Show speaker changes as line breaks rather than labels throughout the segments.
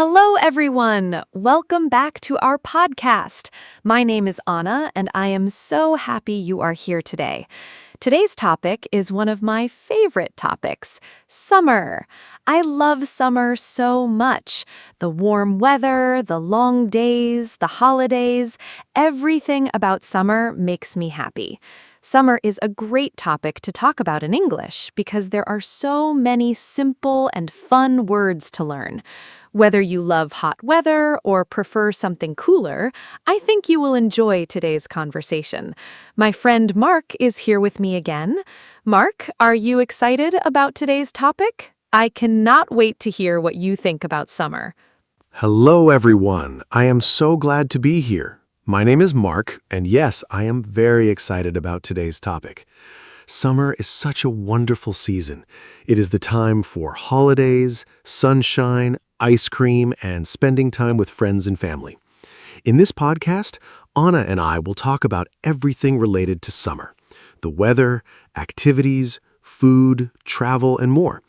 Hello, everyone. Welcome back to our podcast. My name is Anna, and I am so happy you are here today. Today's topic is one of my favorite topics, summer. I love summer so much. The warm weather, the long days, the holidays, everything about summer makes me happy. Summer is a great topic to talk about in English because there are so many simple and fun words to learn. Whether you love hot weather or prefer something cooler, I think you will enjoy today's conversation. My friend Mark is here with me again. Mark, are you excited about today's topic? I cannot wait to hear what you think about summer.
Hello, everyone. I am so glad to be here. My name is Mark, and yes, I am very excited about today's topic. Summer is such a wonderful season. It is the time for holidays, sunshine, ice cream, and spending time with friends and family. In this podcast, Anna and I will talk about everything related to summer: the weather, activities, food, travel, and more.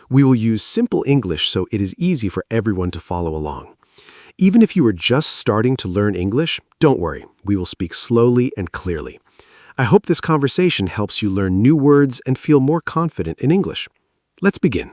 We will use simple English so it is easy for everyone to follow along. Even if you are just starting to learn English, don't worry, we will speak slowly and clearly. I hope this conversation helps you learn new words and feel more confident in English. Let's begin.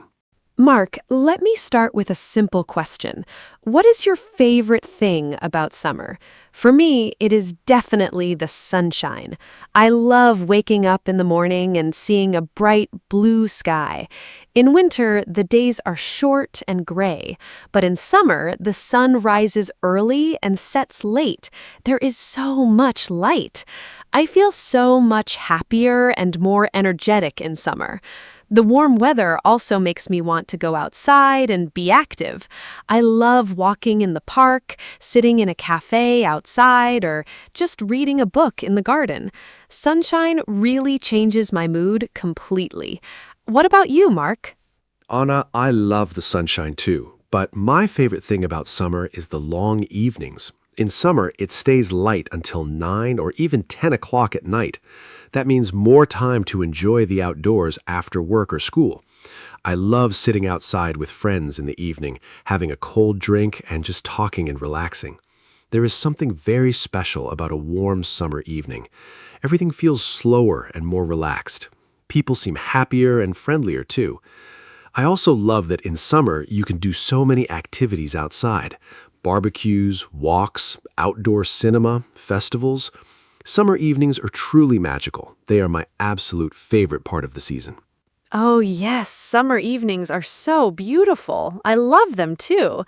Mark, let me start with a simple question. What is your favorite thing about summer? For me, it is definitely the sunshine. I love waking up in the morning and seeing a bright blue sky. In winter, the days are short and gray, but in summer, the sun rises early and sets late. There is so much light. I feel so much happier and more energetic in summer. The warm weather also makes me want to go outside and be active. I love walking in the park, sitting in a cafe outside, or just reading a book in the garden. Sunshine really changes my mood completely. What about you, Mark?
Anna, I love the sunshine too, but my favorite thing about summer is the long evenings. In summer, it stays light until 9 or even 10 o'clock at night. That means more time to enjoy the outdoors after work or school. I love sitting outside with friends in the evening, having a cold drink and just talking and relaxing. There is something very special about a warm summer evening. Everything feels slower and more relaxed. People seem happier and friendlier too. I also love that in summer you can do so many activities outside. Barbecues, walks, outdoor cinema, festivals. Summer evenings are truly magical. They are my absolute favorite part of the season.
Oh, yes, summer evenings are so beautiful. I love them too.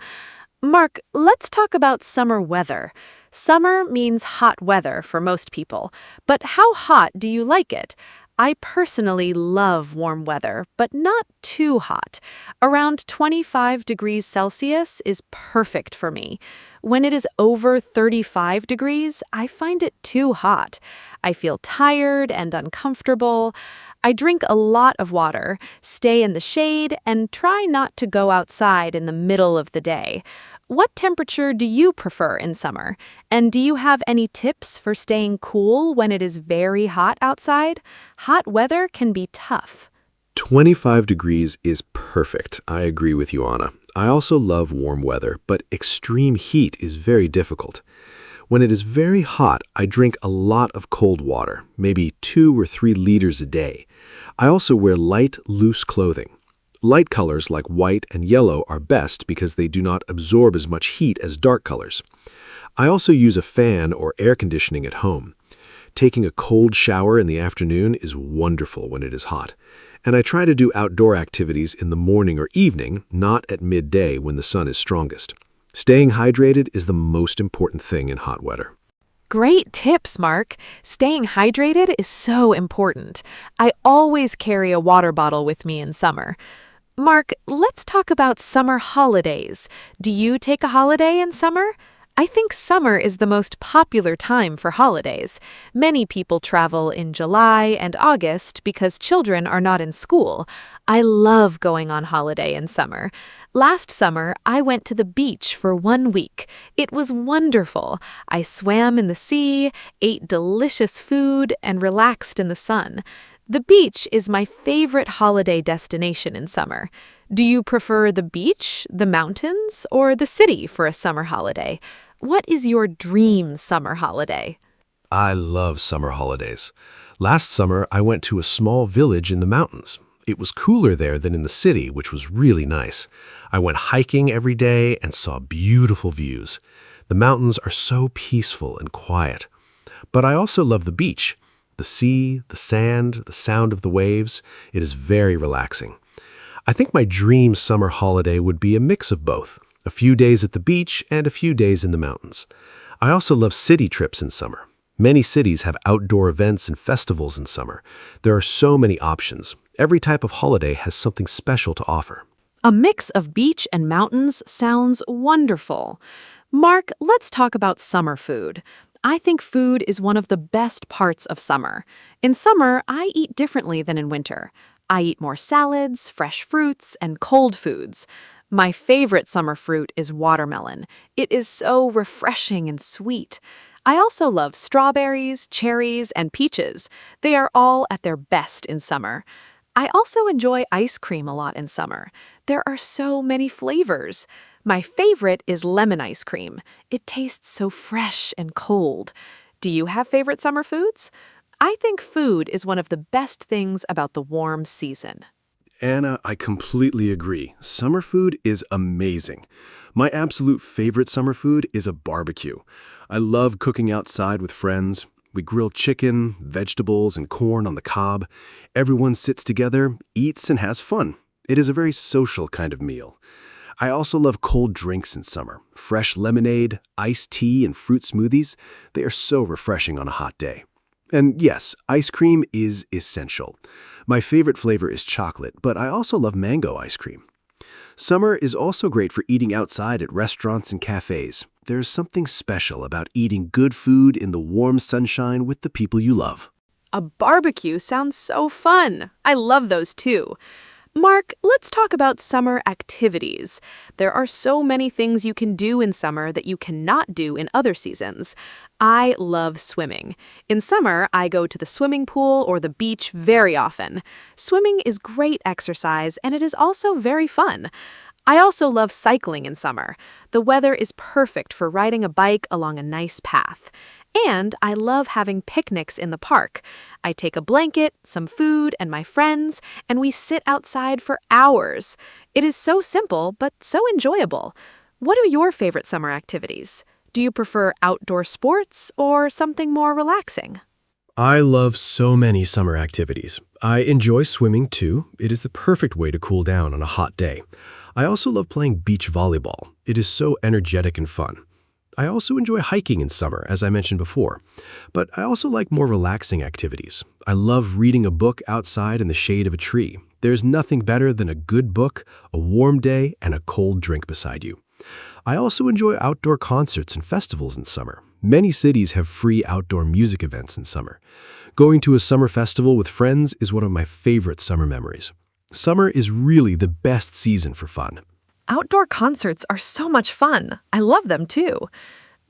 Mark, let's talk about summer weather. Summer means hot weather for most people, but how hot do you like it? I personally love warm weather, but not too hot. Around 25 degrees Celsius is perfect for me. When it is over 35 degrees, I find it too hot. I feel tired and uncomfortable. I drink a lot of water, stay in the shade, and try not to go outside in the middle of the day. What temperature do you prefer in summer? And do you have any tips for staying cool when it is very hot outside? Hot weather can be tough.
25 degrees is perfect. I agree with you, Anna. I also love warm weather, but extreme heat is very difficult. When it is very hot, I drink a lot of cold water, maybe 2 or 3 liters a day. I also wear light, loose clothing. Light colors like white and yellow are best because they do not absorb as much heat as dark colors. I also use a fan or air conditioning at home. Taking a cold shower in the afternoon is wonderful when it is hot. And I try to do outdoor activities in the morning or evening, not at midday when the sun is strongest. Staying hydrated is the most important thing in hot weather.
Great tips, Mark. Staying hydrated is so important. I always carry a water bottle with me in summer. Mark, let's talk about summer holidays. Do you take a holiday in summer? I think summer is the most popular time for holidays. Many people travel in July and August because children are not in school. I love going on holiday in summer. Last summer, I went to the beach for 1 week. It was wonderful. I swam in the sea, ate delicious food, and relaxed in the sun. The beach is my favorite holiday destination in summer. Do you prefer the beach, the mountains, or the city for a summer holiday? What is your dream summer holiday?
I love summer holidays. Last summer, I went to a small village in the mountains. It was cooler there than in the city, which was really nice. I went hiking every day and saw beautiful views. The mountains are so peaceful and quiet. But I also love the beach. The sea, the sand, the sound of the waves. It is very relaxing. I think my dream summer holiday would be a mix of both, a few days at the beach and a few days in the mountains. I also love city trips in summer. Many cities have outdoor events and festivals in summer. There are so many options. Every type of holiday has something special to offer.
A mix of beach and mountains sounds wonderful. Mark, let's talk about summer food. I think food is one of the best parts of summer. In summer, I eat differently than in winter. I eat more salads, fresh fruits, and cold foods. My favorite summer fruit is watermelon. It is so refreshing and sweet. I also love strawberries, cherries, and peaches. They are all at their best in summer. I also enjoy ice cream a lot in summer. There are so many flavors. My favorite is lemon ice cream. It tastes so fresh and cold. Do you have favorite summer foods? I think food is one of the best things about the warm season.
Anna, I completely agree. Summer food is amazing. My absolute favorite summer food is a barbecue. I love cooking outside with friends. We grill chicken, vegetables, and corn on the cob. Everyone sits together, eats, and has fun. It is a very social kind of meal. I also love cold drinks in summer. Fresh lemonade, iced tea, and fruit smoothies. They are so refreshing on a hot day. And yes, ice cream is essential. My favorite flavor is chocolate, but I also love mango ice cream. Summer is also great for eating outside at restaurants and cafes. There's something special about eating good food in the warm sunshine with the people you love.
A barbecue sounds so fun. I love those too. Mark, let's talk about summer activities. There are so many things you can do in summer that you cannot do in other seasons. I love swimming. In summer, I go to the swimming pool or the beach very often. Swimming is great exercise and it is also very fun. I also love cycling in summer. The weather is perfect for riding a bike along a nice path. And I love having picnics in the park. I take a blanket, some food, and my friends, and we sit outside for hours. It is so simple, but so enjoyable. What are your favorite summer activities? Do you prefer outdoor sports or something more relaxing?
I love so many summer activities. I enjoy swimming too. It is the perfect way to cool down on a hot day. I also love playing beach volleyball. It is so energetic and fun. I also enjoy hiking in summer, as I mentioned before. But I also like more relaxing activities. I love reading a book outside in the shade of a tree. There's nothing better than a good book, a warm day, and a cold drink beside you. I also enjoy outdoor concerts and festivals in summer. Many cities have free outdoor music events in summer. Going to a summer festival with friends is one of my favorite summer memories. Summer is really the best season for fun.
Outdoor concerts are so much fun. I love them too.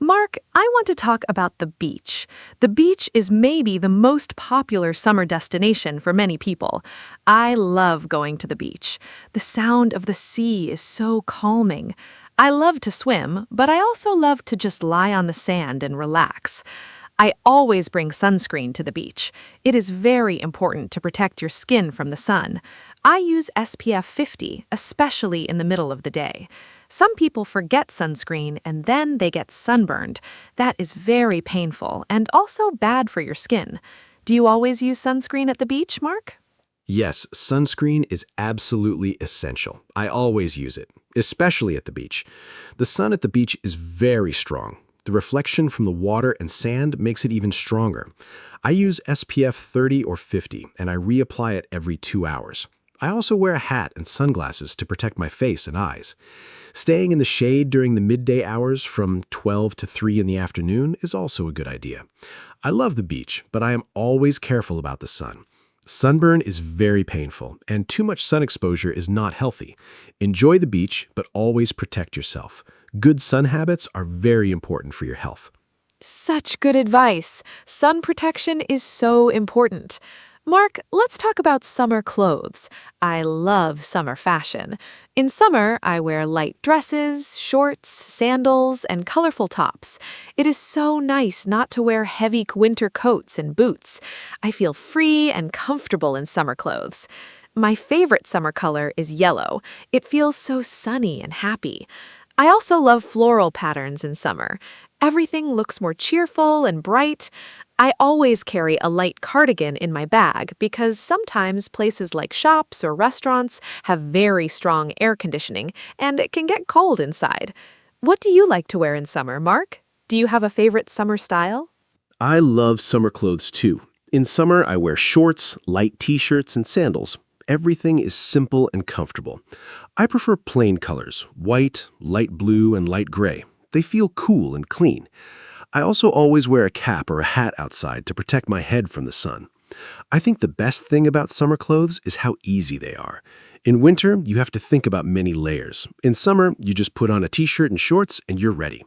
Mark, I want to talk about the beach. The beach is maybe the most popular summer destination for many people. I love going to the beach. The sound of the sea is so calming. I love to swim, but I also love to just lie on the sand and relax. I always bring sunscreen to the beach. It is very important to protect your skin from the sun. I use SPF 50, especially in the middle of the day. Some people forget sunscreen and then they get sunburned. That is very painful and also bad for your skin. Do you always use sunscreen at the beach, Mark?
Yes, sunscreen is absolutely essential. I always use it, especially at the beach. The sun at the beach is very strong. The reflection from the water and sand makes it even stronger. I use SPF 30 or 50, and I reapply it every 2 hours. I also wear a hat and sunglasses to protect my face and eyes. Staying in the shade during the midday hours from 12 to 3 in the afternoon is also a good idea. I love the beach, but I am always careful about the sun. Sunburn is very painful, and too much sun exposure is not healthy. Enjoy the beach, but always protect yourself. Good sun habits are very important for your health.
Such good advice. Sun protection is so important. Mark, let's talk about summer clothes. I love summer fashion. In summer, I wear light dresses, shorts, sandals, and colorful tops. It is so nice not to wear heavy winter coats and boots. I feel free and comfortable in summer clothes. My favorite summer color is yellow. It feels so sunny and happy. I also love floral patterns in summer. Everything looks more cheerful and bright. I always carry a light cardigan in my bag because sometimes places like shops or restaurants have very strong air conditioning and it can get cold inside. What do you like to wear in summer, Mark? Do you have a favorite summer style?
I love summer clothes too. In summer, I wear shorts, light t-shirts, and sandals. Everything is simple and comfortable. I prefer plain colors, white, light blue, and light gray. They feel cool and clean. I also always wear a cap or a hat outside to protect my head from the sun. I think the best thing about summer clothes is how easy they are. In winter, you have to think about many layers. In summer, you just put on a t-shirt and shorts and you're ready.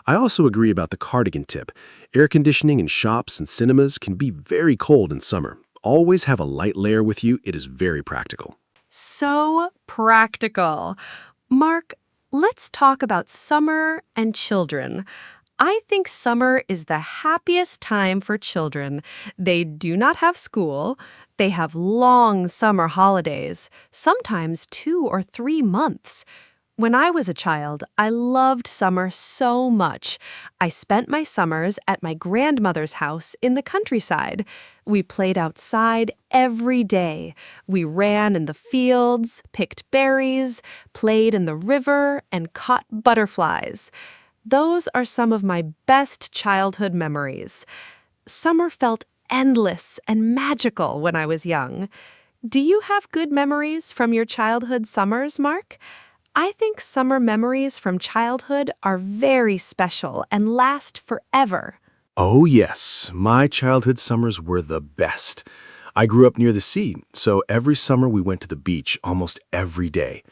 I also agree about the cardigan tip. Air conditioning in shops and cinemas can be very cold in summer. Always have a light layer with you. It is very practical.
So practical. Mark, let's talk about summer and children. I think summer is the happiest time for children. They do not have school. They have long summer holidays, sometimes 2 or 3 months. When I was a child, I loved summer so much. I spent my summers at my grandmother's house in the countryside. We played outside every day. We ran in the fields, picked berries, played in the river, and caught butterflies. Those are some of my best childhood memories. Summer felt endless and magical when I was young. Do you have good memories from your childhood summers, Mark? I think summer memories from childhood are very special and last forever.
Oh yes, my childhood summers were the best. I grew up near the sea, so every summer we went to the beach almost every day.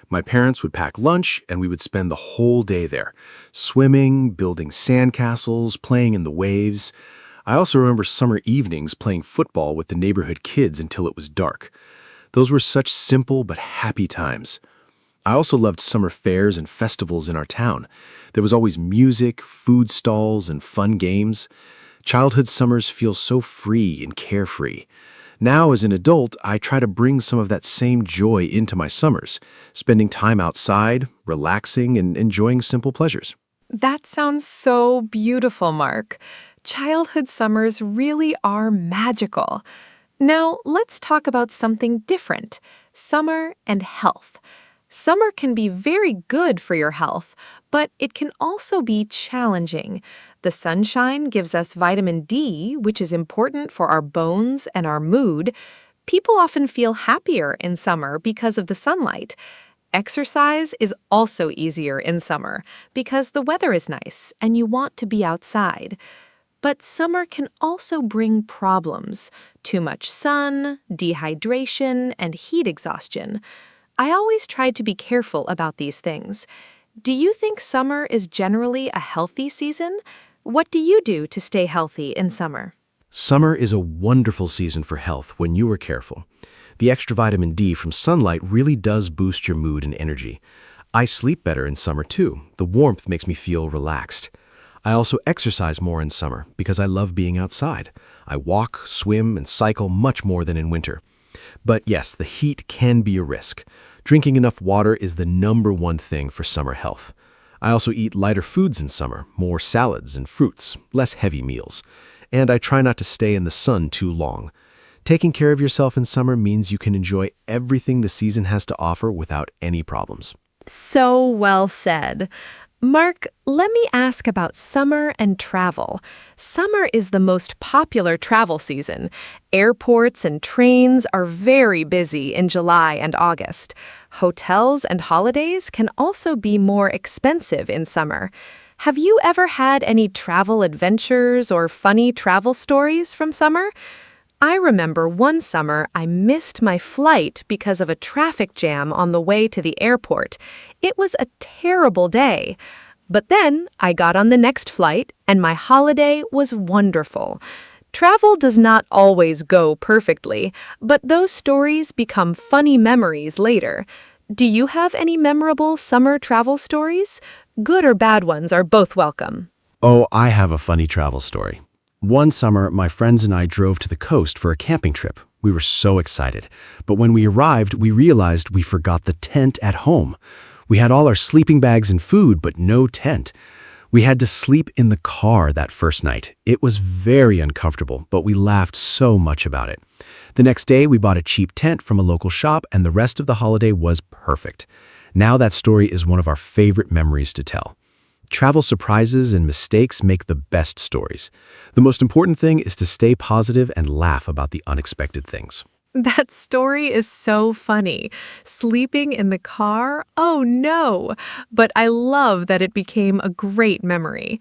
My parents would pack lunch and we would spend the whole day there, swimming, building sandcastles, playing in the waves. I also remember summer evenings playing football with the neighborhood kids until it was dark. Those were such simple but happy times. I also loved summer fairs and festivals in our town. There was always music, food stalls, and fun games. Childhood summers feel so free and carefree. Now, as an adult, I try to bring some of that same joy into my summers, spending time outside, relaxing, and enjoying simple pleasures.
That sounds so beautiful, Mark. Childhood summers really are magical. Now, let's talk about something different: summer and health. Summer can be very good for your health, but it can also be challenging. The sunshine gives us vitamin D, which is important for our bones and our mood. People often feel happier in summer because of the sunlight. Exercise is also easier in summer because the weather is nice and you want to be outside. But summer can also bring problems: too much sun, dehydration, and heat exhaustion. I always try to be careful about these things. Do you think summer is generally a healthy season? What do you do to stay healthy in summer?
Summer is a wonderful season for health when you are careful. The extra vitamin D from sunlight really does boost your mood and energy. I sleep better in summer too. The warmth makes me feel relaxed. I also exercise more in summer because I love being outside. I walk, swim, and cycle much more than in winter. But yes, the heat can be a risk. Drinking enough water is the #1 thing for summer health. I also eat lighter foods in summer, more salads and fruits, less heavy meals. And I try not to stay in the sun too long. Taking care of yourself in summer means you can enjoy everything the season has to offer without any problems.
So well said. Mark, let me ask about summer and travel. Summer is the most popular travel season. Airports and trains are very busy in July and August. Hotels and holidays can also be more expensive in summer. Have you ever had any travel adventures or funny travel stories from summer? I remember one summer I missed my flight because of a traffic jam on the way to the airport. It was a terrible day. But then I got on the next flight and my holiday was wonderful. Travel does not always go perfectly, but those stories become funny memories later. Do you have any memorable summer travel stories? Good or bad ones are both welcome.
Oh, I have a funny travel story. One summer, my friends and I drove to the coast for a camping trip. We were so excited. But when we arrived, we realized we forgot the tent at home. We had all our sleeping bags and food, but no tent. We had to sleep in the car that first night. It was very uncomfortable, but we laughed so much about it. The next day, we bought a cheap tent from a local shop, and the rest of the holiday was perfect. Now that story is one of our favorite memories to tell. Travel surprises and mistakes make the best stories. The most important thing is to stay positive and laugh about the unexpected things.
That story is so funny. Sleeping in the car? Oh no! But I love that it became a great memory.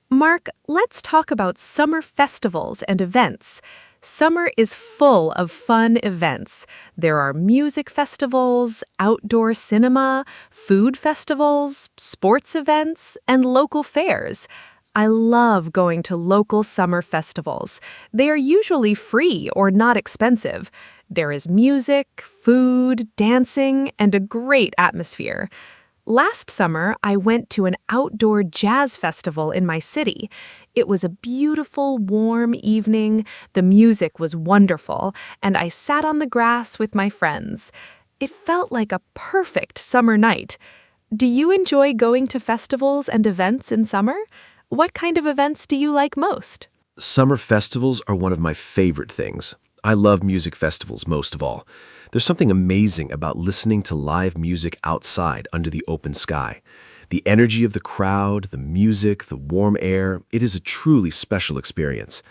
Mark, let's talk about summer festivals and events. Summer is full of fun events. There are music festivals, outdoor cinema, food festivals, sports events, and local fairs. I love going to local summer festivals. They are usually free or not expensive. There is music, food, dancing, and a great atmosphere. Last summer, I went to an outdoor jazz festival in my city. It was a beautiful, warm evening, the music was wonderful, and I sat on the grass with my friends. It felt like a perfect summer night. Do you enjoy going to festivals and events in summer? What kind of events do you like most?
Summer festivals are one of my favorite things. I love music festivals most of all. There's something amazing about listening to live music outside under the open sky. The energy of the crowd, the music, the warm air, it is a truly special experience.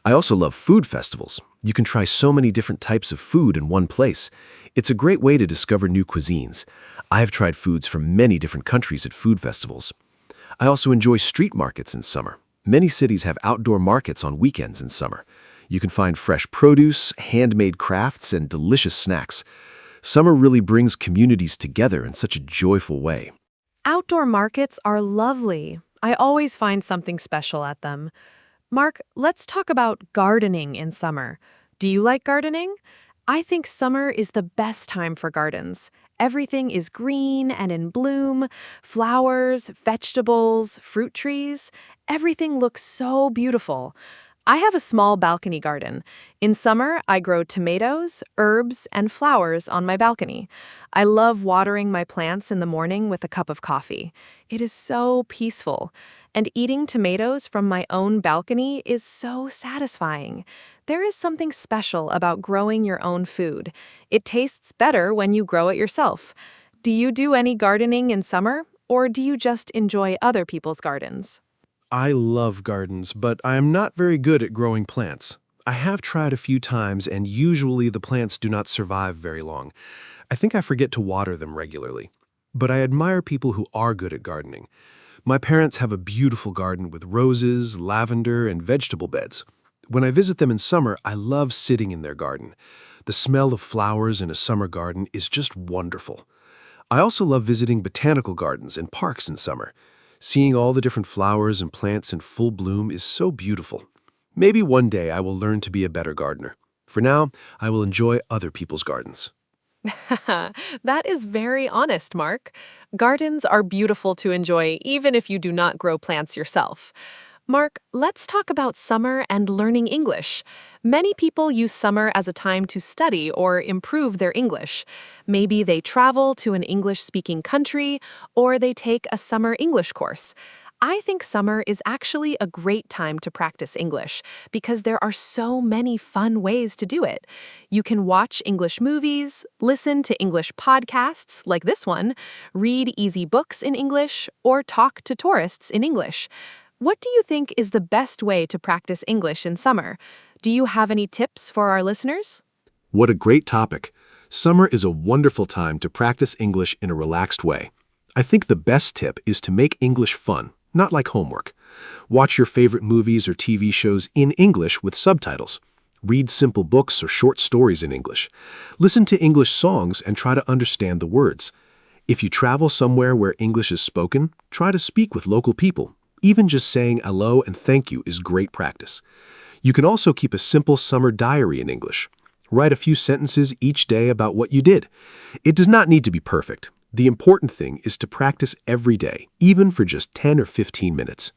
I also love food festivals. You can try so many different types of food in one place. It's a great way to discover new cuisines. I have tried foods from many different countries at food festivals. I also enjoy street markets in summer. Many cities have outdoor markets on weekends in summer. You can find fresh produce, handmade crafts, and delicious snacks. Summer really brings communities together in such a joyful way.
Outdoor markets are lovely. I always find something special at them. Mark, let's talk about gardening in summer. Do you like gardening? I think summer is the best time for gardens. Everything is green and in bloom, flowers, vegetables, fruit trees. Everything looks so beautiful. I have a small balcony garden. In summer, I grow tomatoes, herbs, and flowers on my balcony. I love watering my plants in the morning with a cup of coffee. It is so peaceful. And eating tomatoes from my own balcony is so satisfying. There is something special about growing your own food. It tastes better when you grow it yourself. Do you do any gardening in summer, or do you just enjoy other people's gardens?
I love gardens, but I am not very good at growing plants. I have tried a few times, and usually the plants do not survive very long. I think I forget to water them regularly. But I admire people who are good at gardening. My parents have a beautiful garden with roses, lavender, and vegetable beds. When I visit them in summer, I love sitting in their garden. The smell of flowers in a summer garden is just wonderful. I also love visiting botanical gardens and parks in summer. Seeing all the different flowers and plants in full bloom is so beautiful. Maybe one day I will learn to be a better gardener. For now, I will enjoy other people's gardens.
That is very honest, Mark. Gardens are beautiful to enjoy even if you do not grow plants yourself. Mark, let's talk about summer and learning English. Many people use summer as a time to study or improve their English. Maybe they travel to an English-speaking country, or they take a summer English course. I think summer is actually a great time to practice English because there are so many fun ways to do it. You can watch English movies, listen to English podcasts like this one, read easy books in English, or talk to tourists in English. What do you think is the best way to practice English in summer? Do you have any tips for our listeners?
What a great topic. Summer is a wonderful time to practice English in a relaxed way. I think the best tip is to make English fun, not like homework. Watch your favorite movies or TV shows in English with subtitles. Read simple books or short stories in English. Listen to English songs and try to understand the words. If you travel somewhere where English is spoken, try to speak with local people. Even just saying hello and thank you is great practice. You can also keep a simple summer diary in English. Write a few sentences each day about what you did. It does not need to be perfect. The important thing is to practice every day, even for just 10 or 15 minutes.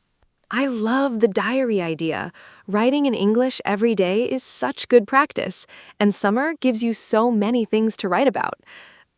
I love the diary idea. Writing in English every day is such good practice, and summer gives you so many things to write about.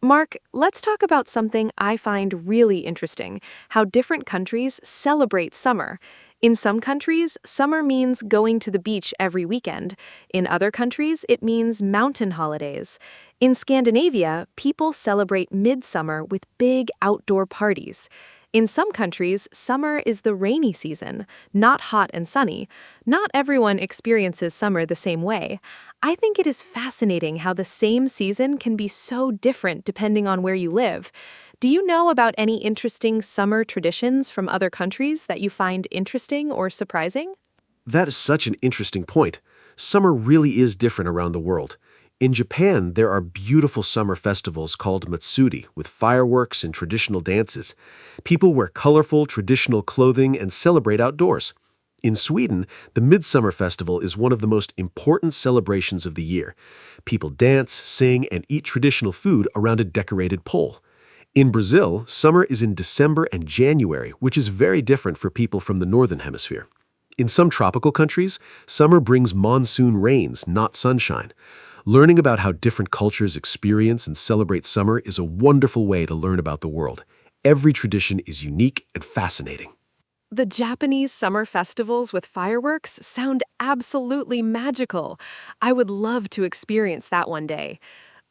Mark, let's talk about something I find really interesting, how different countries celebrate summer. In some countries, summer means going to the beach every weekend. In other countries, it means mountain holidays. In Scandinavia, people celebrate midsummer with big outdoor parties. In some countries, summer is the rainy season, not hot and sunny. Not everyone experiences summer the same way. I think it is fascinating how the same season can be so different depending on where you live. Do you know about any interesting summer traditions from other countries that you find interesting or surprising?
That is such an interesting point. Summer really is different around the world. In Japan, there are beautiful summer festivals called matsuri with fireworks and traditional dances. People wear colorful, traditional clothing and celebrate outdoors. In Sweden, the Midsummer Festival is one of the most important celebrations of the year. People dance, sing, and eat traditional food around a decorated pole. In Brazil, summer is in December and January, which is very different for people from the Northern Hemisphere. In some tropical countries, summer brings monsoon rains, not sunshine. Learning about how different cultures experience and celebrate summer is a wonderful way to learn about the world. Every tradition is unique and fascinating.
The Japanese summer festivals with fireworks sound absolutely magical. I would love to experience that one day.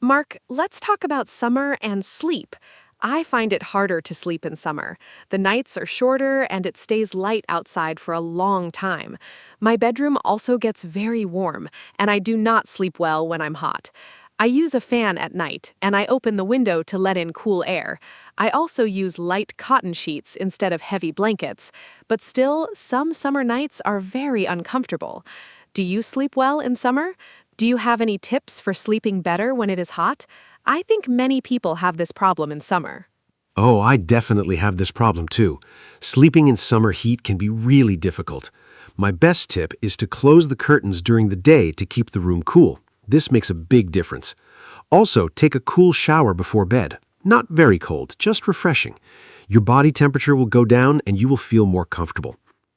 Mark, let's talk about summer and sleep. I find it harder to sleep in summer. The nights are shorter and it stays light outside for a long time. My bedroom also gets very warm, and I do not sleep well when I'm hot. I use a fan at night, and I open the window to let in cool air. I also use light cotton sheets instead of heavy blankets, but still, some summer nights are very uncomfortable. Do you sleep well in summer? Do you have any tips for sleeping better when it is hot? I think many people have this problem in summer.
Oh, I definitely have this problem too. Sleeping in summer heat can be really difficult. My best tip is to close the curtains during the day to keep the room cool. This makes a big difference. Also, take a cool shower before bed. Not very cold, just refreshing. Your body temperature will go down and you will feel more comfortable.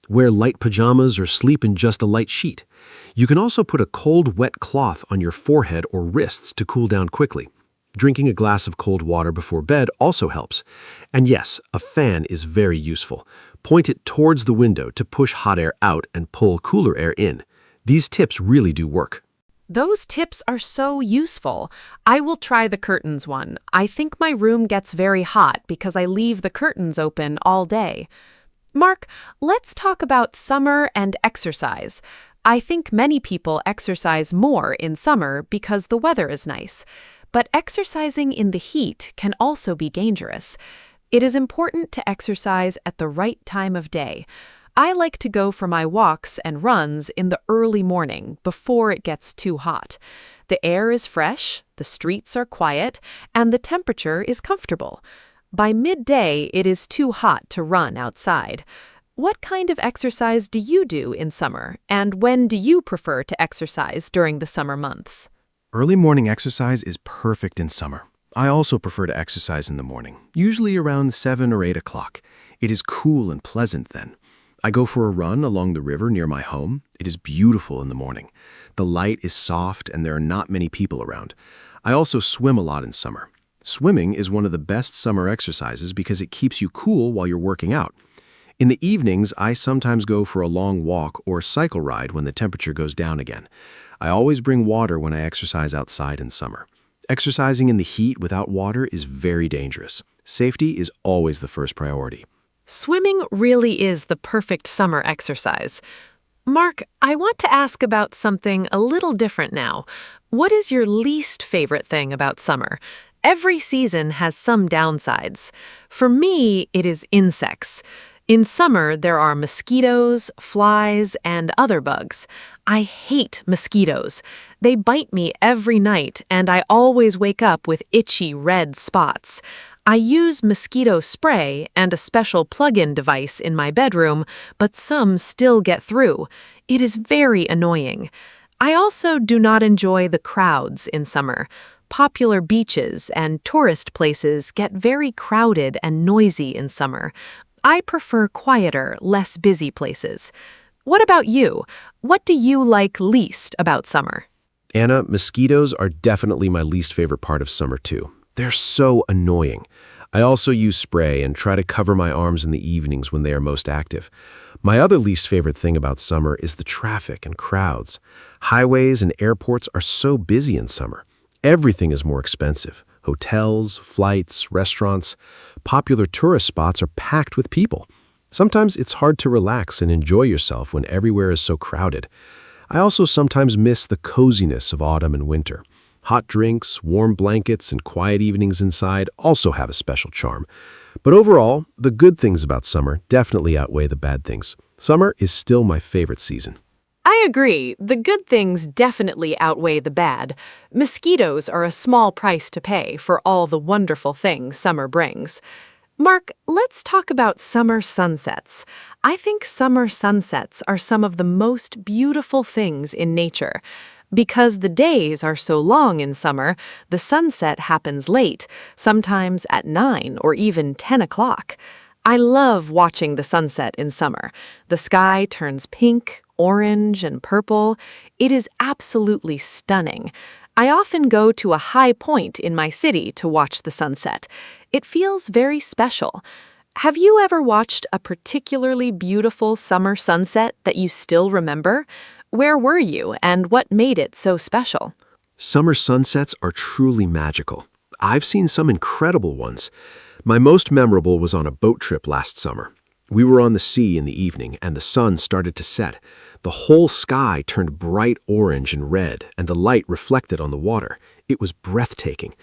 Wear light pajamas or sleep in just a light sheet. You can also put a cold, wet cloth on your forehead or wrists to cool down quickly. Drinking a glass of cold water before bed also helps. And yes, a fan is very useful. Point it towards the window to push hot air out and pull cooler air in. These tips really do work.
Those tips are so useful. I will try the curtains one. I think my room gets very hot because I leave the curtains open all day. Mark, let's talk about summer and exercise. I think many people exercise more in summer because the weather is nice. But exercising in the heat can also be dangerous. It is important to exercise at the right time of day. I like to go for my walks and runs in the early morning before it gets too hot. The air is fresh, the streets are quiet, and the temperature is comfortable. By midday, it is too hot to run outside. What kind of exercise do you do in summer, and when do you prefer to exercise during the summer months?
Early morning exercise is perfect in summer. I also prefer to exercise in the morning, usually around 7 or 8 o'clock. It is cool and pleasant then. I go for a run along the river near my home. It is beautiful in the morning. The light is soft and there are not many people around. I also swim a lot in summer. Swimming is one of the best summer exercises because it keeps you cool while you're working out. In the evenings, I sometimes go for a long walk or cycle ride when the temperature goes down again. I always bring water when I exercise outside in summer. Exercising in the heat without water is very dangerous. Safety is always the first priority.
Swimming really is the perfect summer exercise. Mark, I want to ask about something a little different now. What is your least favorite thing about summer? Every season has some downsides. For me, it is insects. In summer, there are mosquitoes, flies, and other bugs. I hate mosquitoes. They bite me every night, and I always wake up with itchy red spots. I use mosquito spray and a special plug-in device in my bedroom, but some still get through. It is very annoying. I also do not enjoy the crowds in summer. Popular beaches and tourist places get very crowded and noisy in summer. I prefer quieter, less busy places. What about you? What do you like least about summer?
Anna, mosquitoes are definitely my least favorite part of summer too. They're so annoying. I also use spray and try to cover my arms in the evenings when they are most active. My other least favorite thing about summer is the traffic and crowds. Highways and airports are so busy in summer. Everything is more expensive. Hotels, flights, restaurants, popular tourist spots are packed with people. Sometimes it's hard to relax and enjoy yourself when everywhere is so crowded. I also sometimes miss the coziness of autumn and winter. Hot drinks, warm blankets, and quiet evenings inside also have a special charm. But overall, the good things about summer definitely outweigh the bad things. Summer is still my favorite season.
I agree. The good things definitely outweigh the bad. Mosquitoes are a small price to pay for all the wonderful things summer brings. Mark, let's talk about summer sunsets. I think summer sunsets are some of the most beautiful things in nature. Because the days are so long in summer, the sunset happens late, sometimes at 9 or even 10 o'clock. I love watching the sunset in summer. The sky turns pink, orange, and purple. It is absolutely stunning. I often go to a high point in my city to watch the sunset. It feels very special. Have you ever watched a particularly beautiful summer sunset that you still remember? Where were you and what made it so special?
Summer sunsets are truly magical. I've seen some incredible ones. My most memorable was on a boat trip last summer. We were on the sea in the evening and the sun started to set. The whole sky turned bright orange and red and the light reflected on the water. It was breathtaking.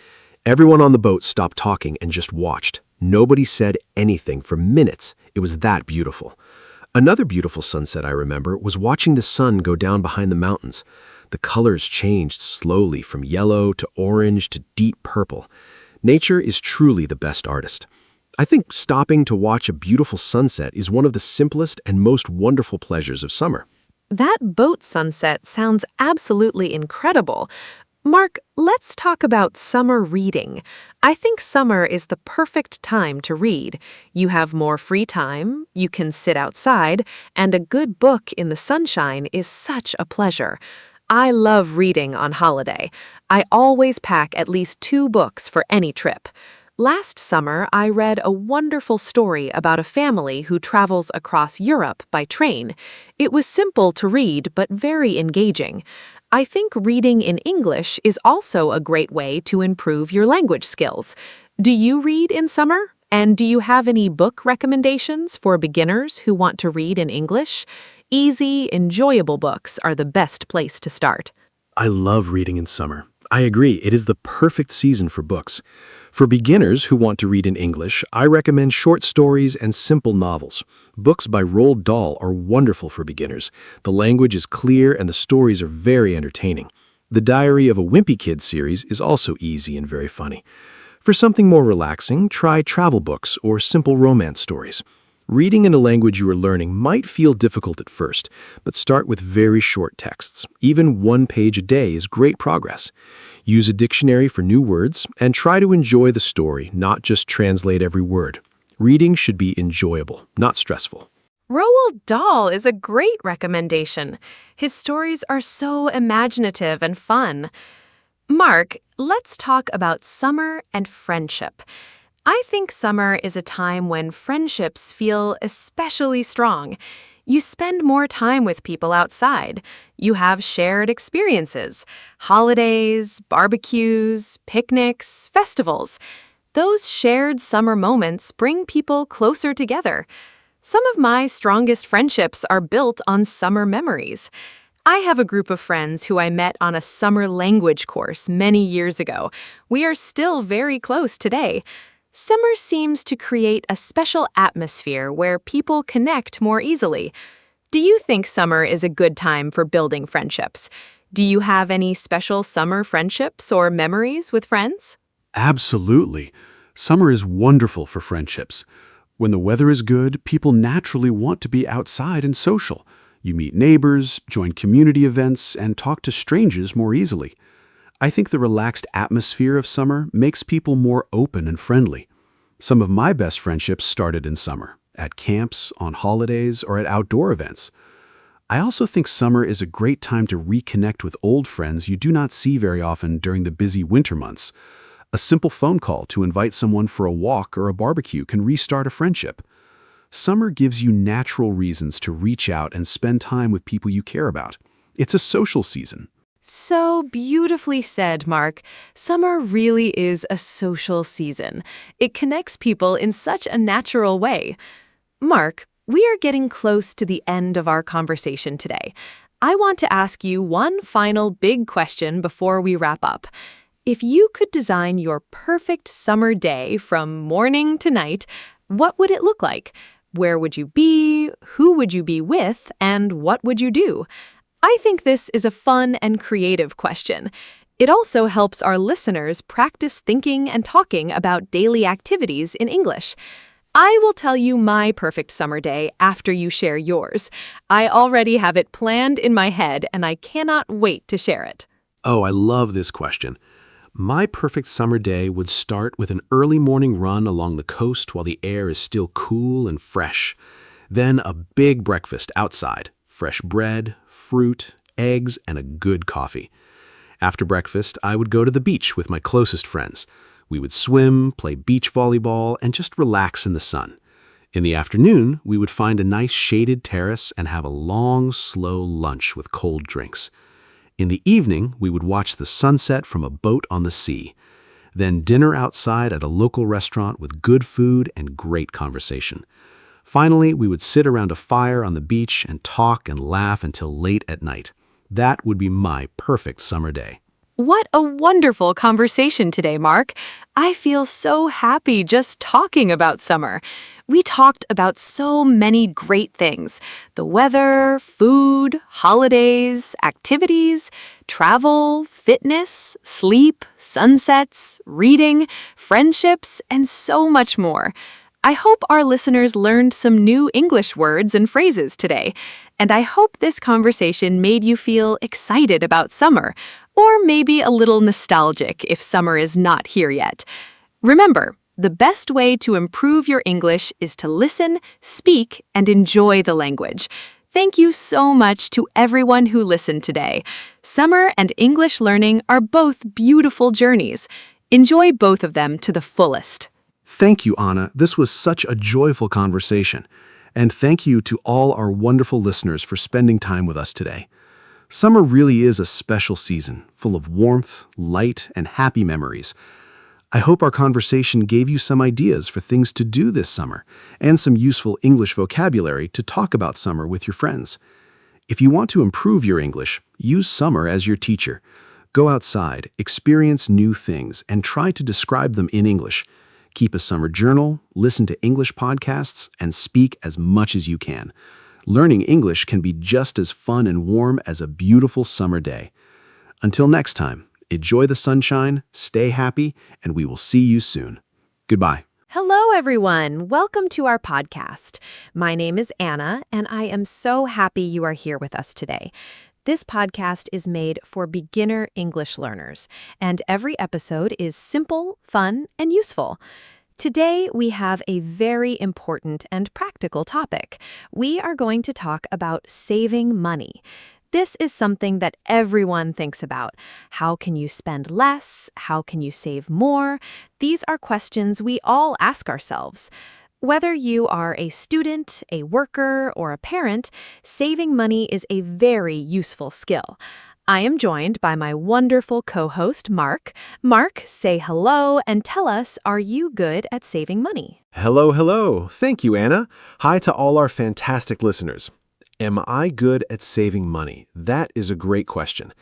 Everyone on the boat stopped talking and just watched. Nobody said anything for minutes. It was that beautiful. Another beautiful sunset I remember was watching the sun go down behind the mountains. The colors changed slowly from yellow to orange to deep purple. Nature is truly the best artist. I think stopping to watch a beautiful sunset is one of the simplest and most wonderful pleasures of summer.
That boat sunset sounds absolutely incredible. Mark, let's talk about summer reading. I think summer is the perfect time to read. You have more free time, you can sit outside, and a good book in the sunshine is such a pleasure. I love reading on holiday. I always pack at least 2 books for any trip. Last summer, I read a wonderful story about a family who travels across Europe by train. It was simple to read, but very engaging. I think reading in English is also a great way to improve your language skills. Do you read in summer? And do you have any book recommendations for beginners who want to read in English? Easy, enjoyable books are the best place to start.
I love reading in summer. I agree, it is the perfect season for books. For beginners who want to read in English, I recommend short stories and simple novels. Books by Roald Dahl are wonderful for beginners. The language is clear and the stories are very entertaining. The Diary of a Wimpy Kid series is also easy and very funny. For something more relaxing, try travel books or simple romance stories. Reading in a language you are learning might feel difficult at first, but start with very short texts. Even 1 page a day is great progress. Use a dictionary for new words and try to enjoy the story, not just translate every word. Reading should be enjoyable, not stressful.
Roald Dahl is a great recommendation. His stories are so imaginative and fun. Mark, let's talk about summer and friendship. I think summer is a time when friendships feel especially strong. You spend more time with people outside. You have shared experiences, holidays, barbecues, picnics, festivals. Those shared summer moments bring people closer together. Some of my strongest friendships are built on summer memories. I have a group of friends who I met on a summer language course many years ago. We are still very close today. Summer seems to create a special atmosphere where people connect more easily. Do you think summer is a good time for building friendships? Do you have any special summer friendships or memories with friends?
Absolutely. Summer is wonderful for friendships. When the weather is good, people naturally want to be outside and social. You meet neighbors, join community events, and talk to strangers more easily. I think the relaxed atmosphere of summer makes people more open and friendly. Some of my best friendships started in summer, at camps, on holidays, or at outdoor events. I also think summer is a great time to reconnect with old friends you do not see very often during the busy winter months. A simple phone call to invite someone for a walk or a barbecue can restart a friendship. Summer gives you natural reasons to reach out and spend time with people you care about. It's a social season.
So beautifully said, Mark. Summer really is a social season. It connects people in such a natural way. Mark, we are getting close to the end of our conversation today. I want to ask you one final big question before we wrap up. If you could design your perfect summer day from morning to night, what would it look like? Where would you be? Who would you be with? And what would you do? I think this is a fun and creative question. It also helps our listeners practice thinking and talking about daily activities in English. I will tell you my perfect summer day after you share yours. I already have it planned in my head, and I cannot wait to share it.
Oh, I love this question. My perfect summer day would start with an early morning run along the coast while the air is still cool and fresh. Then a big breakfast outside, fresh bread, fruit, eggs, and a good coffee. After breakfast, I would go to the beach with my closest friends. We would swim, play beach volleyball, and just relax in the sun. In the afternoon, we would find a nice shaded terrace and have a long, slow lunch with cold drinks. In the evening, we would watch the sunset from a boat on the sea. Then dinner outside at a local restaurant with good food and great conversation. Finally, we would sit around a fire on the beach and talk and laugh until late at night. That would be my perfect summer day.
What a wonderful conversation today, Mark. I feel so happy just talking about summer. We talked about so many great things: the weather, food, holidays, activities, travel, fitness, sleep, sunsets, reading, friendships, and so much more. I hope our listeners learned some new English words and phrases today, and I hope this conversation made you feel excited about summer, or maybe a little nostalgic if summer is not here yet. Remember, the best way to improve your English is to listen, speak, and enjoy the language. Thank you so much to everyone who listened today. Summer and English learning are both beautiful journeys. Enjoy both of them to the fullest.
Thank you, Anna. This was such a joyful conversation. And thank you to all our wonderful listeners for spending time with us today. Summer really is a special season, full of warmth, light, and happy memories. I hope our conversation gave you some ideas for things to do this summer and some useful English vocabulary to talk about summer with your friends. If you want to improve your English, use summer as your teacher. Go outside, experience new things, and try to describe them in English. Keep a summer journal, listen to English podcasts, and speak as much as you can. Learning English can be just as fun and warm as a beautiful summer day. Until next time, enjoy the sunshine, stay happy, and we will see you soon. Goodbye.
Hello, everyone. Welcome to our podcast. My name is Anna, and I am so happy you are here with us today. This podcast is made for beginner English learners, and every episode is simple, fun, and useful. Today, we have a very important and practical topic. We are going to talk about saving money. This is something that everyone thinks about. How can you spend less? How can you save more? These are questions we all ask ourselves. Whether you are a student, a worker, or a parent, saving money is a very useful skill. I am joined by my wonderful co-host, Mark. Mark, say hello and tell us, are you good at saving money?
Hello, hello. Thank you, Anna. Hi to all our fantastic listeners. Am I good at saving money? That is a great question.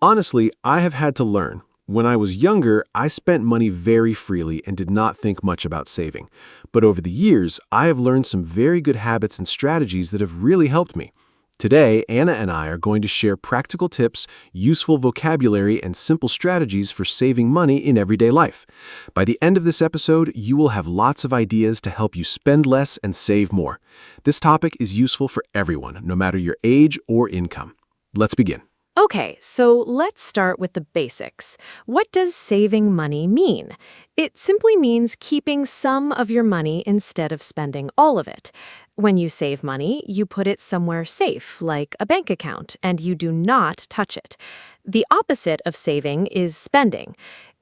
Honestly, I have had to learn. When I was younger, I spent money very freely and did not think much about saving. But over the years, I have learned some very good habits and strategies that have really helped me.
Today, Anna and I are going to share practical tips, useful vocabulary, and simple strategies for saving money in everyday life. By the end of this episode, you will have lots of ideas to help you spend less and save more. This topic is useful for everyone, no matter your age or income. Let's begin.
Okay, so let's start with the basics. What does saving money mean? It simply means keeping some of your money instead of spending all of it. When you save money, you put it somewhere safe, like a bank account, and you do not touch it. The opposite of saving is spending.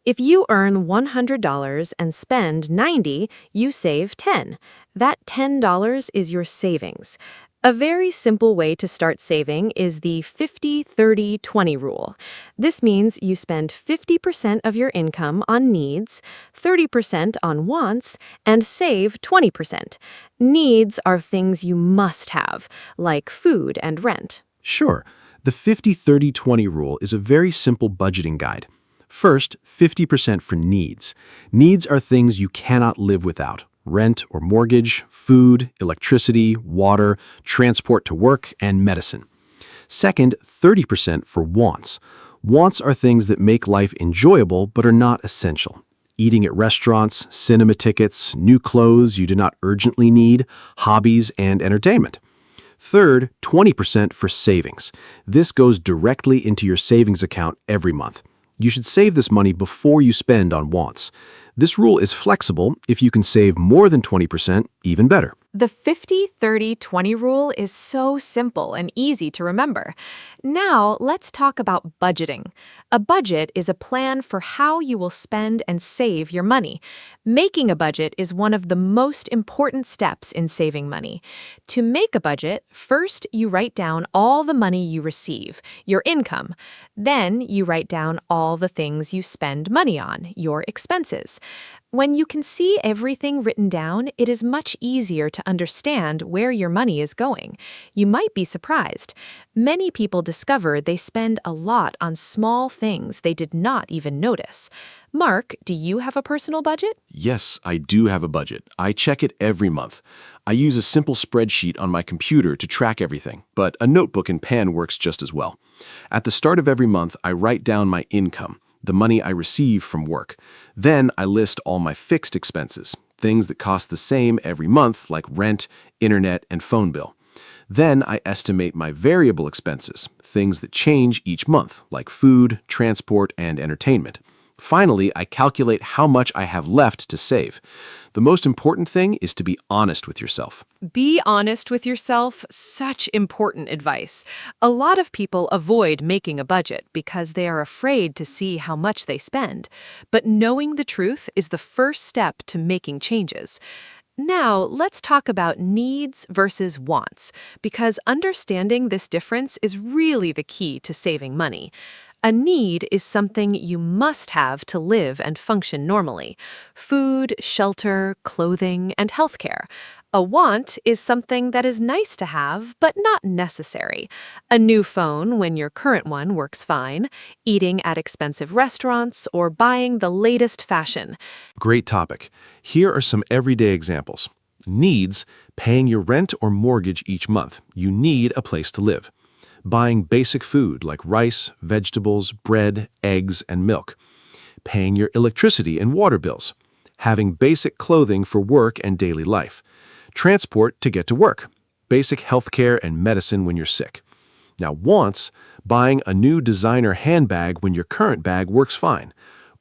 If you earn $100 and spend $90, you save $10. That $10 is your savings. A very simple way to start saving is the 50-30-20 rule. This means you spend 50% of your income on needs, 30% on wants, and save 20%. Needs are things you must have, like food and rent.
Sure, the 50-30-20 rule is a very simple budgeting guide. First, 50% for needs. Needs are things you cannot live without. Rent or mortgage, food, electricity, water, transport to work, and medicine. Second, 30% for wants. Wants are things that make life enjoyable but are not essential. Eating at restaurants, cinema tickets, new clothes you do not urgently need, hobbies, and entertainment. Third, 20% for savings. This goes directly into your savings account every month. You should save this money before you spend on wants. This rule is flexible. If you can save more than 20%, even better.
The 50-30-20 rule is so simple and easy to remember. Now, let's talk about budgeting. A budget is a plan for how you will spend and save your money. Making a budget is one of the most important steps in saving money. To make a budget, first you write down all the money you receive, your income. Then you write down all the things you spend money on, your expenses. When you can see everything written down, it is much easier to understand where your money is going. You might be surprised. Many people discover they spend a lot on small things they did not even notice. Mark, do you have a personal budget?
Yes, I do have a budget. I check it every month. I use a simple spreadsheet on my computer to track everything, but a notebook and pen works just as well. At the start of every month, I write down my income, the money I receive from work. Then I list all my fixed expenses, things that cost the same every month, like rent, internet, and phone bill. Then I estimate my variable expenses, things that change each month, like food, transport, and entertainment. Finally, I calculate how much I have left to save. The most important thing is to be honest with yourself.
Be honest with yourself. Such important advice. A lot of people avoid making a budget because they are afraid to see how much they spend. But knowing the truth is the first step to making changes. Now, let's talk about needs versus wants, because understanding this difference is really the key to saving money. A need is something you must have to live and function normally: food, shelter, clothing, and healthcare. A want is something that is nice to have, but not necessary. A new phone when your current one works fine, eating at expensive restaurants, or buying the latest fashion.
Great topic. Here are some everyday examples. Needs, paying your rent or mortgage each month. You need a place to live. Buying basic food like rice, vegetables, bread, eggs, and milk. Paying your electricity and water bills. Having basic clothing for work and daily life. Transport to get to work. Basic healthcare and medicine when you're sick. Now, wants, buying a new designer handbag when your current bag works fine.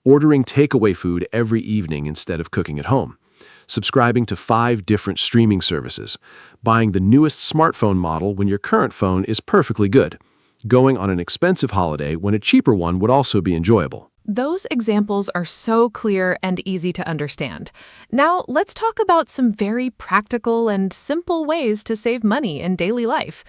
Ordering takeaway food every evening instead of cooking at home. Subscribing to 5 different streaming services. Buying the newest smartphone model when your current phone is perfectly good. Going on an expensive holiday when a cheaper one would also be enjoyable.
Those examples are so clear and easy to understand. Now, let's talk about some very practical and simple ways to save money in daily life.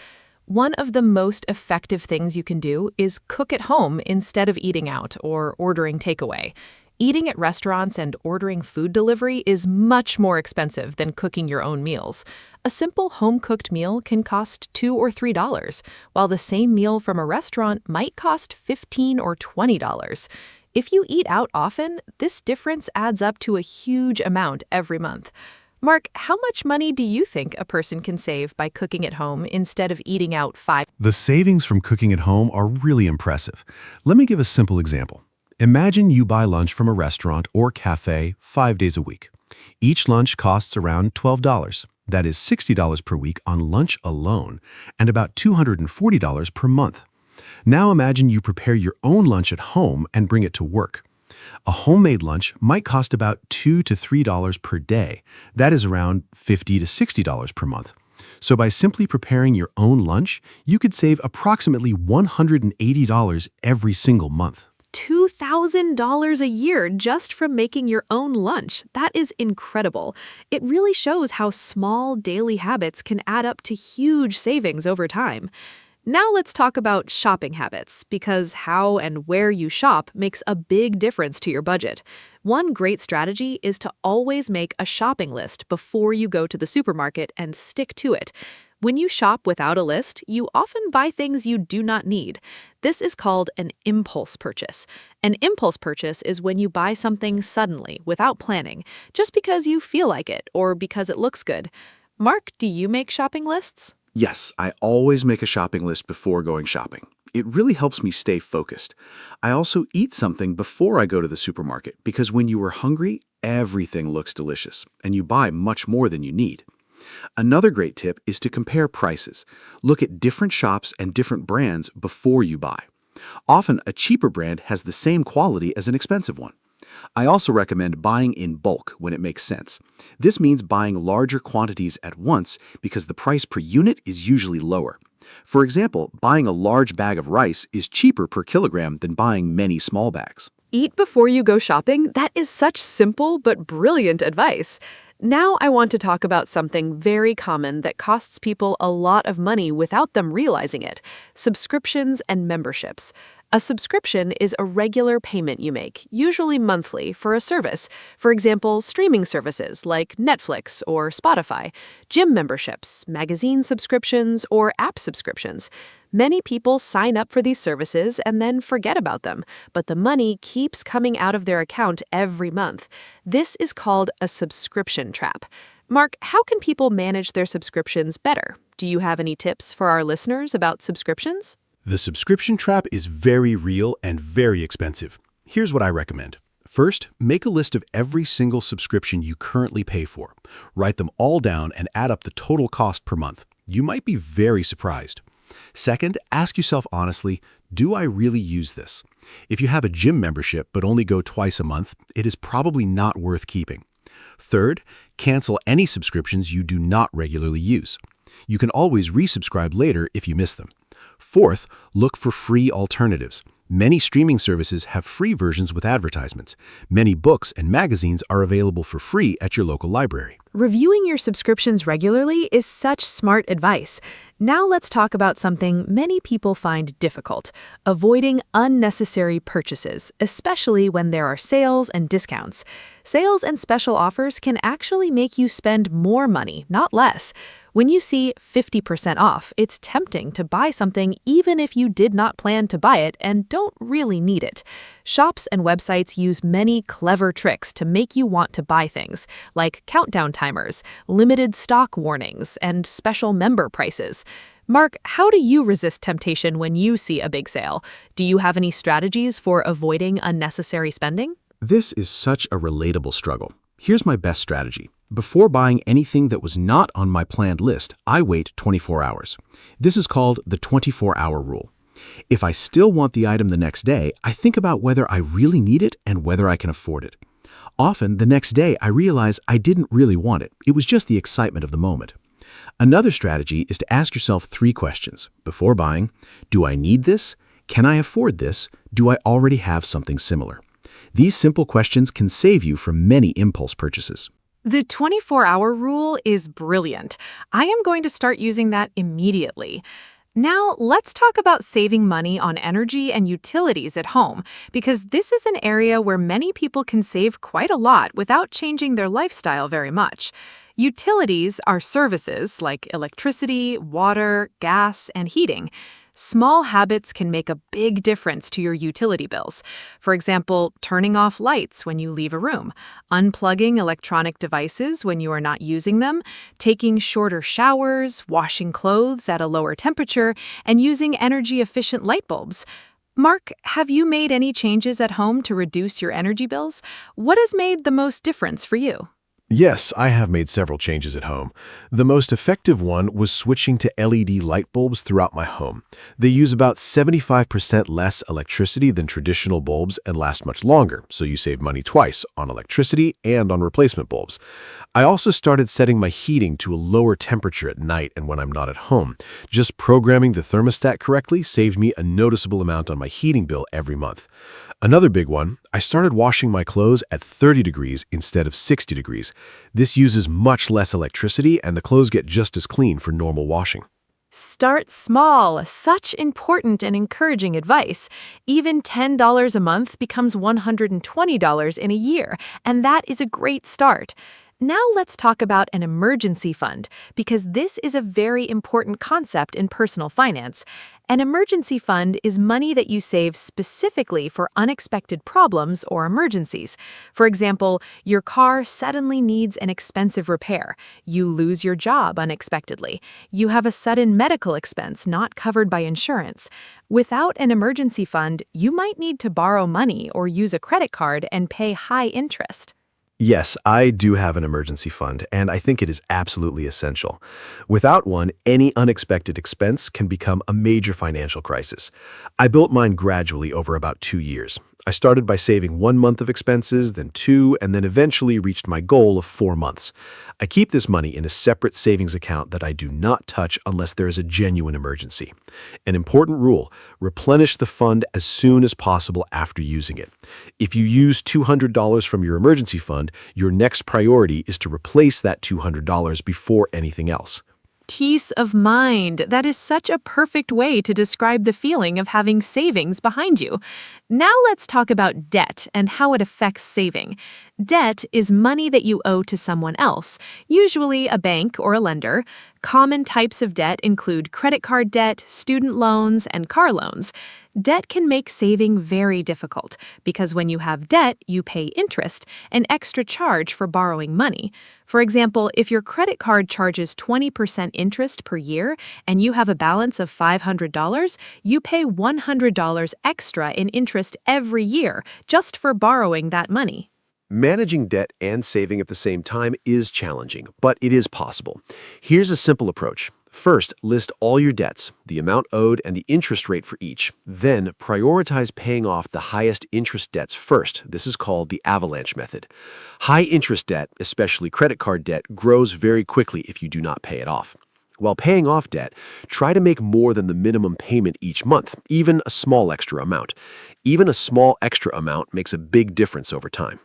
One of the most effective things you can do is cook at home instead of eating out or ordering takeaway. Eating at restaurants and ordering food delivery is much more expensive than cooking your own meals. A simple home-cooked meal can cost $2 or $3, while the same meal from a restaurant might cost $15 or $20. If you eat out often, this difference adds up to a huge amount every month. Mark, how much money do you think a person can save by cooking at home instead of eating out five?
The savings from cooking at home are really impressive. Let me give a simple example. Imagine you buy lunch from a restaurant or cafe 5 days a week. Each lunch costs around $12. That is $60 per week on lunch alone, and about $240 per month. Now imagine you prepare your own lunch at home and bring it to work. A homemade lunch might cost about $2 to $3 per day. That is around $50 to $60 per month. So by simply preparing your own lunch, you could save approximately $180 every single month.
$2,000 a year just from making your own lunch. That is incredible. It really shows how small daily habits can add up to huge savings over time. Now let's talk about shopping habits, because how and where you shop makes a big difference to your budget. One great strategy is to always make a shopping list before you go to the supermarket and stick to it. When you shop without a list, you often buy things you do not need. This is called an impulse purchase. An impulse purchase is when you buy something suddenly, without planning, just because you feel like it or because it looks good. Mark, do you make shopping lists?
Yes, I always make a shopping list before going shopping. It really helps me stay focused. I also eat something before I go to the supermarket because when you are hungry, everything looks delicious, and you buy much more than you need. Another great tip is to compare prices. Look at different shops and different brands before you buy. Often, a cheaper brand has the same quality as an expensive one. I also recommend buying in bulk when it makes sense. This means buying larger quantities at once because the price per unit is usually lower. For example, buying a large bag of rice is cheaper per kilogram than buying many small bags.
Eat before you go shopping? That is such simple but brilliant advice. Now I want to talk about something very common that costs people a lot of money without them realizing it: subscriptions and memberships. A subscription is a regular payment you make, usually monthly, for a service. For example, streaming services like Netflix or Spotify, gym memberships, magazine subscriptions, or app subscriptions. Many people sign up for these services and then forget about them, but the money keeps coming out of their account every month. This is called a subscription trap. Mark, how can people manage their subscriptions better? Do you have any tips for our listeners about subscriptions?
The subscription trap is very real and very expensive. Here's what I recommend. First, make a list of every single subscription you currently pay for. Write them all down and add up the total cost per month. You might be very surprised. Second, ask yourself honestly, do I really use this? If you have a gym membership but only go twice a month, it is probably not worth keeping. Third, cancel any subscriptions you do not regularly use. You can always resubscribe later if you miss them. Fourth, look for free alternatives. Many streaming services have free versions with advertisements. Many books and magazines are available for free at your local library.
Reviewing your subscriptions regularly is such smart advice. Now let's talk about something many people find difficult: avoiding unnecessary purchases, especially when there are sales and discounts. Sales and special offers can actually make you spend more money, not less. When you see 50% off, it's tempting to buy something even if you did not plan to buy it and don't really need it. Shops and websites use many clever tricks to make you want to buy things, like countdown timers, limited stock warnings, and special member prices. Mark, how do you resist temptation when you see a big sale? Do you have any strategies for avoiding unnecessary spending?
This is such a relatable struggle. Here's my best strategy. Before buying anything that was not on my planned list, I wait 24 hours. This is called the 24-hour rule. If I still want the item the next day, I think about whether I really need it and whether I can afford it. Often, the next day, I realize I didn't really want it. It was just the excitement of the moment. Another strategy is to ask yourself 3 questions before buying. Do I need this? Can I afford this? Do I already have something similar? These simple questions can save you from many impulse purchases.
The 24-hour rule is brilliant. I am going to start using that immediately. Now, let's talk about saving money on energy and utilities at home, because this is an area where many people can save quite a lot without changing their lifestyle very much. Utilities are services like electricity, water, gas, and heating. Small habits can make a big difference to your utility bills. For example, turning off lights when you leave a room, unplugging electronic devices when you are not using them, taking shorter showers, washing clothes at a lower temperature, and using energy-efficient light bulbs. Mark, have you made any changes at home to reduce your energy bills? What has made the most difference for you?
Yes, I have made several changes at home. The most effective one was switching to LED light bulbs throughout my home. They use about 75% less electricity than traditional bulbs and last much longer, so you save money twice, on electricity and on replacement bulbs. I also started setting my heating to a lower temperature at night and when I'm not at home. Just programming the thermostat correctly saved me a noticeable amount on my heating bill every month. Another big one, I started washing my clothes at 30 degrees instead of 60 degrees. This uses much less electricity and the clothes get just as clean for normal washing.
Start small. Such important and encouraging advice. Even $10 a month becomes $120 in a year, and that is a great start. Now let's talk about an emergency fund, because this is a very important concept in personal finance. An emergency fund is money that you save specifically for unexpected problems or emergencies. For example, your car suddenly needs an expensive repair. You lose your job unexpectedly. You have a sudden medical expense not covered by insurance. Without an emergency fund, you might need to borrow money or use a credit card and pay high interest.
Yes, I do have an emergency fund, and I think it is absolutely essential. Without one, any unexpected expense can become a major financial crisis. I built mine gradually over about 2 years. I started by saving 1 month of expenses, then 2, and then eventually reached my goal of 4 months. I keep this money in a separate savings account that I do not touch unless there is a genuine emergency. An important rule, replenish the fund as soon as possible after using it. If you use $200 from your emergency fund, your next priority is to replace that $200 before anything else.
Peace of mind. That is such a perfect way to describe the feeling of having savings behind you. Now let's talk about debt and how it affects saving. Debt is money that you owe to someone else, usually a bank or a lender. Common types of debt include credit card debt, student loans, and car loans. Debt can make saving very difficult because when you have debt, you pay interest, an extra charge for borrowing money. For example, if your credit card charges 20% interest per year and you have a balance of $500, you pay $100 extra in interest every year just for borrowing that money.
Managing debt and saving at the same time is challenging, but it is possible. Here's a simple approach. First, list all your debts, the amount owed and the interest rate for each. Then, prioritize paying off the highest interest debts first. This is called the avalanche method. High interest debt, especially credit card debt, grows very quickly if you do not pay it off. While paying off debt, try to make more than the minimum payment each month, even a small extra amount. Even a small extra amount makes a big difference over time.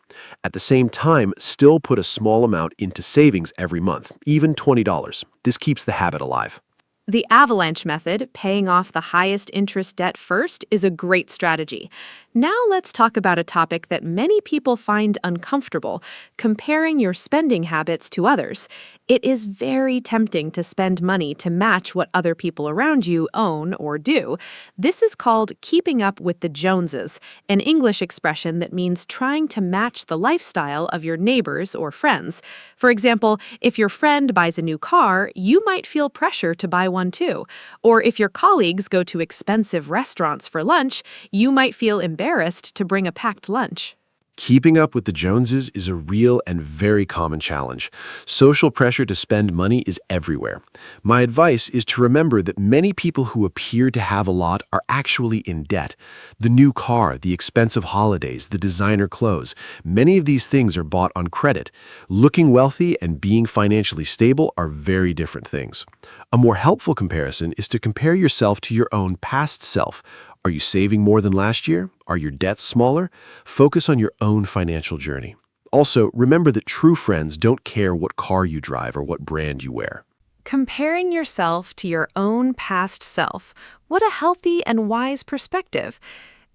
At the same time, still put a small amount into savings every month, even $20. This keeps the habit alive.
The avalanche method, paying off the highest interest debt first, is a great strategy. Now let's talk about a topic that many people find uncomfortable, comparing your spending habits to others. It is very tempting to spend money to match what other people around you own or do. This is called keeping up with the Joneses, an English expression that means trying to match the lifestyle of your neighbors or friends. For example, if your friend buys a new car, you might feel pressure to buy one too. Or if your colleagues go to expensive restaurants for lunch, you might feel embarrassed to bring a packed lunch.
Keeping up with the Joneses is a real and very common challenge. Social pressure to spend money is everywhere. My advice is to remember that many people who appear to have a lot are actually in debt. The new car, the expensive holidays, the designer clothes, many of these things are bought on credit. Looking wealthy and being financially stable are very different things. A more helpful comparison is to compare yourself to your own past self. Are you saving more than last year? Are your debts smaller? Focus on your own financial journey. Also, remember that true friends don't care what car you drive or what brand you wear.
Comparing yourself to your own past self. What a healthy and wise perspective.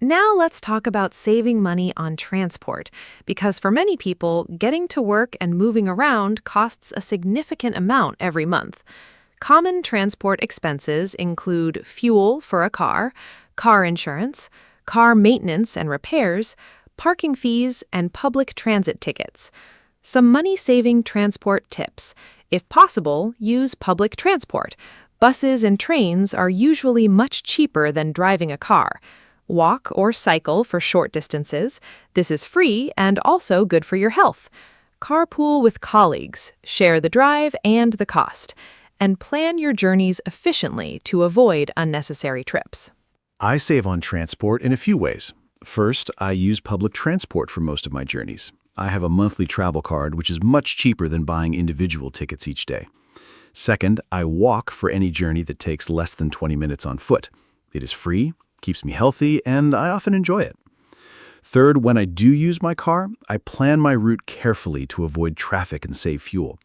Now let's talk about saving money on transport, because for many people, getting to work and moving around costs a significant amount every month. Common transport expenses include fuel for a car insurance, car maintenance and repairs, parking fees, and public transit tickets. Some money-saving transport tips. If possible, use public transport. Buses and trains are usually much cheaper than driving a car. Walk or cycle for short distances. This is free and also good for your health. Carpool with colleagues. Share the drive and the cost. And plan your journeys efficiently to avoid unnecessary trips.
I save on transport in a few ways. First, I use public transport for most of my journeys. I have a monthly travel card, which is much cheaper than buying individual tickets each day. Second, I walk for any journey that takes less than 20 minutes on foot. It is free, keeps me healthy, and I often enjoy it. Third, when I do use my car, I plan my route carefully to avoid traffic and save fuel.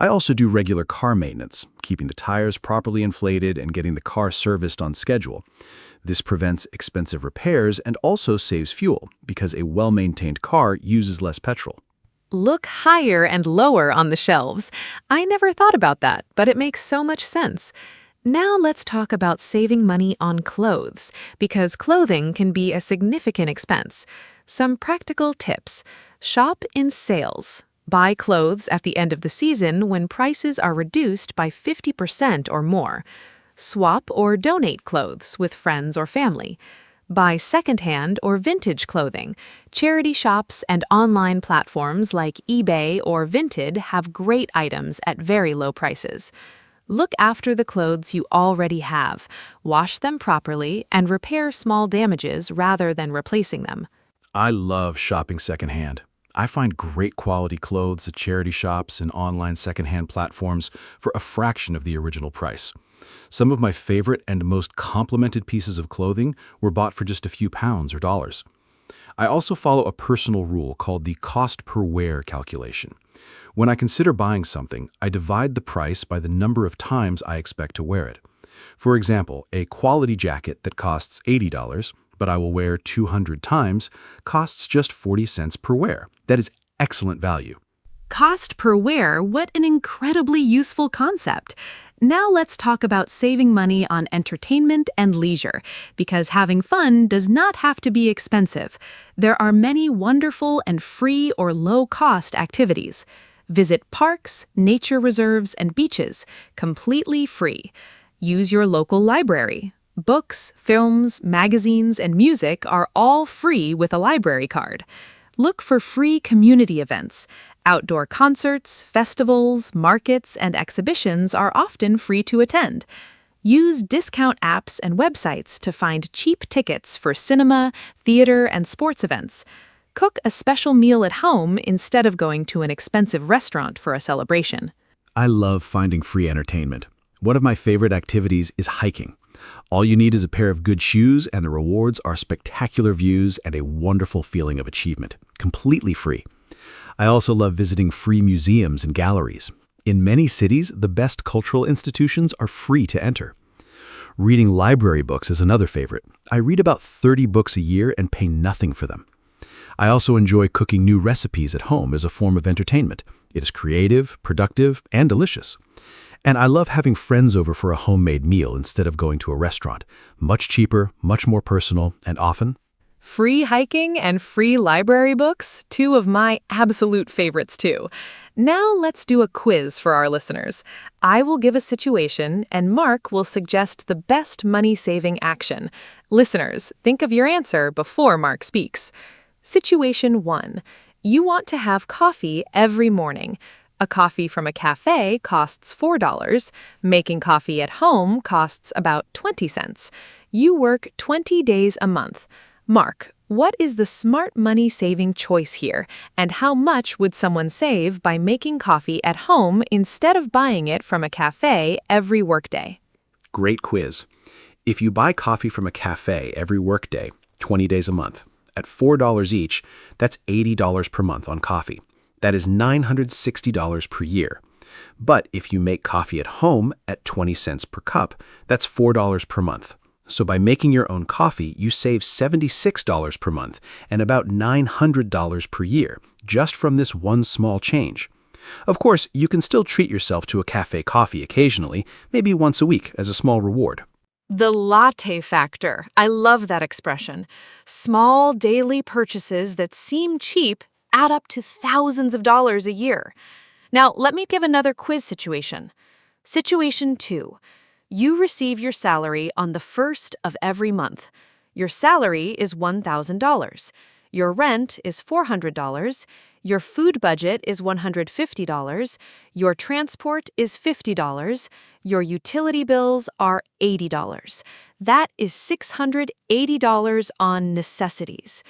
I also do regular car maintenance, keeping the tires properly inflated and getting the car serviced on schedule. This prevents expensive repairs and also saves fuel, because a well-maintained car uses less petrol.
Look higher and lower on the shelves. I never thought about that, but it makes so much sense. Now let's talk about saving money on clothes, because clothing can be a significant expense. Some practical tips. Shop in sales. Buy clothes at the end of the season when prices are reduced by 50% or more. Swap or donate clothes with friends or family. Buy secondhand or vintage clothing. Charity shops and online platforms like eBay or Vinted have great items at very low prices. Look after the clothes you already have. Wash them properly and repair small damages rather than replacing them.
I love shopping secondhand. I find great quality clothes at charity shops and online secondhand platforms for a fraction of the original price. Some of my favorite and most complimented pieces of clothing were bought for just a few pounds or dollars. I also follow a personal rule called the cost per wear calculation. When I consider buying something, I divide the price by the number of times I expect to wear it. For example, a quality jacket that costs $80, but I will wear 200 times, costs just 40 cents per wear. That is excellent value.
Cost per wear, what an incredibly useful concept. Now let's talk about saving money on entertainment and leisure, because having fun does not have to be expensive. There are many wonderful and free or low-cost activities. Visit parks, nature reserves, and beaches, completely free. Use your local library. Books, films, magazines, and music are all free with a library card. Look for free community events. Outdoor concerts, festivals, markets, and exhibitions are often free to attend. Use discount apps and websites to find cheap tickets for cinema, theater, and sports events. Cook a special meal at home instead of going to an expensive restaurant for a celebration.
I love finding free entertainment. One of my favorite activities is hiking. All you need is a pair of good shoes, and the rewards are spectacular views and a wonderful feeling of achievement, completely free. I also love visiting free museums and galleries. In many cities, the best cultural institutions are free to enter. Reading library books is another favorite. I read about 30 books a year and pay nothing for them. I also enjoy cooking new recipes at home as a form of entertainment. It is creative, productive, and delicious. And I love having friends over for a homemade meal instead of going to a restaurant. Much cheaper, much more personal, and often
Free hiking and free library books, two of my absolute favorites too. Now let's do a quiz for our listeners. I will give a situation and Mark will suggest the best money-saving action. Listeners, think of your answer before Mark speaks. Situation 1. You want to have coffee every morning. A coffee from a cafe costs $4. Making coffee at home costs about 20 cents. You work 20 days a month. Mark, what is the smart money-saving choice here, and how much would someone save by making coffee at home instead of buying it from a cafe every workday?
Great quiz. If you buy coffee from a cafe every workday, 20 days a month, at $4 each, that's $80 per month on coffee. That is $960 per year. But if you make coffee at home at 20 cents per cup, that's $4 per month. So by making your own coffee, you save $76 per month and about $900 per year, just from this one small change.
Of course, you can still treat yourself to a cafe coffee occasionally, maybe once a week as a small reward.
The latte factor. I love that expression. Small daily purchases that seem cheap add up to thousands of dollars a year. Now, let me give another quiz situation. Situation 2. You receive your salary on the first of every month. Your salary is $1,000. Your rent is $400. Your food budget is $150. Your transport is $50. Your utility bills are $80. That is $680 on necessities.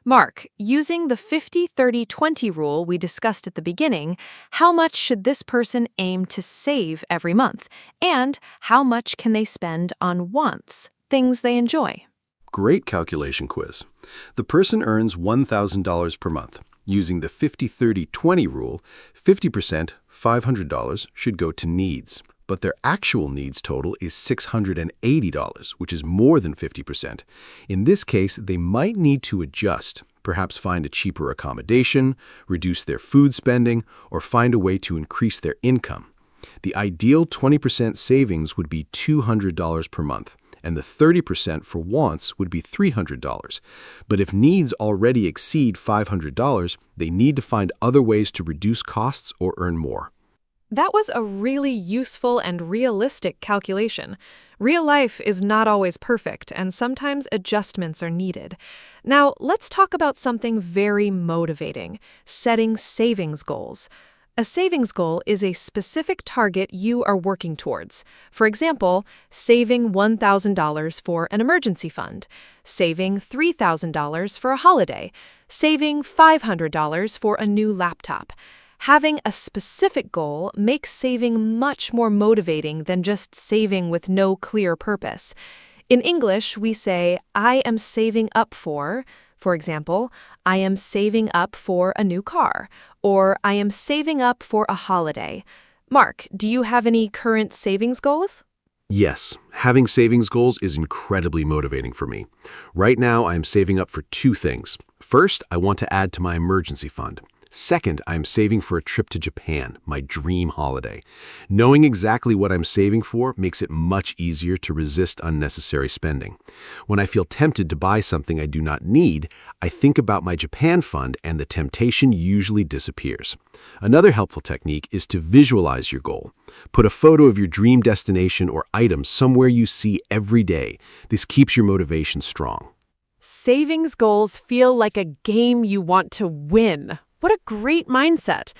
Mark, using the 50-30-20 rule we discussed at the beginning, how much should this person aim to save every month? And how much can they spend on wants, things they enjoy?
Great calculation quiz. The person earns $1,000 per month. Using the 50-30-20 rule, 50%, $500, should go to needs. But their actual needs total is $680, which is more than 50%. In this case, they might need to adjust, perhaps find a cheaper accommodation, reduce their food spending, or find a way to increase their income. The ideal 20% savings would be $200 per month, and the 30% for wants would be $300. But if needs already exceed $500, they need to find other ways to reduce costs or earn more.
That was a really useful and realistic calculation. Real life is not always perfect, and sometimes adjustments are needed. Now, let's talk about something very motivating: setting savings goals. A savings goal is a specific target you are working towards. For example, saving $1,000 for an emergency fund, saving $3,000 for a holiday, saving $500 for a new laptop. Having a specific goal makes saving much more motivating than just saving with no clear purpose. In English, we say, I am saving up for example, I am saving up for a new car, or I am saving up for a holiday. Mark, do you have any current savings goals?
Yes, having savings goals is incredibly motivating for me. Right now, I am saving up for two things. First, I want to add to my emergency fund. Second, I am saving for a trip to Japan, my dream holiday. Knowing exactly what I'm saving for makes it much easier to resist unnecessary spending. When I feel tempted to buy something I do not need, I think about my Japan fund and the temptation usually disappears. Another helpful technique is to visualize your goal. Put a photo of your dream destination or item somewhere you see every day. This keeps your motivation strong.
Savings goals feel like a game you want to win. What a great mindset.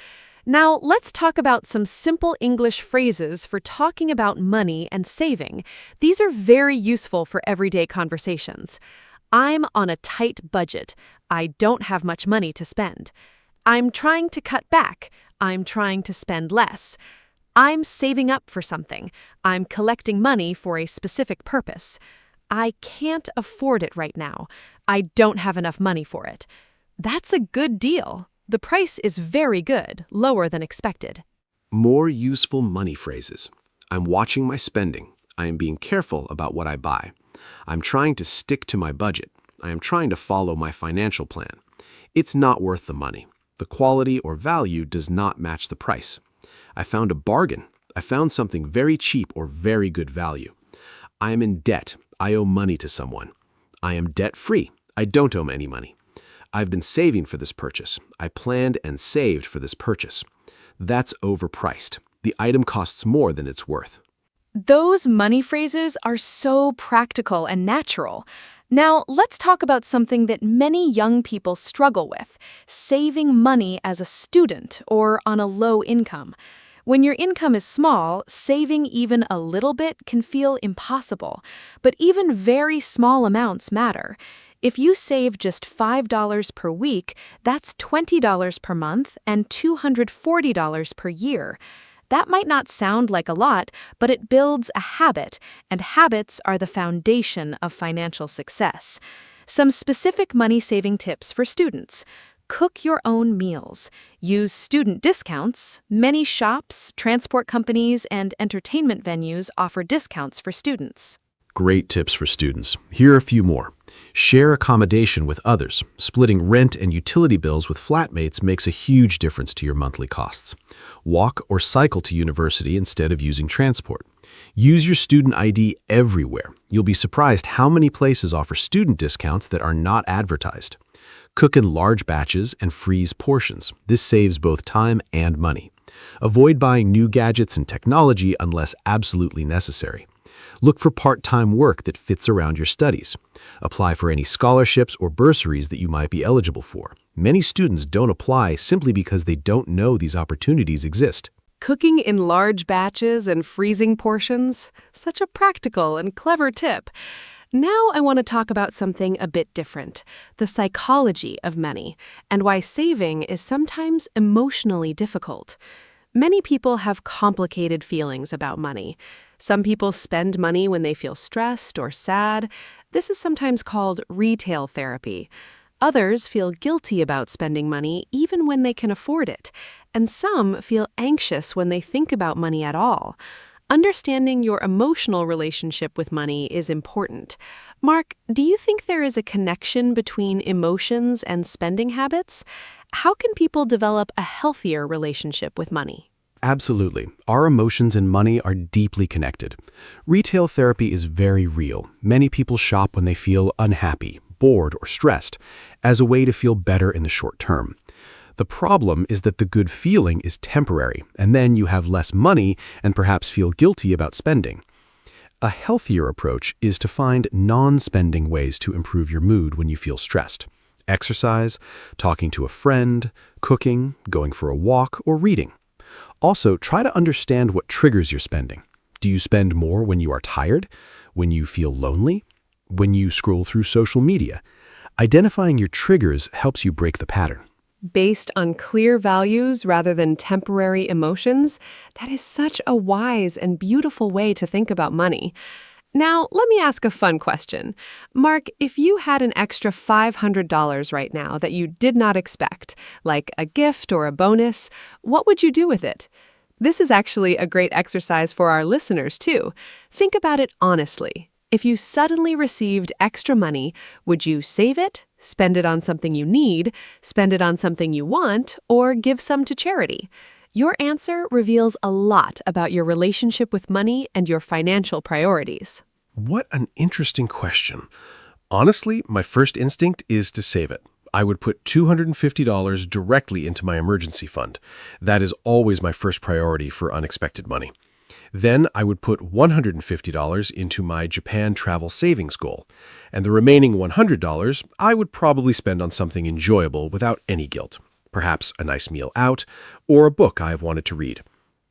Now, let's talk about some simple English phrases for talking about money and saving. These are very useful for everyday conversations. I'm on a tight budget. I don't have much money to spend. I'm trying to cut back. I'm trying to spend less. I'm saving up for something. I'm collecting money for a specific purpose. I can't afford it right now. I don't have enough money for it. That's a good deal. The price is very good, lower than expected.
More useful money phrases. I'm watching my spending. I am being careful about what I buy. I'm trying to stick to my budget. I am trying to follow my financial plan. It's not worth the money. The quality or value does not match the price. I found a bargain. I found something very cheap or very good value. I am in debt. I owe money to someone. I am debt-free. I don't owe any money. I've been saving for this purchase. I planned and saved for this purchase. That's overpriced. The item costs more than it's worth.
Those money phrases are so practical and natural. Now, let's talk about something that many young people struggle with: saving money as a student or on a low income. When your income is small, saving even a little bit can feel impossible, but even very small amounts matter. If you save just $5 per week, that's $20 per month and $240 per year. That might not sound like a lot, but it builds a habit, and habits are the foundation of financial success. Some specific money-saving tips for students. Cook your own meals. Use student discounts. Many shops, transport companies, and entertainment venues offer discounts for students.
Great tips for students. Here are a few more. Share accommodation with others. Splitting rent and utility bills with flatmates makes a huge difference to your monthly costs. Walk or cycle to university instead of using transport. Use your student ID everywhere. You'll be surprised how many places offer student discounts that are not advertised. Cook in large batches and freeze portions. This saves both time and money. Avoid buying new gadgets and technology unless absolutely necessary. Look for part-time work that fits around your studies. Apply for any scholarships or bursaries that you might be eligible for. Many students don't apply simply because they don't know these opportunities exist.
Cooking in large batches and freezing portions, such a practical and clever tip. Now I want to talk about something a bit different, the psychology of money, and why saving is sometimes emotionally difficult. Many people have complicated feelings about money. Some people spend money when they feel stressed or sad. This is sometimes called retail therapy. Others feel guilty about spending money even when they can afford it. And some feel anxious when they think about money at all. Understanding your emotional relationship with money is important. Mark, do you think there is a connection between emotions and spending habits? How can people develop a healthier relationship with money?
Absolutely. Our emotions and money are deeply connected. Retail therapy is very real. Many people shop when they feel unhappy, bored, or stressed, as a way to feel better in the short term. The problem is that the good feeling is temporary, and then you have less money and perhaps feel guilty about spending. A healthier approach is to find non-spending ways to improve your mood when you feel stressed. Exercise, talking to a friend, cooking, going for a walk, or reading. Also, try to understand what triggers your spending. Do you spend more when you are tired? When you feel lonely? When you scroll through social media? Identifying your triggers helps you break the pattern.
Based on clear values rather than temporary emotions, that is such a wise and beautiful way to think about money. Now, let me ask a fun question. Mark, if you had an extra $500 right now that you did not expect, like a gift or a bonus, what would you do with it? This is actually a great exercise for our listeners, too. Think about it honestly. If you suddenly received extra money, would you save it, spend it on something you need, spend it on something you want, or give some to charity? Your answer reveals a lot about your relationship with money and your financial priorities.
What an interesting question. Honestly, my first instinct is to save it. I would put $250 directly into my emergency fund. That is always my first priority for unexpected money. Then I would put $150 into my Japan travel savings goal. And the remaining $100 I would probably spend on something enjoyable without any guilt. Perhaps a nice meal out, or a book I have wanted to read.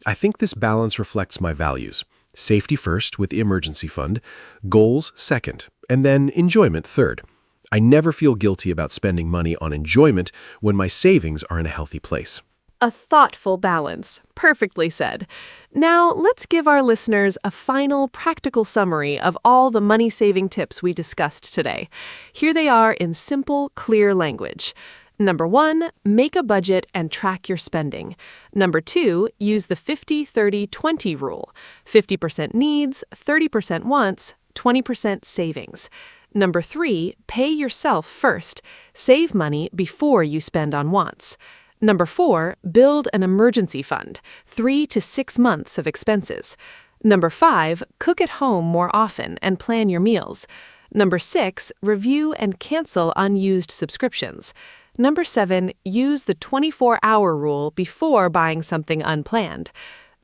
I think this balance reflects my values. Safety first with the emergency fund, goals second, and then enjoyment third. I never feel guilty about spending money on enjoyment when my savings are in a healthy place.
A thoughtful balance. Perfectly said. Now, let's give our listeners a final practical summary of all the money-saving tips we discussed today. Here they are in simple, clear language. Number 1, make a budget and track your spending. Number 2, use the 50-30-20 rule. 50% needs, 30% wants, 20% savings. Number 3, pay yourself first. Save money before you spend on wants. Number 4, build an emergency fund, 3 to 6 months of expenses. Number 5, cook at home more often and plan your meals. Number 6, review and cancel unused subscriptions. Number 7, use the 24-hour rule before buying something unplanned.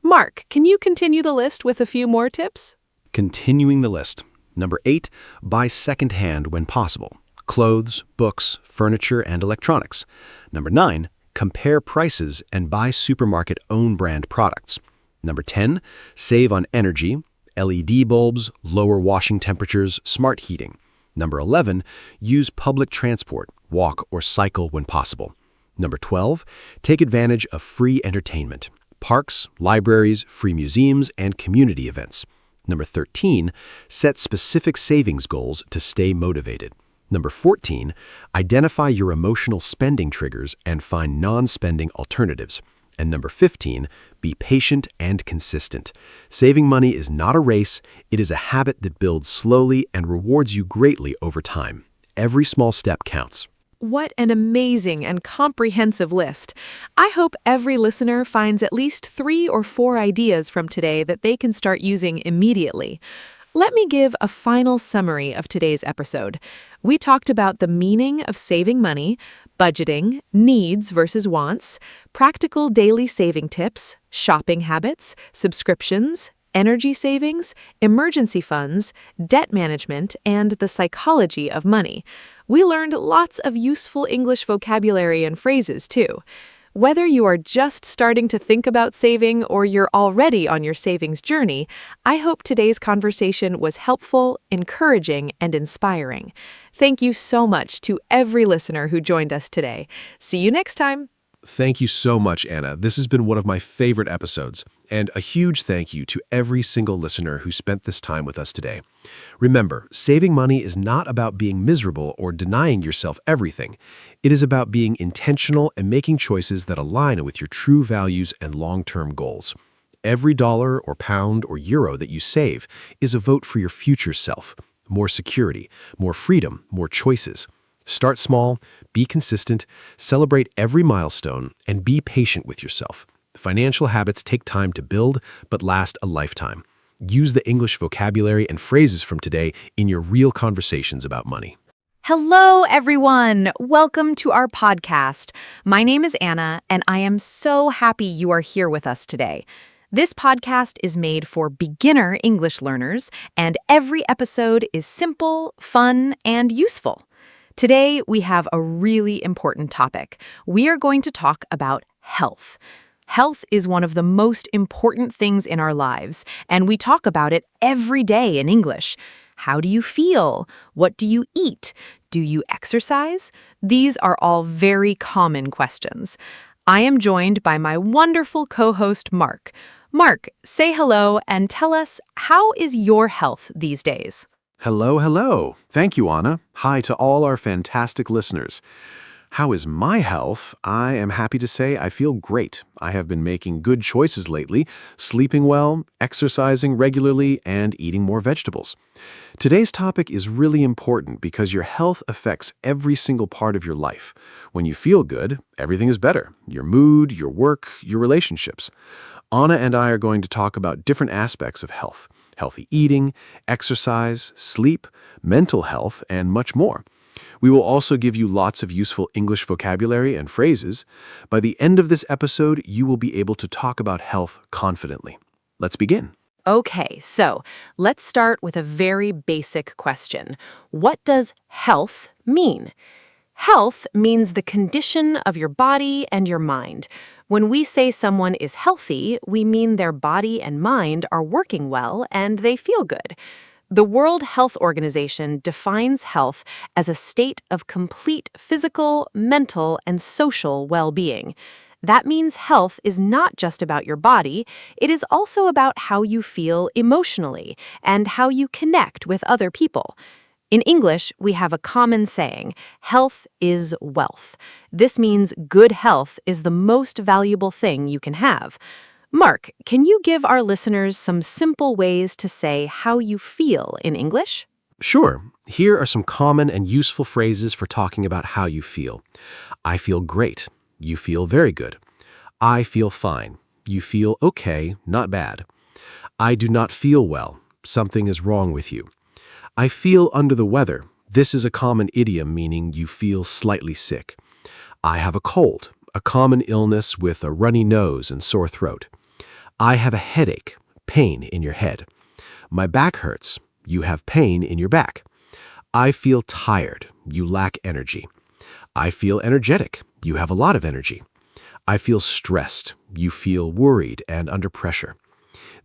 Mark, can you continue the list with a few more tips?
Continuing the list. Number 8, buy secondhand when possible. Clothes, books, furniture, and electronics. Number 9, compare prices and buy supermarket own brand products. Number 10, save on energy, LED bulbs, lower washing temperatures, smart heating. Number 11, use public transport, walk or cycle when possible. Number 12, take advantage of free entertainment, parks, libraries, free museums, and community events. Number 13, set specific savings goals to stay motivated. Number 14, identify your emotional spending triggers and find non-spending alternatives.
And number 15, be patient and consistent. Saving money is not a race, it is a habit that builds slowly and rewards you greatly over time. Every small step counts.
What an amazing and comprehensive list. I hope every listener finds at least 3 or 4 ideas from today that they can start using immediately. Let me give a final summary of today's episode. We talked about the meaning of saving money, budgeting, needs versus wants, practical daily saving tips, shopping habits, subscriptions, energy savings, emergency funds, debt management, and the psychology of money. We learned lots of useful English vocabulary and phrases, too. Whether you are just starting to think about saving or you're already on your savings journey, I hope today's conversation was helpful, encouraging, and inspiring. Thank you so much to every listener who joined us today. See you next time.
Thank you so much, Anna. This has been one of my favorite episodes. And a huge thank you to every single listener who spent this time with us today. Remember, saving money is not about being miserable or denying yourself everything. It is about being intentional and making choices that align with your true values and long-term goals. Every dollar or pound or euro that you save is a vote for your future self. More security, more freedom, more choices. Start small, be consistent, celebrate every milestone, and be patient with yourself. Financial habits take time to build, but last a lifetime. Use the English vocabulary and phrases from today in your real conversations about money.
Hello, everyone. Welcome to our podcast. My name is Anna, and I am so happy you are here with us today. This podcast is made for beginner English learners, and every episode is simple, fun, and useful. Today, we have a really important topic. We are going to talk about health. Health is one of the most important things in our lives, and we talk about it every day in English. How do you feel? What do you eat? Do you exercise? These are all very common questions. I am joined by my wonderful co-host, Mark. Mark, say hello and tell us, how is your health these days?
Hello, hello. Thank you, Anna. Hi to all our fantastic listeners. How is my health? I am happy to say I feel great. I have been making good choices lately, sleeping well, exercising regularly, and eating more vegetables. Today's topic is really important because your health affects every single part of your life. When you feel good, everything is better. Your mood, your work, your relationships. Anna and I are going to talk about different aspects of health. Healthy eating, exercise, sleep, mental health, and much more. We will also give you lots of useful English vocabulary and phrases. By the end of this episode, you will be able to talk about health confidently. Let's begin.
Okay, so let's start with a very basic question. What does health mean? Health means the condition of your body and your mind. When we say someone is healthy, we mean their body and mind are working well and they feel good. The World Health Organization defines health as a state of complete physical, mental, and social well-being. That means health is not just about your body, it is also about how you feel emotionally and how you connect with other people. In English, we have a common saying, health is wealth. This means good health is the most valuable thing you can have. Mark, can you give our listeners some simple ways to say how you feel in English?
Sure. Here are some common and useful phrases for talking about how you feel. I feel great. You feel very good. I feel fine. You feel okay, not bad. I do not feel well. Something is wrong with you. I feel under the weather. This is a common idiom meaning you feel slightly sick. I have a cold, a common illness with a runny nose and sore throat. I have a headache, pain in your head. My back hurts. You have pain in your back. I feel tired. You lack energy. I feel energetic. You have a lot of energy. I feel stressed. You feel worried and under pressure.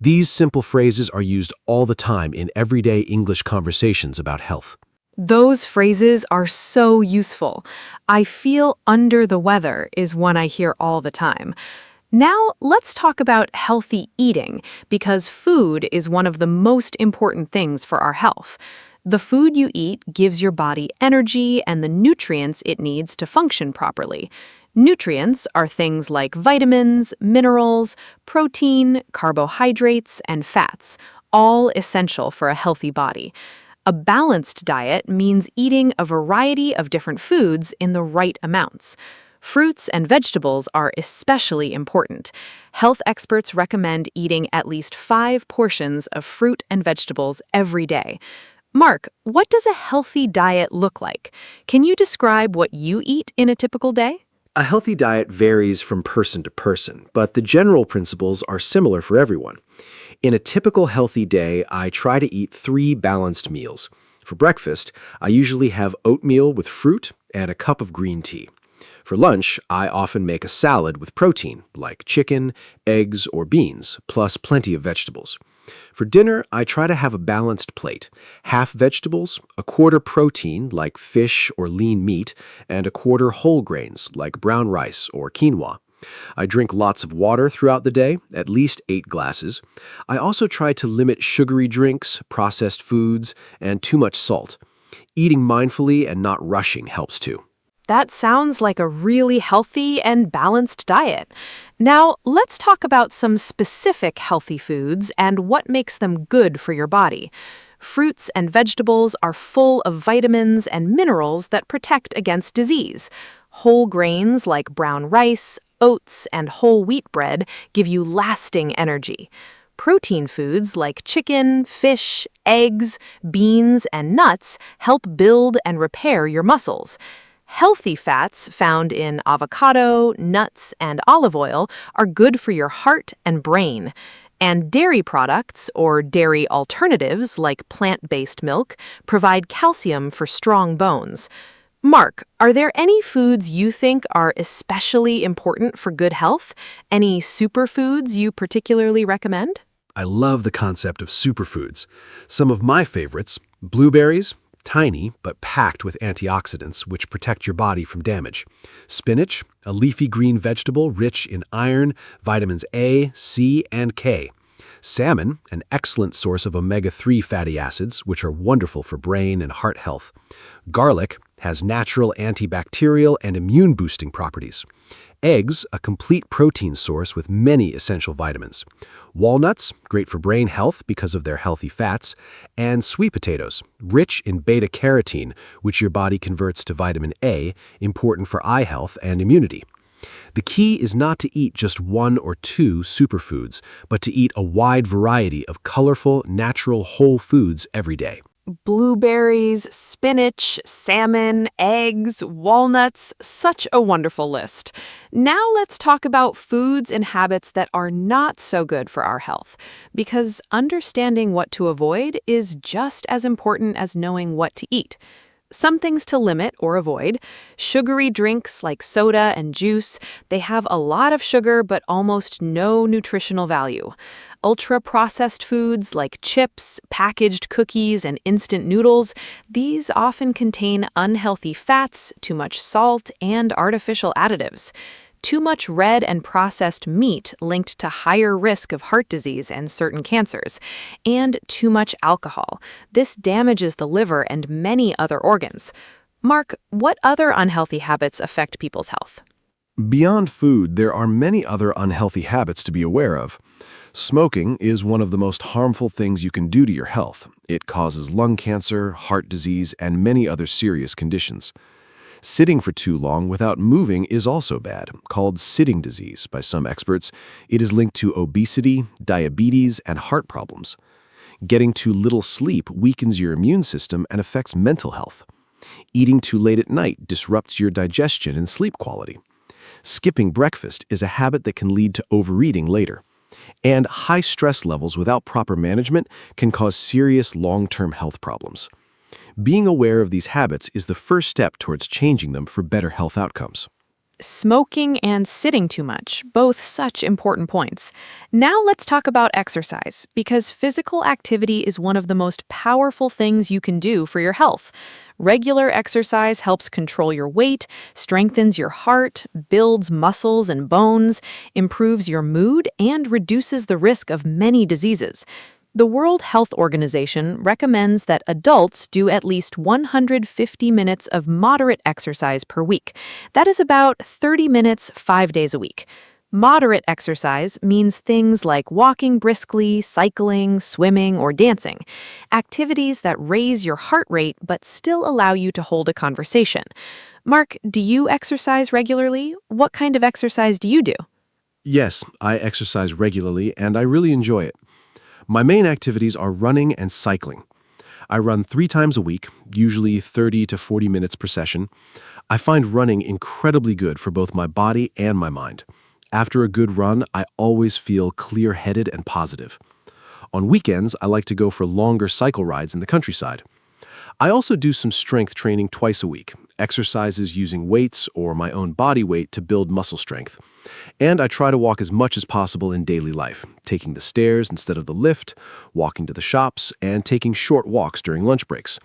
These simple phrases are used all the time in everyday English conversations about health.
Those phrases are so useful. I feel under the weather is one I hear all the time. Now, let's talk about healthy eating, because food is one of the most important things for our health. The food you eat gives your body energy and the nutrients it needs to function properly. Nutrients are things like vitamins, minerals, protein, carbohydrates, and fats, all essential for a healthy body. A balanced diet means eating a variety of different foods in the right amounts. Fruits and vegetables are especially important. Health experts recommend eating at least 5 portions of fruit and vegetables every day. Mark, what does a healthy diet look like? Can you describe what you eat in a typical day?
A healthy diet varies from person to person, but the general principles are similar for everyone. In a typical healthy day, I try to eat 3 balanced meals. For breakfast, I usually have oatmeal with fruit and a cup of green tea. For lunch, I often make a salad with protein, like chicken, eggs, or beans, plus plenty of vegetables. For dinner, I try to have a balanced plate: half vegetables, a quarter protein, like fish or lean meat, and a quarter whole grains, like brown rice or quinoa. I drink lots of water throughout the day, at least 8 glasses. I also try to limit sugary drinks, processed foods, and too much salt. Eating mindfully and not rushing helps too.
That sounds like a really healthy and balanced diet. Now, let's talk about some specific healthy foods and what makes them good for your body. Fruits and vegetables are full of vitamins and minerals that protect against disease. Whole grains like brown rice, oats, and whole wheat bread give you lasting energy. Protein foods like chicken, fish, eggs, beans, and nuts help build and repair your muscles. Healthy fats found in avocado, nuts, and olive oil are good for your heart and brain. And dairy products, or dairy alternatives like plant-based milk, provide calcium for strong bones. Mark, are there any foods you think are especially important for good health? Any superfoods you particularly recommend?
I love the concept of superfoods. Some of my favorites: blueberries, tiny but packed with antioxidants which protect your body from damage. Spinach, a leafy green vegetable rich in iron, vitamins A, C, and K. Salmon, an excellent source of omega-3 fatty acids, which are wonderful for brain and heart health. Garlic has natural antibacterial and immune-boosting properties. Eggs, a complete protein source with many essential vitamins. Walnuts, great for brain health because of their healthy fats. And sweet potatoes, rich in beta-carotene, which your body converts to vitamin A, important for eye health and immunity. The key is not to eat just 1 or 2 superfoods, but to eat a wide variety of colorful, natural whole foods every day.
Blueberries, spinach, salmon, eggs, walnuts, such a wonderful list. Now let's talk about foods and habits that are not so good for our health, because understanding what to avoid is just as important as knowing what to eat. Some things to limit or avoid: sugary drinks like soda and juice. They have a lot of sugar but almost no nutritional value. Ultra-processed foods like chips, packaged cookies, and instant noodles, these often contain unhealthy fats, too much salt, and artificial additives. Too much red and processed meat linked to higher risk of heart disease and certain cancers. And too much alcohol. This damages the liver and many other organs. Mark, what other unhealthy habits affect people's health?
Beyond food, there are many other unhealthy habits to be aware of. Smoking is one of the most harmful things you can do to your health. It causes lung cancer, heart disease, and many other serious conditions. Sitting for too long without moving is also bad, called sitting disease by some experts. It is linked to obesity, diabetes, and heart problems. Getting too little sleep weakens your immune system and affects mental health. Eating too late at night disrupts your digestion and sleep quality. Skipping breakfast is a habit that can lead to overeating later. And high stress levels without proper management can cause serious long-term health problems. Being aware of these habits is the first step towards changing them for better health outcomes.
Smoking and sitting too much, both such important points. Now let's talk about exercise, because physical activity is one of the most powerful things you can do for your health. Regular exercise helps control your weight, strengthens your heart, builds muscles and bones, improves your mood, and reduces the risk of many diseases. The World Health Organization recommends that adults do at least 150 minutes of moderate exercise per week. That is about 30 minutes 5 days a week. Moderate exercise means things like walking briskly, cycling, swimming, or dancing. Activities that raise your heart rate but still allow you to hold a conversation. Mark, do you exercise regularly? What kind of exercise do you do?
Yes, I exercise regularly and I really enjoy it. My main activities are running and cycling. I run 3 times a week, usually 30 to 40 minutes per session. I find running incredibly good for both my body and my mind. After a good run, I always feel clear-headed and positive. On weekends, I like to go for longer cycle rides in the countryside. I also do some strength training twice a week, exercises using weights or my own body weight to build muscle strength. And I try to walk as much as possible in daily life, taking the stairs instead of the lift, walking to the shops, and taking short walks during lunch breaks.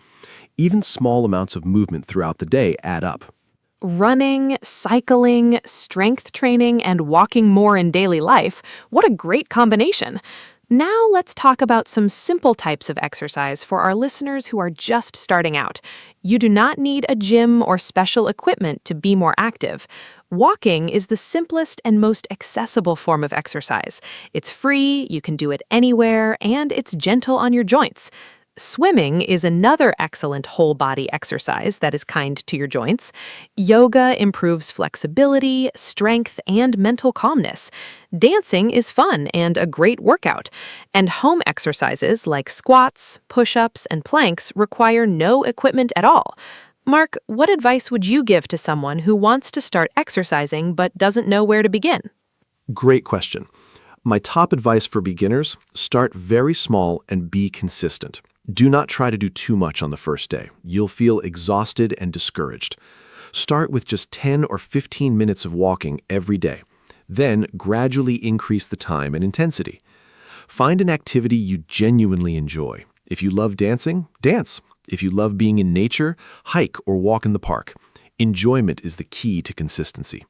Even small amounts of movement throughout the day add up.
Running, cycling, strength training, and walking more in daily life. What a great combination! Now let's talk about some simple types of exercise for our listeners who are just starting out. You do not need a gym or special equipment to be more active. Walking is the simplest and most accessible form of exercise. It's free, you can do it anywhere, and it's gentle on your joints. Swimming is another excellent whole-body exercise that is kind to your joints. Yoga improves flexibility, strength, and mental calmness. Dancing is fun and a great workout. And home exercises like squats, push-ups, and planks require no equipment at all. Mark, what advice would you give to someone who wants to start exercising but doesn't know where to begin?
Great question. My top advice for beginners, start very small and be consistent. Do not try to do too much on the first day. You'll feel exhausted and discouraged. Start with just 10 or 15 minutes of walking every day. Then gradually increase the time and intensity. Find an activity you genuinely enjoy. If you love dancing, dance. If you love being in nature, hike or walk in the park. Enjoyment is the key to consistency.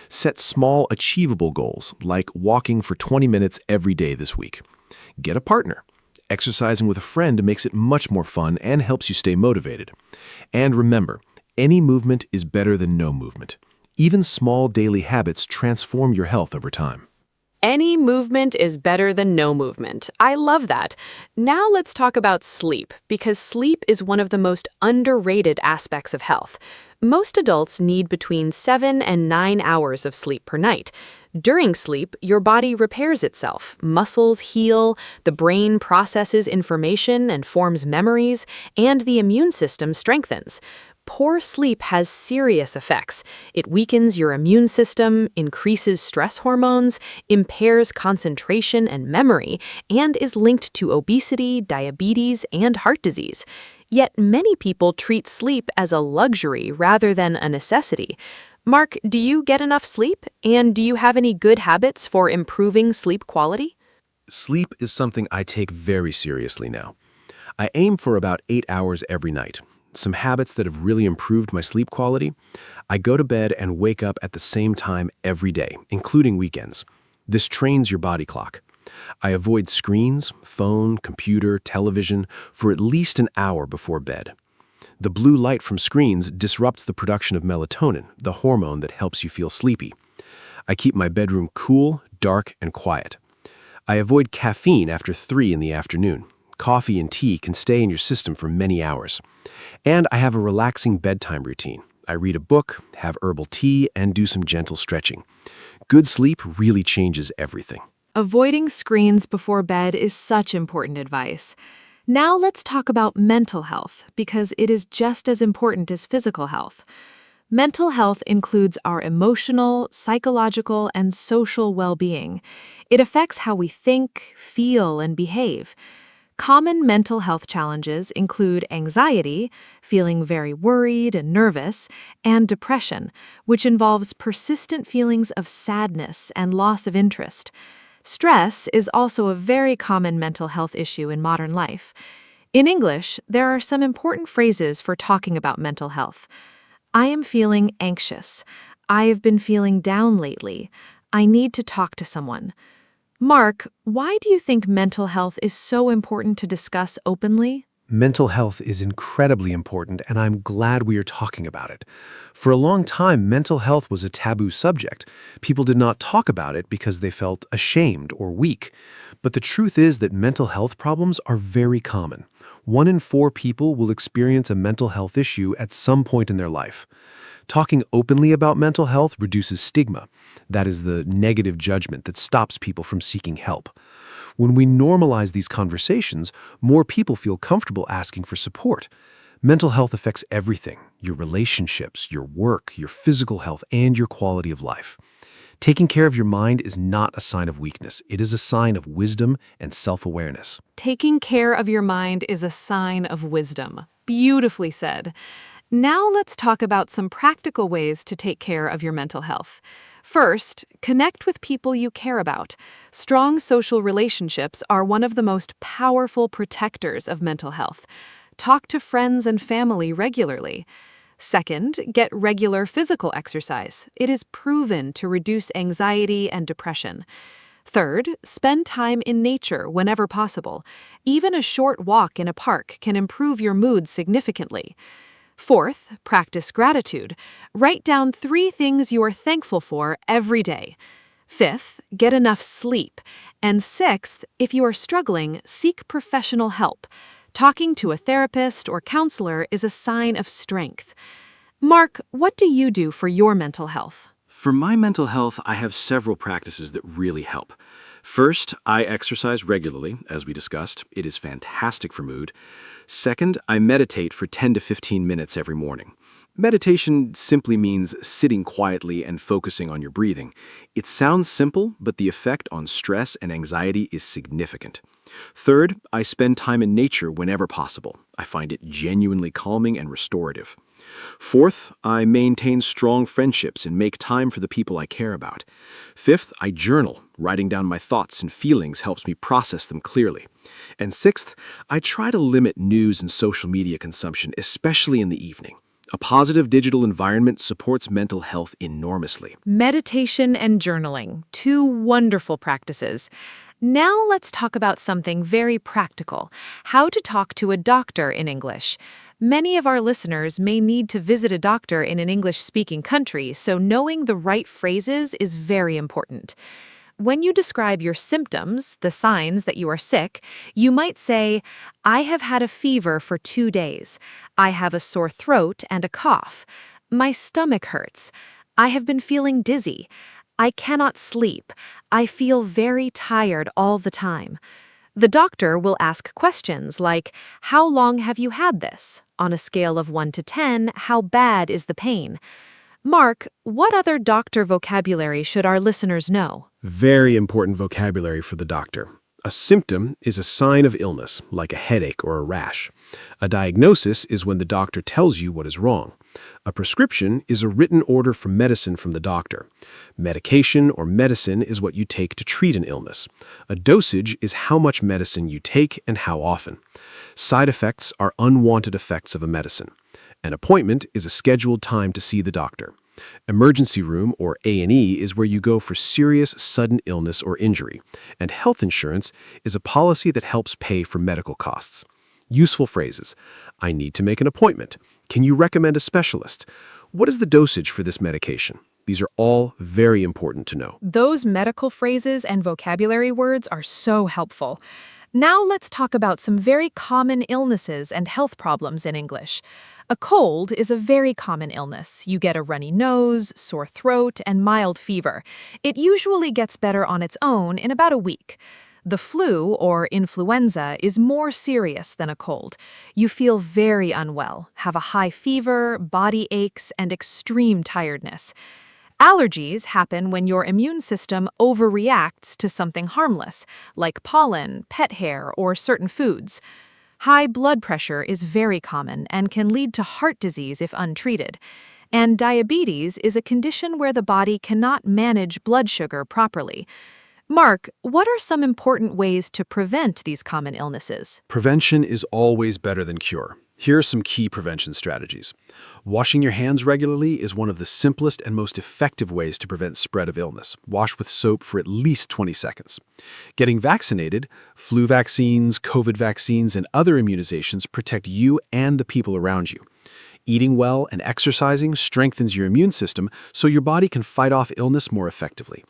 Set small, achievable goals, like walking for 20 minutes every day this week. Get a partner. Exercising with a friend makes it much more fun and helps you stay motivated. And remember, any movement is better than no movement. Even small daily habits transform your health over time.
Any movement is better than no movement. I love that. Now let's talk about sleep, because sleep is one of the most underrated aspects of health. Most adults need between 7 and 9 hours of sleep per night. During sleep, your body repairs itself, muscles heal, the brain processes information and forms memories, and the immune system strengthens. Poor sleep has serious effects. It weakens your immune system, increases stress hormones, impairs concentration and memory, and is linked to obesity, diabetes, and heart disease. Yet many people treat sleep as a luxury rather than a necessity. Mark, do you get enough sleep? And do you have any good habits for improving sleep quality?
Sleep is something I take very seriously now. I aim for about 8 hours every night. Some habits that have really improved my sleep quality: I go to bed and wake up at the same time every day, including weekends. This trains your body clock. I avoid screens, phone, computer, television for at least an hour before bed. The blue light from screens disrupts the production of melatonin, the hormone that helps you feel sleepy. I keep my bedroom cool, dark, and quiet. I avoid caffeine after 3 in the afternoon. Coffee and tea can stay in your system for many hours. And I have a relaxing bedtime routine. I read a book, have herbal tea, and do some gentle stretching. Good sleep really changes everything.
Avoiding screens before bed is such important advice. Now let's talk about mental health, because it is just as important as physical health. Mental health includes our emotional, psychological, and social well-being. It affects how we think, feel, and behave. Common mental health challenges include anxiety, feeling very worried and nervous, and depression, which involves persistent feelings of sadness and loss of interest. Stress is also a very common mental health issue in modern life. In English, there are some important phrases for talking about mental health. I am feeling anxious. I have been feeling down lately. I need to talk to someone. Mark, why do you think mental health is so important to discuss openly?
Mental health is incredibly important, and I'm glad we are talking about it. For a long time, mental health was a taboo subject. People did not talk about it because they felt ashamed or weak. But the truth is that mental health problems are very common. 1 in 4 people will experience a mental health issue at some point in their life. Talking openly about mental health reduces stigma. That is the negative judgment that stops people from seeking help. When we normalize these conversations, more people feel comfortable asking for support. Mental health affects everything: your relationships, your work, your physical health, and your quality of life. Taking care of your mind is not a sign of weakness. It is a sign of wisdom and self-awareness.
Taking care of your mind is a sign of wisdom. Beautifully said. Now let's talk about some practical ways to take care of your mental health. First, connect with people you care about. Strong social relationships are one of the most powerful protectors of mental health. Talk to friends and family regularly. Second, get regular physical exercise. It is proven to reduce anxiety and depression. Third, spend time in nature whenever possible. Even a short walk in a park can improve your mood significantly. Fourth, practice gratitude. Write down 3 things you are thankful for every day. Fifth, get enough sleep. And sixth, if you are struggling, seek professional help. Talking to a therapist or counselor is a sign of strength. Mark, what do you do for your mental health?
For my mental health, I have several practices that really help. First, I exercise regularly, as we discussed. It is fantastic for mood. Second, I meditate for 10 to 15 minutes every morning. Meditation simply means sitting quietly and focusing on your breathing. It sounds simple, but the effect on stress and anxiety is significant. Third, I spend time in nature whenever possible. I find it genuinely calming and restorative. Fourth, I maintain strong friendships and make time for the people I care about. Fifth, I journal. Writing down my thoughts and feelings helps me process them clearly. And sixth, I try to limit news and social media consumption, especially in the evening. A positive digital environment supports mental health enormously.
Meditation and journaling, 2 wonderful practices. Now let's talk about something very practical: how to talk to a doctor in English. Many of our listeners may need to visit a doctor in an English-speaking country, so knowing the right phrases is very important. When you describe your symptoms, the signs that you are sick, you might say, "I have had a fever for 2 days. I have a sore throat and a cough. My stomach hurts. I have been feeling dizzy. I cannot sleep. I feel very tired all the time." The doctor will ask questions like, "How long have you had this? On a scale of 1 to 10, how bad is the pain?" Mark, what other doctor vocabulary should our listeners know?
Very important vocabulary for the doctor. A symptom is a sign of illness, like a headache or a rash. A diagnosis is when the doctor tells you what is wrong. A prescription is a written order for medicine from the doctor. Medication or medicine is what you take to treat an illness. A dosage is how much medicine you take and how often. Side effects are unwanted effects of a medicine. An appointment is a scheduled time to see the doctor. Emergency room, or A&E, is where you go for serious, sudden illness or injury. And health insurance is a policy that helps pay for medical costs. Useful phrases: I need to make an appointment. Can you recommend a specialist? What is the dosage for this medication? These are all very important to know.
Those medical phrases and vocabulary words are so helpful. Now let's talk about some very common illnesses and health problems in English. A cold is a very common illness. You get a runny nose, sore throat, and mild fever. It usually gets better on its own in about a week. The flu, or influenza, is more serious than a cold. You feel very unwell, have a high fever, body aches, and extreme tiredness. Allergies happen when your immune system overreacts to something harmless, like pollen, pet hair, or certain foods. High blood pressure is very common and can lead to heart disease if untreated. And diabetes is a condition where the body cannot manage blood sugar properly. Mark, what are some important ways to prevent these common illnesses?
Prevention is always better than cure. Here are some key prevention strategies. Washing your hands regularly is one of the simplest and most effective ways to prevent spread of illness. Wash with soap for at least 20 seconds. Getting vaccinated, flu vaccines, COVID vaccines, and other immunizations protect you and the people around you. Eating well and exercising strengthens your immune system so your body can fight off illness more effectively.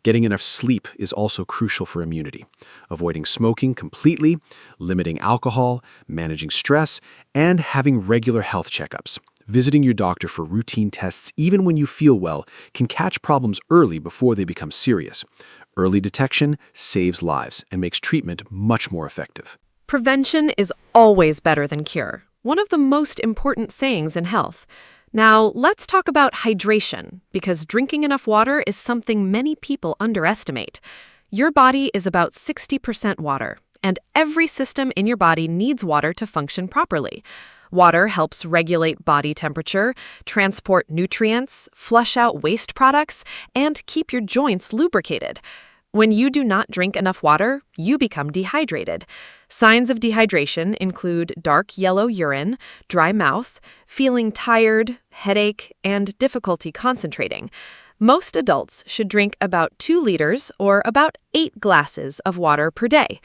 Getting enough sleep is also crucial for immunity. Avoiding smoking completely, limiting alcohol, managing stress, and having regular health checkups. Visiting your doctor for routine tests even when you feel well can catch problems early before they become serious. Early detection saves lives and makes treatment much more effective.
Prevention is always better than cure, one of the most important sayings in health. Now, let's talk about hydration, because drinking enough water is something many people underestimate. Your body is about 60% water, and every system in your body needs water to function properly. Water helps regulate body temperature, transport nutrients, flush out waste products, and keep your joints lubricated. When you do not drink enough water, you become dehydrated. Signs of dehydration include dark yellow urine, dry mouth, feeling tired, headache, and difficulty concentrating. Most adults should drink about 2 liters or about 8 glasses of water per day.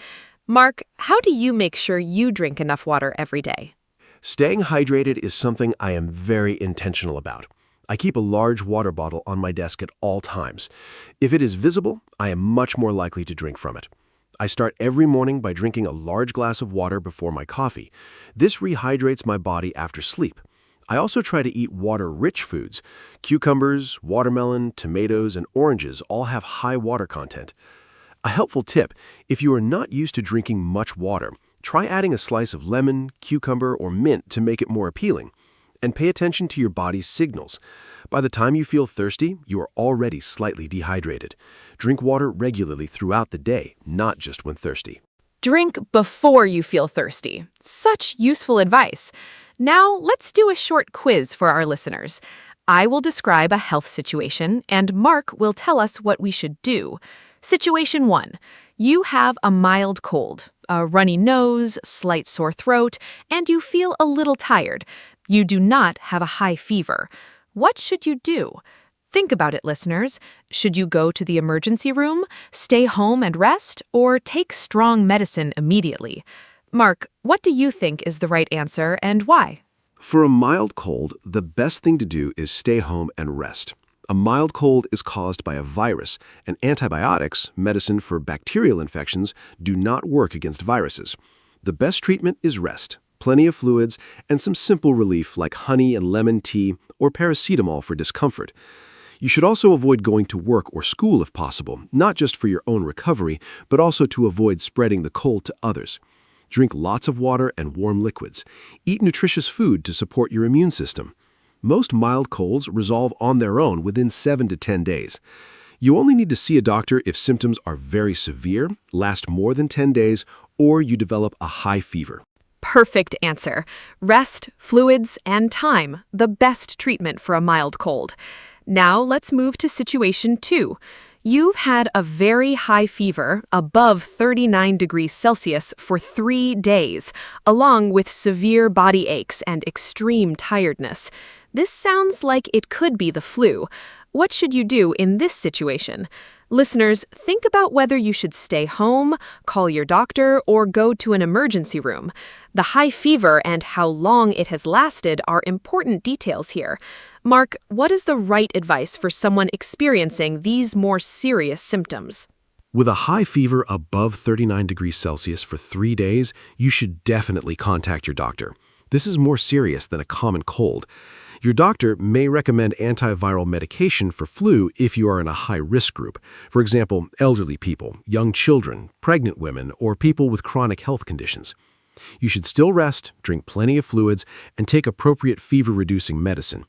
Mark, how do you make sure you drink enough water every day?
Staying hydrated is something I am very intentional about. I keep a large water bottle on my desk at all times. If it is visible, I am much more likely to drink from it. I start every morning by drinking a large glass of water before my coffee. This rehydrates my body after sleep. I also try to eat water-rich foods. Cucumbers, watermelon, tomatoes, and oranges all have high water content. A helpful tip: if you are not used to drinking much water, try adding a slice of lemon, cucumber, or mint to make it more appealing. And pay attention to your body's signals. By the time you feel thirsty, you are already slightly dehydrated. Drink water regularly throughout the day, not just when thirsty.
Drink before you feel thirsty. Such useful advice. Now, let's do a short quiz for our listeners. I will describe a health situation, and Mark will tell us what we should do. Situation 1. You have a mild cold, a runny nose, slight sore throat, and you feel a little tired. You do not have a high fever. What should you do? Think about it, listeners. Should you go to the emergency room, stay home and rest, or take strong medicine immediately? Mark, what do you think is the right answer and why?
For a mild cold, the best thing to do is stay home and rest. A mild cold is caused by a virus, and antibiotics, medicine for bacterial infections, do not work against viruses. The best treatment is rest. Plenty of fluids, and some simple relief like honey and lemon tea or paracetamol for discomfort. You should also avoid going to work or school if possible, not just for your own recovery, but also to avoid spreading the cold to others. Drink lots of water and warm liquids. Eat nutritious food to support your immune system. Most mild colds resolve on their own within 7 to 10 days. You only need to see a doctor if symptoms are very severe, last more than 10 days, or you develop a high fever.
Perfect answer. Rest, fluids, and time, the best treatment for a mild cold. Now let's move to situation 2. You've had a very high fever, above 39 degrees Celsius, for 3 days, along with severe body aches and extreme tiredness. This sounds like it could be the flu. What should you do in this situation? Listeners, think about whether you should stay home, call your doctor, or go to an emergency room. The high fever and how long it has lasted are important details here. Mark, what is the right advice for someone experiencing these more serious symptoms?
With a high fever above 39 degrees Celsius for 3 days, you should definitely contact your doctor. This is more serious than a common cold. Your doctor may recommend antiviral medication for flu if you are in a high-risk group. For example, elderly people, young children, pregnant women, or people with chronic health conditions. You should still rest, drink plenty of fluids, and take appropriate fever-reducing medicine.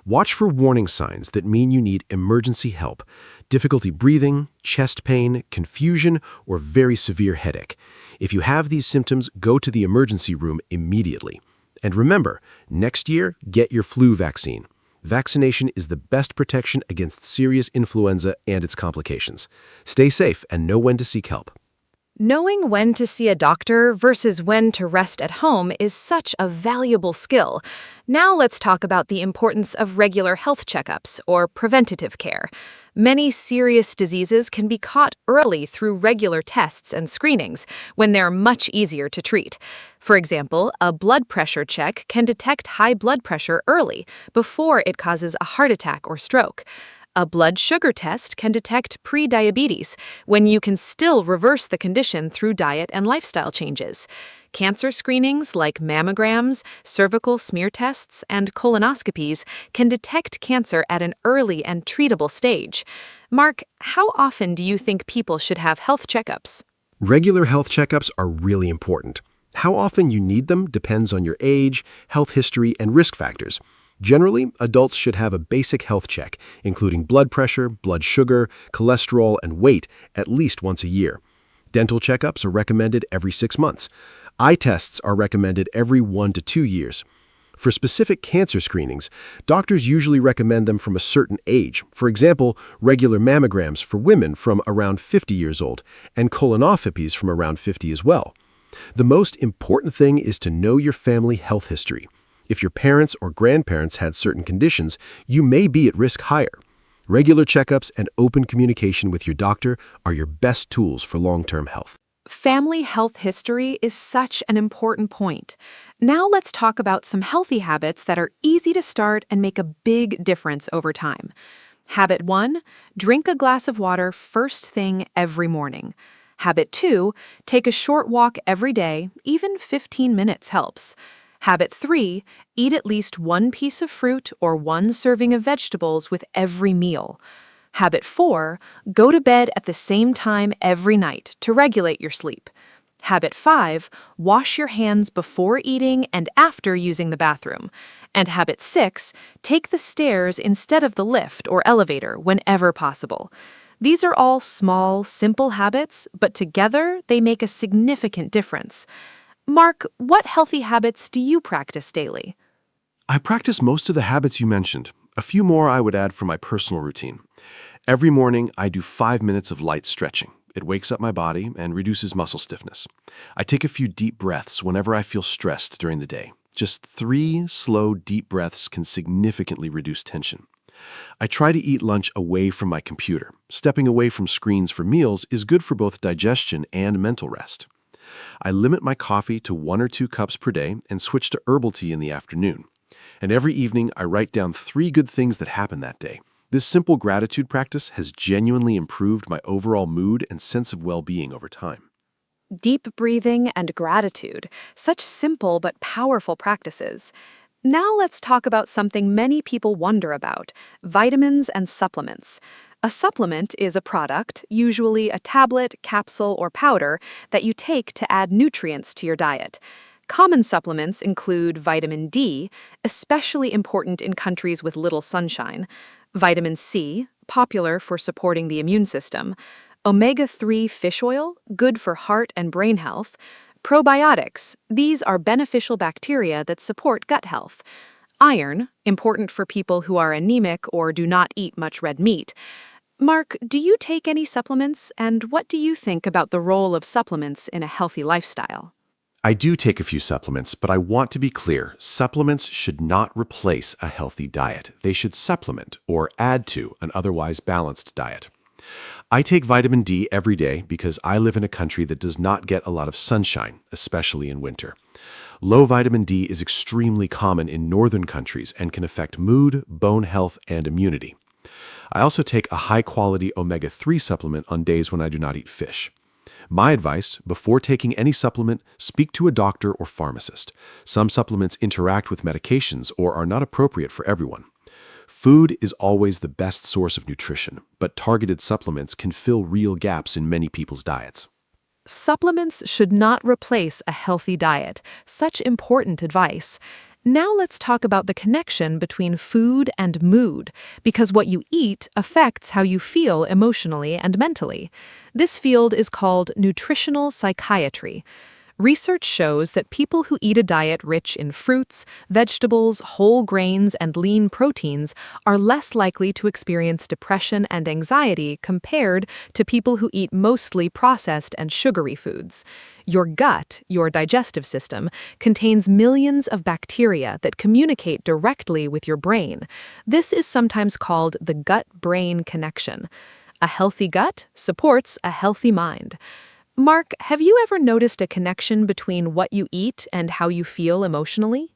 Watch for warning signs that mean you need emergency help: difficulty breathing, chest pain, confusion, or very severe headache. If you have these symptoms, go to the emergency room immediately. And remember, next year, get your flu vaccine. Vaccination is the best protection against serious influenza and its complications. Stay safe and know when to seek help.
Knowing when to see a doctor versus when to rest at home is such a valuable skill. Now let's talk about the importance of regular health checkups or preventative care. Many serious diseases can be caught early through regular tests and screenings when they're much easier to treat. For example, a blood pressure check can detect high blood pressure early before it causes a heart attack or stroke. A blood sugar test can detect pre-diabetes when you can still reverse the condition through diet and lifestyle changes. Cancer screenings like mammograms, cervical smear tests, and colonoscopies can detect cancer at an early and treatable stage. Mark, how often do you think people should have health checkups?
Regular health checkups are really important. How often you need them depends on your age, health history, and risk factors. Generally, adults should have a basic health check, including blood pressure, blood sugar, cholesterol, and weight, at least once a year. Dental checkups are recommended every 6 months. Eye tests are recommended every 1 to 2 years. For specific cancer screenings, doctors usually recommend them from a certain age. For example, regular mammograms for women from around 50 years old, and colonoscopies from around 50 as well. The most important thing is to know your family health history. If your parents or grandparents had certain conditions, you may be at risk higher. Regular checkups and open communication with your doctor are your best tools for long-term health.
Family health history is such an important point. Now let's talk about some healthy habits that are easy to start and make a big difference over time. Habit 1, drink a glass of water first thing every morning. Habit 2, take a short walk every day, even 15 minutes helps. Habit 3, eat at least 1 piece of fruit or 1 serving of vegetables with every meal. Habit 4, go to bed at the same time every night to regulate your sleep. Habit 5, wash your hands before eating and after using the bathroom. And habit 6, take the stairs instead of the lift or elevator whenever possible. These are all small, simple habits, but together they make a significant difference. Mark, what healthy habits do you practice daily?
I practice most of the habits you mentioned. A few more I would add for my personal routine. Every morning, I do 5 minutes of light stretching. It wakes up my body and reduces muscle stiffness. I take a few deep breaths whenever I feel stressed during the day. Just 3 slow, deep breaths can significantly reduce tension. I try to eat lunch away from my computer. Stepping away from screens for meals is good for both digestion and mental rest. I limit my coffee to 1 or 2 cups per day and switch to herbal tea in the afternoon. And every evening, I write down 3 good things that happened that day. This simple gratitude practice has genuinely improved my overall mood and sense of well-being over time.
Deep breathing and gratitude, such simple but powerful practices. Now let's talk about something many people wonder about, vitamins and supplements. A supplement is a product, usually a tablet, capsule, or powder, that you take to add nutrients to your diet. Common supplements include vitamin D, especially important in countries with little sunshine, vitamin C, popular for supporting the immune system, omega-3 fish oil, good for heart and brain health, probiotics, these are beneficial bacteria that support gut health, iron, important for people who are anemic or do not eat much red meat. Mark, do you take any supplements, and what do you think about the role of supplements in a healthy lifestyle?
I do take a few supplements, but I want to be clear, supplements should not replace a healthy diet. They should supplement or add to an otherwise balanced diet. I take vitamin D every day because I live in a country that does not get a lot of sunshine, especially in winter. Low vitamin D is extremely common in northern countries and can affect mood, bone health, and immunity. I also take a high-quality omega-3 supplement on days when I do not eat fish. My advice, before taking any supplement, speak to a doctor or pharmacist. Some supplements interact with medications or are not appropriate for everyone. Food is always the best source of nutrition, but targeted supplements can fill real gaps in many people's diets.
Supplements should not replace a healthy diet. Such important advice. Now let's talk about the connection between food and mood, because what you eat affects how you feel emotionally and mentally. This field is called nutritional psychiatry. Research shows that people who eat a diet rich in fruits, vegetables, whole grains, and lean proteins are less likely to experience depression and anxiety compared to people who eat mostly processed and sugary foods. Your gut, your digestive system, contains millions of bacteria that communicate directly with your brain. This is sometimes called the gut-brain connection. A healthy gut supports a healthy mind. Mark, have you ever noticed a connection between what you eat and how you feel emotionally?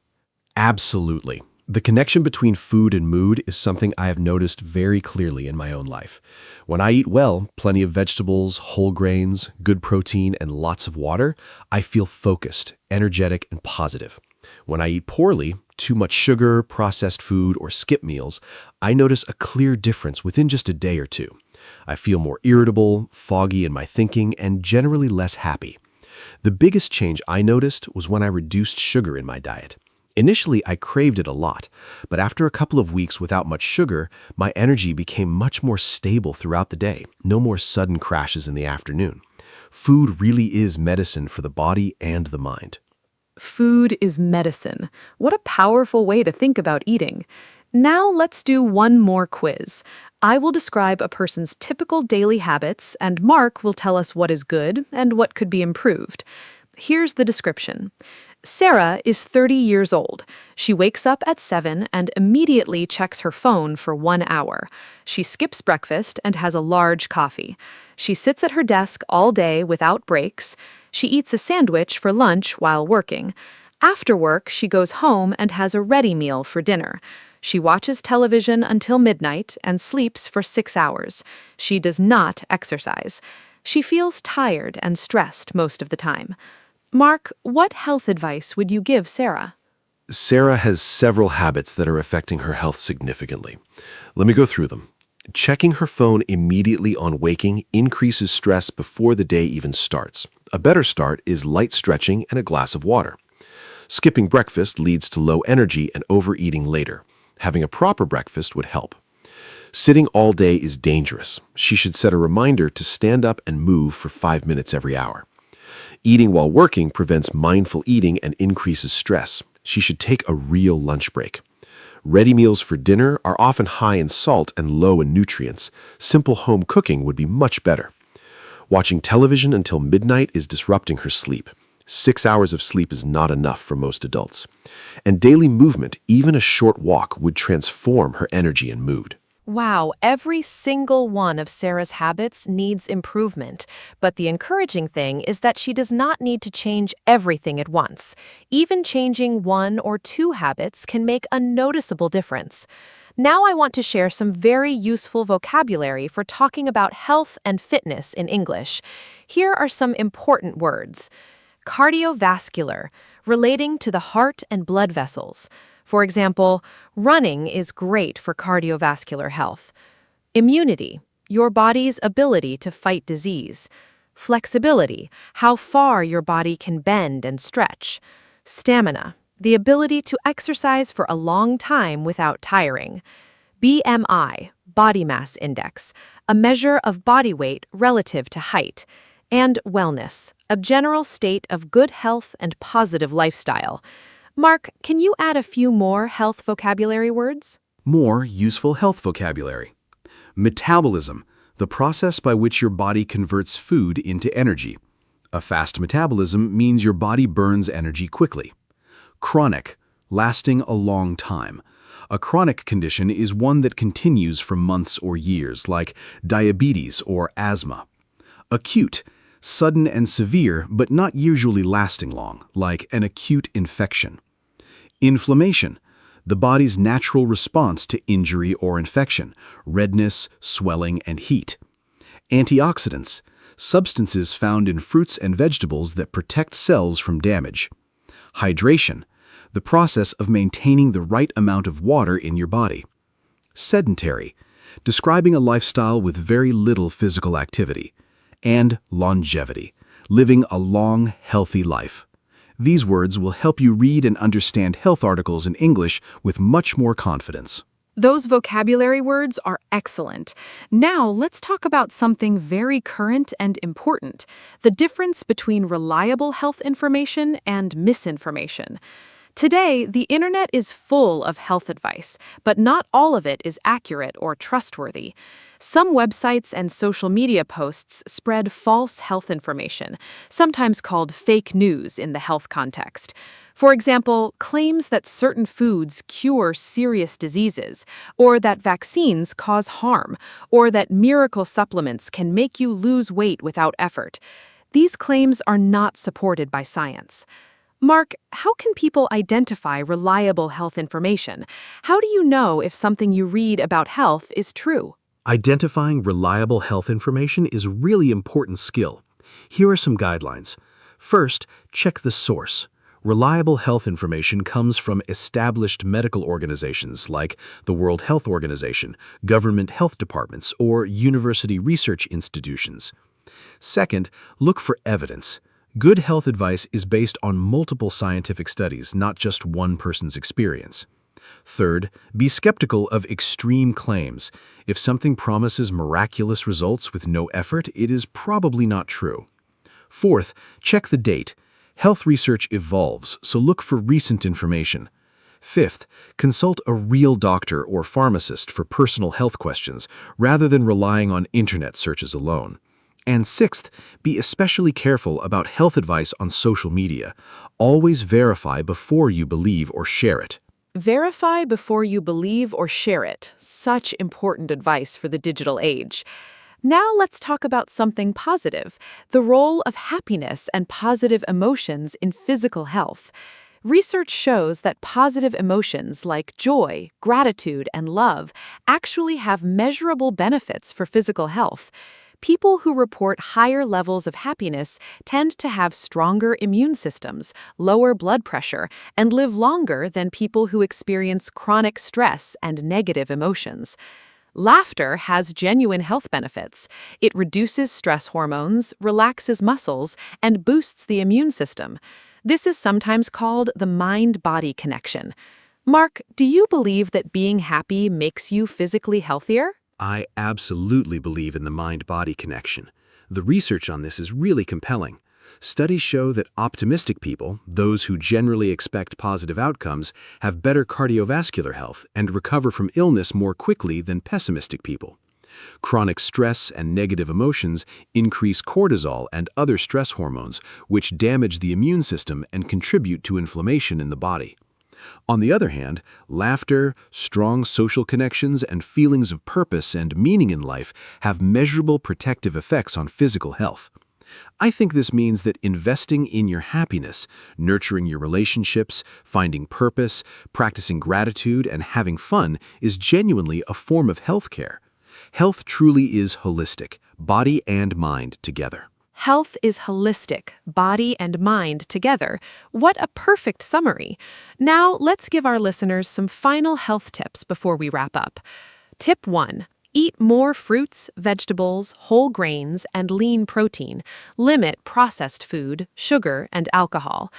Absolutely. The connection between food and mood is something I have noticed very clearly in my own life. When I eat well, plenty of vegetables, whole grains, good protein, and lots of water, I feel focused, energetic, and positive. When I eat poorly, too much sugar, processed food, or skip meals, I notice a clear difference within just a day or two. I feel more irritable, foggy in my thinking, and generally less happy. The biggest change I noticed was when I reduced sugar in my diet. Initially, I craved it a lot, but after a couple of weeks without much sugar, my energy became much more stable throughout the day, no more sudden crashes in the afternoon. Food really is medicine for the body and the mind.
Food is medicine. What a powerful way to think about eating. Now let's do one more quiz. I will describe a person's typical daily habits, and Mark will tell us what is good and what could be improved. Here's the description. Sarah is 30 years old. She wakes up at 7 and immediately checks her phone for 1 hour. She skips breakfast and has a large coffee. She sits at her desk all day without breaks. She eats a sandwich for lunch while working. After work, she goes home and has a ready meal for dinner. She watches television until midnight and sleeps for 6 hours. She does not exercise. She feels tired and stressed most of the time. Mark, what health advice would you give Sarah?
Sarah has several habits that are affecting her health significantly. Let me go through them. Checking her phone immediately on waking increases stress before the day even starts. A better start is light stretching and a glass of water. Skipping breakfast leads to low energy and overeating later. Having a proper breakfast would help. Sitting all day is dangerous. She should set a reminder to stand up and move for 5 minutes every hour. Eating while working prevents mindful eating and increases stress. She should take a real lunch break. Ready meals for dinner are often high in salt and low in nutrients. Simple home cooking would be much better. Watching television until midnight is disrupting her sleep. 6 hours of sleep is not enough for most adults. And daily movement, even a short walk, would transform her energy and mood.
Wow, every single one of Sarah's habits needs improvement, but the encouraging thing is that she does not need to change everything at once. Even changing 1 or 2 habits can make a noticeable difference. Now I want to share some very useful vocabulary for talking about health and fitness in English. Here are some important words. Cardiovascular, relating to the heart and blood vessels. For example, running is great for cardiovascular health. Immunity, your body's ability to fight disease. Flexibility, how far your body can bend and stretch. Stamina, the ability to exercise for a long time without tiring. BMI, body mass index, a measure of body weight relative to height. And wellness, a general state of good health and positive lifestyle. Mark, can you add a few more health vocabulary words?
More useful health vocabulary. Metabolism, the process by which your body converts food into energy. A fast metabolism means your body burns energy quickly. Chronic, lasting a long time. A chronic condition is one that continues for months or years, like diabetes or asthma. Acute, sudden and severe, but not usually lasting long, like an acute infection. Inflammation, the body's natural response to injury or infection, redness, swelling, and heat. Antioxidants, substances found in fruits and vegetables that protect cells from damage. Hydration, the process of maintaining the right amount of water in your body. Sedentary, describing a lifestyle with very little physical activity. And longevity, living a long, healthy life. These words will help you read and understand health articles in English with much more confidence.
Those vocabulary words are excellent. Now, let's talk about something very current and important: the difference between reliable health information and misinformation. Today, the internet is full of health advice, but not all of it is accurate or trustworthy. Some websites and social media posts spread false health information, sometimes called fake news in the health context. For example, claims that certain foods cure serious diseases, or that vaccines cause harm, or that miracle supplements can make you lose weight without effort. These claims are not supported by science. Mark, how can people identify reliable health information? How do you know if something you read about health is true?
Identifying reliable health information is a really important skill. Here are some guidelines. First, check the source. Reliable health information comes from established medical organizations like the World Health Organization, government health departments, or university research institutions. Second, look for evidence. Good health advice is based on multiple scientific studies, not just one person's experience. Third, be skeptical of extreme claims. If something promises miraculous results with no effort, it is probably not true. Fourth, check the date. Health research evolves, so look for recent information. Fifth, consult a real doctor or pharmacist for personal health questions, rather than relying on internet searches alone. And sixth, be especially careful about health advice on social media. Always verify before you believe or share it.
Verify before you believe or share it. Such important advice for the digital age. Now let's talk about something positive: the role of happiness and positive emotions in physical health. Research shows that positive emotions like joy, gratitude, and love actually have measurable benefits for physical health. People who report higher levels of happiness tend to have stronger immune systems, lower blood pressure, and live longer than people who experience chronic stress and negative emotions. Laughter has genuine health benefits. It reduces stress hormones, relaxes muscles, and boosts the immune system. This is sometimes called the mind-body connection. Mark, do you believe that being happy makes you physically healthier?
I absolutely believe in the mind-body connection. The research on this is really compelling. Studies show that optimistic people, those who generally expect positive outcomes, have better cardiovascular health and recover from illness more quickly than pessimistic people. Chronic stress and negative emotions increase cortisol and other stress hormones, which damage the immune system and contribute to inflammation in the body. On the other hand, laughter, strong social connections, and feelings of purpose and meaning in life have measurable protective effects on physical health. I think this means that investing in your happiness, nurturing your relationships, finding purpose, practicing gratitude, and having fun is genuinely a form of healthcare. Health truly is holistic, body and mind together.
Health is holistic, body and mind together. What a perfect summary. Now, let's give our listeners some final health tips before we wrap up. Tip 1. Eat more fruits, vegetables, whole grains, and lean protein. Limit processed food, sugar, and alcohol.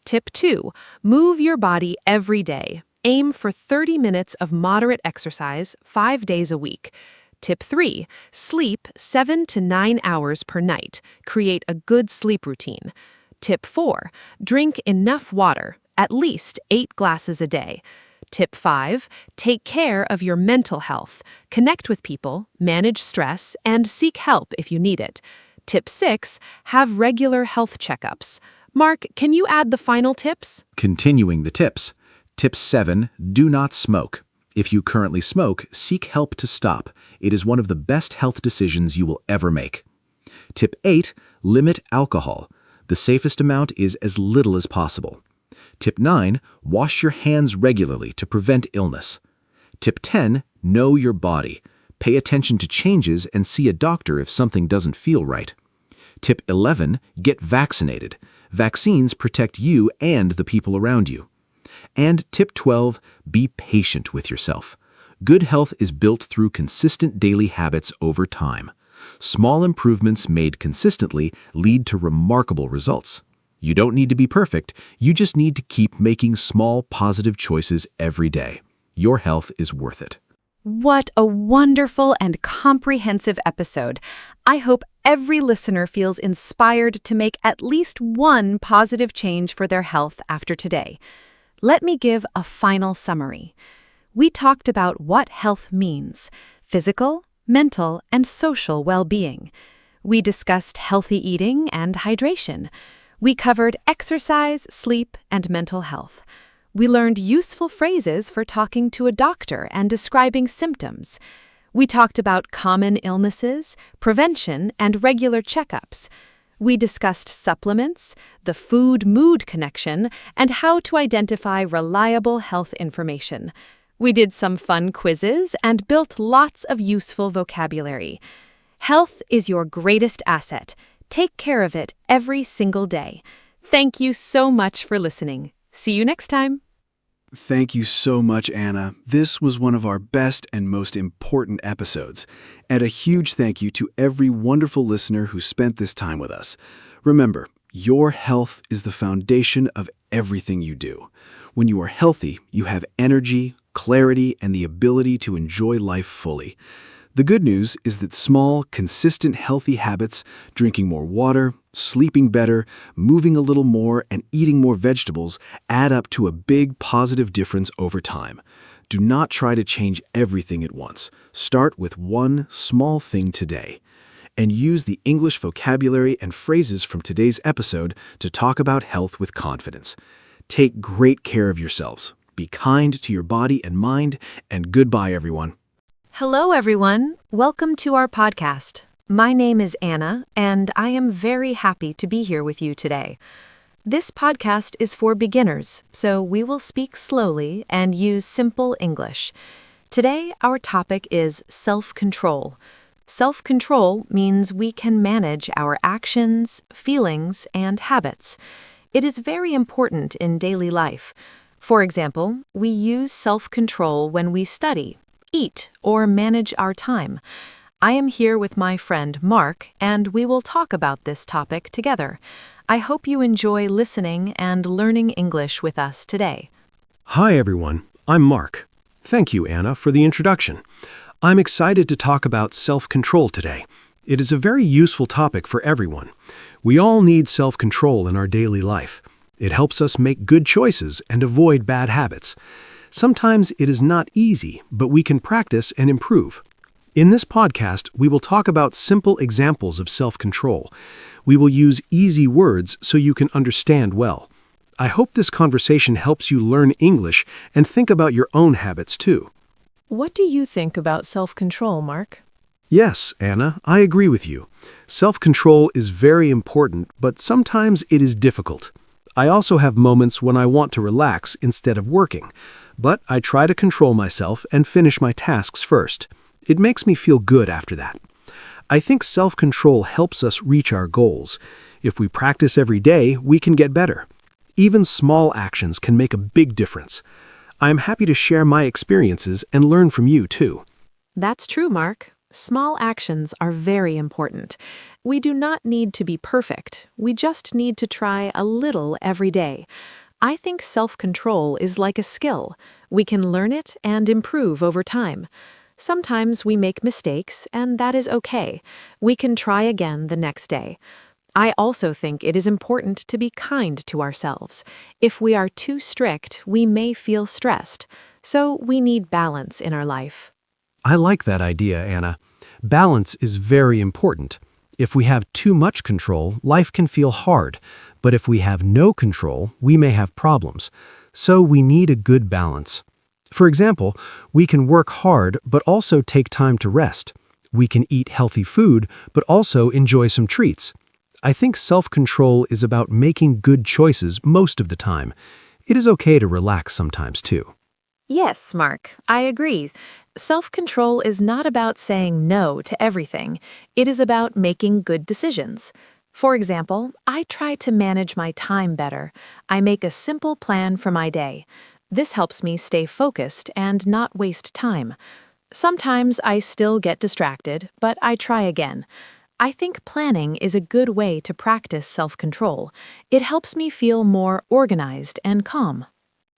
Tip 2. Move your body every day. Aim for 30 minutes of moderate exercise 5 days a week. Tip 3. Sleep 7 to 9 hours per night. Create a good sleep routine. Tip 4. Drink enough water, at least 8 glasses a day. Tip 5. Take care of your mental health. Connect with people, manage stress, and seek help if you need it. Tip 6. Have regular health checkups. Mark, can you add the final tips?
Continuing the tips. Tip 7. Do not smoke. If you currently smoke, seek help to stop. It is one of the best health decisions you will ever make. Tip 8. Limit alcohol. The safest amount is as little as possible. Tip 9. Wash your hands regularly to prevent illness. Tip 10. Know your body. Pay attention to changes and see a doctor if something doesn't feel right. Tip 11. Get vaccinated. Vaccines protect you and the people around you. And tip 12, be patient with yourself. Good health is built through consistent daily habits over time. Small improvements made consistently lead to remarkable results. You don't need to be perfect, you just need to keep making small positive choices every day. Your health is worth it.
What a wonderful and comprehensive episode. I hope every listener feels inspired to make at least one positive change for their health after today. Let me give a final summary. We talked about what health means: physical, mental, and social well-being. We discussed healthy eating and hydration. We covered exercise, sleep, and mental health. We learned useful phrases for talking to a doctor and describing symptoms. We talked about common illnesses, prevention, and regular checkups. We discussed supplements, the food-mood connection, and how to identify reliable health information. We did some fun quizzes and built lots of useful vocabulary. Health is your greatest asset. Take care of it every single day. Thank you so much for listening. See you next time.
Thank you so much, Anna. This was one of our best and most important episodes. And a huge thank you to every wonderful listener who spent this time with us. Remember, your health is the foundation of everything you do. When you are healthy, you have energy, clarity, and the ability to enjoy life fully. The good news is that small, consistent, healthy habits, drinking more water, sleeping better, moving a little more, and eating more vegetables add up to a big positive difference over time. Do not try to change everything at once. Start with one small thing today. And use the English vocabulary and phrases from today's episode to talk about health with confidence. Take great care of yourselves. Be kind to your body and mind, and goodbye, everyone.
Hello, everyone. Welcome to our podcast. My name is Anna, and I am very happy to be here with you today. This podcast is for beginners, so we will speak slowly and use simple English. Today, our topic is self-control. Self-control means we can manage our actions, feelings, and habits. It is very important in daily life. For example, we use self-control when we study, eat, or manage our time. I am here with my friend Mark, and we will talk about this topic together. I hope you enjoy listening and learning English with us today.
Hi, everyone. I'm Mark. Thank you, Anna, for the introduction. I'm excited to talk about self-control today. It is a very useful topic for everyone. We all need self-control in our daily life. It helps us make good choices and avoid bad habits. Sometimes it is not easy, but we can practice and improve. In this podcast, we will talk about simple examples of self-control. We will use easy words so you can understand well. I hope this conversation helps you learn English and think about your own habits too.
What do you think about self-control, Mark?
Yes, Anna, I agree with you. Self-control is very important, but sometimes it is difficult. I also have moments when I want to relax instead of working, but I try to control myself and finish my tasks first. It makes me feel good after that. I think self-control helps us reach our goals. If we practice every day, we can get better. Even small actions can make a big difference. I am happy to share my experiences and learn from you too.
That's true, Mark. Small actions are very important. We do not need to be perfect. We just need to try a little every day. I think self-control is like a skill. We can learn it and improve over time. Sometimes we make mistakes, and that is okay. We can try again the next day. I also think it is important to be kind to ourselves. If we are too strict, we may feel stressed. So we need balance in our life.
I like that idea, Anna. Balance is very important. If we have too much control, life can feel hard. But if we have no control, we may have problems. So we need a good balance. For example, we can work hard but also take time to rest. We can eat healthy food but also enjoy some treats. I think self-control is about making good choices most of the time. It is okay to relax sometimes too.
Yes, Mark, I agree. Self-control is not about saying no to everything. It is about making good decisions. For example, I try to manage my time better. I make a simple plan for my day. This helps me stay focused and not waste time. Sometimes I still get distracted, but I try again. I think planning is a good way to practice self-control. It helps me feel more organized and calm.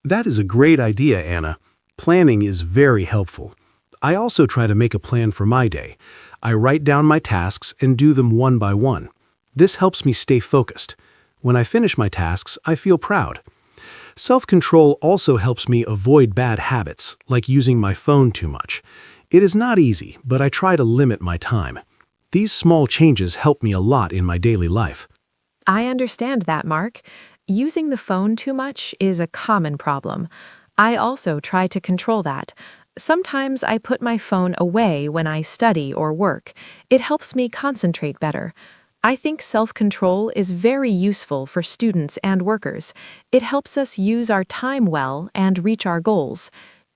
That is a great idea, Anna.
Planning is very helpful. I also try to make a plan for my day. I write down my tasks and do them one by one. This helps me stay focused. When I finish my tasks, I feel proud. Self-control also helps me avoid bad habits, like using my phone too much. It is not easy, but I try to limit my time. These small changes help me a lot in my daily life.
I understand that, Mark. Using the phone too much is a common problem. I also try to control that. Sometimes I put my phone away when I study or work. It helps me concentrate better. I think self-control is very useful for students and workers. It helps us use our time well and reach our goals.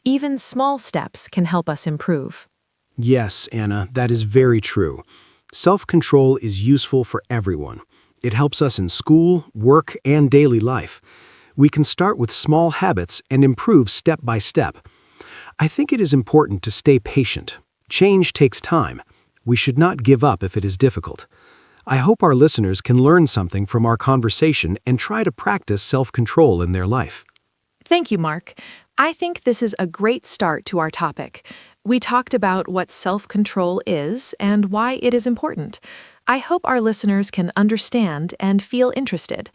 Even small steps can help us improve.
Yes, Anna, that is very true. Self-control is useful for everyone. It helps us in school, work, and daily life. We can start with small habits and improve step by step. I think it is important to stay patient. Change takes time. We should not give up if it is difficult. I hope our listeners can learn something from our conversation and try to practice self-control in their life.
Thank you, Mark. I think this is a great start to our topic. We talked about what self-control is and why it is important. I hope our listeners can understand and feel interested.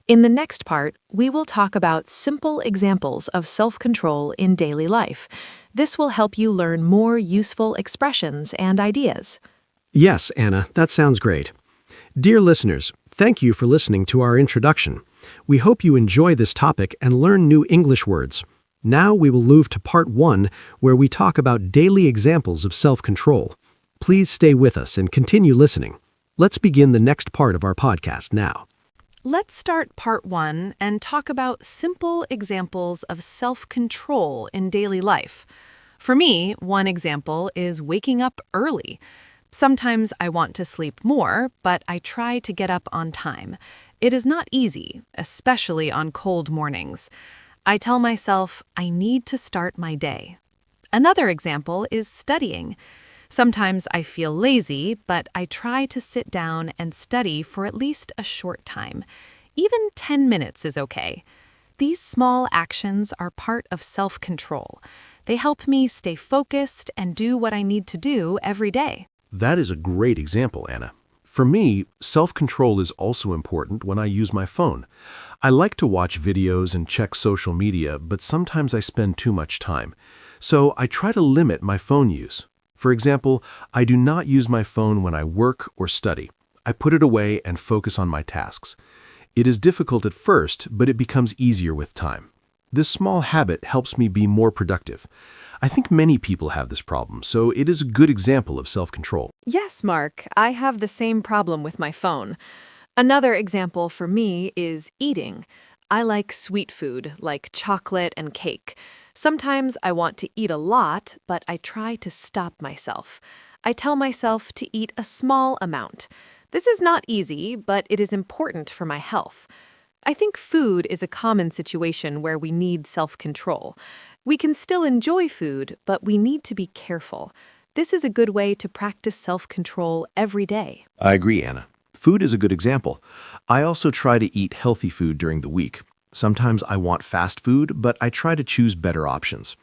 In the next part, we will talk about simple examples of self-control in daily life. This will help you learn more useful expressions and ideas.
Yes, Anna, that sounds great. Dear listeners, thank you for listening to our introduction. We hope you enjoy this topic and learn new English words. Now we will move to part 1, where we talk about daily examples of self-control. Please stay with us and continue listening. Let's begin the next part of our podcast now.
Let's start part 1 and talk about simple examples of self-control in daily life. For me, one example is waking up early. Sometimes I want to sleep more, but I try to get up on time. It is not easy, especially on cold mornings. I tell myself I need to start my day. Another example is studying. Sometimes I feel lazy, but I try to sit down and study for at least a short time. Even 10 minutes is okay. These small actions are part of self-control. They help me stay focused and do what I need to do every day.
That is a great example, Anna. For me, self-control is also important when I use my phone. I like to watch videos and check social media, but sometimes I spend too much time. So I try to limit my phone use. For example, I do not use my phone when I work or study. I put it away and focus on my tasks. It is difficult at first, but it becomes easier with time. This small habit helps me be more productive. I think many people have this problem, so it is a good example of self-control.
Yes, Mark, I have the same problem with my phone. Another example for me is eating. I like sweet food, like chocolate and cake. Sometimes I want to eat a lot, but I try to stop myself. I tell myself to eat a small amount. This is not easy, but it is important for my health. I think food is a common situation where we need self-control. We can still enjoy food, but we need to be careful. This is a good way to practice self-control every day.
I agree, Anna. Food is a good example. I also try to eat healthy food during the week. Sometimes I want fast food, but I try to choose better options.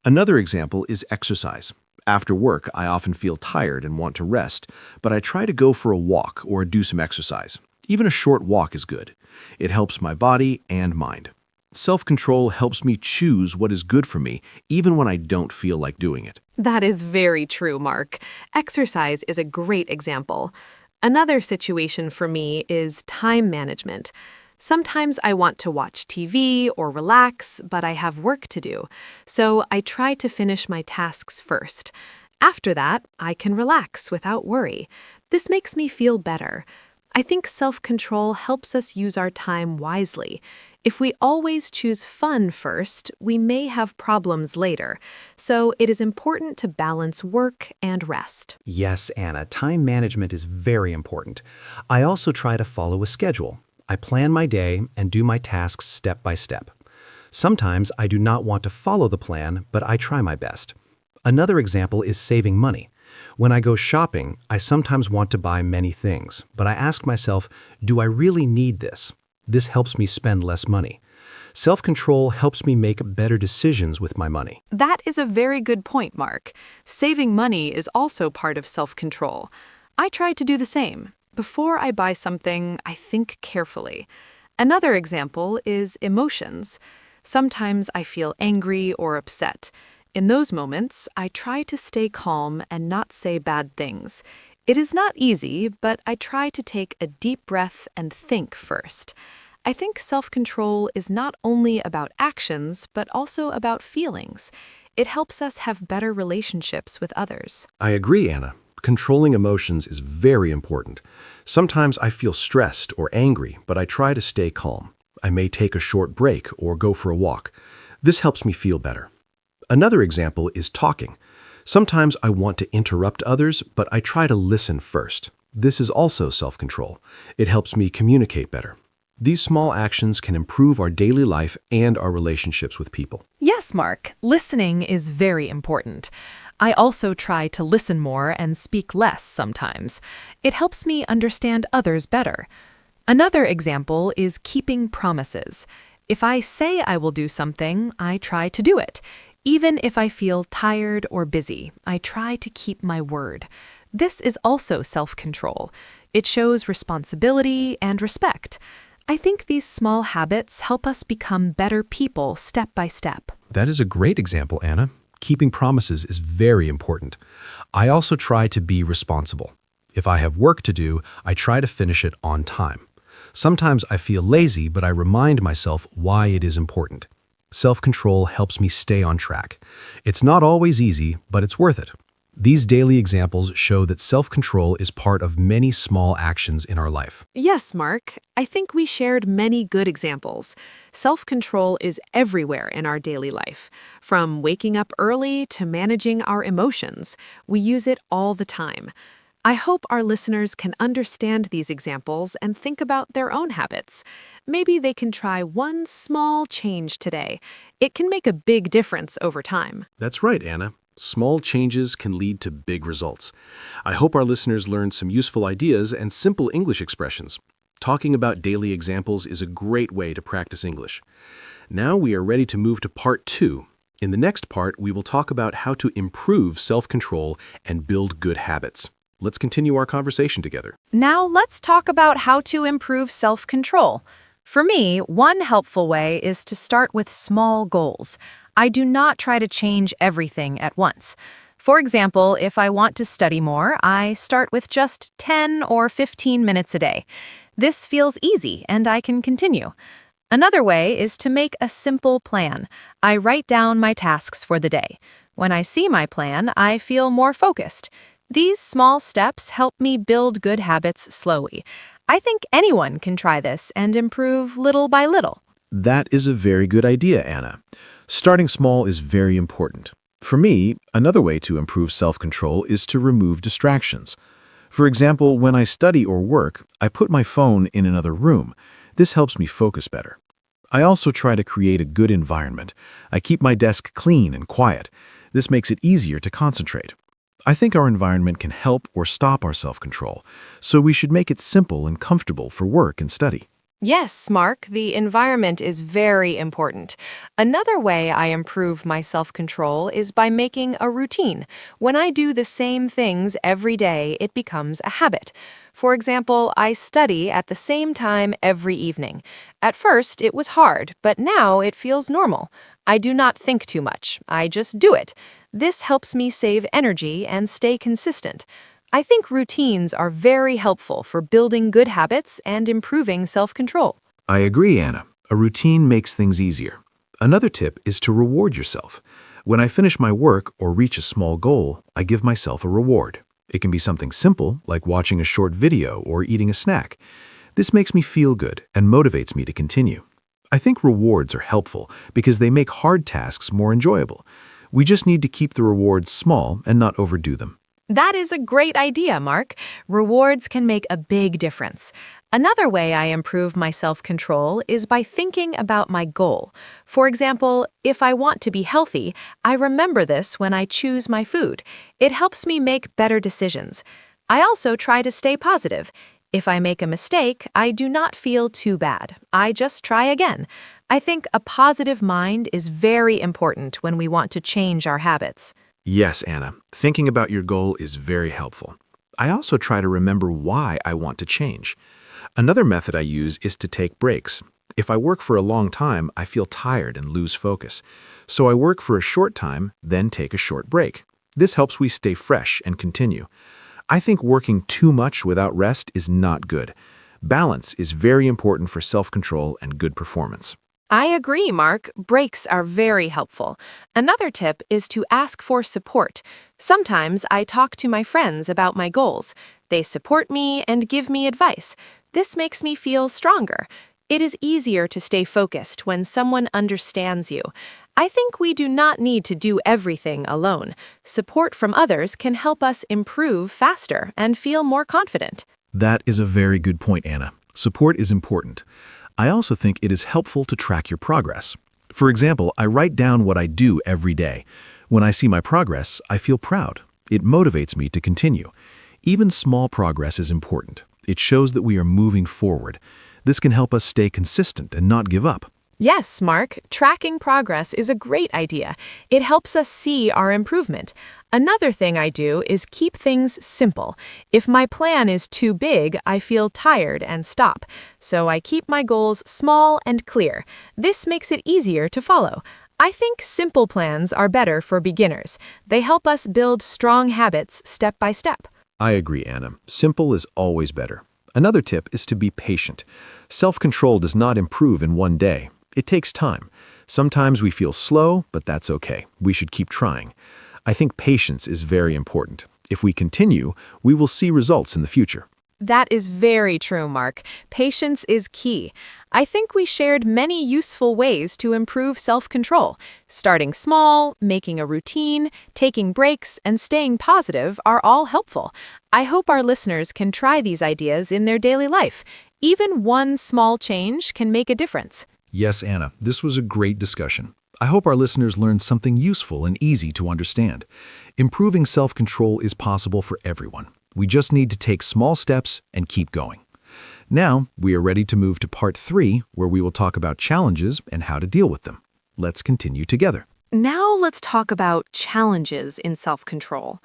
Another example is exercise. After work, I often feel tired and want to rest, but I try to go for a walk or do some exercise. Even a short walk is good. It helps my body and mind. Self-control helps me choose what is good for me, even when I don't feel like doing it.
That is very true, Mark. Exercise is a great example. Another situation for me is time management. Sometimes I want to watch TV or relax, but I have work to do, so I try to finish my tasks first. After that, I can relax without worry. This makes me feel better. I think self-control helps us use our time wisely. If we always choose fun first, we may have problems later. So it is important to balance work and rest.
Yes, Anna, time management is very important. I also try to follow a schedule. I plan my day and do my tasks step by step. Sometimes I do not want to follow the plan, but I try my best. Another example is saving money. When I go shopping, I sometimes want to buy many things, but I ask myself, do I really need this? This helps me spend less money. Self-control helps me make better decisions with my money.
That is a very good point, Mark. Saving money is also part of self-control. I try to do the same. Before I buy something, I think carefully. Another example is emotions. Sometimes I feel angry or upset. In those moments, I try to stay calm and not say bad things. It is not easy, but I try to take a deep breath and think first. I think self-control is not only about actions, but also about feelings. It helps us have better relationships with others.
I agree, Anna. Controlling emotions is very important. Sometimes I feel stressed or angry, but I try to stay calm. I may take a short break or go for a walk. This helps me feel better. Another example is talking. Sometimes I want to interrupt others, but I try to listen first. This is also self-control. It helps me communicate better. These small actions can improve our daily life and our relationships with people.
Yes, Mark, listening is very important. I also try to listen more and speak less sometimes. It helps me understand others better. Another example is keeping promises. If I say I will do something, I try to do it. Even if I feel tired or busy, I try to keep my word. This is also self-control. It shows responsibility and respect. I think these small habits help us become better people step by step.
That is a great example, Anna. Keeping promises is very important. I also try to be responsible. If I have work to do, I try to finish it on time. Sometimes I feel lazy, but I remind myself why it is important. Self-control helps me stay on track. It's not always easy, but it's worth it. These daily examples show that self-control is part of many small actions in our life.
Yes, Mark, I think we shared many good examples. Self-control is everywhere in our daily life. From waking up early to managing our emotions, we use it all the time. I hope our listeners can understand these examples and think about their own habits. Maybe they can try one small change today. It can make a big difference over time.
That's right, Anna. Small changes can lead to big results. I hope our listeners learned some useful ideas and simple English expressions. Talking about daily examples is a great way to practice English. Now we are ready to move to part 2. In the next part, we will talk about how to improve self-control and build good habits. Let's continue our conversation together.
Now let's talk about how to improve self-control. For me, one helpful way is to start with small goals. I do not try to change everything at once. For example, if I want to study more, I start with just 10 or 15 minutes a day. This feels easy and I can continue. Another way is to make a simple plan. I write down my tasks for the day. When I see my plan, I feel more focused. These small steps help me build good habits slowly. I think anyone can try this and improve little by little.
That is a very good idea, Anna. Starting small is very important. For me, another way to improve self-control is to remove distractions. For example, when I study or work, I put my phone in another room. This helps me focus better. I also try to create a good environment. I keep my desk clean and quiet. This makes it easier to concentrate. I think our environment can help or stop our self-control, so we should make it simple and comfortable for work and study.
Yes, Mark, the environment is very important. Another way I improve my self-control is by making a routine. When I do the same things every day, it becomes a habit. For example, I study at the same time every evening. At first, it was hard, but now it feels normal. I do not think too much. I just do it. This helps me save energy and stay consistent. I think routines are very helpful for building good habits and improving self-control.
I agree, Anna. A routine makes things easier. Another tip is to reward yourself. When I finish my work or reach a small goal, I give myself a reward. It can be something simple, like watching a short video or eating a snack. This makes me feel good and motivates me to continue. I think rewards are helpful because they make hard tasks more enjoyable. We just need to keep the rewards small and not overdo them.
That is a great idea, Mark. Rewards can make a big difference. Another way I improve my self-control is by thinking about my goal. For example, if I want to be healthy, I remember this when I choose my food. It helps me make better decisions. I also try to stay positive. If I make a mistake, I do not feel too bad. I just try again. I think a positive mind is very important when we want to change our habits.
Yes, Anna. Thinking about your goal is very helpful. I also try to remember why I want to change. Another method I use is to take breaks. If I work for a long time, I feel tired and lose focus. So I work for a short time, then take a short break. This helps me stay fresh and continue. I think working too much without rest is not good. Balance is very important for self-control and good performance.
I agree, Mark. Breaks are very helpful. Another tip is to ask for support. Sometimes I talk to my friends about my goals. They support me and give me advice. This makes me feel stronger. It is easier to stay focused when someone understands you. I think we do not need to do everything alone. Support from others can help us improve faster and feel more confident.
That is a very good point, Anna. Support is important. I also think it is helpful to track your progress. For example, I write down what I do every day. When I see my progress, I feel proud. It motivates me to continue. Even small progress is important. It shows that we are moving forward. This can help us stay consistent and not give up.
Yes, Mark, tracking progress is a great idea. It helps us see our improvement. Another thing I do is keep things simple. If my plan is too big, I feel tired and stop. So I keep my goals small and clear. This makes it easier to follow. I think simple plans are better for beginners. They help us build strong habits step by step.
I agree, Anna. Simple is always better. Another tip is to be patient. Self-control does not improve in one day. It takes time. Sometimes we feel slow, but that's okay. We should keep trying. I think patience is very important. If we continue, we will see results in the future.
That is very true, Mark. Patience is key. I think we shared many useful ways to improve self-control. Starting small, making a routine, taking breaks, and staying positive are all helpful. I hope our listeners can try these ideas in their daily life. Even one small change can make a difference.
Yes, Anna, this was a great discussion. I hope our listeners learned something useful and easy to understand. Improving self-control is possible for everyone. We just need to take small steps and keep going. Now, we are ready to move to part 3, where we will talk about challenges and how to deal with them. Let's continue together.
Now let's talk about challenges in self-control.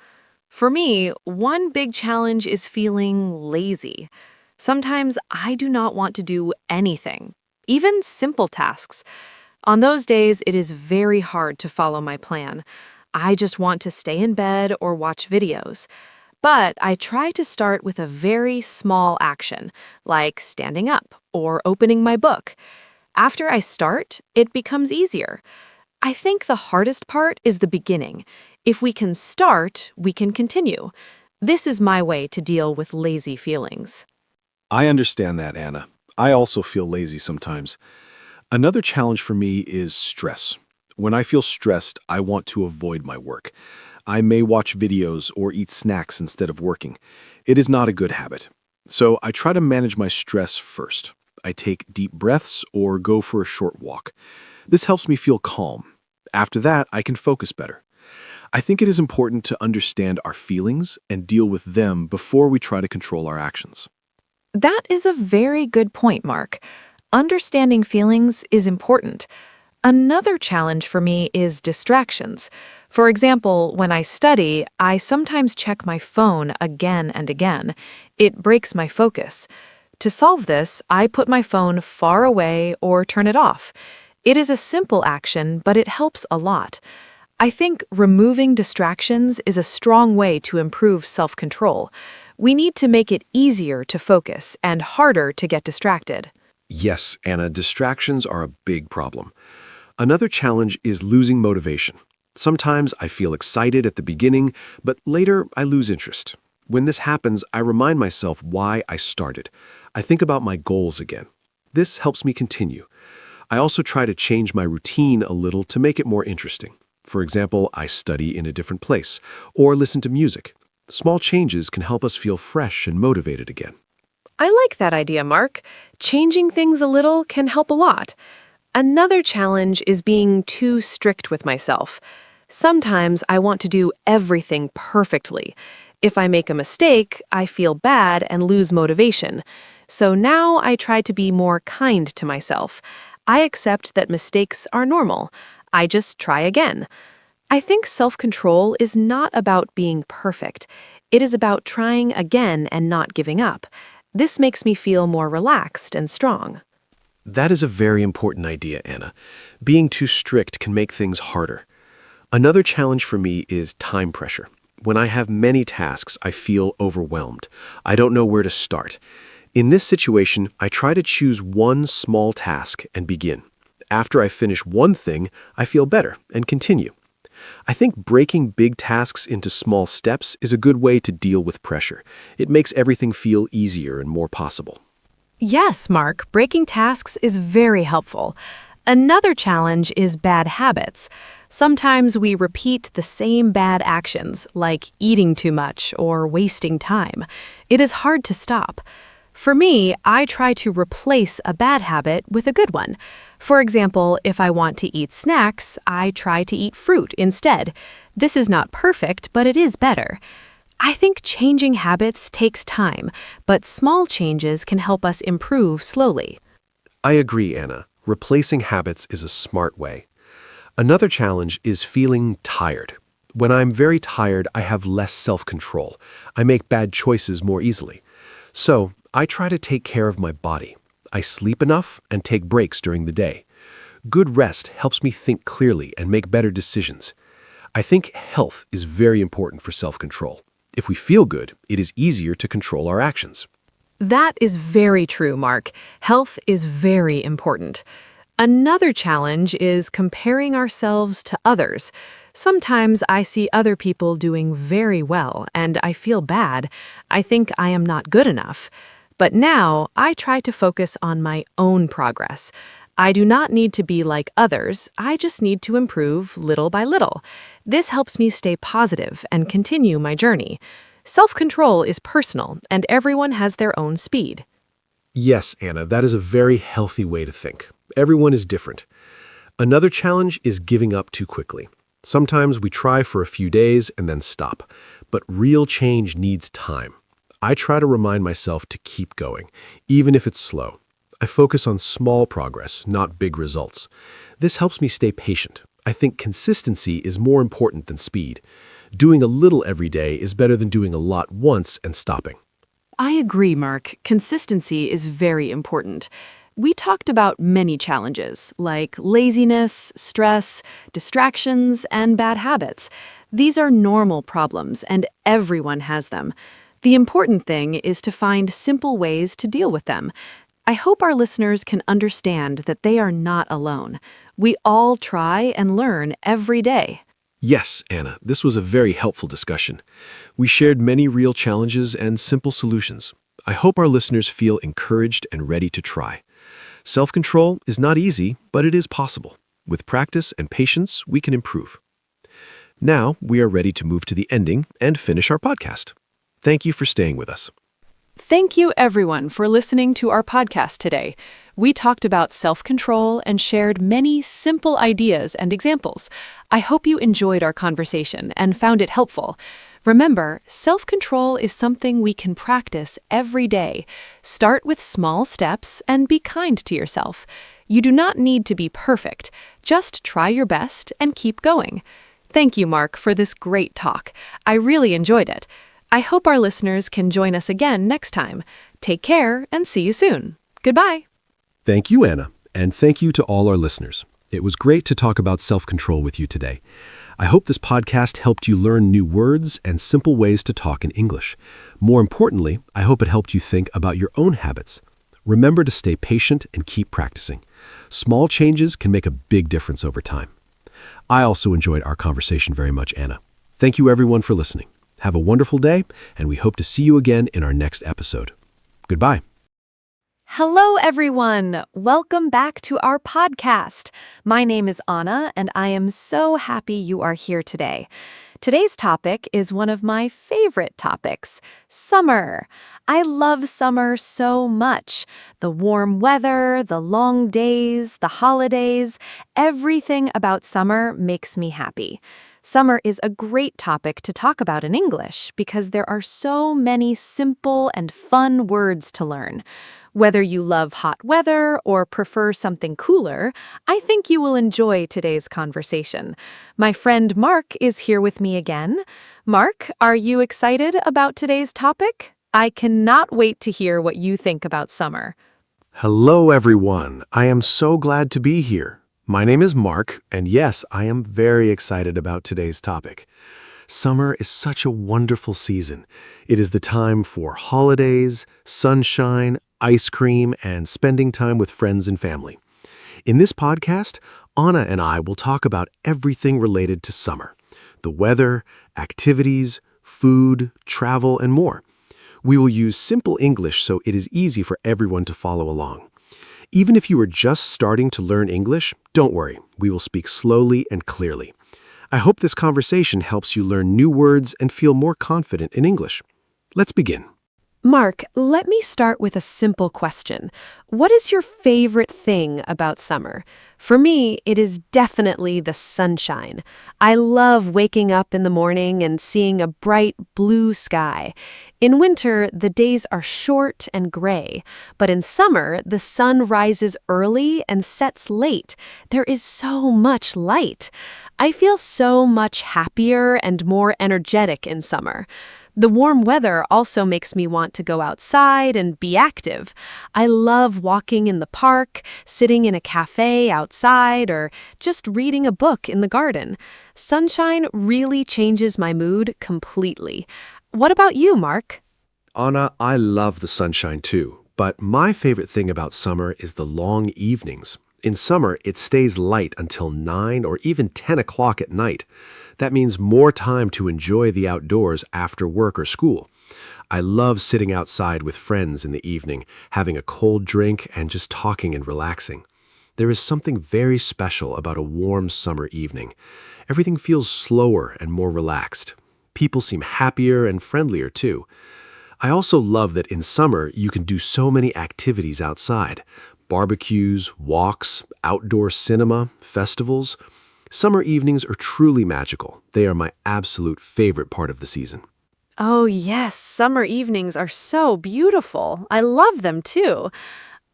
For me, one big challenge is feeling lazy. Sometimes I do not want to do anything, even simple tasks. On those days, it is very hard to follow my plan. I just want to stay in bed or watch videos. But I try to start with a very small action, like standing up or opening my book. After I start, it becomes easier. I think the hardest part is the beginning. If we can start, we can continue. This is my way to deal with lazy feelings.
I understand that, Anna. I also feel lazy sometimes. Another challenge for me is stress. When I feel stressed, I want to avoid my work. I may watch videos or eat snacks instead of working. It is not a good habit. So I try to manage my stress first. I take deep breaths or go for a short walk. This helps me feel calm. After that, I can focus better. I think it is important to understand our feelings and deal with them before we try to control our actions.
That is a very good point, Mark. Understanding feelings is important. Another challenge for me is distractions. For example, when I study, I sometimes check my phone again and again. It breaks my focus. To solve this, I put my phone far away or turn it off. It is a simple action, but it helps a lot. I think removing distractions is a strong way to improve self-control. We need to make it easier to focus and harder to get distracted.
Yes, Anna, distractions are a big problem. Another challenge is losing motivation. Sometimes I feel excited at the beginning, but later I lose interest. When this happens, I remind myself why I started. I think about my goals again. This helps me continue. I also try to change my routine a little to make it more interesting. For example, I study in a different place or listen to music. Small changes can help us feel fresh and motivated again.
I like that idea, Mark. Changing things a little can help a lot. Another challenge is being too strict with myself. Sometimes I want to do everything perfectly. If I make a mistake, I feel bad and lose motivation. So now I try to be more kind to myself.
I accept that mistakes are normal. I just try again. I think self-control is not about being perfect. It is about trying again and not giving up. This makes me feel more relaxed and strong.
That is a very important idea, Anna. Being too strict can make things harder. Another challenge for me is time pressure. When I have many tasks, I feel overwhelmed. I don't know where to start. In this situation, I try to choose one small task and begin. After I finish one thing, I feel better and continue. I think breaking big tasks into small steps is a good way to deal with pressure. It makes everything feel easier and more possible.
Yes, Mark, breaking tasks is very helpful. Another challenge is bad habits. Sometimes we repeat the same bad actions, like eating too much or wasting time. It is hard to stop. For me, I try to replace a bad habit with a good one. For example, if I want to eat snacks, I try to eat fruit instead. This is not perfect, but it is better. I think changing habits takes time, but small changes can help us improve slowly.
I agree, Anna. Replacing habits is a smart way. Another challenge is feeling tired. When I'm very tired, I have less self-control. I make bad choices more easily. So, I try to take care of my body. I sleep enough and take breaks during the day. Good rest helps me think clearly and make better decisions. I think health is very important for self-control. If we feel good, it is easier to control our actions.
That is very true, Mark. Health is very important. Another challenge is comparing ourselves to others. Sometimes I see other people doing very well and I feel bad. I think I am not good enough. But now I try to focus on my own progress. I do not need to be like others. I just need to improve little by little. This helps me stay positive and continue my journey. Self-control is personal, and everyone has their own speed.
Yes, Anna, that is a very healthy way to think. Everyone is different. Another challenge is giving up too quickly. Sometimes we try for a few days and then stop, but real change needs time. I try to remind myself to keep going, even if it's slow. I focus on small progress, not big results. This helps me stay patient. I think consistency is more important than speed. Doing a little every day is better than doing a lot once and stopping.
I agree, Mark. Consistency is very important. We talked about many challenges, like laziness, stress, distractions, and bad habits. These are normal problems, and everyone has them. The important thing is to find simple ways to deal with them. I hope our listeners can understand that they are not alone. We all try and learn every day.
Yes, Anna, this was a very helpful discussion. We shared many real challenges and simple solutions. I hope our listeners feel encouraged and ready to try. Self-control is not easy, but it is possible. With practice and patience, we can improve. Now, we are ready to move to the ending and finish our podcast. Thank you for staying with us.
Thank you, everyone, for listening to our podcast today. We talked about self-control and shared many simple ideas and examples. I hope you enjoyed our conversation and found it helpful. Remember, self-control is something we can practice every day. Start with small steps and be kind to yourself. You do not need to be perfect. Just try your best and keep going. Thank you, Mark, for this great talk. I really enjoyed it. I hope our listeners can join us again next time. Take care and see you soon. Goodbye.
Thank you, Anna, and thank you to all our listeners. It was great to talk about self-control with you today. I hope this podcast helped you learn new words and simple ways to talk in English. More importantly, I hope it helped you think about your own habits. Remember to stay patient and keep practicing. Small changes can make a big difference over time. I also enjoyed our conversation very much, Anna. Thank you, everyone, for listening. Have a wonderful day, and we hope to see you again in our next episode. Goodbye.
Hello, everyone. Welcome back to our podcast. My name is Anna, and I am so happy you are here today.
Today's topic is one of my favorite topics, summer. I love summer so much. The warm weather, the long days, the holidays, everything about summer makes me happy. Summer is a great topic to talk about in English because there are so many simple and fun words to learn. Whether you love hot weather or prefer something cooler, I think you will enjoy today's conversation. My friend Mark is here with me again. Mark, are you excited about today's topic? I cannot wait to hear what you think about summer.
Hello, everyone. I am so glad to be here. My name is Mark, and yes, I am very excited about today's topic. Summer is such a wonderful season. It is the time for holidays, sunshine, ice cream, and spending time with friends and family. In this podcast, Anna and I will talk about everything related to summer: the weather, activities, food, travel, and more. We will use simple English so it is easy for everyone to follow along. Even if you are just starting to learn English, don't worry, we will speak slowly and clearly. I hope this conversation helps you learn new words and feel more confident in English. Let's begin.
Mark, let me start with a simple question. What is your favorite thing about summer? For me, it is definitely the sunshine. I love waking up in the morning and seeing a bright blue sky. In winter, the days are short and gray, but in summer, the sun rises early and sets late. There is so much light. I feel so much happier and more energetic in summer. The warm weather also makes me want to go outside and be active. I love walking in the park, sitting in a cafe outside, or just reading a book in the garden. Sunshine really changes my mood completely. What about you, Mark?
Anna, I love the sunshine too, but my favorite thing about summer is the long evenings. In summer, it stays light until 9 or even 10 o'clock at night. That means more time to enjoy the outdoors after work or school. I love sitting outside with friends in the evening, having a cold drink and just talking and relaxing. There is something very special about a warm summer evening. Everything feels slower and more relaxed. People seem happier and friendlier too. I also love that in summer you can do so many activities outside. Barbecues, walks, outdoor cinema, festivals. Summer evenings are truly magical. They are my absolute favorite part of the season.
Oh, yes, summer evenings are so beautiful. I love them too.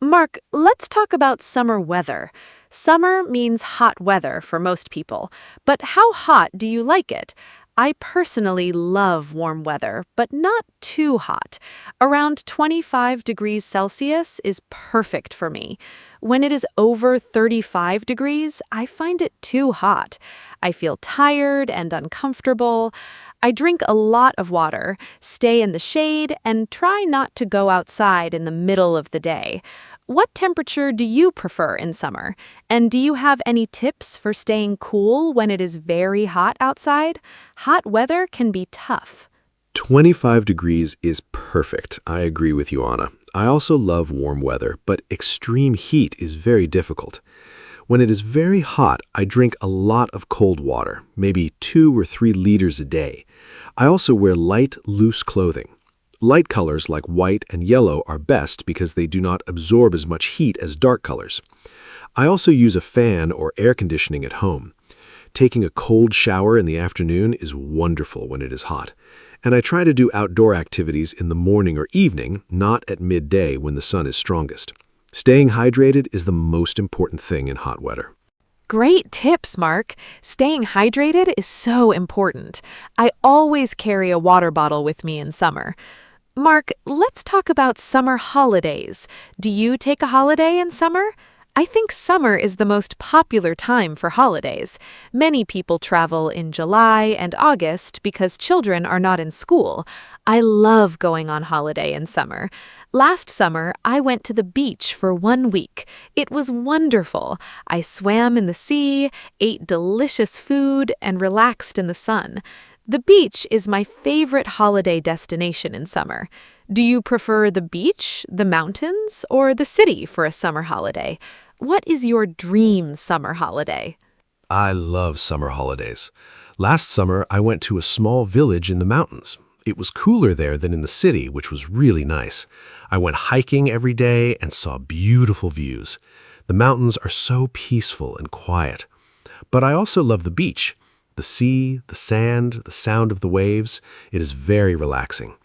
Mark, let's talk about summer weather. Summer means hot weather for most people, but how hot do you like it? I personally love warm weather, but not too hot. Around 25 degrees Celsius is perfect for me. When it is over 35 degrees, I find it too hot. I feel tired and uncomfortable. I drink a lot of water, stay in the shade, and try not to go outside in the middle of the day. What temperature do you prefer in summer? And do you have any tips for staying cool when it is very hot outside? Hot weather can be tough.
25 degrees is perfect. I agree with you, Anna. I also love warm weather, but extreme heat is very difficult. When it is very hot, I drink a lot of cold water, maybe 2 or 3 liters a day. I also wear light, loose clothing. Light colors like white and yellow are best because they do not absorb as much heat as dark colors. I also use a fan or air conditioning at home. Taking a cold shower in the afternoon is wonderful when it is hot. And I try to do outdoor activities in the morning or evening, not at midday when the sun is strongest. Staying hydrated is the most important thing in hot weather.
Great tips, Mark. Staying hydrated is so important. I always carry a water bottle with me in summer. Mark, let's talk about summer holidays. Do you take a holiday in summer? I think summer is the most popular time for holidays. Many people travel in July and August because children are not in school. I love going on holiday in summer. Last summer, I went to the beach for 1 week. It was wonderful. I swam in the sea, ate delicious food, and relaxed in the sun. The beach is my favorite holiday destination in summer. Do you prefer the beach, the mountains, or the city for a summer holiday? What is your dream summer holiday?
I love summer holidays. Last summer, I went to a small village in the mountains. It was cooler there than in the city, which was really nice. I went hiking every day and saw beautiful views. The mountains are so peaceful and quiet. But I also love the beach. The sea, the sand, the sound of the waves. It is very relaxing.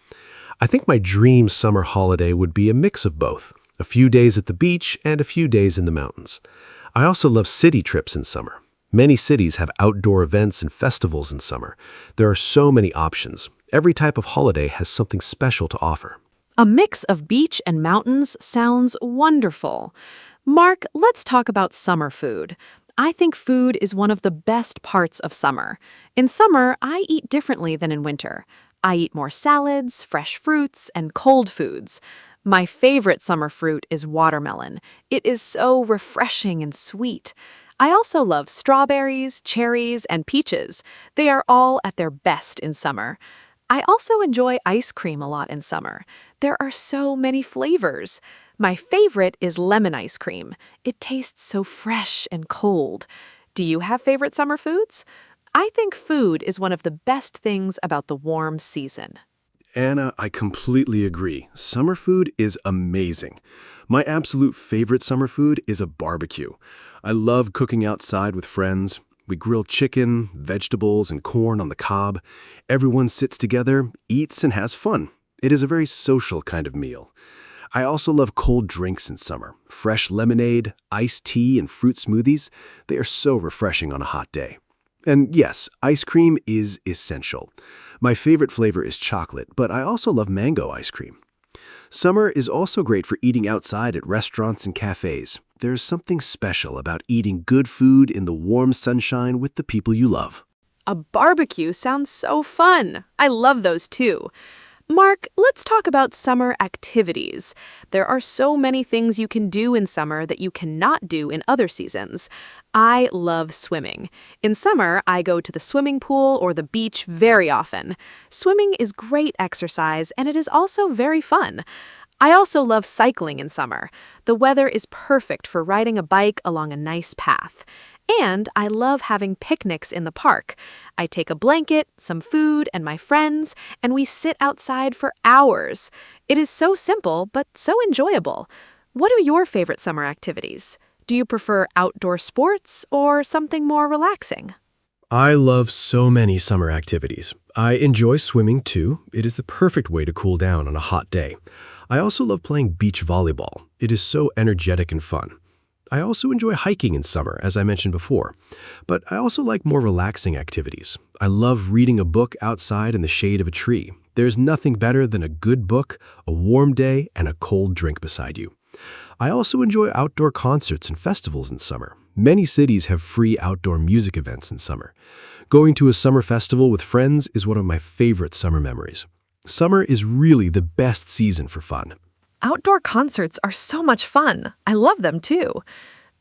I think my dream summer holiday would be a mix of both, a few days at the beach and a few days in the mountains. I also love city trips in summer. Many cities have outdoor events and festivals in summer. There are so many options. Every type of holiday has something special to offer.
A mix of beach and mountains sounds wonderful. Mark, let's talk about summer food. I think food is one of the best parts of summer. In summer, I eat differently than in winter. I eat more salads, fresh fruits, and cold foods. My favorite summer fruit is watermelon. It is so refreshing and sweet. I also love strawberries, cherries, and peaches. They are all at their best in summer. I also enjoy ice cream a lot in summer. There are so many flavors. My favorite is lemon ice cream. It tastes so fresh and cold. Do you have favorite summer foods? I think food is one of the best things about the warm season.
Anna, I completely agree. Summer food is amazing. My absolute favorite summer food is a barbecue. I love cooking outside with friends. We grill chicken, vegetables, and corn on the cob. Everyone sits together, eats, and has fun. It is a very social kind of meal. I also love cold drinks in summer. Fresh lemonade, iced tea, and fruit smoothies. They are so refreshing on a hot day. And yes, ice cream is essential. My favorite flavor is chocolate, but I also love mango ice cream. Summer is also great for eating outside at restaurants and cafes. There's something special about eating good food in the warm sunshine with the people you love.
A barbecue sounds so fun. I love those too. Mark, let's talk about summer activities. There are so many things you can do in summer that you cannot do in other seasons. I love swimming. In summer, I go to the swimming pool or the beach very often. Swimming is great exercise and it is also very fun. I also love cycling in summer. The weather is perfect for riding a bike along a nice path. And I love having picnics in the park. I take a blanket, some food, and my friends, and we sit outside for hours. It is so simple, but so enjoyable. What are your favorite summer activities? Do you prefer outdoor sports or something more relaxing?
I love so many summer activities. I enjoy swimming too. It is the perfect way to cool down on a hot day. I also love playing beach volleyball. It is so energetic and fun. I also enjoy hiking in summer, as I mentioned before, but I also like more relaxing activities. I love reading a book outside in the shade of a tree. There's nothing better than a good book, a warm day, and a cold drink beside you. I also enjoy outdoor concerts and festivals in summer. Many cities have free outdoor music events in summer. Going to a summer festival with friends is one of my favorite summer memories. Summer is really the best season for fun.
Outdoor concerts are so much fun. I love them too.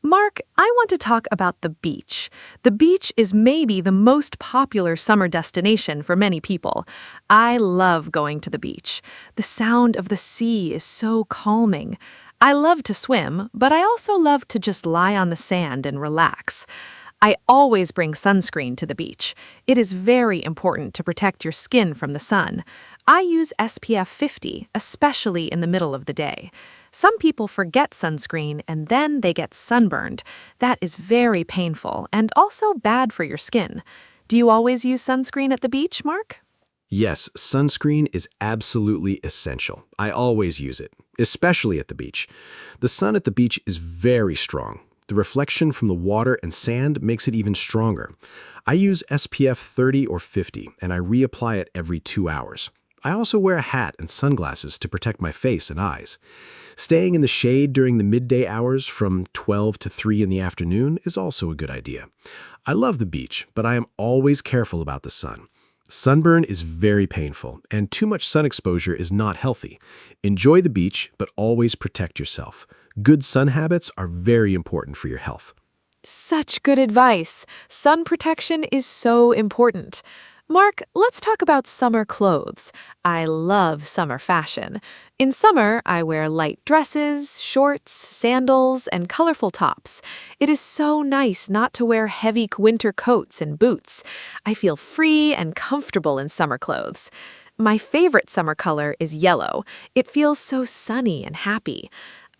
Mark, I want to talk about the beach. The beach is maybe the most popular summer destination for many people. I love going to the beach. The sound of the sea is so calming. I love to swim, but I also love to just lie on the sand and relax. I always bring sunscreen to the beach. It is very important to protect your skin from the sun. I use SPF 50, especially in the middle of the day. Some people forget sunscreen and then they get sunburned. That is very painful and also bad for your skin. Do you always use sunscreen at the beach, Mark?
Yes, sunscreen is absolutely essential. I always use it, especially at the beach. The sun at the beach is very strong. The reflection from the water and sand makes it even stronger. I use SPF 30 or 50, and I reapply it every 2 hours. I also wear a hat and sunglasses to protect my face and eyes. Staying in the shade during the midday hours from 12 to 3 in the afternoon is also a good idea. I love the beach, but I am always careful about the sun. Sunburn is very painful, and too much sun exposure is not healthy. Enjoy the beach, but always protect yourself. Good sun habits are very important for your health.
Such good advice. Sun protection is so important. Mark, let's talk about summer clothes. I love summer fashion. In summer, I wear light dresses, shorts, sandals, and colorful tops. It is so nice not to wear heavy winter coats and boots. I feel free and comfortable in summer clothes. My favorite summer color is yellow. It feels so sunny and happy.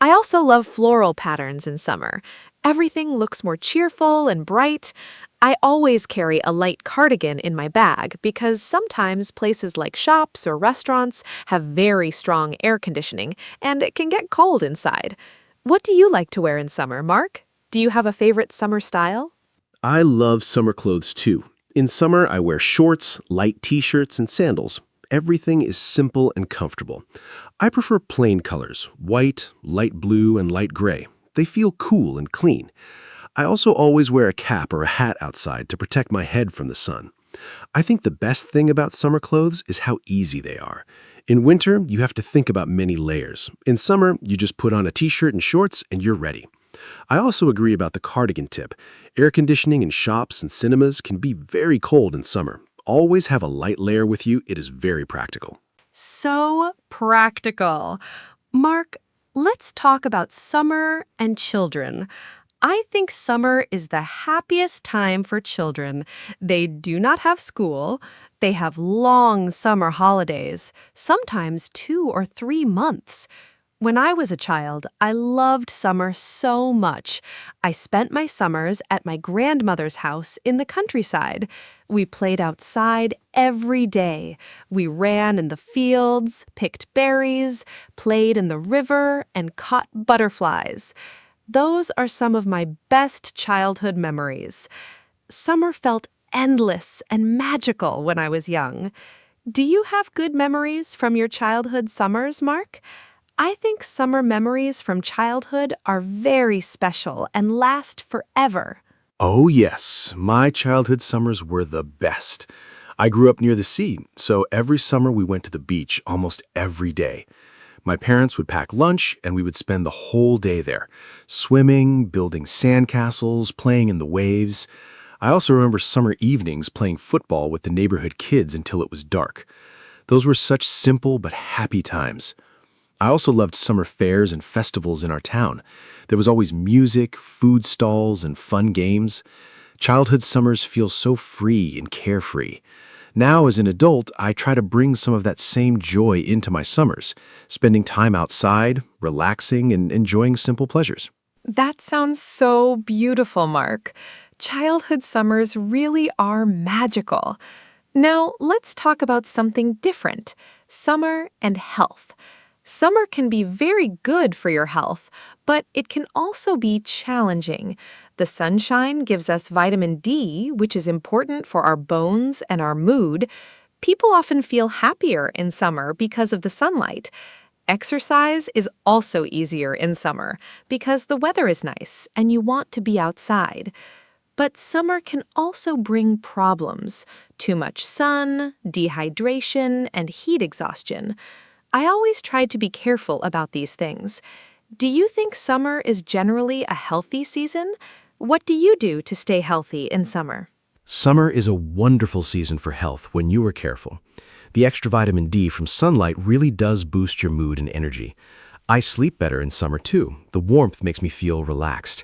I also love floral patterns in summer. Everything looks more cheerful and bright. I always carry a light cardigan in my bag because sometimes places like shops or restaurants have very strong air conditioning and it can get cold inside. What do you like to wear in summer, Mark? Do you have a favorite summer style?
I love summer clothes too. In summer, I wear shorts, light t-shirts, and sandals. Everything is simple and comfortable. I prefer plain colors, white, light blue, and light gray. They feel cool and clean. I also always wear a cap or a hat outside to protect my head from the sun. I think the best thing about summer clothes is how easy they are. In winter, you have to think about many layers. In summer, you just put on a t-shirt and shorts and you're ready. I also agree about the cardigan tip. Air conditioning in shops and cinemas can be very cold in summer. Always have a light layer with you. It is very practical.
So practical. Mark, let's talk about summer and children. I think summer is the happiest time for children. They do not have school. They have long summer holidays, sometimes 2 or 3 months. When I was a child, I loved summer so much. I spent my summers at my grandmother's house in the countryside. We played outside every day. We ran in the fields, picked berries, played in the river, and caught butterflies. Those are some of my best childhood memories. Summer felt endless and magical when I was young. Do you have good memories from your childhood summers, Mark? I think summer memories from childhood are very special and last forever.
Oh yes, my childhood summers were the best. I grew up near the sea, so every summer we went to the beach almost every day. My parents would pack lunch and we would spend the whole day there, swimming, building sandcastles, playing in the waves. I also remember summer evenings playing football with the neighborhood kids until it was dark. Those were such simple but happy times. I also loved summer fairs and festivals in our town. There was always music, food stalls, and fun games. Childhood summers feel so free and carefree. Now, as an adult, I try to bring some of that same joy into my summers, spending time outside, relaxing, and enjoying simple pleasures.
That sounds so beautiful, Mark. Childhood summers really are magical. Now, let's talk about something different: summer and health. Summer can be very good for your health, but it can also be challenging. The sunshine gives us vitamin D, which is important for our bones and our mood. People often feel happier in summer because of the sunlight. Exercise is also easier in summer because the weather is nice and you want to be outside. But summer can also bring problems: too much sun, dehydration, and heat exhaustion. I always try to be careful about these things. Do you think summer is generally a healthy season? What do you do to stay healthy in summer?
Summer is a wonderful season for health when you are careful. The extra vitamin D from sunlight really does boost your mood and energy. I sleep better in summer too. The warmth makes me feel relaxed.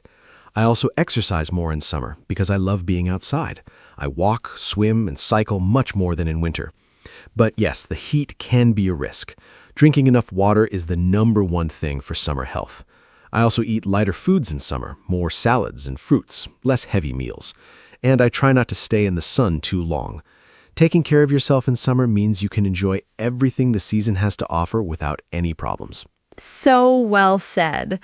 I also exercise more in summer because I love being outside. I walk, swim, and cycle much more than in winter. But yes, the heat can be a risk. Drinking enough water is the #1 thing for summer health. I also eat lighter foods in summer, more salads and fruits, less heavy meals. And I try not to stay in the sun too long. Taking care of yourself in summer means you can enjoy everything the season has to offer without any problems.
So well said.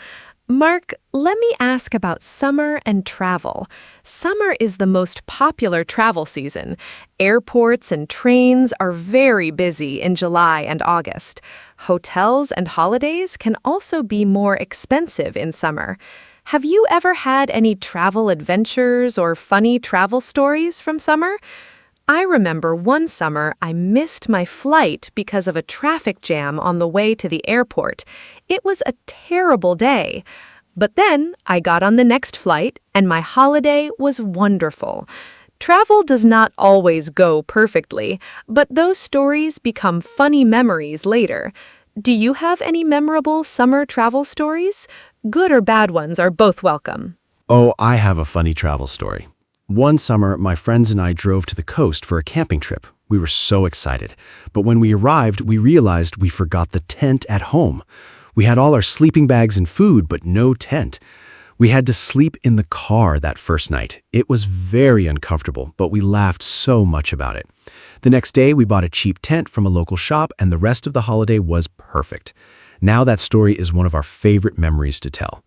Mark, let me ask about summer and travel. Summer is the most popular travel season. Airports and trains are very busy in July and August. Hotels and holidays can also be more expensive in summer. Have you ever had any travel adventures or funny travel stories from summer? I remember one summer I missed my flight because of a traffic jam on the way to the airport. It was a terrible day. But then I got on the next flight and my holiday was wonderful.
Travel does not always go perfectly, but those stories become funny memories later. Do you have any memorable summer travel stories? Good or bad ones are both welcome.
Oh, I have a funny travel story. One summer, my friends and I drove to the coast for a camping trip. We were so excited. But when we arrived, we realized we forgot the tent at home. We had all our sleeping bags and food, but no tent. We had to sleep in the car that first night. It was very uncomfortable, but we laughed so much about it. The next day, we bought a cheap tent from a local shop, and the rest of the holiday was perfect. Now that story is one of our favorite memories to tell.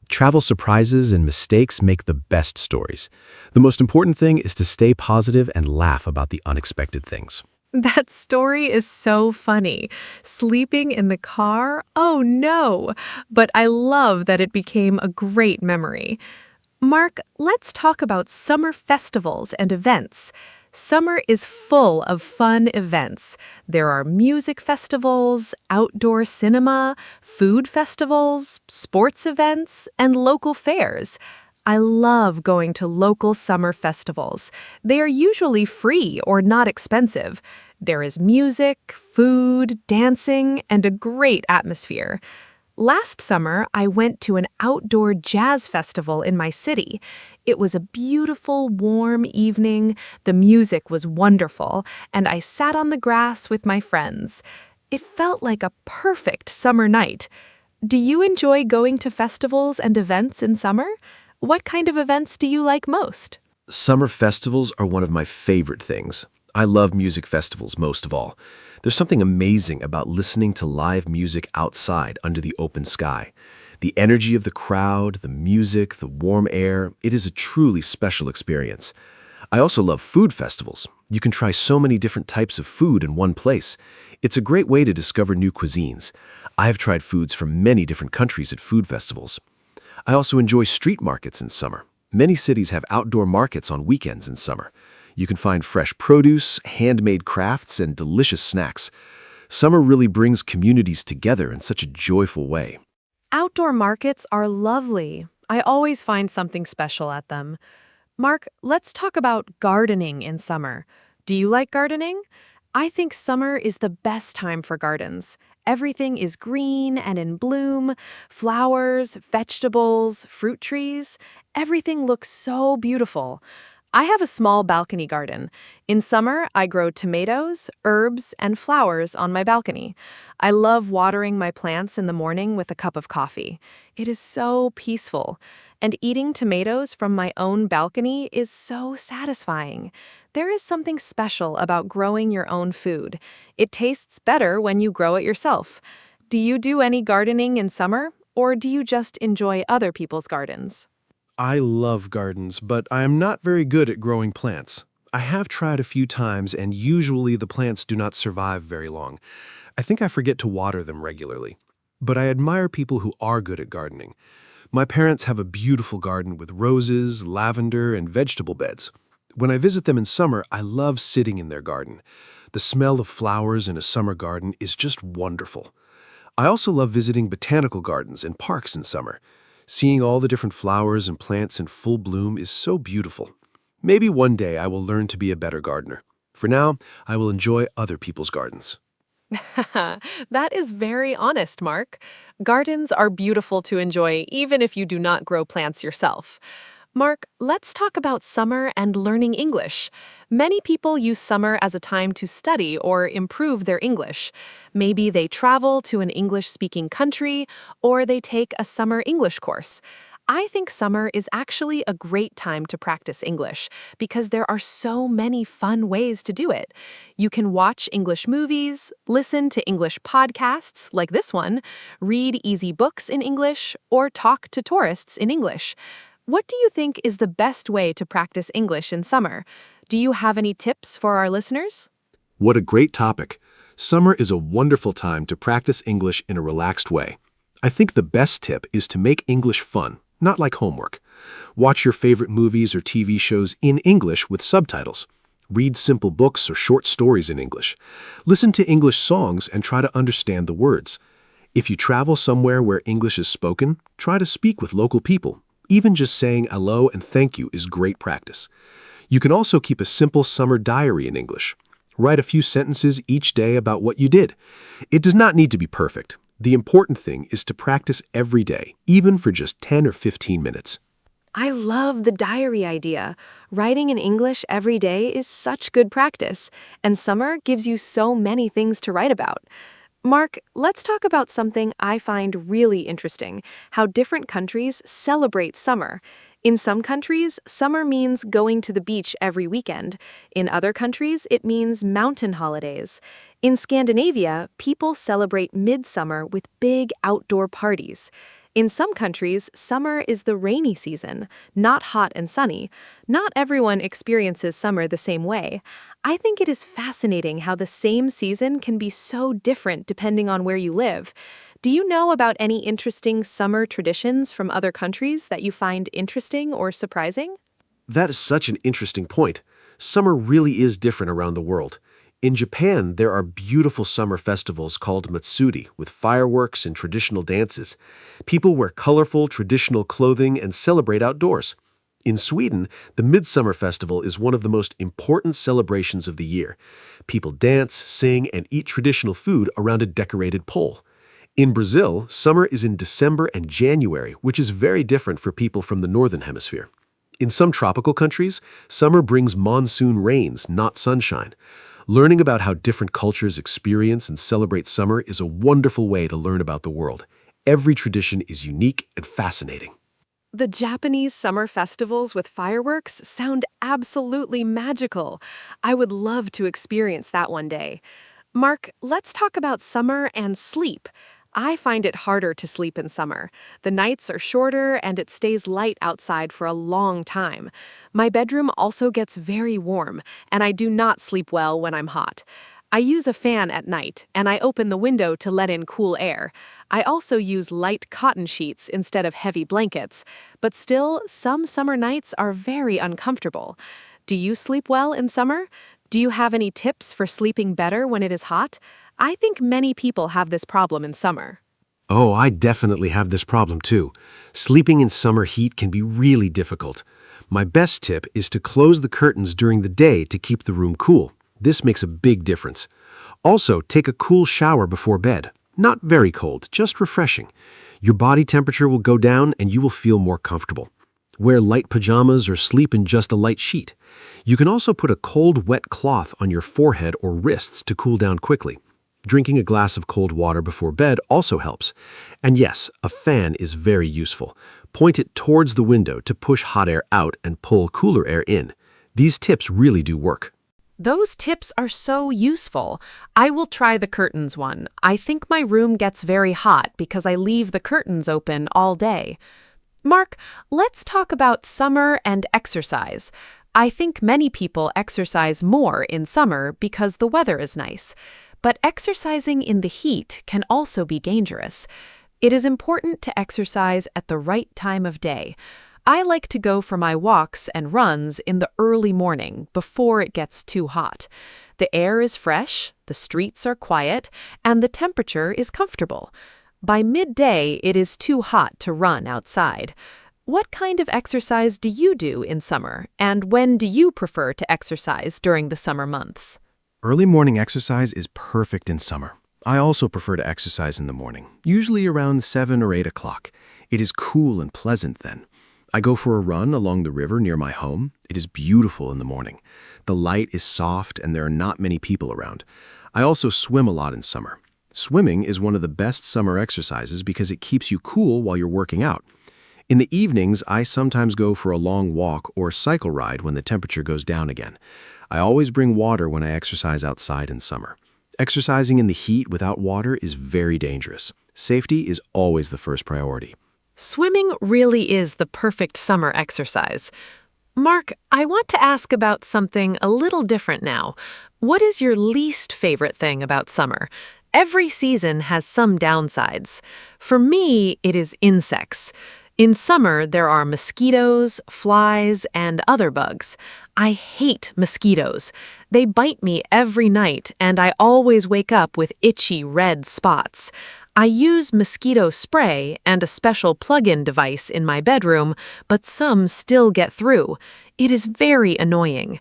Travel surprises and mistakes make the best stories. The most important thing is to stay positive and laugh about the unexpected things.
That story is so funny. Sleeping in the car? Oh no! But I love that it became a great memory. Mark, let's talk about summer festivals and events. Summer is full of fun events. There are music festivals, outdoor cinema, food festivals, sports events, and local fairs. I love going to local summer festivals. They are usually free or not expensive. There is music, food, dancing, and a great atmosphere. Last summer, I went to an outdoor jazz festival in my city. It was a beautiful, warm evening, the music was wonderful, and I sat on the grass with my friends. It felt like a perfect summer night. Do you enjoy going to festivals and events in summer? What kind of events do you like most?
Summer festivals are one of my favorite things. I love music festivals most of all. There's something amazing about listening to live music outside under the open sky. The energy of the crowd, the music, the warm air, it is a truly special experience. I also love food festivals. You can try so many different types of food in one place. It's a great way to discover new cuisines. I've tried foods from many different countries at food festivals. I also enjoy street markets in summer. Many cities have outdoor markets on weekends in summer. You can find fresh produce, handmade crafts, and delicious snacks. Summer really brings communities together in such a joyful way.
Outdoor markets are lovely. I always find something special at them. Mark, let's talk about gardening in summer. Do you like gardening? I think summer is the best time for gardens. Everything is green and in bloom, flowers, vegetables, fruit trees. Everything looks so beautiful. I have a small balcony garden. In summer, I grow tomatoes, herbs, and flowers on my balcony. I love watering my plants in the morning with a cup of coffee. It is so peaceful. And eating tomatoes from my own balcony is so satisfying. There is something special about growing your own food. It tastes better when you grow it yourself. Do you do any gardening in summer, or do you just enjoy other people's gardens?
I love gardens, but I am not very good at growing plants. I have tried a few times, and usually the plants do not survive very long. I think I forget to water them regularly. But I admire people who are good at gardening. My parents have a beautiful garden with roses, lavender, and vegetable beds. When I visit them in summer, I love sitting in their garden. The smell of flowers in a summer garden is just wonderful. I also love visiting botanical gardens and parks in summer. Seeing all the different flowers and plants in full bloom is so beautiful. Maybe one day I will learn to be a better gardener. For now, I will enjoy other people's gardens.
That is very honest, Mark. Gardens are beautiful to enjoy even if you do not grow plants yourself. Mark, let's talk about summer and learning English. Many people use summer as a time to study or improve their English. Maybe they travel to an English-speaking country, or they take a summer English course. I think summer is actually a great time to practice English because there are so many fun ways to do it. You can watch English movies, listen to English podcasts like this one, read easy books in English, or talk to tourists in English. What do you think is the best way to practice English in summer? Do you have any tips for our listeners?
What a great topic. Summer is a wonderful time to practice English in a relaxed way. I think the best tip is to make English fun, not like homework. Watch your favorite movies or TV shows in English with subtitles. Read simple books or short stories in English. Listen to English songs and try to understand the words. If you travel somewhere where English is spoken, try to speak with local people. Even just saying hello and thank you is great practice.
You can also keep a simple summer diary in English. Write a few sentences each day about what you did. It does not need to be perfect. The important thing is to practice every day, even for just 10 or 15 minutes.
I love the diary idea. Writing in English every day is such good practice, and summer gives you so many things to write about. Mark, let's talk about something I find really interesting, how different countries celebrate summer. In some countries, summer means going to the beach every weekend. In other countries, it means mountain holidays. In Scandinavia, people celebrate midsummer with big outdoor parties. In some countries, summer is the rainy season, not hot and sunny. Not everyone experiences summer the same way. I think it is fascinating how the same season can be so different depending on where you live. Do you know about any interesting summer traditions from other countries that you find interesting or surprising?
That is such an interesting point. Summer really is different around the world. In Japan, there are beautiful summer festivals called matsuri with fireworks and traditional dances. People wear colorful, traditional clothing and celebrate outdoors. In Sweden, the Midsummer Festival is one of the most important celebrations of the year. People dance, sing, and eat traditional food around a decorated pole. In Brazil, summer is in December and January, which is very different for people from the Northern Hemisphere. In some tropical countries, summer brings monsoon rains, not sunshine. Learning about how different cultures experience and celebrate summer is a wonderful way to learn about the world. Every tradition is unique and fascinating.
The Japanese summer festivals with fireworks sound absolutely magical. I would love to experience that one day. Mark, let's talk about summer and sleep. I find it harder to sleep in summer. The nights are shorter and it stays light outside for a long time. My bedroom also gets very warm, and I do not sleep well when I'm hot. I use a fan at night, and I open the window to let in cool air. I also use light cotton sheets instead of heavy blankets. But still, some summer nights are very uncomfortable. Do you sleep well in summer? Do you have any tips for sleeping better when it is hot? I think many people have this problem in summer.
Oh, I definitely have this problem too. Sleeping in summer heat can be really difficult. My best tip is to close the curtains during the day to keep the room cool. This makes a big difference. Also, take a cool shower before bed. Not very cold, just refreshing. Your body temperature will go down and you will feel more comfortable. Wear light pajamas or sleep in just a light sheet. You can also put a cold, wet cloth on your forehead or wrists to cool down quickly. Drinking a glass of cold water before bed also helps. And yes, a fan is very useful. Point it towards the window to push hot air out and pull cooler air in. These tips really do work.
Those tips are so useful. I will try the curtains one. I think my room gets very hot because I leave the curtains open all day. Mark, let's talk about summer and exercise. I think many people exercise more in summer because the weather is nice. But exercising in the heat can also be dangerous. It is important to exercise at the right time of day. I like to go for my walks and runs in the early morning before it gets too hot. The air is fresh, the streets are quiet, and the temperature is comfortable. By midday, it is too hot to run outside. What kind of exercise do you do in summer, and when do you prefer to exercise during the summer months?
Early morning exercise is perfect in summer. I also prefer to exercise in the morning, usually around 7 or 8 o'clock. It is cool and pleasant then. I go for a run along the river near my home. It is beautiful in the morning. The light is soft and there are not many people around. I also swim a lot in summer. Swimming is one of the best summer exercises because it keeps you cool while you're working out. In the evenings, I sometimes go for a long walk or cycle ride when the temperature goes down again. I always bring water when I exercise outside in summer. Exercising in the heat without water is very dangerous. Safety is always the first priority.
Swimming really is the perfect summer exercise. Mark, I want to ask about something a little different now. What is your least favorite thing about summer? Every season has some downsides. For me, it is insects. In summer, there are mosquitoes, flies, and other bugs. I hate mosquitoes. They bite me every night, and I always wake up with itchy red spots. I use mosquito spray and a special plug-in device in my bedroom, but some still get through. It is very annoying.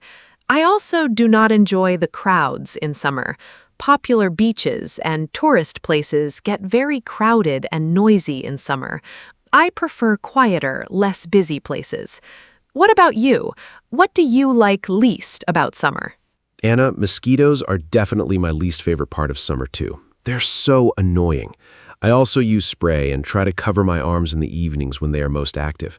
I also do not enjoy the crowds in summer. Popular beaches and tourist places get very crowded and noisy in summer. I prefer quieter, less busy places. What about you? What do you like least about summer?
Anna, mosquitoes are definitely my least favorite part of summer too. They're so annoying. I also use spray and try to cover my arms in the evenings when they are most active.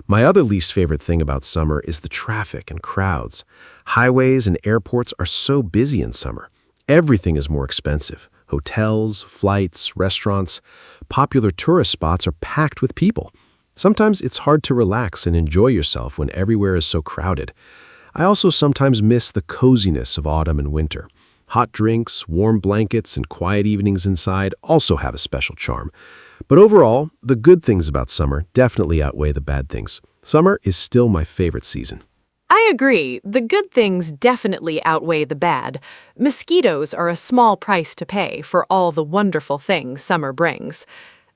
My other least favorite thing about summer is the traffic and crowds. Highways and airports are so busy in summer. Everything is more expensive. Hotels, flights, restaurants, popular tourist spots are packed with people. Sometimes it's hard to relax and enjoy yourself when everywhere is so crowded. I also sometimes miss the coziness of autumn and winter. Hot drinks, warm blankets, and quiet evenings inside also have a special charm. But overall, the good things about summer definitely outweigh the bad things. Summer is still my favorite season.
I agree. The good things definitely outweigh the bad. Mosquitoes are a small price to pay for all the wonderful things summer brings.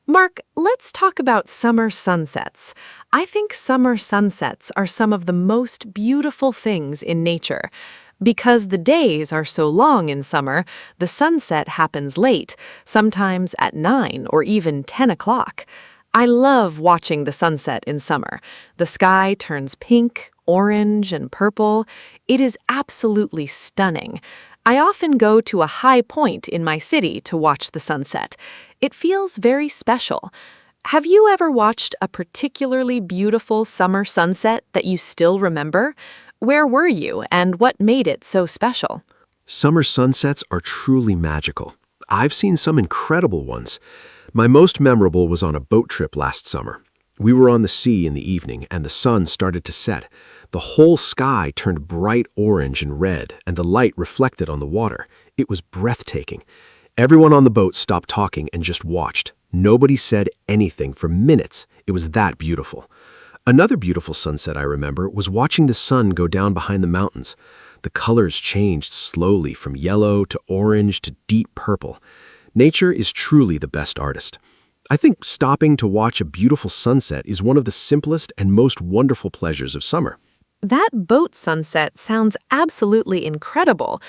Mark, let's talk about summer sunsets. I think summer sunsets are some of the most beautiful things in nature. Because the days are so long in summer, the sunset happens late, sometimes at 9 or even 10 o'clock. I love watching the sunset in summer. The sky turns pink, orange, and purple. It is absolutely stunning. I often go to a high point in my city to watch the sunset. It feels very special. Have you ever watched a particularly beautiful summer sunset that you still remember? Where were you, and what made it so special?
Summer sunsets are truly magical. I've seen some incredible ones. My most memorable was on a boat trip last summer. We were on the sea in the evening, and the sun started to set. The whole sky turned bright orange and red, and the light reflected on the water. It was breathtaking. Everyone on the boat stopped talking and just watched. Nobody said anything for minutes. It was that beautiful. Another beautiful sunset I remember was watching the sun go down behind the mountains. The colors changed slowly from yellow to orange to deep purple. Nature is truly the best artist. I think stopping to watch a beautiful sunset is one of the simplest and most wonderful pleasures of summer.
That boat sunset sounds absolutely incredible.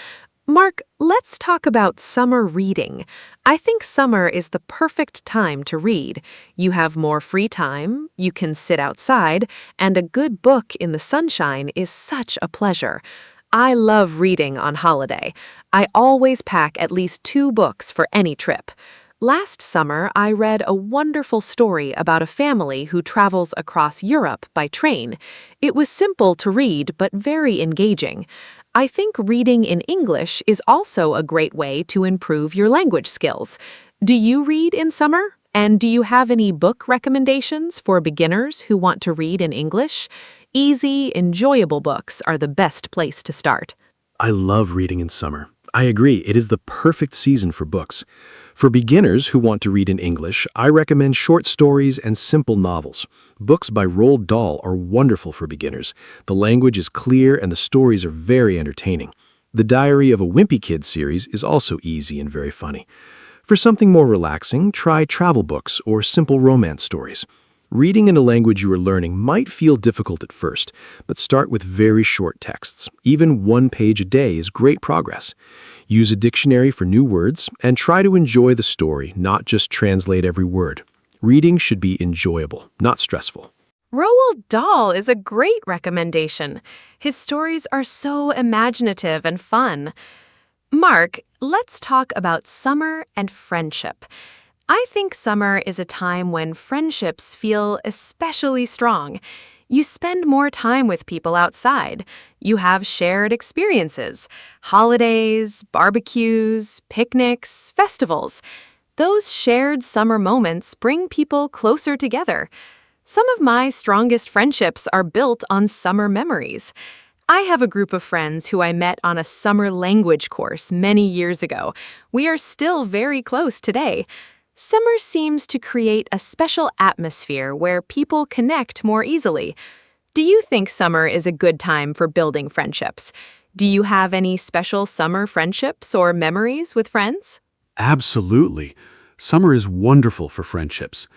Mark, let's talk about summer reading. I think summer is the perfect time to read. You have more free time, you can sit outside, and a good book in the sunshine is such a pleasure. I love reading on holiday. I always pack at least 2 books for any trip. Last summer, I read a wonderful story about a family who travels across Europe by train. It was simple to read, but very engaging. I think reading in English is also a great way to improve your language skills. Do you read in summer? And do you have any book recommendations for beginners who want to read in English? Easy, enjoyable books are the best place to start.
I love reading in summer. I agree, it is the perfect season for books. For beginners who want to read in English, I recommend short stories and simple novels. Books by Roald Dahl are wonderful for beginners. The language is clear and the stories are very entertaining. The Diary of a Wimpy Kid series is also easy and very funny. For something more relaxing, try travel books or simple romance stories. Reading in a language you are learning might feel difficult at first, but start with very short texts. Even 1 page a day is great progress. Use a dictionary for new words and try to enjoy the story, not just translate every word. Reading should be enjoyable, not stressful.
Roald Dahl is a great recommendation. His stories are so imaginative and fun. Mark, let's talk about summer and friendship. I think summer is a time when friendships feel especially strong. You spend more time with people outside. You have shared experiences, holidays, barbecues, picnics, festivals. Those shared summer moments bring people closer together. Some of my strongest friendships are built on summer memories. I have a group of friends who I met on a summer language course many years ago. We are still very close today. Summer seems to create a special atmosphere where people connect more easily. Do you think summer is a good time for building friendships? Do you have any special summer friendships or memories with friends?
Absolutely. Summer is wonderful for friendships.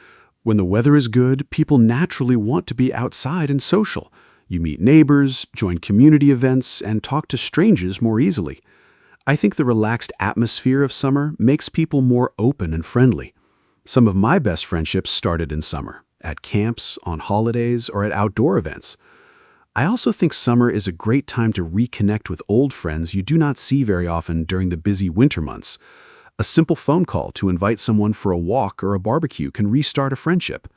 When the weather is good, people naturally want to be outside and social. You meet neighbors, join community events, and talk to strangers more easily. I think the relaxed atmosphere of summer makes people more open and friendly. Some of my best friendships started in summer, at camps, on holidays, or at outdoor events. I also think summer is a great time to reconnect with old friends you do not see very often during the busy winter months. A simple phone call to invite someone for a walk or a barbecue can restart a friendship.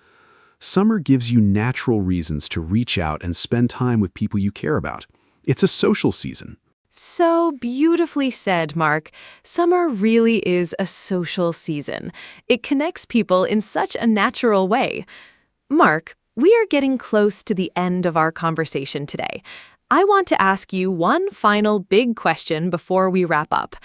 Summer gives you natural reasons to reach out and spend time with people you care about. It's a social season.
So beautifully said, Mark. Summer really is a social season. It connects people in such a natural way. Mark, we are getting close to the end of our conversation today. I want to ask you one final big question before we wrap up.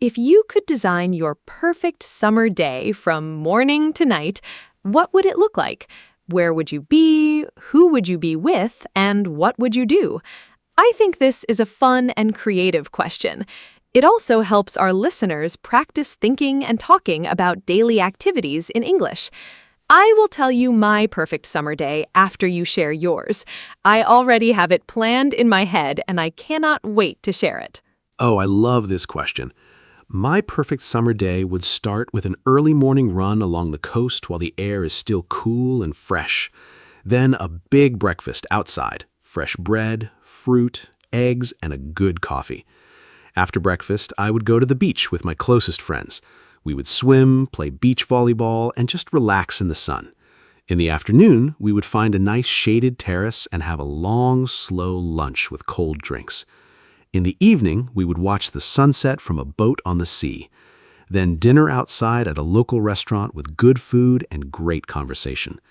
If you could design your perfect summer day from morning to night, what would it look like? Where would you be? Who would you be with? And what would you do? I think this is a fun and creative question. It also helps our listeners practice thinking and talking about daily activities in English. I will tell you my perfect summer day after you share yours. I already have it planned in my head, and I cannot wait to share it.
Oh, I love this question. My perfect summer day would start with an early morning run along the coast while the air is still cool and fresh. Then a big breakfast outside, fresh bread, fruit, eggs, and a good coffee. After breakfast, I would go to the beach with my closest friends. We would swim, play beach volleyball, and just relax in the sun. In the afternoon, we would find a nice shaded terrace and have a long, slow lunch with cold drinks. In the evening, we would watch the sunset from a boat on the sea. Then dinner outside at a local restaurant with good food and great conversation.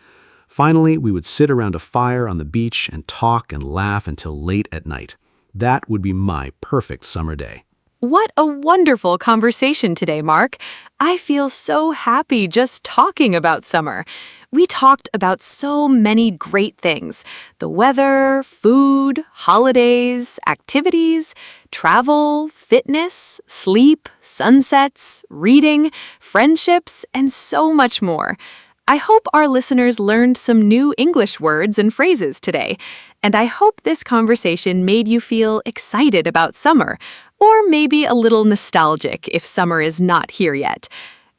Finally, we would sit around a fire on the beach and talk and laugh until late at night. That would be my perfect summer day.
What a wonderful conversation today, Mark. I feel so happy just talking about summer. We talked about so many great things: the weather, food, holidays, activities, travel, fitness, sleep, sunsets, reading, friendships, and so much more. I hope our listeners learned some new English words and phrases today, and I hope this conversation made you feel excited about summer, or maybe a little nostalgic if summer is not here yet.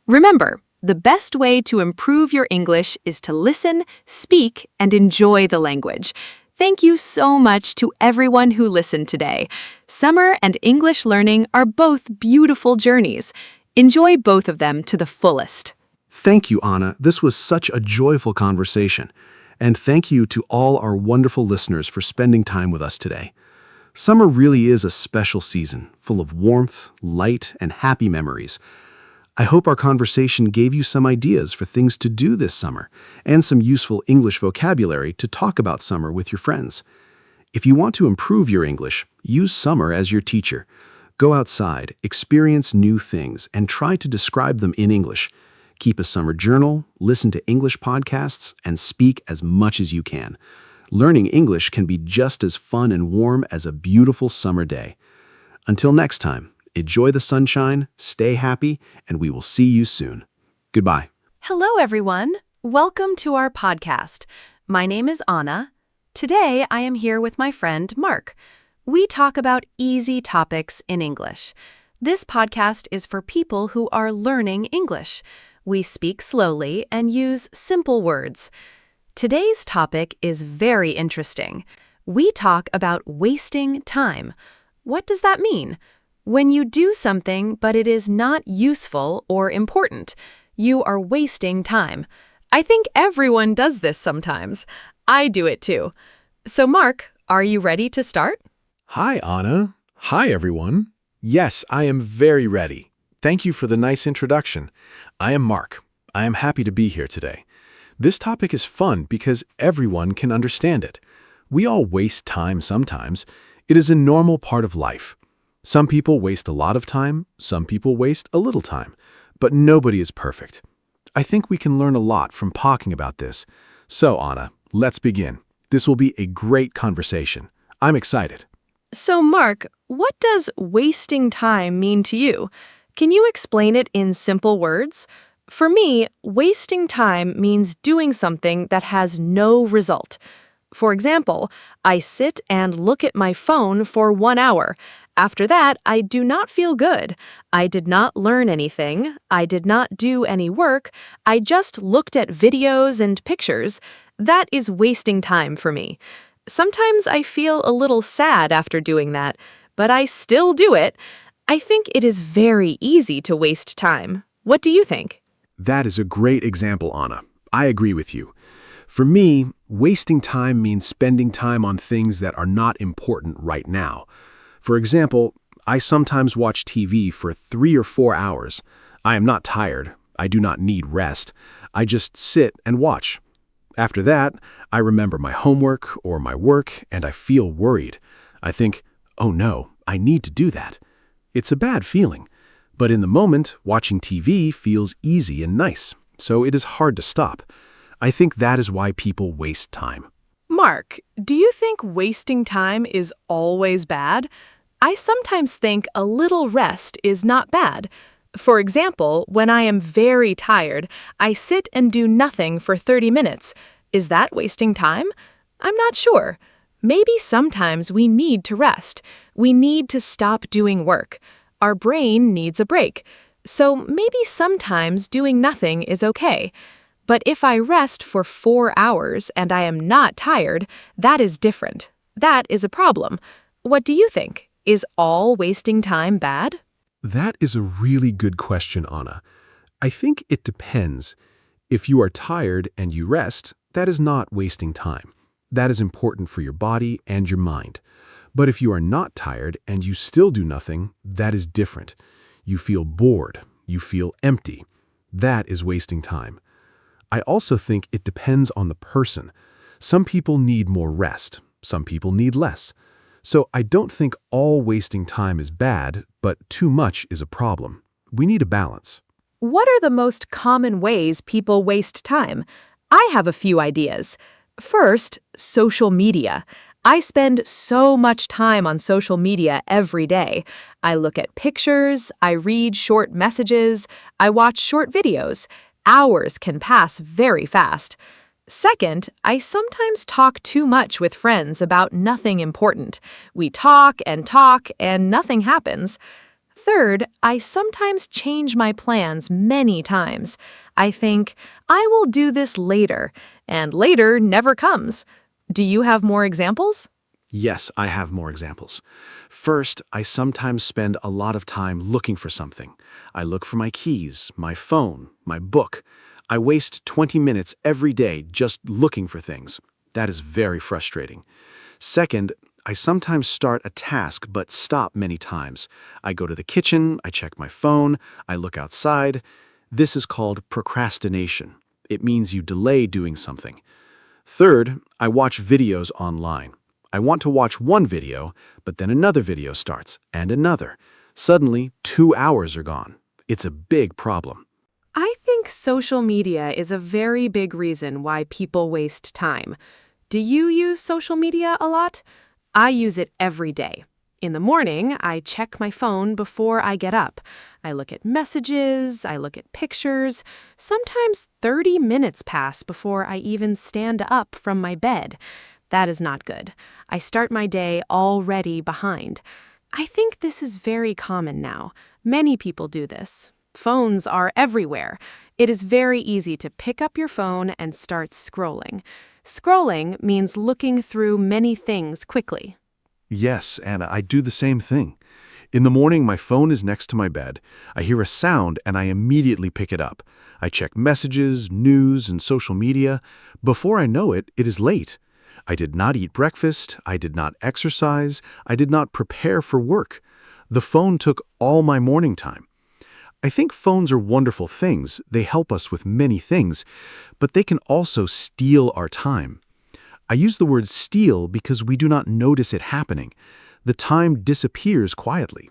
Remember, the best way to improve your English is to listen, speak, and enjoy the language. Thank you so much to everyone who listened today. Summer and English learning are both beautiful journeys. Enjoy both of them to the fullest.
Thank you, Anna. This was such a joyful conversation. And thank you to all our wonderful listeners for spending time with us today. Summer really is a special season, full of warmth, light, and happy memories. I hope our conversation gave you some ideas for things to do this summer and some useful English vocabulary to talk about summer with your friends. If you want to improve your English, use summer as your teacher. Go outside, experience new things, and try to describe them in English. Keep a summer journal, listen to English podcasts, and speak as much as you can. Learning English can be just as fun and warm as a beautiful summer day. Until next time, enjoy the sunshine, stay happy, and we will see you soon. Goodbye.
Hello, everyone. Welcome to our podcast. My name is Anna. Today, I am here with my friend, Mark. We talk about easy topics in English. This podcast is for people who are learning English. We speak slowly and use simple words. Today's topic is very interesting. We talk about wasting time. What does that mean? When you do something but it is not useful or important, you are wasting time. I think everyone does this sometimes. I do it too. So Mark, are you ready to start?
Hi, Anna. Hi, everyone. Yes, I am very ready. Thank you for the nice introduction. I am Mark. I am happy to be here today. This topic is fun because everyone can understand it. We all waste time sometimes. It is a normal part of life. Some people waste a lot of time, some people waste a little time, but nobody is perfect. I think we can learn a lot from talking about this. So, Anna, let's begin. This will be a great conversation. I'm excited.
So Mark, what does wasting time mean to you? Can you explain it in simple words? For me, wasting time means doing something that has no result. For example, I sit and look at my phone for 1 hour. After that, I do not feel good. I did not learn anything. I did not do any work. I just looked at videos and pictures. That is wasting time for me. Sometimes I feel a little sad after doing that, but I still do it. I think it is very easy to waste time. What do you think?
That is a great example, Anna. I agree with you. For me, wasting time means spending time on things that are not important right now. For example, I sometimes watch TV for 3 or 4 hours. I am not tired. I do not need rest. I just sit and watch. After that, I remember my homework or my work, and I feel worried. I think, oh no, I need to do that. It's a bad feeling. But in the moment, watching TV feels easy and nice, so it is hard to stop. I think that is why people waste time.
Mark, do you think wasting time is always bad? I sometimes think a little rest is not bad. For example, when I am very tired, I sit and do nothing for 30 minutes. Is that wasting time? I'm not sure. Maybe sometimes we need to rest. We need to stop doing work. Our brain needs a break. So maybe sometimes doing nothing is okay. But if I rest for 4 hours and I am not tired, that is different. That is a problem. What do you think? Is all wasting time bad?
That is a really good question, Anna. I think it depends. If you are tired and you rest, that is not wasting time. That is important for your body and your mind. But if you are not tired and you still do nothing, that is different. You feel bored. You feel empty. That is wasting time. I also think it depends on the person. Some people need more rest. Some people need less. So I don't think all wasting time is bad, but too much is a problem. We need a balance.
What are the most common ways people waste time? I have a few ideas. First, social media. I spend so much time on social media every day. I look at pictures, I read short messages, I watch short videos. Hours can pass very fast. Second, I sometimes talk too much with friends about nothing important. We talk and nothing happens. Third, I sometimes change my plans many times. I think, I will do this later, and later never comes. Do you have more examples?
Yes, I have more examples. First, I sometimes spend a lot of time looking for something. I look for my keys, my phone, my book. I waste 20 minutes every day just looking for things. That is very frustrating. Second, I sometimes start a task but stop many times. I go to the kitchen, I check my phone, I look outside. This is called procrastination. It means you delay doing something. Third, I watch videos online. I want to watch one video, but then another video starts, and another. Suddenly, 2 hours are gone. It's a big problem.
I think social media is a very big reason why people waste time. Do you use social media a lot? I use it every day. In the morning, I check my phone before I get up. I look at messages, I look at pictures. Sometimes 30 minutes pass before I even stand up from my bed. That is not good. I start my day already behind. I think this is very common now. Many people do this. Phones are everywhere. It is very easy to pick up your phone and start scrolling. Scrolling means looking through many things quickly.
Yes, Anna, I do the same thing. In the morning, my phone is next to my bed. I hear a sound and I immediately pick it up. I check messages, news, and social media. Before I know it, it is late. I did not eat breakfast. I did not exercise. I did not prepare for work. The phone took all my morning time. I think phones are wonderful things. They help us with many things, but they can also steal our time. I use the word steal because we do not notice it happening. The time disappears quietly.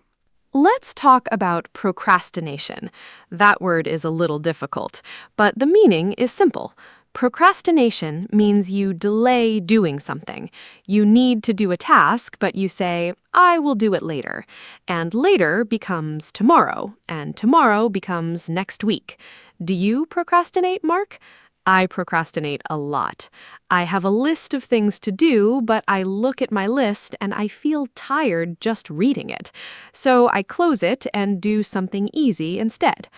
Let's talk about procrastination. That word is a little difficult, but the meaning is simple. Procrastination means you delay doing something. You need to do a task, but you say, I will do it later. And later becomes tomorrow, and tomorrow becomes next week. Do you procrastinate, Mark?
I procrastinate a lot. I have a list of things to do, but I look at my list and I feel tired just reading it. So I close it and do something easy instead.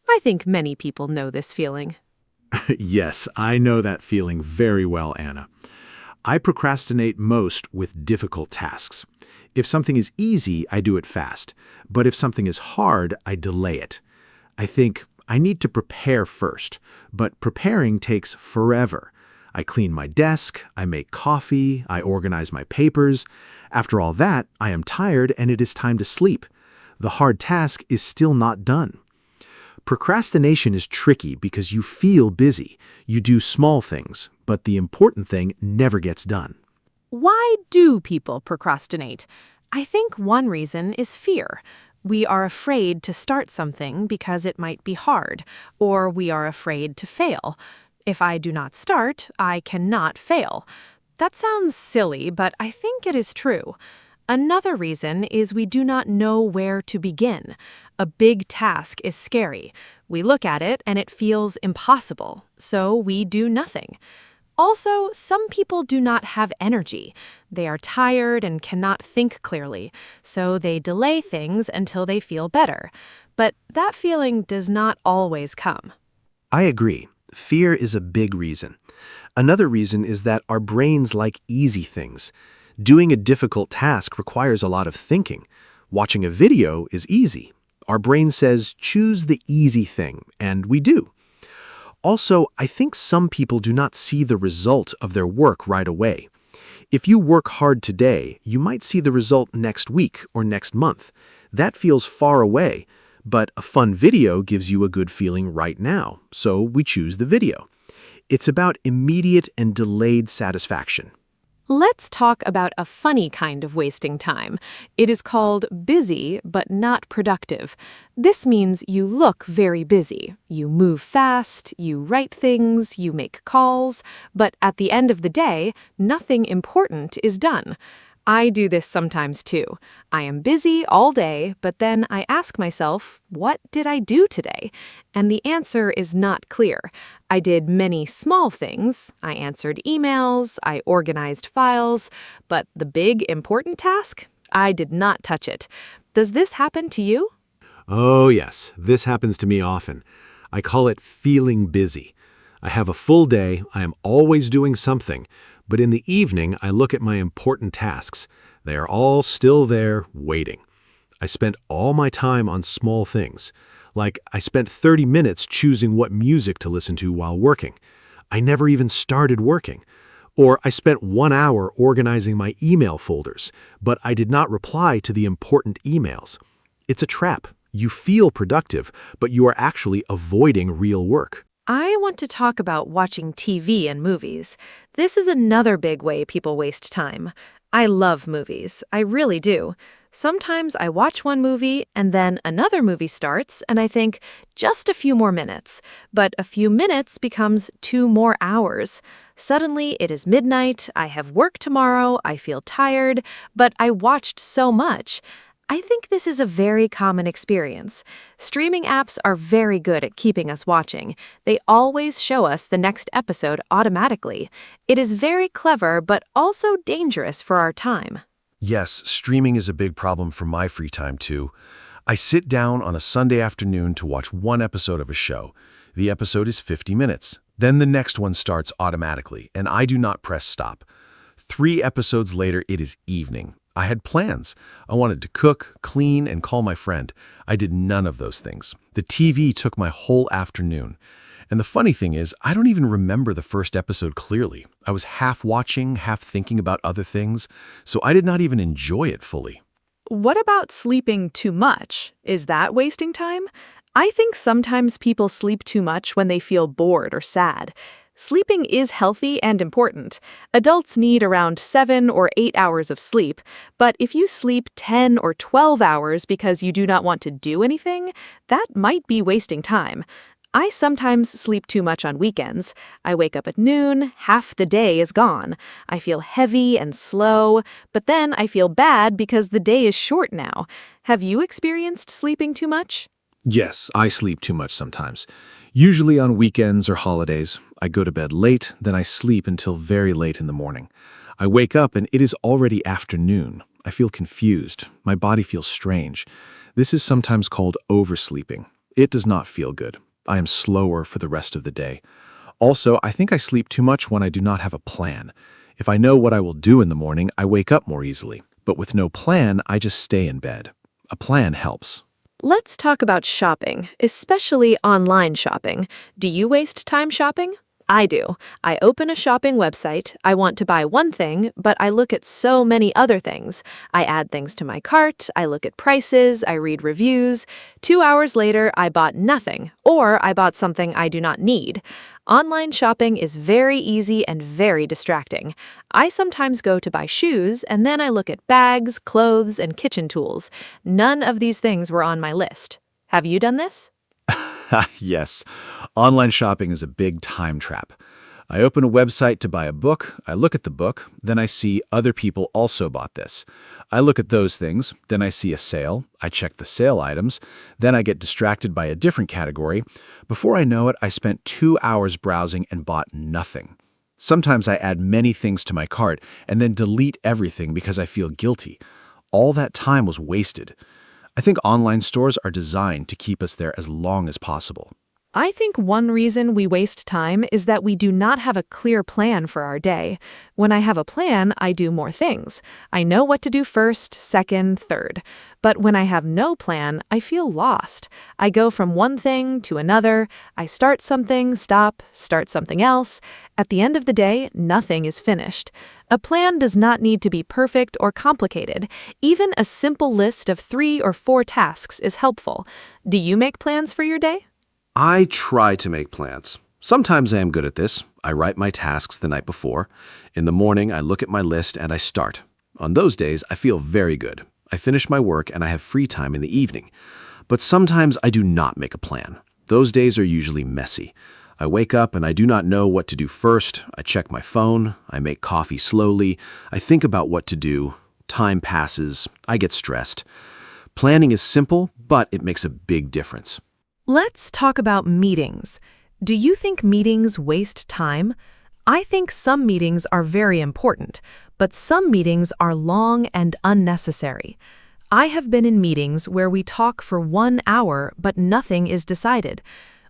I think many people know this feeling.
Yes, I know that feeling very well, Anna. I procrastinate most with difficult tasks. If something is easy, I do it fast. But if something is hard, I delay it. I think I need to prepare first, but preparing takes forever. I clean my desk, I make coffee, I organize my papers. After all that, I am tired and it is time to sleep. The hard task is still not done. Procrastination is tricky because you feel busy. You do small things, but the important thing never gets done.
Why do people procrastinate? I think one reason is fear. We are afraid to start something because it might be hard, or we are afraid to fail. If I do not start, I cannot fail. That sounds silly, but I think it is true. Another reason is we do not know where to begin. A big task is scary. We look at it and it feels impossible, so we do nothing. Also, some people do not have energy. They are tired and cannot think clearly, so they delay things until they feel better. But that feeling does not always come.
I agree. Fear is a big reason. Another reason is that our brains like easy things. Doing a difficult task requires a lot of thinking. Watching a video is easy. Our brain says, choose the easy thing, and we do. Also, I think some people do not see the result of their work right away. If you work hard today, you might see the result next week or next month. That feels far away, but a fun video gives you a good feeling right now, so we choose the video. It's about immediate and delayed satisfaction.
Let's talk about a funny kind of wasting time. It is called busy but not productive. This means you look very busy. You move fast, you write things, you make calls, but at the end of the day, nothing important is done. I do this sometimes too. I am busy all day, but then I ask myself, what did I do today? And the answer is not clear. I did many small things. I answered emails, I organized files, but the big important task? I did not touch it. Does this happen to you?
Oh yes, this happens to me often. I call it feeling busy. I have a full day, I am always doing something, but in the evening I look at my important tasks. They are all still there, waiting. I spent all my time on small things. Like, I spent 30 minutes choosing what music to listen to while working. I never even started working. Or I spent 1 hour organizing my email folders, but I did not reply to the important emails. It's a trap. You feel productive, but you are actually avoiding real work.
I want to talk about watching TV and movies. This is another big way people waste time. I love movies. I really do. Sometimes I watch one movie and then another movie starts and I think, just a few more minutes. But a few minutes becomes 2 more hours. Suddenly it is midnight, I have work tomorrow, I feel tired, but I watched so much. I think this is a very common experience. Streaming apps are very good at keeping us watching. They always show us the next episode automatically. It is very clever, but also dangerous for our time.
Yes, streaming is a big problem for my free time too. I sit down on a Sunday afternoon to watch one episode of a show. The episode is 50 minutes. Then the next one starts automatically, and I do not press stop. 3 episodes later, it is evening. I had plans. I wanted to cook, clean, and call my friend. I did none of those things. The TV took my whole afternoon. And the funny thing is, I don't even remember the first episode clearly. I was half watching, half thinking about other things, so I did not even enjoy it fully.
What about sleeping too much? Is that wasting time? I think sometimes people sleep too much when they feel bored or sad. Sleeping is healthy and important. Adults need around 7 or 8 hours of sleep, but if you sleep 10 or 12 hours because you do not want to do anything, that might be wasting time. I sometimes sleep too much on weekends. I wake up at noon, half the day is gone. I feel heavy and slow, but then I feel bad because the day is short now. Have you experienced sleeping too much?
Yes, I sleep too much sometimes. Usually on weekends or holidays, I go to bed late, then I sleep until very late in the morning. I wake up and it is already afternoon. I feel confused. My body feels strange. This is sometimes called oversleeping. It does not feel good. I am slower for the rest of the day. Also, I think I sleep too much when I do not have a plan. If I know what I will do in the morning, I wake up more easily. But with no plan, I just stay in bed. A plan helps.
Let's talk about shopping, especially online shopping. Do you waste time shopping? I do. I open a shopping website, I want to buy one thing, but I look at so many other things. I add things to my cart, I look at prices, I read reviews. 2 hours later, I bought nothing, or I bought something I do not need. Online shopping is very easy and very distracting. I sometimes go to buy shoes, and then I look at bags, clothes, and kitchen tools. None of these things were on my list. Have you done this?
Yes, online shopping is a big time trap. I open a website to buy a book, I look at the book, then I see other people also bought this. I look at those things, then I see a sale, I check the sale items, then I get distracted by a different category. Before I know it, I spent 2 hours browsing and bought nothing. Sometimes I add many things to my cart and then delete everything because I feel guilty. All that time was wasted. I think online stores are designed to keep us there as long as possible.
I think one reason we waste time is that we do not have a clear plan for our day. When I have a plan, I do more things. I know what to do first, second, third. But when I have no plan, I feel lost. I go from one thing to another. I start something, start something else. At the end of the day, nothing is finished. A plan does not need to be perfect or complicated. Even a simple list of 3 or 4 tasks is helpful. Do you make plans for your day?
I try to make plans. Sometimes I am good at this. I write my tasks the night before. In the morning, I look at my list and I start. On those days, I feel very good. I finish my work and I have free time in the evening. But sometimes I do not make a plan. Those days are usually messy. I wake up and I do not know what to do first. I check my phone. I make coffee slowly. I think about what to do. Time passes. I get stressed. Planning is simple, but it makes a big difference.
Let's talk about meetings. Do you think meetings waste time? I think some meetings are very important, but some meetings are long and unnecessary. I have been in meetings where we talk for 1 hour, but nothing is decided.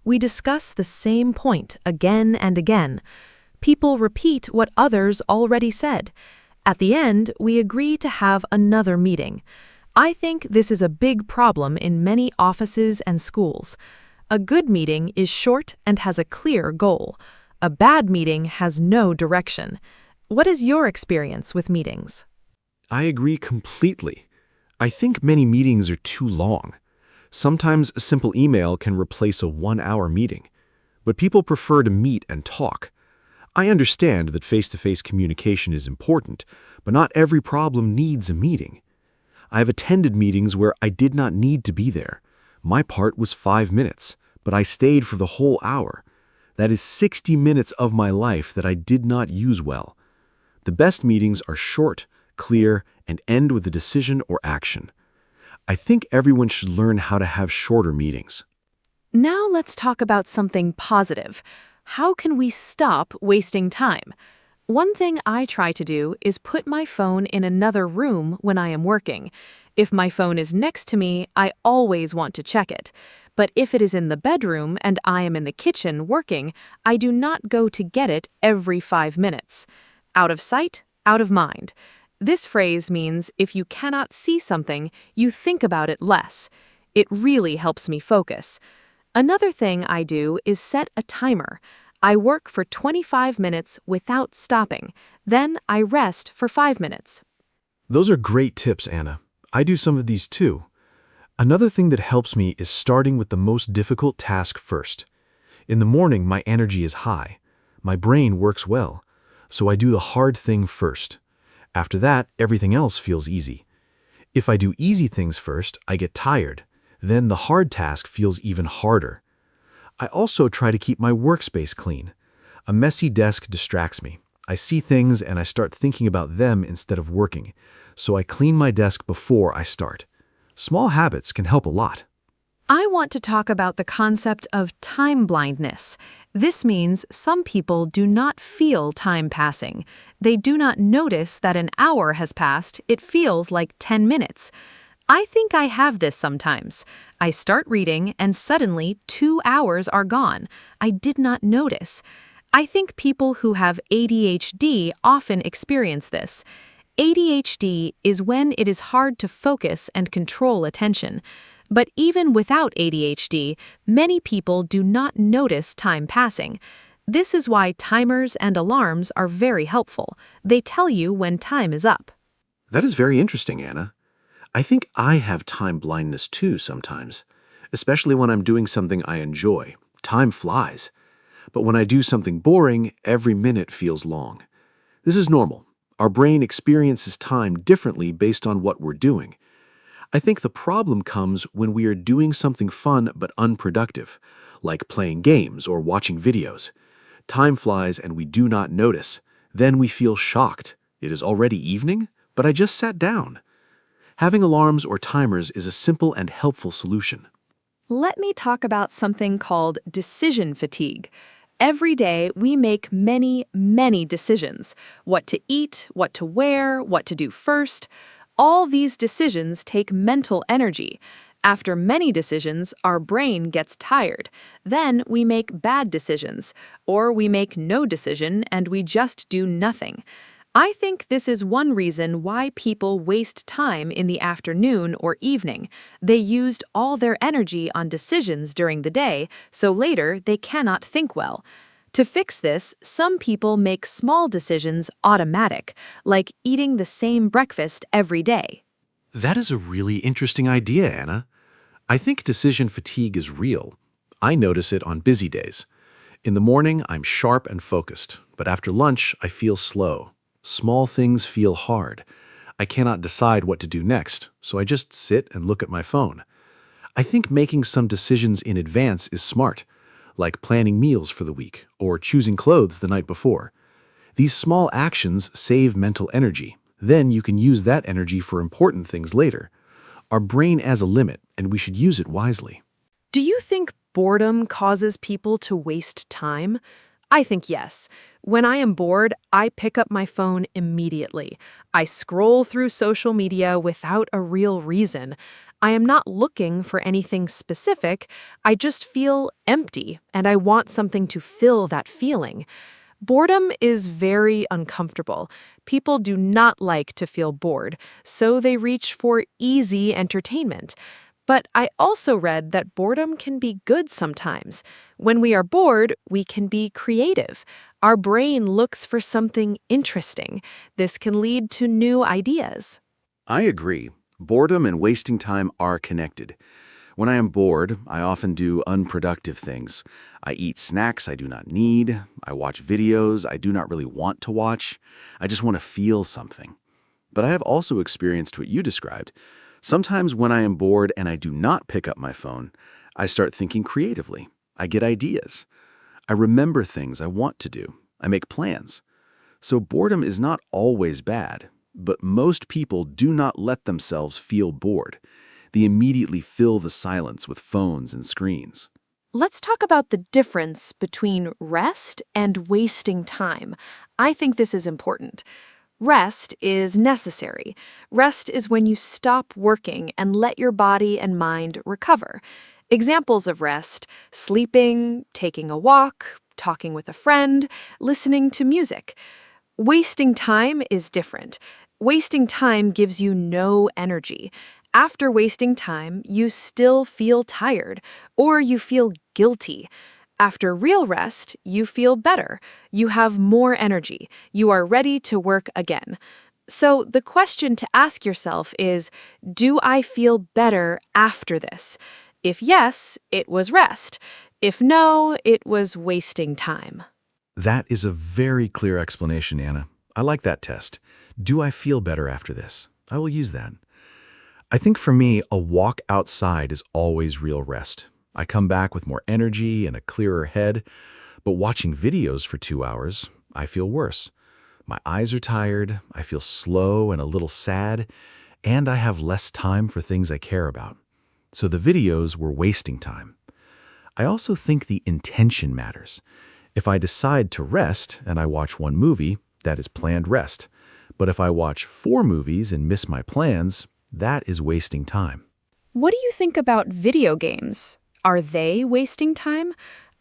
We discuss the same point again and again. People repeat what others already said. At the end, we agree to have another meeting. I think this is a big problem in many offices and schools. A good meeting is short and has a clear goal. A bad meeting has no direction. What is your experience with meetings?
I agree completely. I think many meetings are too long. Sometimes a simple email can replace a 1-hour meeting, but people prefer to meet and talk. I understand that face-to-face communication is important, but not every problem needs a meeting. I have attended meetings where I did not need to be there. My part was 5 minutes, but I stayed for the whole hour. That is 60 minutes of my life that I did not use well. The best meetings are short, clear, and end with a decision or action. I think everyone should learn how to have shorter meetings.
Now let's talk about something positive. How can we stop wasting time? One thing I try to do is put my phone in another room when I am working. If my phone is next to me, I always want to check it. But if it is in the bedroom and I am in the kitchen working, I do not go to get it every 5 minutes. Out of sight, out of mind. This phrase means if you cannot see something, you think about it less. It really helps me focus. Another thing I do is set a timer. I work for 25 minutes without stopping. Then I rest for 5 minutes.
Those are great tips, Anna. I do some of these too. Another thing that helps me is starting with the most difficult task first. In the morning, my energy is high. My brain works well, so I do the hard thing first. After that, everything else feels easy. If I do easy things first, I get tired. Then the hard task feels even harder. I also try to keep my workspace clean. A messy desk distracts me. I see things and I start thinking about them instead of working, so I clean my desk before I start. Small habits can help a lot.
I want to talk about the concept of time blindness. This means some people do not feel time passing. They do not notice that an hour has passed, it feels like 10 minutes. I think I have this sometimes. I start reading and suddenly 2 hours are gone. I did not notice. I think people who have ADHD often experience this. ADHD is when it is hard to focus and control attention. But even without ADHD, many people do not notice time passing. This is why timers and alarms are very helpful. They tell you when time is up.
That is very interesting, Anna. I think I have time blindness too sometimes, especially when I'm doing something I enjoy. Time flies. But when I do something boring, every minute feels long. This is normal. Our brain experiences time differently based on what we're doing. I think the problem comes when we are doing something fun but unproductive, like playing games or watching videos. Time flies and we do not notice. Then we feel shocked. It is already evening, but I just sat down. Having alarms or timers is a simple and helpful solution.
Let me talk about something called decision fatigue. Every day, we make many decisions. What to eat, what to wear, what to do first. All these decisions take mental energy. After many decisions, our brain gets tired. Then we make bad decisions, or we make no decision and we just do nothing. I think this is one reason why people waste time in the afternoon or evening. They used all their energy on decisions during the day, so later they cannot think well. To fix this, some people make small decisions automatic, like eating the same breakfast every day.
That is a really interesting idea, Anna. I think decision fatigue is real. I notice it on busy days. In the morning, I'm sharp and focused, but after lunch, I feel slow. Small things feel hard. I cannot decide what to do next, so I just sit and look at my phone. I think making some decisions in advance is smart, like planning meals for the week or choosing clothes the night before. These small actions save mental energy. Then you can use that energy for important things later. Our brain has a limit, and we should use it wisely.
Do you think boredom causes people to waste time? I think yes. When I am bored, I pick up my phone immediately. I scroll through social media without a real reason. I am not looking for anything specific. I just feel empty, and I want something to fill that feeling. Boredom is very uncomfortable. People do not like to feel bored, so they reach for easy entertainment. But I also read that boredom can be good sometimes. When we are bored, we can be creative. Our brain looks for something interesting. This can lead to new ideas.
I agree. Boredom and wasting time are connected. When I am bored, I often do unproductive things. I eat snacks I do not need. I watch videos I do not really want to watch. I just want to feel something. But I have also experienced what you described. Sometimes when I am bored and I do not pick up my phone, I start thinking creatively. I get ideas. I remember things I want to do. I make plans. So boredom is not always bad, but most people do not let themselves feel bored. They immediately fill the silence with phones and screens.
Let's talk about the difference between rest and wasting time. I think this is important. Rest is necessary. Rest is when you stop working and let your body and mind recover. Examples of rest: sleeping, taking a walk, talking with a friend, listening to music. Wasting time is different. Wasting time gives you no energy. After wasting time, you still feel tired, or you feel guilty. After real rest, you feel better. You have more energy. You are ready to work again. So the question to ask yourself is, do I feel better after this? If yes, it was rest. If no, it was wasting time.
That is a very clear explanation, Anna. I like that test. Do I feel better after this? I will use that. I think for me, a walk outside is always real rest. I come back with more energy and a clearer head, but watching videos for 2 hours, I feel worse. My eyes are tired, I feel slow and a little sad, and I have less time for things I care about. so the videos were wasting time. I also think the intention matters. If I decide to rest and I watch one movie, that is planned rest. But if I watch 4 movies and miss my plans, that is wasting time.
What do you think about video games? Are they wasting time?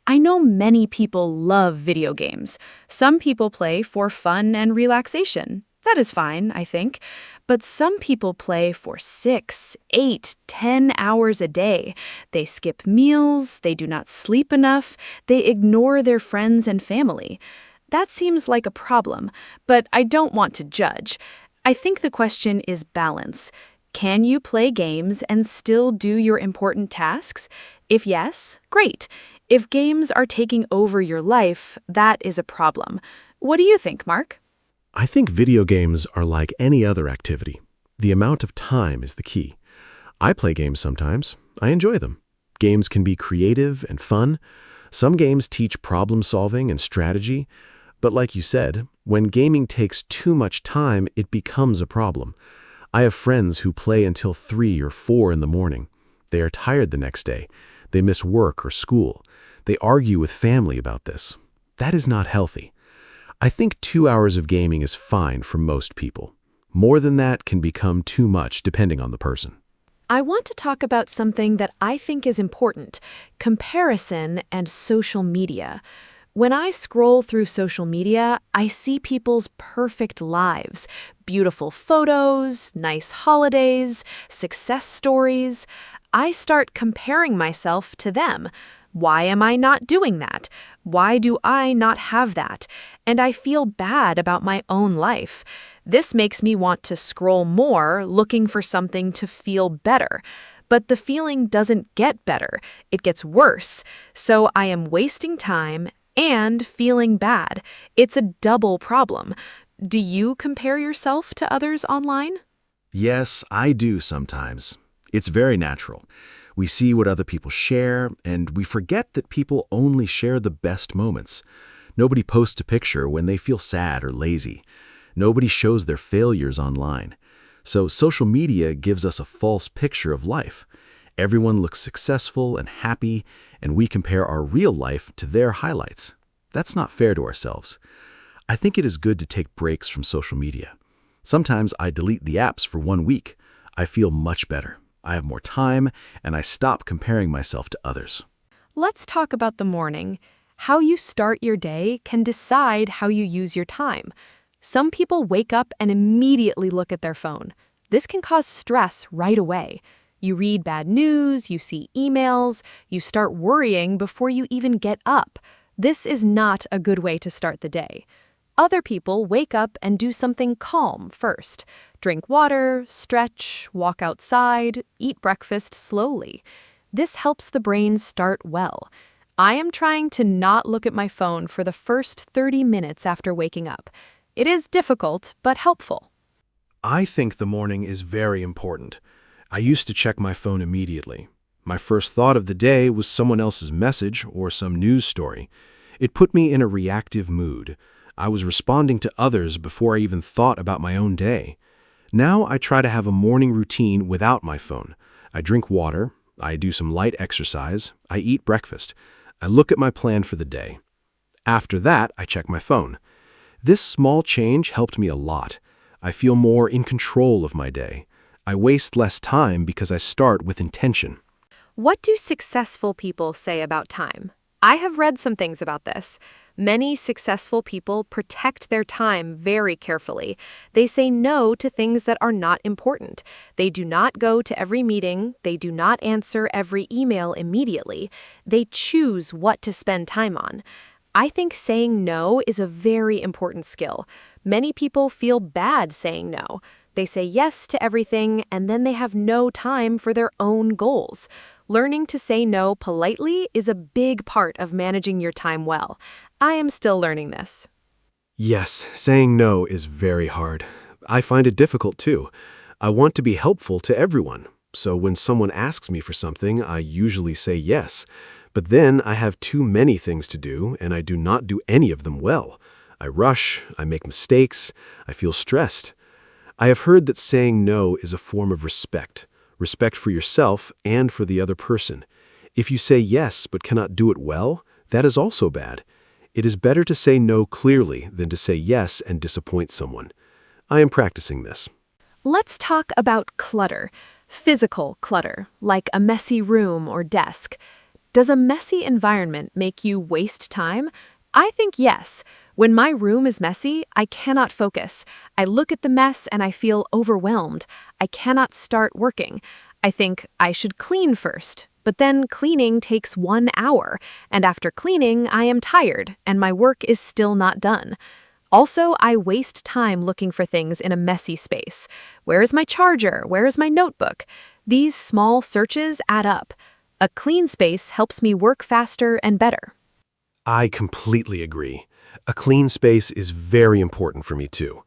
I know many people love video games. Some people play for fun and relaxation. That is fine, I think. But some people play for 6, 8, 10 hours a day. They skip meals, they do not sleep enough, they ignore their friends and family. That seems like a problem, but I don't want to judge. I think the question is balance. Can you play games and still do your important tasks? If yes, great. If games are taking over your life, that is a problem. What do you think, Mark?
I think video games are like any other activity. The amount of time is the key. I play games sometimes. I enjoy them. Games can be creative and fun. Some games teach problem solving and strategy. But like you said, when gaming takes too much time, it becomes a problem. I have friends who play until 3 or 4 in the morning. They are tired the next day. They miss work or school. They argue with family about this. That is not healthy. I think 2 hours of gaming is fine for most people. More than that can become too much depending on the person.
I want to talk about something that I think is important: comparison and social media. When I scroll through social media, I see people's perfect lives, beautiful photos, nice holidays, success stories. I start comparing myself to them. Why am I not doing that? Why do I not have that? And I feel bad about my own life. This makes me want to scroll more, looking for something to feel better. But the feeling doesn't get better. It gets worse. So I am wasting time and feeling bad. It's a double problem. Do you compare yourself to others online?
Yes, I do sometimes. It's very natural. We see what other people share, and we forget that people only share the best moments. Nobody posts a picture when they feel sad or lazy. Nobody shows their failures online. So social media gives us a false picture of life. Everyone looks successful and happy, and we compare our real life to their highlights. That's not fair to ourselves. I think it is good to take breaks from social media. Sometimes I delete the apps for 1 week. I feel much better. I have more time, and I stop comparing myself to others.
Let's talk about the morning. How you start your day can decide how you use your time. Some people wake up and immediately look at their phone. This can cause stress right away. You read bad news, you see emails, you start worrying before you even get up. This is not a good way to start the day. Other people wake up and do something calm first. Drink water, stretch, walk outside, eat breakfast slowly. This helps the brain start well. I am trying to not look at my phone for the first 30 minutes after waking up. It is difficult, but helpful.
I think the morning is very important. I used to check my phone immediately. My first thought of the day was someone else's message or some news story. It put me in a reactive mood. I was responding to others before I even thought about my own day. Now I try to have a morning routine without my phone. I drink water, I do some light exercise, I eat breakfast. I look at my plan for the day. After that, I check my phone. This small change helped me a lot. I feel more in control of my day. I waste less time because I start with intention.
What do successful people say about time? I have read some things about this. Many successful people protect their time very carefully. They say no to things that are not important. They do not go to every meeting. They do not answer every email immediately. They choose what to spend time on. I think saying no is a very important skill. Many people feel bad saying no. They say yes to everything, and then they have no time for their own goals. Learning to say no politely is a big part of managing your time well. I am still learning this.
Yes, saying no is very hard. I find it difficult too. I want to be helpful to everyone. So when someone asks me for something, I usually say yes. But then I have too many things to do, and I do not do any of them well. I rush, I make mistakes, I feel stressed. I have heard that saying no is a form of respect.
respect for yourself and for the other person. If you say yes but cannot do it well, that is also bad. It is better to say no clearly than to say yes and disappoint someone. I am practicing this.
Let's talk about clutter. Physical clutter, like a messy room or desk. Does a messy environment make you waste time? I think yes. When my room is messy, I cannot focus. I look at the mess and I feel overwhelmed. I cannot start working. I think I should clean first. But then cleaning takes 1 hour, and after cleaning, I am tired, and my work is still not done. Also, I waste time looking for things in a messy space. Where is my charger? Where is my notebook? These small searches add up. A clean space helps me work faster and better.
I completely agree. A clean space is very important for me too.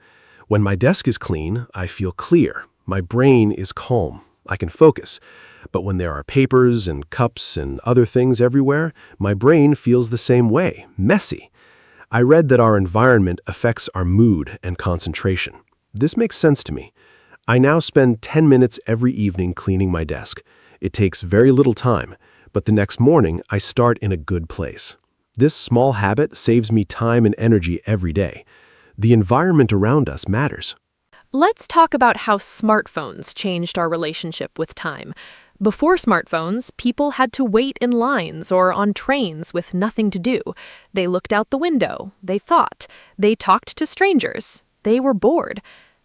When my desk is clean, I feel clear. My brain is calm. I can focus. But when there are papers and cups and other things everywhere, my brain feels the same way, messy. I read that our environment affects our mood and concentration. This makes sense to me. I now spend 10 minutes every evening cleaning my desk. It takes very little time, but the next morning I start in a good place. This small habit saves me time and energy every day. The environment around us matters.
Let's talk about how smartphones changed our relationship with time. Before smartphones, people had to wait in lines or on trains with nothing to do. They looked out the window. They thought. They talked to strangers. They were bored.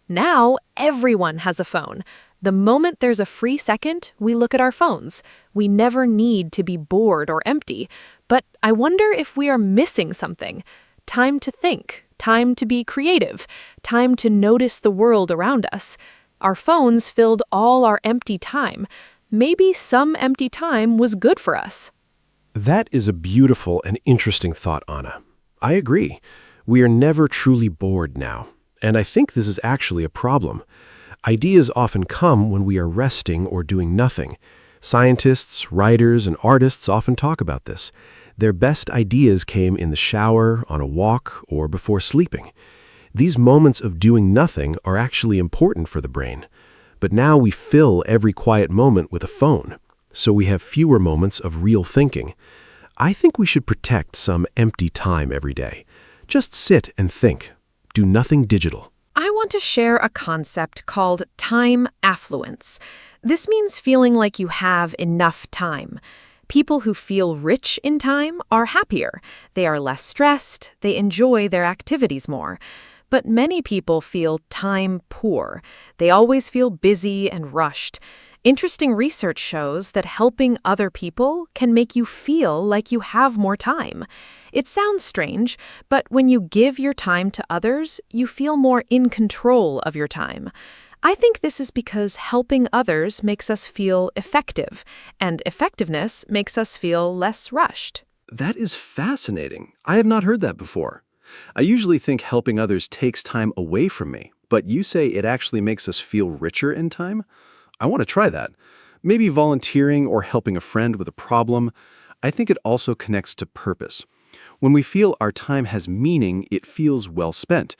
Now, everyone has a phone. The moment there's a free second, we look at our phones. We never need to be bored or empty. But I wonder if we are missing something. Time to think. Time to be creative. Time to notice the world around us. Our phones filled all our empty time. Maybe some empty time was good for us.
That is a beautiful and interesting thought, Anna. I agree. We are never truly bored now. And I think this is actually a problem. Ideas often come when we are resting or doing nothing. Scientists, writers, and artists often talk about this. Their best ideas came in the shower, on a walk, or before sleeping. These moments of doing nothing are actually important for the brain. But now we fill every quiet moment with a phone, so we have fewer moments of real thinking. I think we should protect some empty time every day. Just sit and think. Do nothing digital.
I want to share a concept called time affluence. This means feeling like you have enough time. People who feel rich in time are happier. They are less stressed. They enjoy their activities more. But many people feel time poor. They always feel busy and rushed. Interesting research shows that helping other people can make you feel like you have more time. It sounds strange, but when you give your time to others, you feel more in control of your time. I think this is because helping others makes us feel effective, and effectiveness makes us feel less rushed.
That is fascinating. I have not heard that before. I usually think helping others takes time away from me, but you say it actually makes us feel richer in time? I want to try that. Maybe volunteering or helping a friend with a problem. I think it also connects to purpose. When we feel our time has meaning, it feels well spent.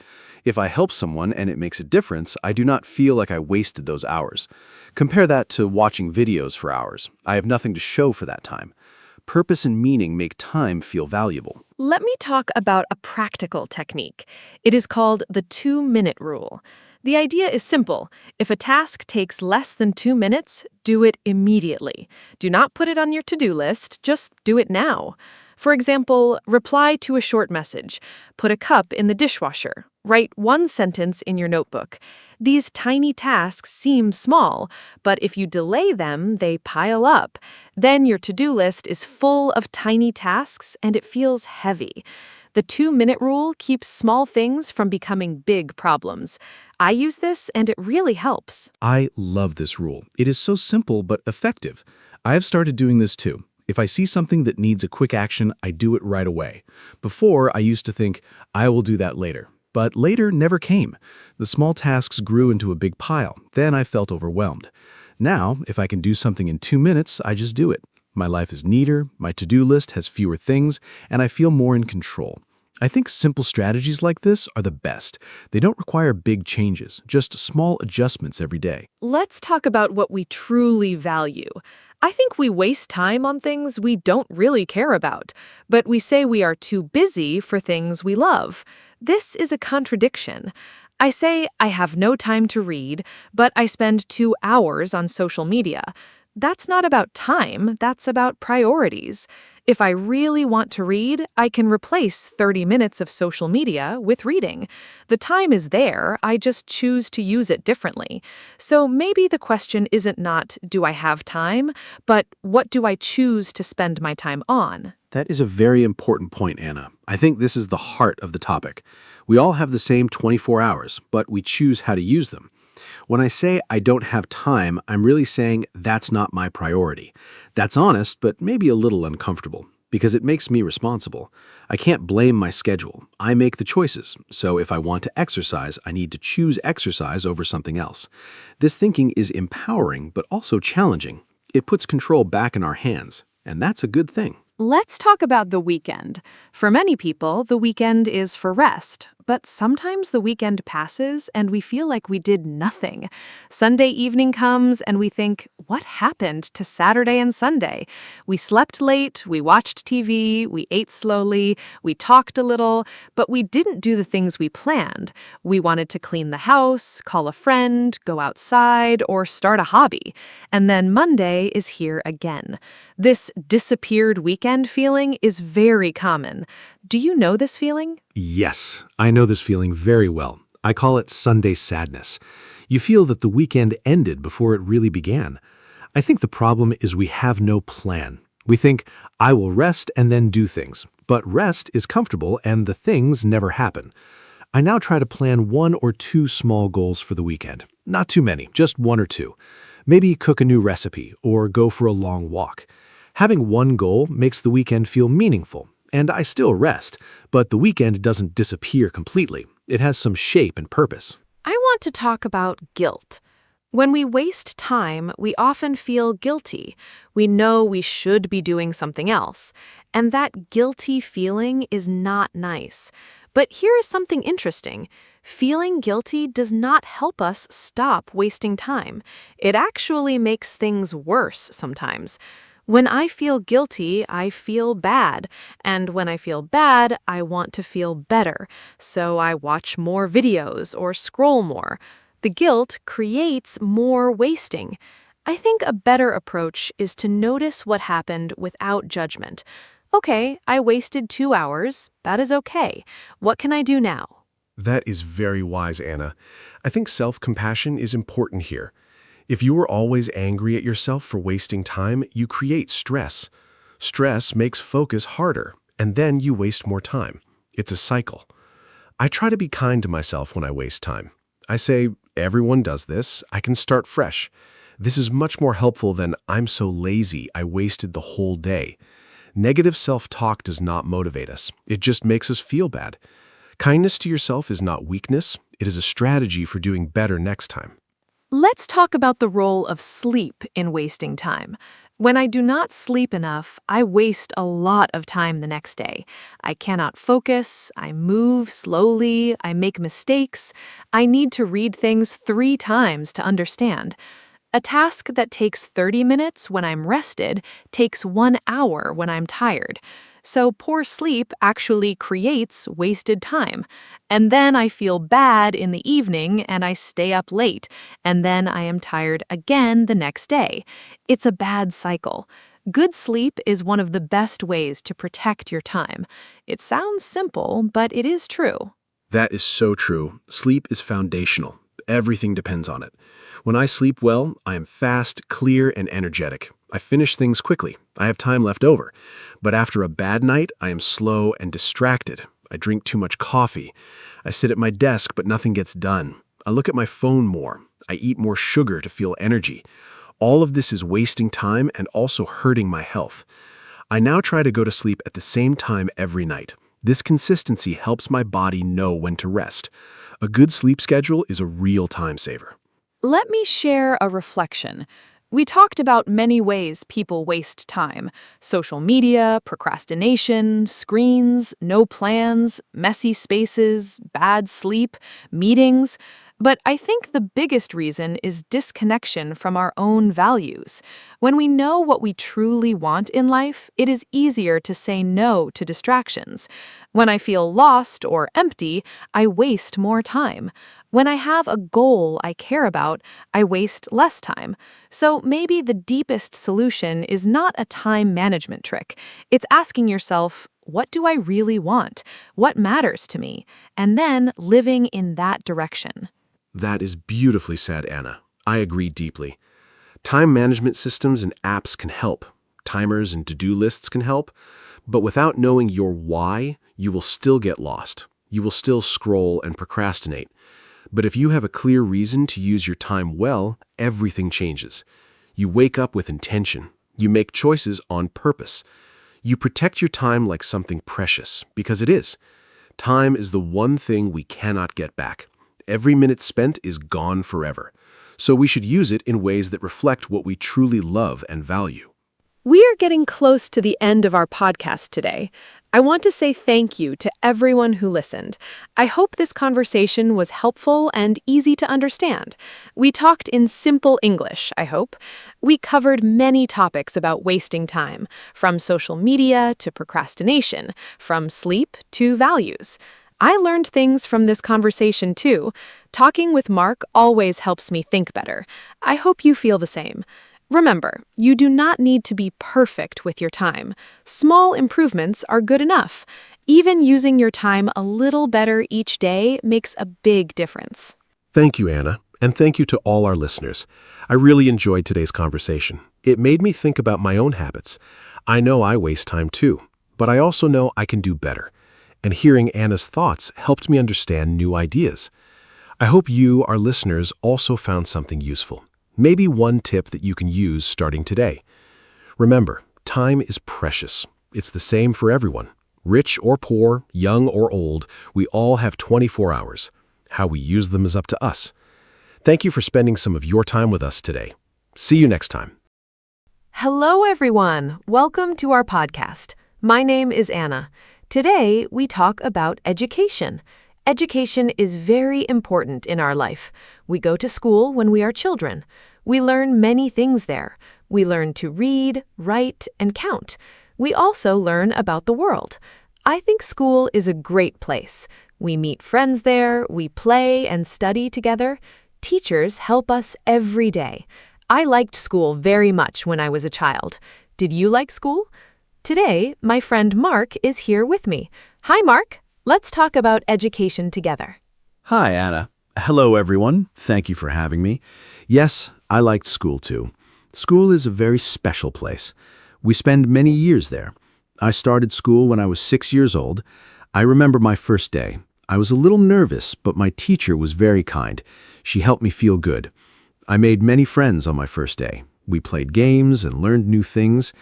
If I help someone and it makes a difference, I do not feel like I wasted those hours. Compare that to watching videos for hours. I have nothing to show for that time. Purpose and meaning make time feel valuable.
Let me talk about a practical technique. It is called the 2-minute rule. The idea is simple. If a task takes less than 2 minutes, do it immediately. Do not put it on your to-do list, just do it now. For example, reply to a short message. Put a cup in the dishwasher. Write 1 sentence in your notebook. These tiny tasks seem small, but if you delay them, they pile up. Then your to-do list is full of tiny tasks and it feels heavy. The 2-minute rule keeps small things from becoming big problems. I use this and it really helps.
I love this rule. It is so simple but effective. I have started doing this too. If I see something that needs a quick action, I do it right away. Before, I used to think, I will do that later. But later never came. The small tasks grew into a big pile. Then I felt overwhelmed. Now, if I can do something in 2 minutes, I just do it. My life is neater, my to-do list has fewer things, and I feel more in control. I think simple strategies like this are the best. They don't require big changes, just small adjustments every day.
Let's talk about what we truly value. I think we waste time on things we don't really care about, but we say we are too busy for things we love. This is a contradiction. I say I have no time to read, but I spend 2 hours on social media. That's not about time, that's about priorities. If I really want to read, I can replace 30 minutes of social media with reading. The time is there, I just choose to use it differently. So maybe the question isn't not, do I have time, but what do I choose to spend my time on?
That is a very important point, Anna. I think this is the heart of the topic. We all have the same 24 hours, but we choose how to use them. When I say I don't have time, I'm really saying that's not my priority. That's honest, but maybe a little uncomfortable, because it makes me responsible. I can't blame my schedule. I make the choices. So if I want to exercise, I need to choose exercise over something else. This thinking is empowering, but also challenging. It puts control back in our hands, and that's a good thing.
Let's talk about the weekend. For many people, the weekend is for rest, but sometimes the weekend passes and we feel like we did nothing. Sunday evening comes and we think, what happened to Saturday and Sunday? We slept late, we watched TV, we ate slowly, we talked a little, but we didn't do the things we planned. We wanted to clean the house, call a friend, go outside, or start a hobby. And then Monday is here again. This disappeared weekend feeling is very common. Do you know this feeling?
Yes, I know this feeling very well. I call it Sunday sadness. You feel that the weekend ended before it really began. I think the problem is we have no plan. We think, I will rest and then do things. But rest is comfortable and the things never happen. I now try to plan 1 or 2 small goals for the weekend. Not too many, just 1 or 2. Maybe cook a new recipe or go for a long walk. Having one goal makes the weekend feel meaningful. And I still rest, but the weekend doesn't disappear completely. It has some shape and purpose.
I want to talk about guilt. When we waste time, we often feel guilty. We know we should be doing something else. And that guilty feeling is not nice. But here is something interesting. Feeling guilty does not help us stop wasting time. It actually makes things worse sometimes. When I feel guilty, I feel bad. And when I feel bad, I want to feel better. So I watch more videos or scroll more. The guilt creates more wasting. I think a better approach is to notice what happened without judgment. Okay, I wasted 2 hours. That is okay. What can I do now?
That is very wise, Anna. I think self-compassion is important here. If you are always angry at yourself for wasting time, you create stress. Stress makes focus harder, and then you waste more time. It's a cycle. I try to be kind to myself when I waste time. I say, everyone does this, I can start fresh. This is much more helpful than I'm so lazy, I wasted the whole day. Negative self-talk does not motivate us. It just makes us feel bad. Kindness to yourself is not weakness. It is a strategy for doing better next time.
Let's talk about the role of sleep in wasting time. When I do not sleep enough, I waste a lot of time the next day. I cannot focus, I move slowly, I make mistakes. I need to read things 3 times to understand. A task that takes 30 minutes when I'm rested takes 1 hour when I'm tired. So poor sleep actually creates wasted time. And then I feel bad in the evening and I stay up late, and then I am tired again the next day. It's a bad cycle. Good sleep is one of the best ways to protect your time. It sounds simple, but it is true.
That is so true. Sleep is foundational. Everything depends on it. When I sleep well, I am fast, clear, and energetic. I finish things quickly. I have time left over. But after a bad night, I am slow and distracted. I drink too much coffee. I sit at my desk, but nothing gets done. I look at my phone more. I eat more sugar to feel energy. All of this is wasting time and also hurting my health. I now try to go to sleep at the same time every night. This consistency helps my body know when to rest. A good sleep schedule is a real time saver.
Let me share a reflection. We talked about many ways people waste time: social media, procrastination, screens, no plans, messy spaces, bad sleep, meetings. But I think the biggest reason is disconnection from our own values. When we know what we truly want in life, it is easier to say no to distractions. When I feel lost or empty, I waste more time. When I have a goal I care about, I waste less time. So maybe the deepest solution is not a time management trick. It's asking yourself, what do I really want? What matters to me? And then living in that direction.
That is beautifully said, Anna. I agree deeply. Time management systems and apps can help. Timers and to-do lists can help. But without knowing your why, you will still get lost. You will still scroll and procrastinate. But if you have a clear reason to use your time well, everything changes. You wake up with intention. You make choices on purpose. You protect your time like something precious, because it is. Time is the one thing we cannot get back. Every minute spent is gone forever. So we should use it in ways that reflect what we truly love and value.
We are getting close to the end of our podcast today. I want to say thank you to everyone who listened. I hope this conversation was helpful and easy to understand. We talked in simple English, I hope. We covered many topics about wasting time, from social media to procrastination, from sleep to values. I learned things from this conversation too. Talking with Mark always helps me think better. I hope you feel the same. Remember, you do not need to be perfect with your time. Small improvements are good enough. Even using your time a little better each day makes a big difference.
Thank you, Anna, and thank you to all our listeners. I really enjoyed today's conversation. It made me think about my own habits. I know I waste time too, but I also know I can do better. And hearing Anna's thoughts helped me understand new ideas. I hope you, our listeners, also found something useful. Maybe one tip that you can use starting today. Remember, time is precious. It's the same for everyone. Rich or poor, young or old, we all have 24 hours. How we use them is up to us. Thank you for spending some of your time with us today. See you next time.
Hello, everyone. Welcome to our podcast. My name is Anna. Today, we talk about education. Education is very important in our life. We go to school when we are children. We learn many things there. We learn to read, write, and count. We also learn about the world. I think school is a great place. We meet friends there, we play and study together. Teachers help us every day. I liked school very much when I was a child. Did you like school? Today, my friend Mark is here with me. Hi, Mark. Let's talk about education together.
Hi, Anna. Hello, everyone. Thank you for having me. Yes, I liked school too. School is a very special place. We spend many years there. I started school when I was 6 years old. I remember my first day. I was a little nervous, but my teacher was very kind. She helped me feel good. I made many friends on my first day. We played games and learned new things.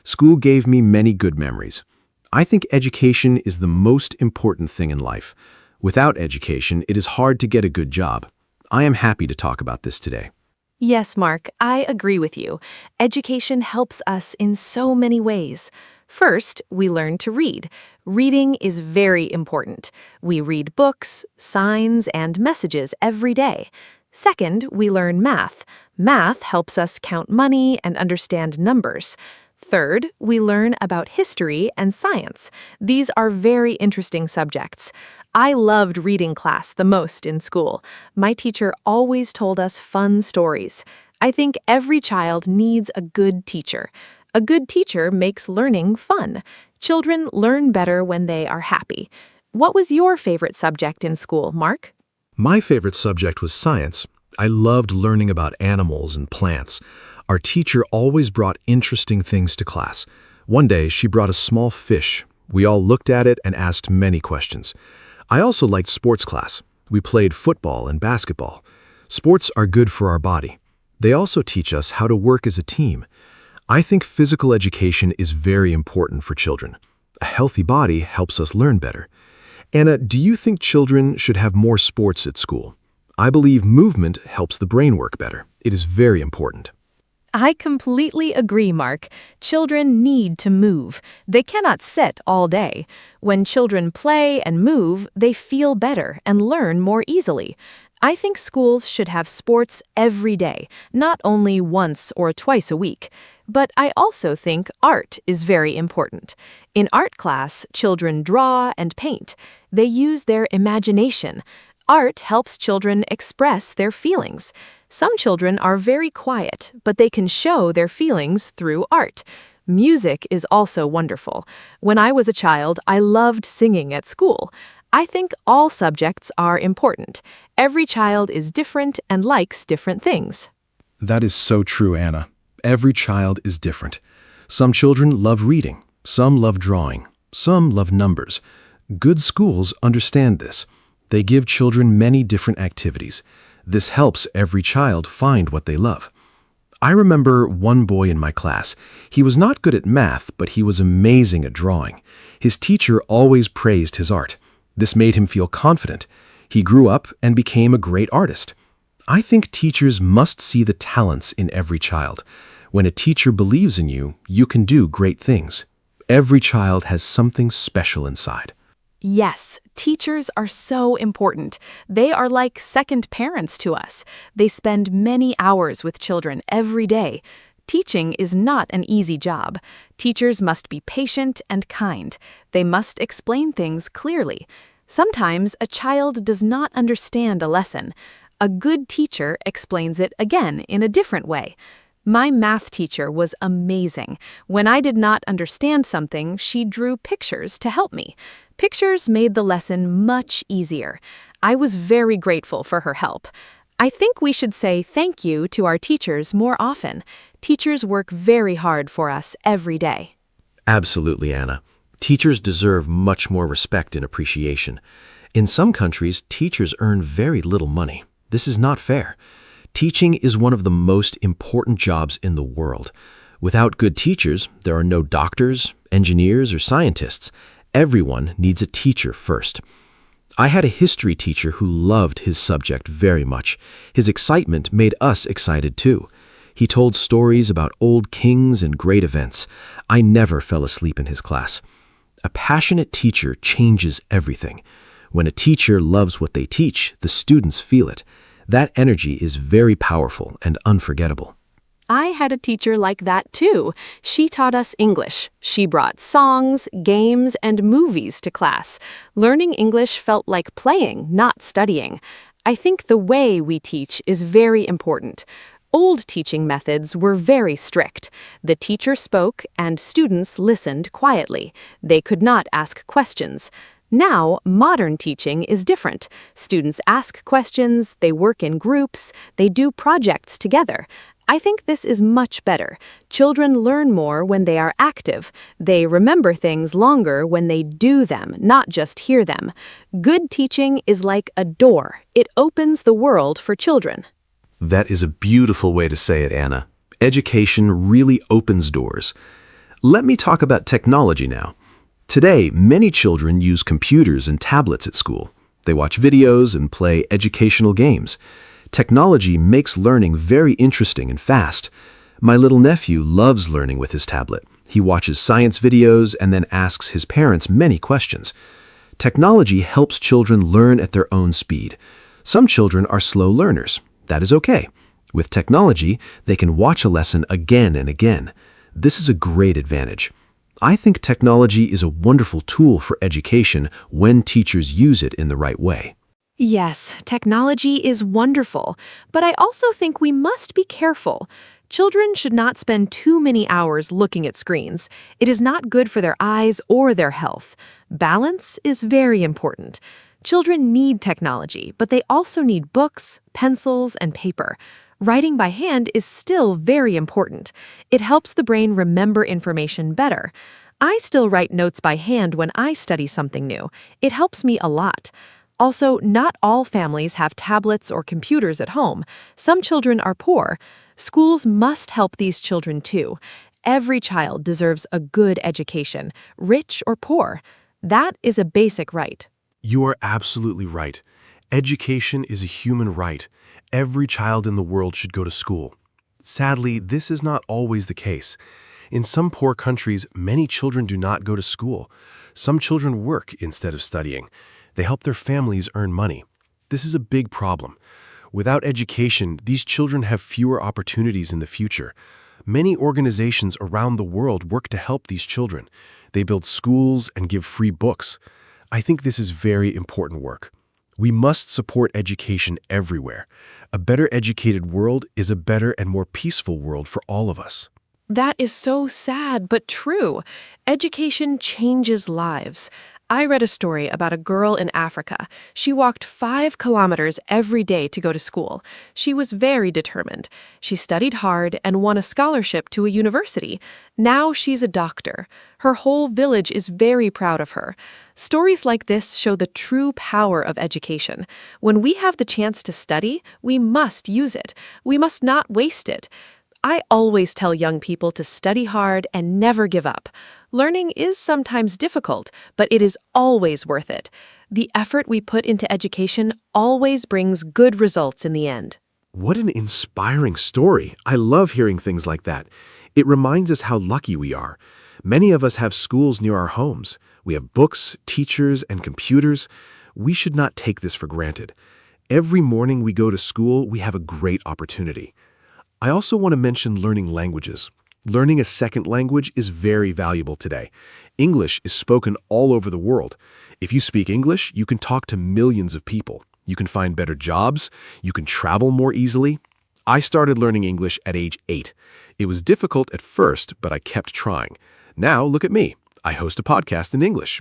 School gave me many good memories. I think education is the most important thing in life. Without education, it is hard to get a good job. I am happy to talk about this today.
Yes, Mark, I agree with you. Education helps us in so many ways. First, we learn to read. Reading is very important. We read books, signs, and messages every day. Second, we learn math. Math helps us count money and understand numbers. Third, we learn about history and science. These are very interesting subjects. I loved reading class the most in school. My teacher always told us fun stories. I think every child needs a good teacher. A good teacher makes learning fun. Children learn better when they are happy. What was your favorite subject in school, Mark?
My favorite subject was science. I loved learning about animals and plants. Our teacher always brought interesting things to class. One day, she brought a small fish. We all looked at it and asked many questions. I also liked sports class. We played football and basketball. Sports are good for our body. They also teach us how to work as a team. I think physical education is very important for children. A healthy body helps us learn better. Anna, do you think children should have more sports at school? I believe movement helps the brain work better. It is very important.
I completely agree, Mark. Children need to move. They cannot sit all day. When children play and move, they feel better and learn more easily. I think schools should have sports every day, not only once or twice a week. But I also think art is very important. In art class, children draw and paint. They use their imagination. Art helps children express their feelings. Some children are very quiet, but they can show their feelings through art. Music is also wonderful. When I was a child, I loved singing at school. I think all subjects are important. Every child is different and likes different things.
That is so true, Anna. Every child is different. Some children love reading, some love drawing, some love numbers. Good schools understand this. They give children many different activities. This helps every child find what they love. I remember one boy in my class. He was not good at math, but he was amazing at drawing. His teacher always praised his art. This made him feel confident. He grew up and became a great artist. I think teachers must see the talents in every child. When a teacher believes in you, you can do great things. Every child has something special inside.
Yes, teachers are so important. They are like second parents to us. They spend many hours with children every day. Teaching is not an easy job. Teachers must be patient and kind. They must explain things clearly. Sometimes a child does not understand a lesson. A good teacher explains it again in a different way. My math teacher was amazing. When I did not understand something, she drew pictures to help me. Pictures made the lesson much easier. I was very grateful for her help. I think we should say thank you to our teachers more often. Teachers work very hard for us every day.
Absolutely, Anna. Teachers deserve much more respect and appreciation. In some countries, teachers earn very little money. This is not fair. Teaching is one of the most important jobs in the world. Without good teachers, there are no doctors, engineers, or scientists. Everyone needs a teacher first. I had a history teacher who loved his subject very much. His excitement made us excited too. He told stories about old kings and great events. I never fell asleep in his class. A passionate teacher changes everything. When a teacher loves what they teach, the students feel it. That energy is very powerful and unforgettable.
I had a teacher like that too. She taught us English. She brought songs, games, and movies to class. Learning English felt like playing, not studying. I think the way we teach is very important. Old teaching methods were very strict. The teacher spoke and students listened quietly. They could not ask questions. Now, modern teaching is different. Students ask questions, they work in groups, they do projects together. I think this is much better. Children learn more when they are active. They remember things longer when they do them, not just hear them. Good teaching is like a door. It opens the world for children.
That is a beautiful way to say it, Anna. Education really opens doors. Let me talk about technology now. Today, many children use computers and tablets at school. They watch videos and play educational games. Technology makes learning very interesting and fast. My little nephew loves learning with his tablet. He watches science videos and then asks his parents many questions. Technology helps children learn at their own speed. Some children are slow learners. That is okay. With technology, they can watch a lesson again and again. This is a great advantage. I think technology is a wonderful tool for education when teachers use it in the right way.
Yes, technology is wonderful, but I also think we must be careful. Children should not spend too many hours looking at screens. It is not good for their eyes or their health. Balance is very important. Children need technology, but they also need books, pencils, and paper. Writing by hand is still very important. It helps the brain remember information better. I still write notes by hand when I study something new. It helps me a lot. Also, not all families have tablets or computers at home. Some children are poor. Schools must help these children too. Every child deserves a good education, rich or poor. That is a basic right.
You are absolutely right. Education is a human right. Every child in the world should go to school. sadly, this is not always the case. In some poor countries, many children do not go to school. Some children work instead of studying. They help their families earn money. This is a big problem. Without education, these children have fewer opportunities in the future. Many organizations around the world work to help these children. They build schools and give free books. I think this is very important work. We must support education everywhere. A better educated world is a better and more peaceful world for all of us.
That is so sad, but true. Education changes lives. I read a story about a girl in Africa. She walked 5 kilometers every day to go to school. She was very determined. She studied hard and won a scholarship to a university. Now she's a doctor. Her whole village is very proud of her. Stories like this show the true power of education. When we have the chance to study, we must use it. We must not waste it. I always tell young people to study hard and never give up. Learning is sometimes difficult, but it is always worth it. The effort we put into education always brings good results in the end.
What an inspiring story. I love hearing things like that. It reminds us how lucky we are. Many of us have schools near our homes. We have books, teachers, and computers. We should not take this for granted. Every morning we go to school, we have a great opportunity. I also want to mention learning languages. Learning a second language is very valuable today. English is spoken all over the world. If you speak English, you can talk to millions of people. You can find better jobs. You can travel more easily. I started learning English at age 8. It was difficult at first, but I kept trying. Now, look at me. I host a podcast in English.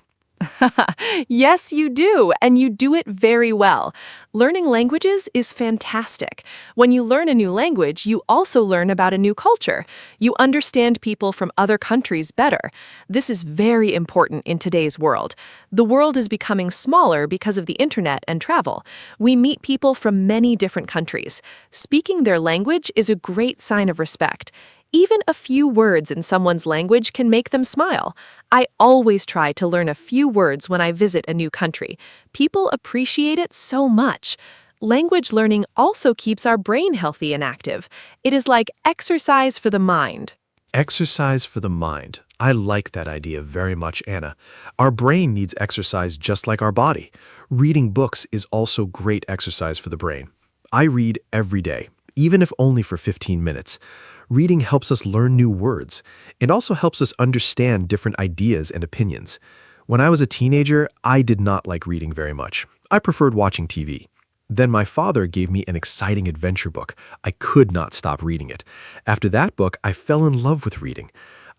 Yes, you do, and you do it very well. Learning languages is fantastic. When you learn a new language, you also learn about a new culture. You understand people from other countries better. This is very important in today's world. The world is becoming smaller because of the internet and travel. We meet people from many different countries. Speaking their language is a great sign of respect. Even a few words in someone's language can make them smile. I always try to learn a few words when I visit a new country. People appreciate it so much. Language learning also keeps our brain healthy and active. It is like exercise for the mind.
Exercise for the mind. I like that idea very much, Anna. Our brain needs exercise just like our body. Reading books is also great exercise for the brain. I read every day, even if only for 15 minutes. Reading helps us learn new words. It also helps us understand different ideas and opinions. When I was a teenager, I did not like reading very much. I preferred watching TV. Then my father gave me an exciting adventure book. I could not stop reading it. After that book, I fell in love with reading.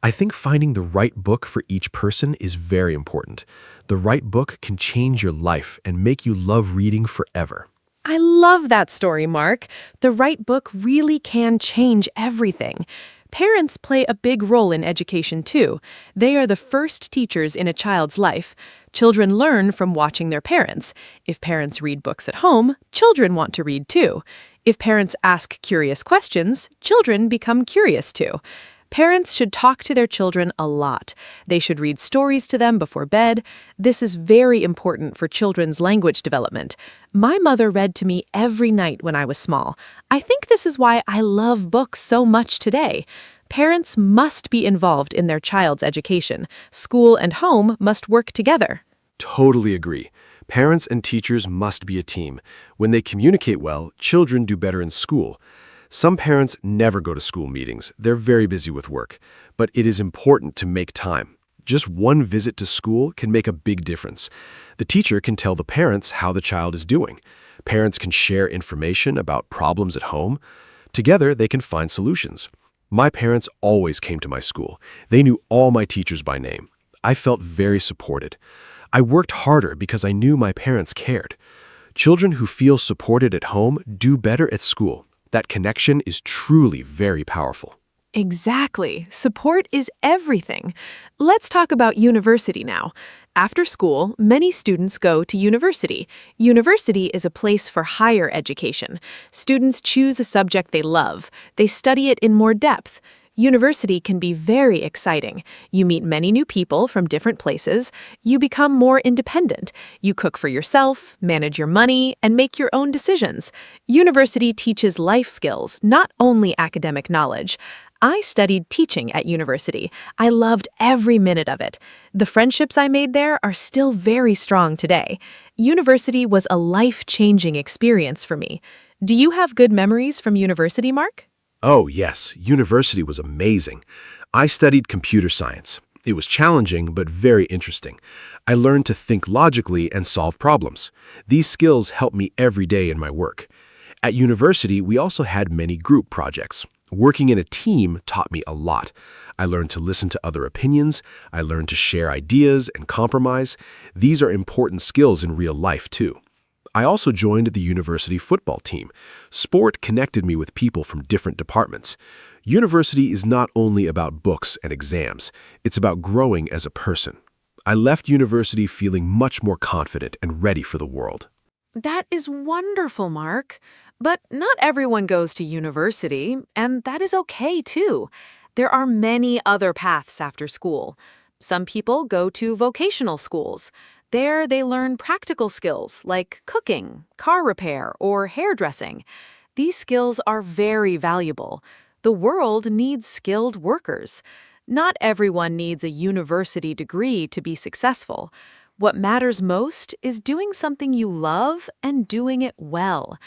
I think finding the right book for each person is very important. The right book can change your life and make you love reading forever.
I love that story, Mark. The right book really can change everything. Parents play a big role in education, too. They are the first teachers in a child's life. Children learn from watching their parents. If parents read books at home, children want to read, too. If parents ask curious questions, children become curious, too. Parents should talk to their children a lot. They should read stories to them before bed. This is very important for children's language development. My mother read to me every night when I was small. I think this is why I love books so much today. Parents must be involved in their child's education. School and home must work together.
Totally agree. Parents and teachers must be a team. When they communicate well, children do better in school. Some parents never go to school meetings. They're very busy with work. But it is important to make time. Just one visit to school can make a big difference. The teacher can tell the parents how the child is doing. Parents can share information about problems at home. Together, they can find solutions. My parents always came to my school. They knew all my teachers by name. I felt very supported. I worked harder because I knew my parents cared. Children who feel supported at home do better at school. That connection is truly very powerful.
Exactly. Support is everything. Let's talk about university now. After school, many students go to university. University is a place for higher education. Students choose a subject they love. They study it in more depth. University can be very exciting. You meet many new people from different places. You become more independent. You cook for yourself, manage your money, and make your own decisions. University teaches life skills, not only academic knowledge. I studied teaching at university. I loved every minute of it. The friendships I made there are still very strong today. University was a life-changing experience for me. Do you have good memories from university, Mark?
Oh, yes, university was amazing. I studied computer science. It was challenging, but very interesting. I learned to think logically and solve problems. These skills help me every day in my work. At university, we also had many group projects. Working in a team taught me a lot. I learned to listen to other opinions. I learned to share ideas and compromise. These are important skills in real life, too. I also joined the university football team. Sport connected me with people from different departments. University is not only about books and exams. It's about growing as a person. I left university feeling much more confident and ready for the world.
That is wonderful, Mark. But not everyone goes to university, and that is okay too. There are many other paths after school. Some people go to vocational schools. There they learn practical skills like cooking, car repair, or hairdressing. These skills are very valuable. The world needs skilled workers. Not everyone needs a university degree to be successful. What matters most is doing something you love and doing it well.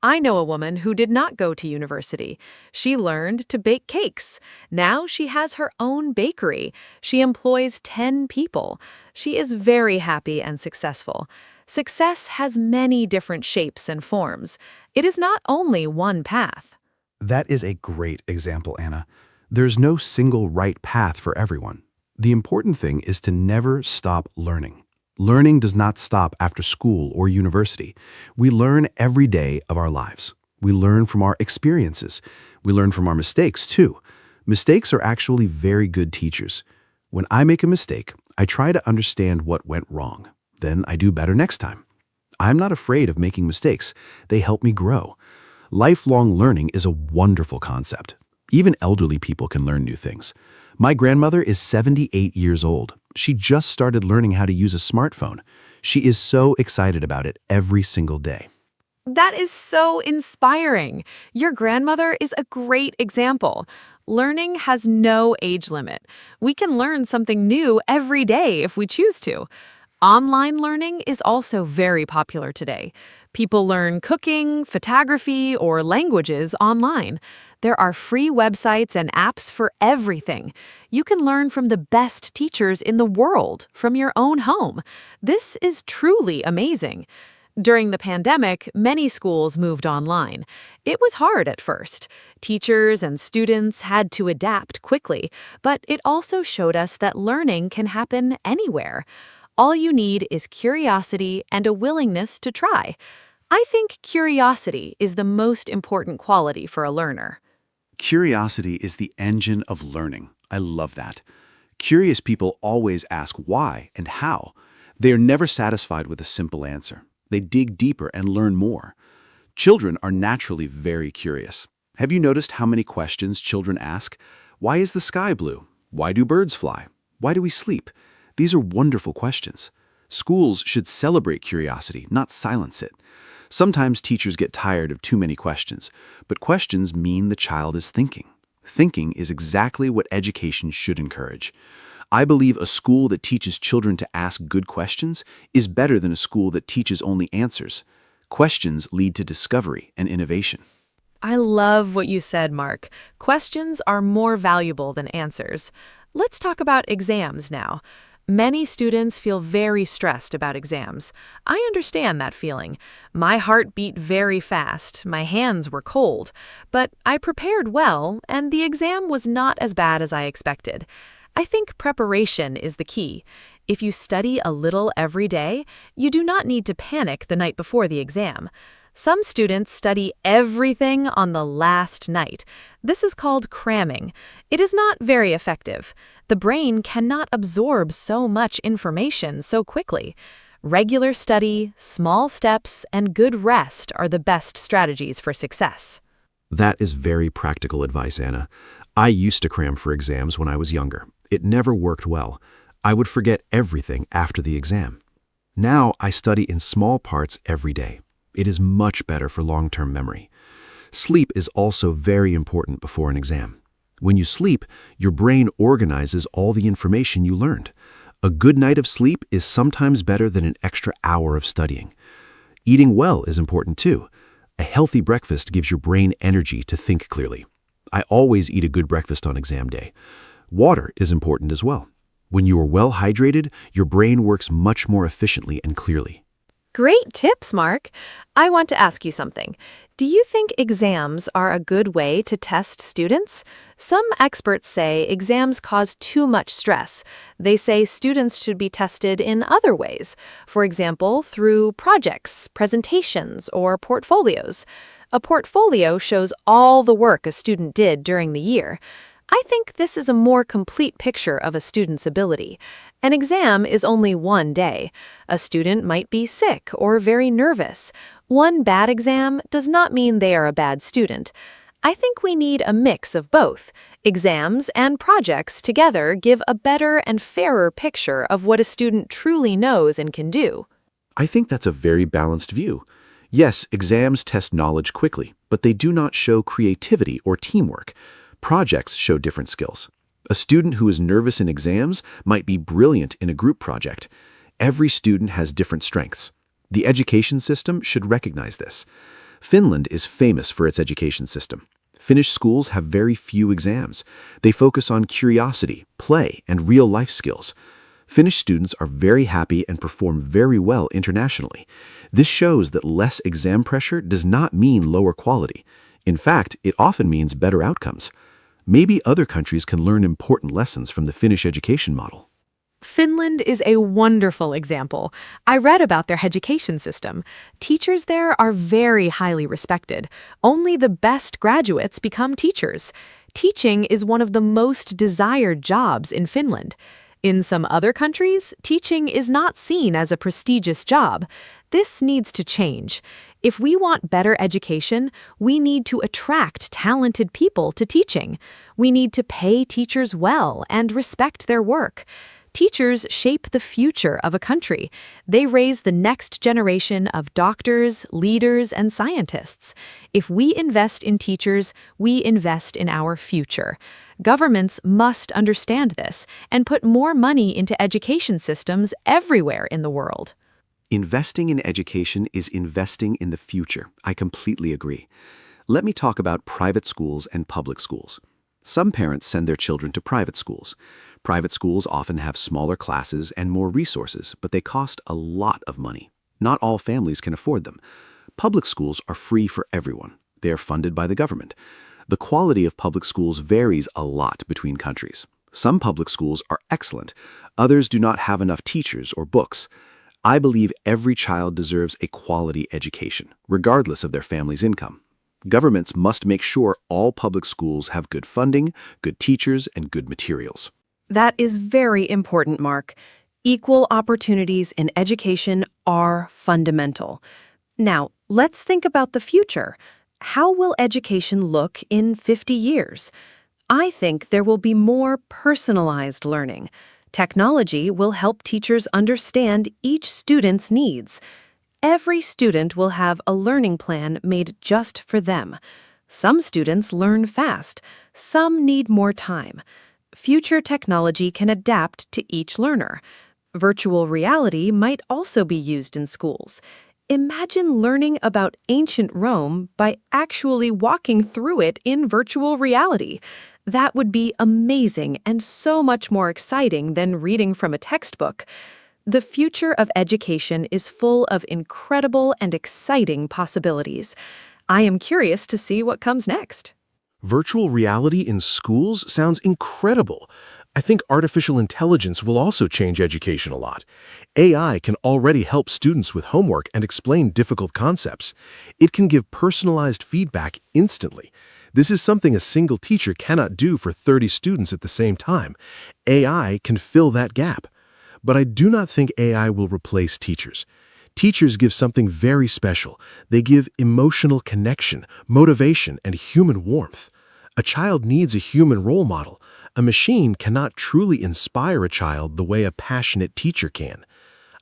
I know a woman who did not go to university. She learned to bake cakes. Now she has her own bakery. She employs 10 people. She is very happy and successful. Success has many different shapes and forms. It is not only one path.
That is a great example, Anna. There's no single right path for everyone. The important thing is to never stop learning. Learning does not stop after school or university. We learn every day of our lives. We learn from our experiences. We learn from our mistakes, too. Mistakes are actually very good teachers. When I make a mistake, I try to understand what went wrong. Then I do better next time. I'm not afraid of making mistakes. They help me grow. Lifelong learning is a wonderful concept. Even elderly people can learn new things. My grandmother is 78 years old. She just started learning how to use a smartphone. She is so excited about it every single day.
That is so inspiring. Your grandmother is a great example. Learning has no age limit. We can learn something new every day if we choose to. Online learning is also very popular today. People learn cooking, photography, or languages online. There are free websites and apps for everything. You can learn from the best teachers in the world from your own home. This is truly amazing. During the pandemic, many schools moved online. It was hard at first. Teachers and students had to adapt quickly, but it also showed us that learning can happen anywhere. All you need is curiosity and a willingness to try. I think curiosity is the most important quality for a learner.
Curiosity is the engine of learning. I love that. Curious people always ask why and how. They are never satisfied with a simple answer. They dig deeper and learn more. Children are naturally very curious. Have you noticed how many questions children ask? Why is the sky blue? Why do birds fly? Why do we sleep? These are wonderful questions. Schools should celebrate curiosity, not silence it. Sometimes teachers get tired of too many questions, but questions mean the child is thinking. Thinking is exactly what education should encourage. I believe a school that teaches children to ask good questions is better than a school that teaches only answers. Questions lead to discovery and innovation.
I love what you said, Mark. Questions are more valuable than answers. Let's talk about exams now. Many students feel very stressed about exams. I understand that feeling. My heart beat very fast, my hands were cold, but I prepared well, and the exam was not as bad as I expected. I think preparation is the key. If you study a little every day, you do not need to panic the night before the exam. Some students study everything on the last night. This is called cramming. It is not very effective. The brain cannot absorb so much information so quickly. Regular study, small steps, and good rest are the best strategies for success.
That is very practical advice, Anna.
I used to cram for exams when I was younger. It never worked well. I would forget everything after the exam. Now I study in small parts every day. It is much better for long-term memory. Sleep is also very important before an exam. When you sleep, your brain organizes all the information you learned. A good night of sleep is sometimes better than an extra hour of studying. Eating well is important too. A healthy breakfast gives your brain energy to think clearly. I always eat a good breakfast on exam day. Water is important as well. When you are well hydrated, your brain works much more efficiently and clearly.
Great tips, Mark. I want to ask you something. Do you think exams are a good way to test students? Some experts say exams cause too much stress. They say students should be tested in other ways, for example, through projects, presentations, or portfolios. A portfolio shows all the work a student did during the year. I think this is a more complete picture of a student's ability. An exam is only one day. A student might be sick or very nervous. One bad exam does not mean they are a bad student. I think we need a mix of both. Exams and projects together give a better and fairer picture of what a student truly knows and can do.
I think that's a very balanced view. Yes, exams test knowledge quickly, but they do not show creativity or teamwork. Projects show different skills. A student who is nervous in exams might be brilliant in a group project. Every student has different strengths. The education system should recognize this. Finland is famous for its education system. Finnish schools have very few exams. They focus on curiosity, play, and real-life skills. Finnish students are very happy and perform very well internationally. This shows that less exam pressure does not mean lower quality. In fact, it often means better outcomes. Maybe other countries can learn important lessons from the Finnish education model.
Finland is a wonderful example. I read about their education system. Teachers there are very highly respected. Only the best graduates become teachers. Teaching is one of the most desired jobs in Finland. In some other countries, teaching is not seen as a prestigious job. This needs to change. If we want better education, we need to attract talented people to teaching. We need to pay teachers well and respect their work. Teachers shape the future of a country. They raise the next generation of doctors, leaders, and scientists. If we invest in teachers, we invest in our future. Governments must understand this and put more money into education systems everywhere in the world.
Investing in education is investing in the future. I completely agree. Let me talk about private schools and public schools. Some parents send their children to private schools. Private schools often have smaller classes and more resources, but they cost a lot of money. Not all families can afford them. Public schools are free for everyone. They are funded by the government. The quality of public schools varies a lot between countries. Some public schools are excellent. Others do not have enough teachers or books. I believe every child deserves a quality education, regardless of their family's income. Governments must make sure all public schools have good funding, good teachers, and good materials.
That is very important, Mark. Equal opportunities in education are fundamental. Now, let's think about the future. How will education look in 50 years? I think there will be more personalized learning. Technology will help teachers understand each student's needs. Every student will have a learning plan made just for them. Some students learn fast, some need more time. Future technology can adapt to each learner. Virtual reality might also be used in schools. Imagine learning about ancient Rome by actually walking through it in virtual reality. That would be amazing and so much more exciting than reading from a textbook. The future of education is full of incredible and exciting possibilities. I am curious to see what comes next.
Virtual reality in schools sounds incredible. I think artificial intelligence will also change education a lot. AI can already help students with homework and explain difficult concepts. It can give personalized feedback instantly. This is something a single teacher cannot do for 30 students at the same time. AI can fill that gap. But I do not think AI will replace teachers. Teachers give something very special. They give emotional connection, motivation, and human warmth. A child needs a human role model. A machine cannot truly inspire a child the way a passionate teacher can.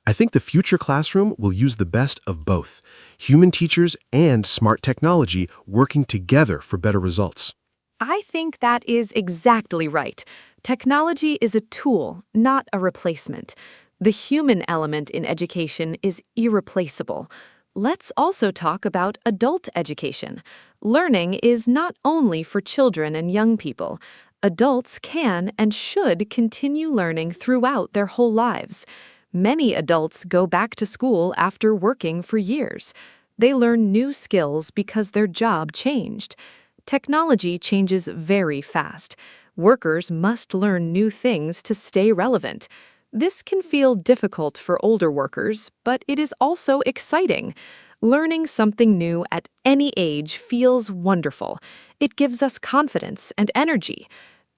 I think the future classroom will use the best of both, human teachers and smart technology working together for better results.
I think that is exactly right. Technology is a tool, not a replacement. The human element in education is irreplaceable. Let's also talk about adult education. Learning is not only for children and young people. Adults can and should continue learning throughout their whole lives. Many adults go back to school after working for years. They learn new skills because their job changed. Technology changes very fast. Workers must learn new things to stay relevant. This can feel difficult for older workers, but it is also exciting. Learning something new at any age feels wonderful. It gives us confidence and energy.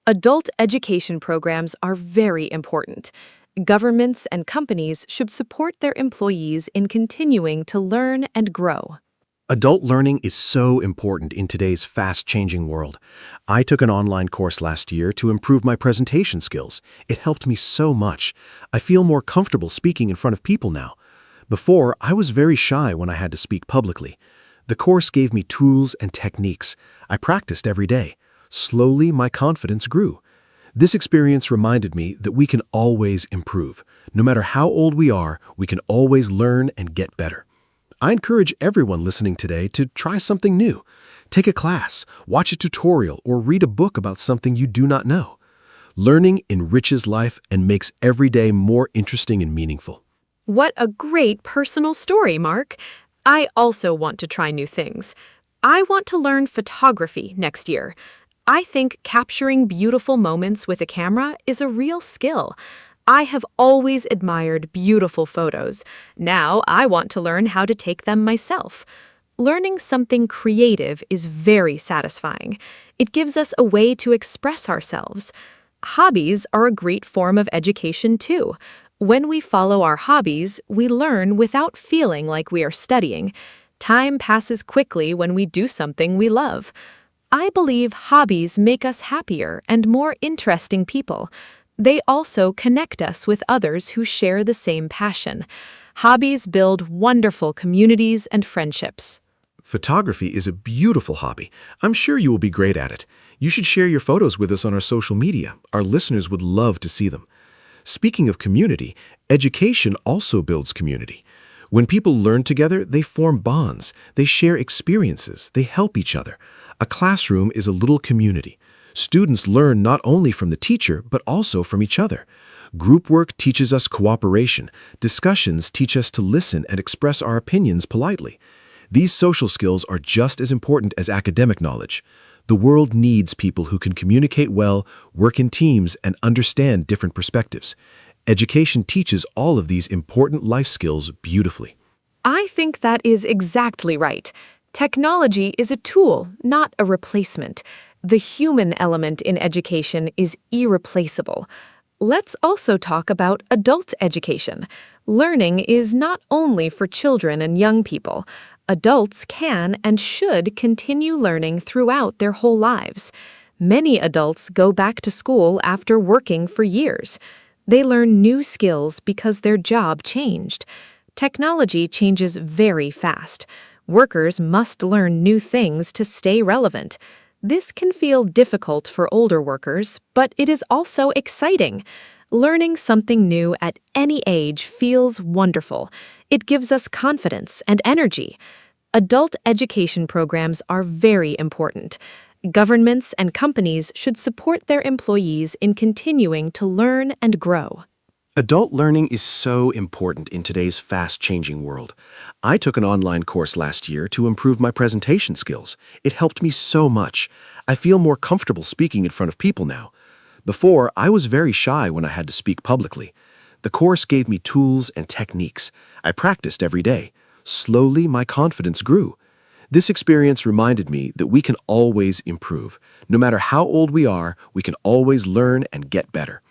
Adult education programs are very important. Governments and companies should support their employees in continuing to learn and grow.
Adult learning is so important in today's fast-changing world. I took an online course last year to improve my presentation skills. It helped me so much. I feel more comfortable speaking in front of people now. Before, I was very shy when I had to speak publicly. The course gave me tools and techniques. I practiced every day. Slowly, my confidence grew. This experience reminded me that we can always improve. No matter how old we are, we can always learn and get better. I encourage everyone listening today to try something new. Take a class, watch a tutorial, or read a book about something you do not know. Learning enriches life and makes every day more interesting and meaningful.
What a great personal story, Mark. I also want to try new things. I want to learn photography next year. I think capturing beautiful moments with a camera is a real skill. I have always admired beautiful photos. Now I want to learn how to take them myself. Learning something creative is very satisfying. It gives us a way to express ourselves. Hobbies are a great form of education too. When we follow our hobbies, we learn without feeling like we are studying. Time passes quickly when we do something we love. I believe hobbies make us happier and more interesting people. They also connect us with others who share the same passion. Hobbies build wonderful communities and friendships.
Photography is a beautiful hobby. I'm sure you will be great at it. You should share your photos with us on our social media. Our listeners would love to see them. Speaking of community, education also builds community. When people learn together, they form bonds. They share experiences. They help each other. A classroom is a little community. Students learn not only from the teacher, but also from each other. Group work teaches us cooperation. Discussions teach us to listen and express our opinions politely. These social skills are just as important as academic knowledge. The world needs people who can communicate well, work in teams, and understand different perspectives. Education teaches all of these important life skills beautifully.
I think that is exactly right. Technology is a tool, not a replacement. The human element in education is irreplaceable. Let's also talk about adult education. Learning is not only for children and young people. Adults can and should continue learning throughout their whole lives. Many adults go back to school after working for years. They learn new skills because their job changed. Technology changes very fast. Workers must learn new things to stay relevant. This can feel difficult for older workers, but it is also exciting. Learning something new at any age feels wonderful. It gives us confidence and energy. Adult education programs are very important. Governments and companies should support their employees in continuing to learn and grow.
Adult learning is so important in today's fast-changing world. I took an online course last year to improve my presentation skills. It helped me so much. I feel more comfortable speaking in front of people now. Before, I was very shy when I had to speak publicly. The course gave me tools and techniques. I practiced every day. Slowly, my confidence grew. This experience reminded me that we can always improve. No matter how old we are, we can always learn and get better.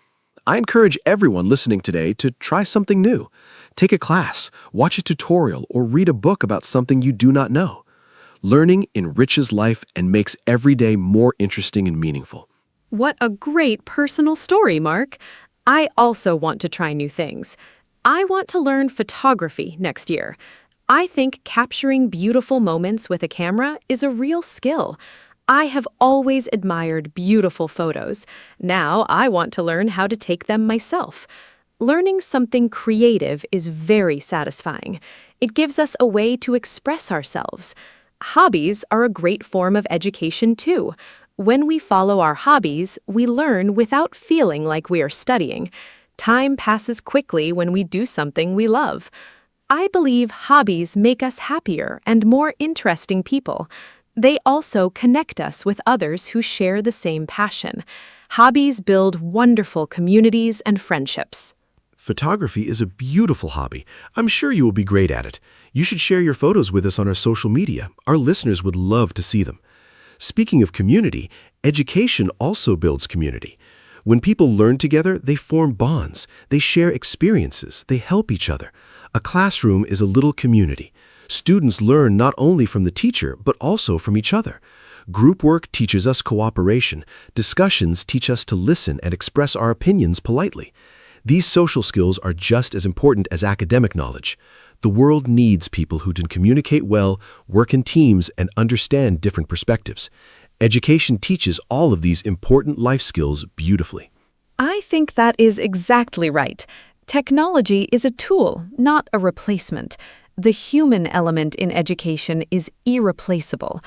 I encourage everyone listening today to try something new. Take a class, watch a tutorial, or read a book about something you do not know. Learning enriches life and makes every day more interesting and meaningful.
What a great personal story, Mark. I also want to try new things. I want to learn photography next year. I think capturing beautiful moments with a camera is a real skill. I have always admired beautiful photos. Now I want to learn how to take them myself. Learning something creative is very satisfying. It gives us a way to express ourselves. Hobbies are a great form of education too. When we follow our hobbies, we learn without feeling like we are studying. Time passes quickly when we do something we love. I believe hobbies make us happier and more interesting people. They also connect us with others who share the same passion. Hobbies build wonderful communities and friendships.
Photography is a beautiful hobby. I'm sure you will be great at it. You should share your photos with us on our social media. Our listeners would love to see them. Speaking of community, education also builds community. When people learn together, they form bonds. They share experiences. They help each other. A classroom is a little community. Students learn not only from the teacher, but also from each other. Group work teaches us cooperation. Discussions teach us to listen and express our opinions politely. These social skills are just as important as academic knowledge. The world needs people who can communicate well, work in teams, and understand different perspectives. Education teaches all of these important life skills beautifully.
I think that is exactly right. Technology is a tool, not a replacement. The human element in education is irreplaceable.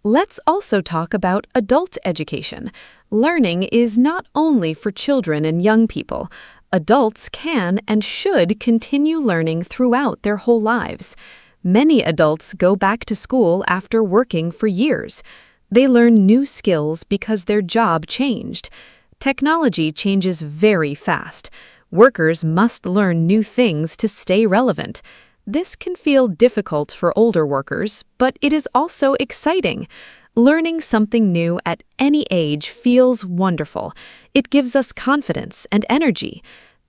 Let's also talk about adult education. Learning is not only for children and young people. Adults can and should continue learning throughout their whole lives. Many adults go back to school after working for years. They learn new skills because their job changed. Technology changes very fast. Workers must learn new things to stay relevant. This can feel difficult for older workers, but it is also exciting. Learning something new at any age feels wonderful. It gives us confidence and energy.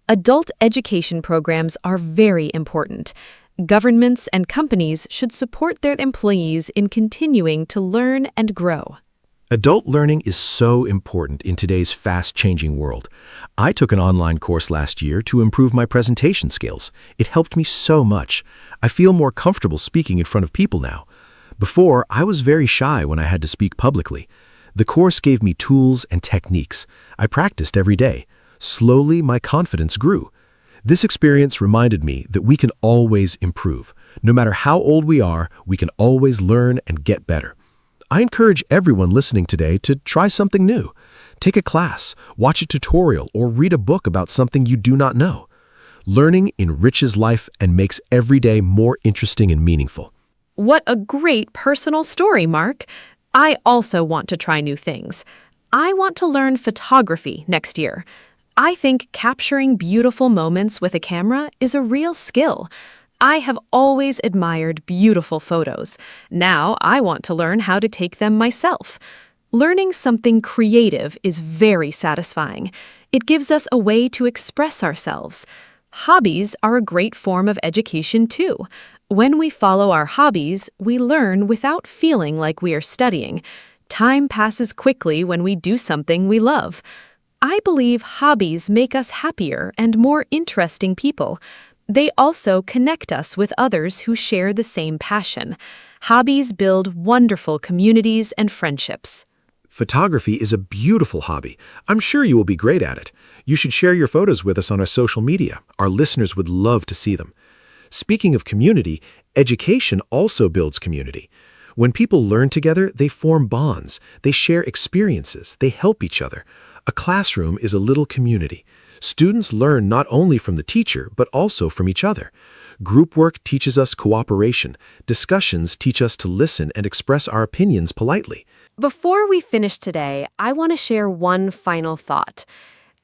Adult education programs are very important. Governments and companies should support their employees in continuing to learn and grow.
Adult learning is so important in today's fast-changing world. I took an online course last year to improve my presentation skills. It helped me so much. I feel more comfortable speaking in front of people now. Before, I was very shy when I had to speak publicly. The course gave me tools and techniques. I practiced every day. Slowly, my confidence grew. This experience reminded me that we can always improve. No matter how old we are, we can always learn and get better. I encourage everyone listening today to try something new. Take a class, watch a tutorial, or read a book about something you do not know. Learning enriches life and makes every day more interesting and meaningful.
What a great personal story, Mark. I also want to try new things. I want to learn photography next year. I think capturing beautiful moments with a camera is a real skill. I have always admired beautiful photos. Now I want to learn how to take them myself. Learning something creative is very satisfying. It gives us a way to express ourselves. Hobbies are a great form of education too. When we follow our hobbies, we learn without feeling like we are studying. Time passes quickly when we do something we love. I believe hobbies make us happier and more interesting people. They also connect us with others who share the same passion. Hobbies build wonderful communities and friendships.
Photography is a beautiful hobby. I'm sure you will be great at it. You should share your photos with us on our social media. Our listeners would love to see them. Speaking of community, education also builds community. When people learn together, they form bonds. They share experiences. They help each other. A classroom is a little community. Students learn not only from the teacher, but also from each other. Group work teaches us cooperation. Discussions teach us to listen and express our opinions politely.
Before we finish today, I want to share one final thought.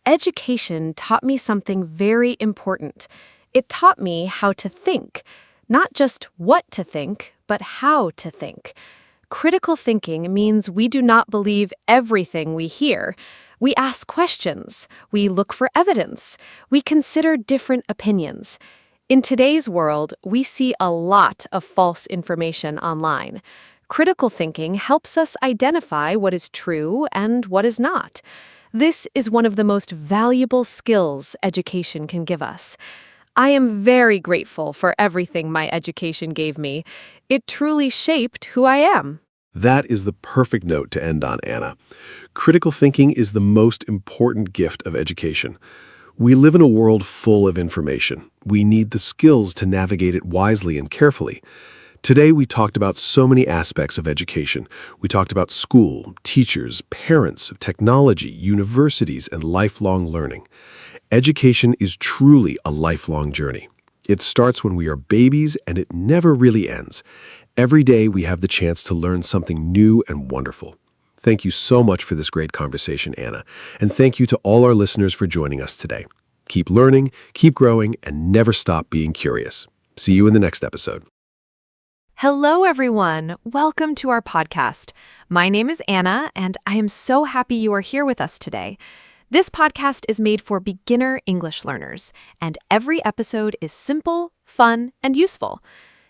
Education taught me something very important. It taught me how to think, not just what to think, but how to think. Critical thinking means we do not believe everything we hear. We ask questions. We look for evidence. We consider different opinions. In today's world, we see a lot of false information online. Critical thinking helps us identify what is true and what is not. This is one of the most valuable skills education can give us. I am very grateful for everything my education gave me. It truly shaped who I am.
That is the perfect note to end on, Anna. Critical thinking is the most important gift of education. We live in a world full of information. We need the skills to navigate it wisely and carefully. Today, we talked about so many aspects of education. We talked about school, teachers, parents, technology, universities, and lifelong learning. Education is truly a lifelong journey. It starts when we are babies, and it never really ends. Every day, we have the chance to learn something new and wonderful. Thank you so much for this great conversation, Anna. And thank you to all our listeners for joining us today. Keep learning, keep growing, and never stop being curious. See you in the next episode.
Hello, everyone. Welcome to our podcast. My name is Anna, and I am so happy you are here with us today. This podcast is made for beginner English learners, and every episode is simple, fun, and useful.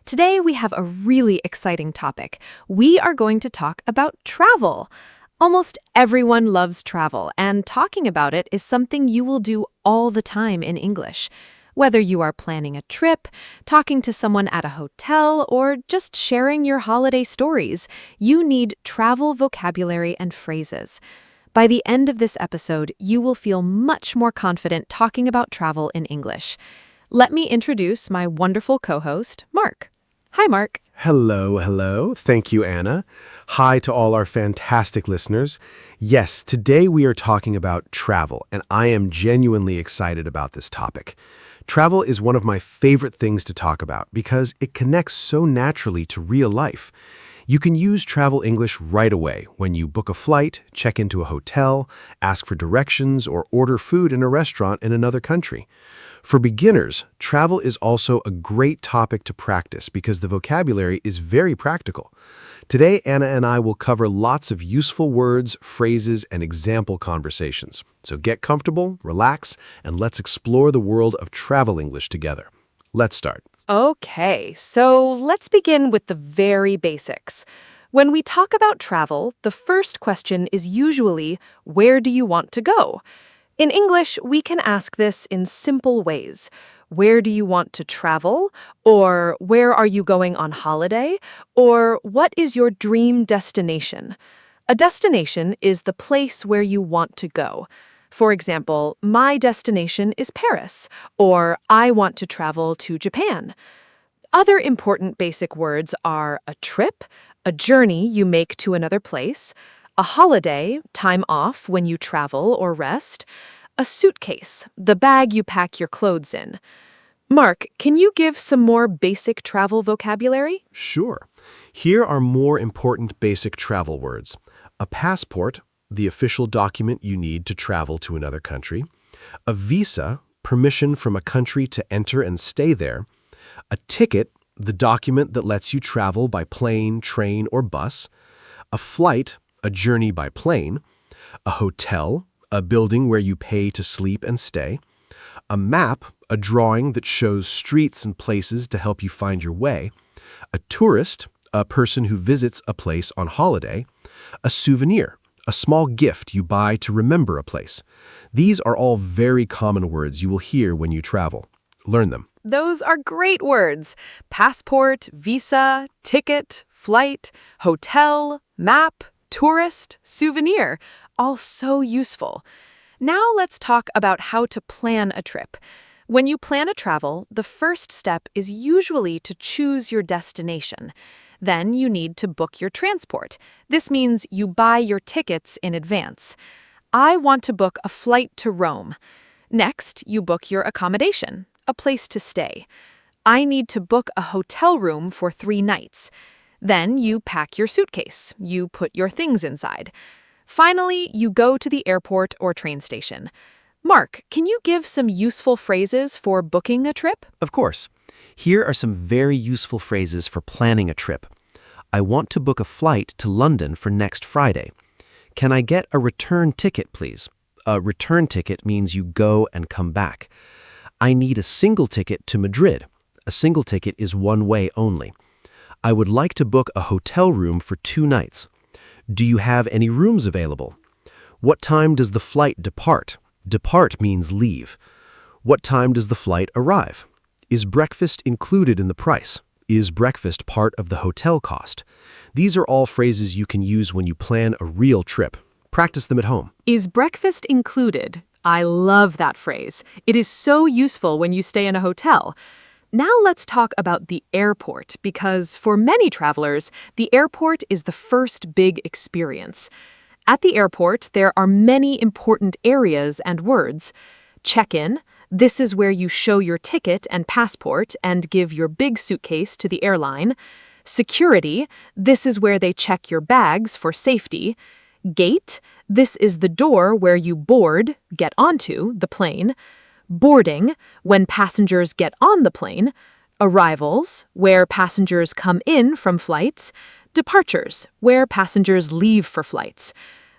Today, we have a really exciting topic. We are going to talk about travel. Almost everyone loves travel, and talking about it is something you will do all the time in English. Whether you are planning a trip, talking to someone at a hotel, or just sharing your holiday stories, you need travel vocabulary and phrases. By the end of this episode, you will feel much more confident talking about travel in English. Let me introduce my wonderful co-host, Mark. Hi, Mark.
Hello. Thank you, Anna. Hi to all our fantastic listeners. Yes, today we are talking about travel, and I am genuinely excited about this topic. Travel is one of my favorite things to talk about because it connects so naturally to real life. You can use travel English right away when you book a flight, check into a hotel, ask for directions, or order food in a restaurant in another country. For beginners, travel is also a great topic to practice because the vocabulary is very practical. Today, Anna and I will cover lots of useful words, phrases, and example conversations. So get comfortable, relax, and let's explore the world of travel English together. Let's start.
Okay, so let's begin with the very basics. When we talk about travel, the first question is usually, where do you want to go? In English, we can ask this in simple ways. Where do you want to travel? Or where are you going on holiday? Or what is your dream destination? A destination is the place where you want to go. For example, my destination is Paris, or I want to travel to Japan. Other important basic words are a trip, a journey you make to another place, a holiday, time off when you travel or rest, a suitcase, the bag you pack your clothes in. Mark, can you give some more basic travel vocabulary?
Sure. Here are more important basic travel words. A passport, the official document you need to travel to another country. A visa, permission from a country to enter and stay there. A ticket, the document that lets you travel by plane, train, or bus. A flight, a journey by plane. A hotel, a building where you pay to sleep and stay. A map, a drawing that shows streets and places to help you find your way. A tourist, a person who visits a place on holiday. A souvenir, a small gift you buy to remember a place. These are all very common words you will hear when you travel. Learn them.
Those are great words. Passport, visa, ticket, flight, hotel, map, tourist, souvenir. All so useful. Now let's talk about how to plan a trip. When you plan a travel, the first step is usually to choose your destination. Then you need to book your transport. This means you buy your tickets in advance. I want to book a flight to Rome. Next, you book your accommodation, a place to stay. I need to book a hotel room for 3 nights. Then you pack your suitcase. You put your things inside. Finally, you go to the airport or train station. Mark, can you give some useful phrases for booking a trip?
Of course. Here are some very useful phrases for planning a trip. I want to book a flight to London for next Friday. Can I get a return ticket, please? A return ticket means you go and come back. I need a single ticket to Madrid. A single ticket is one way only.
I would like to book a hotel room for 2 nights. Do you have any rooms available? What time does the flight depart? Depart means leave. What time does the flight arrive? Is breakfast included in the price? Is breakfast part of the hotel cost? These are all phrases you can use when you plan a real trip. Practice them at home.
Is breakfast included? I love that phrase. It is so useful when you stay in a hotel. Now let's talk about the airport, because for many travelers, the airport is the first big experience. At the airport, there are many important areas and words. Check-in. This is where you show your ticket and passport and give your big suitcase to the airline. Security. This is where they check your bags for safety. Gate. This is the door where you board, get onto, the plane. Boarding, when passengers get on the plane. Arrivals, where passengers come in from flights. Departures, where passengers leave for flights.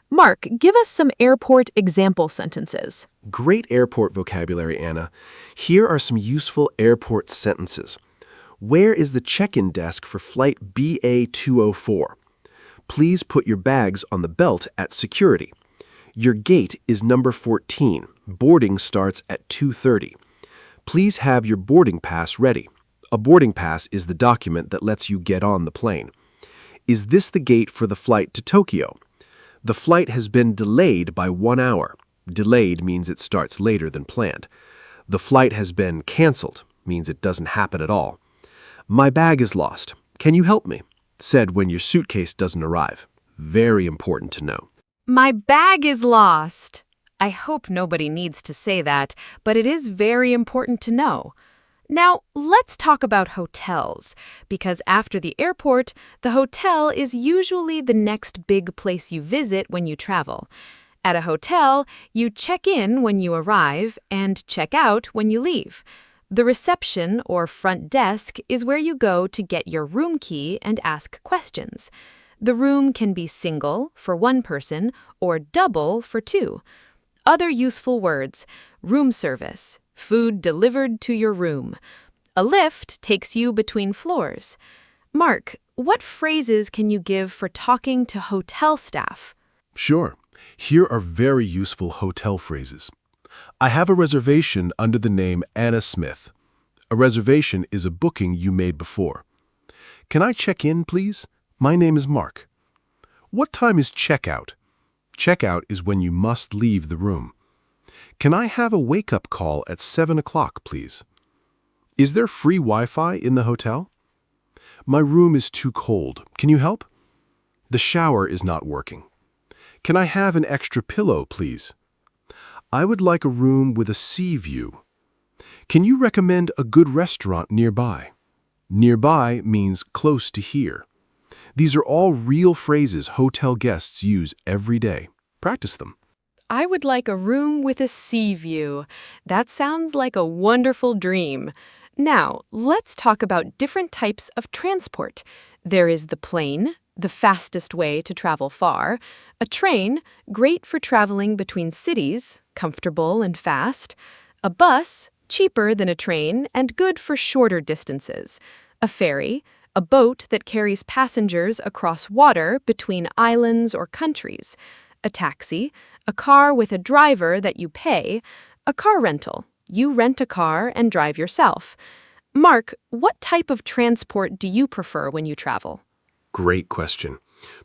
Mark, give us some airport example sentences.
Great airport vocabulary, Anna. Here are some useful airport sentences. Where is the check-in desk for flight BA204? Please put your bags on the belt at security. Your gate is number 14. Boarding starts at 2:30. Please have your boarding pass ready. A boarding pass is the document that lets you get on the plane. Is this the gate for the flight to Tokyo? The flight has been delayed by 1 hour. Delayed means it starts later than planned. The flight has been canceled, means it doesn't happen at all. My bag is lost. Can you help me? Said when your suitcase doesn't arrive. Very important to know.
My bag is lost. I hope nobody needs to say that, but it is very important to know. Now, let's talk about hotels, because after the airport, the hotel is usually the next big place you visit when you travel. At a hotel, you check in when you arrive and check out when you leave. The reception or front desk is where you go to get your room key and ask questions. The room can be single for one person or double for two. Other useful words: room service, food delivered to your room. A lift takes you between floors. Mark, what phrases can you give for talking to hotel staff?
Sure. Here are very useful hotel phrases. I have a reservation under the name Anna Smith. A reservation is a booking you made before. Can I check in, please? My name is Mark. What time is checkout? Checkout is when you must leave the room. Can I have a wake-up call at 7 o'clock, please? Is there free Wi-Fi in the hotel? My room is too cold. Can you help? The shower is not working. Can I have an extra pillow, please? I would like a room with a sea view. Can you recommend a good restaurant nearby? Nearby means close to here. These are all real phrases hotel guests use every day. Practice them.
I would like a room with a sea view. That sounds like a wonderful dream. Now, let's talk about different types of transport. There is the plane, the fastest way to travel far. A train, great for traveling between cities, comfortable and fast. A bus, cheaper than a train and good for shorter distances. A ferry, a boat that carries passengers across water between islands or countries. A taxi, a car with a driver that you pay. A car rental, you rent a car and drive yourself. Mark, what type of transport do you prefer when you travel?
Great question.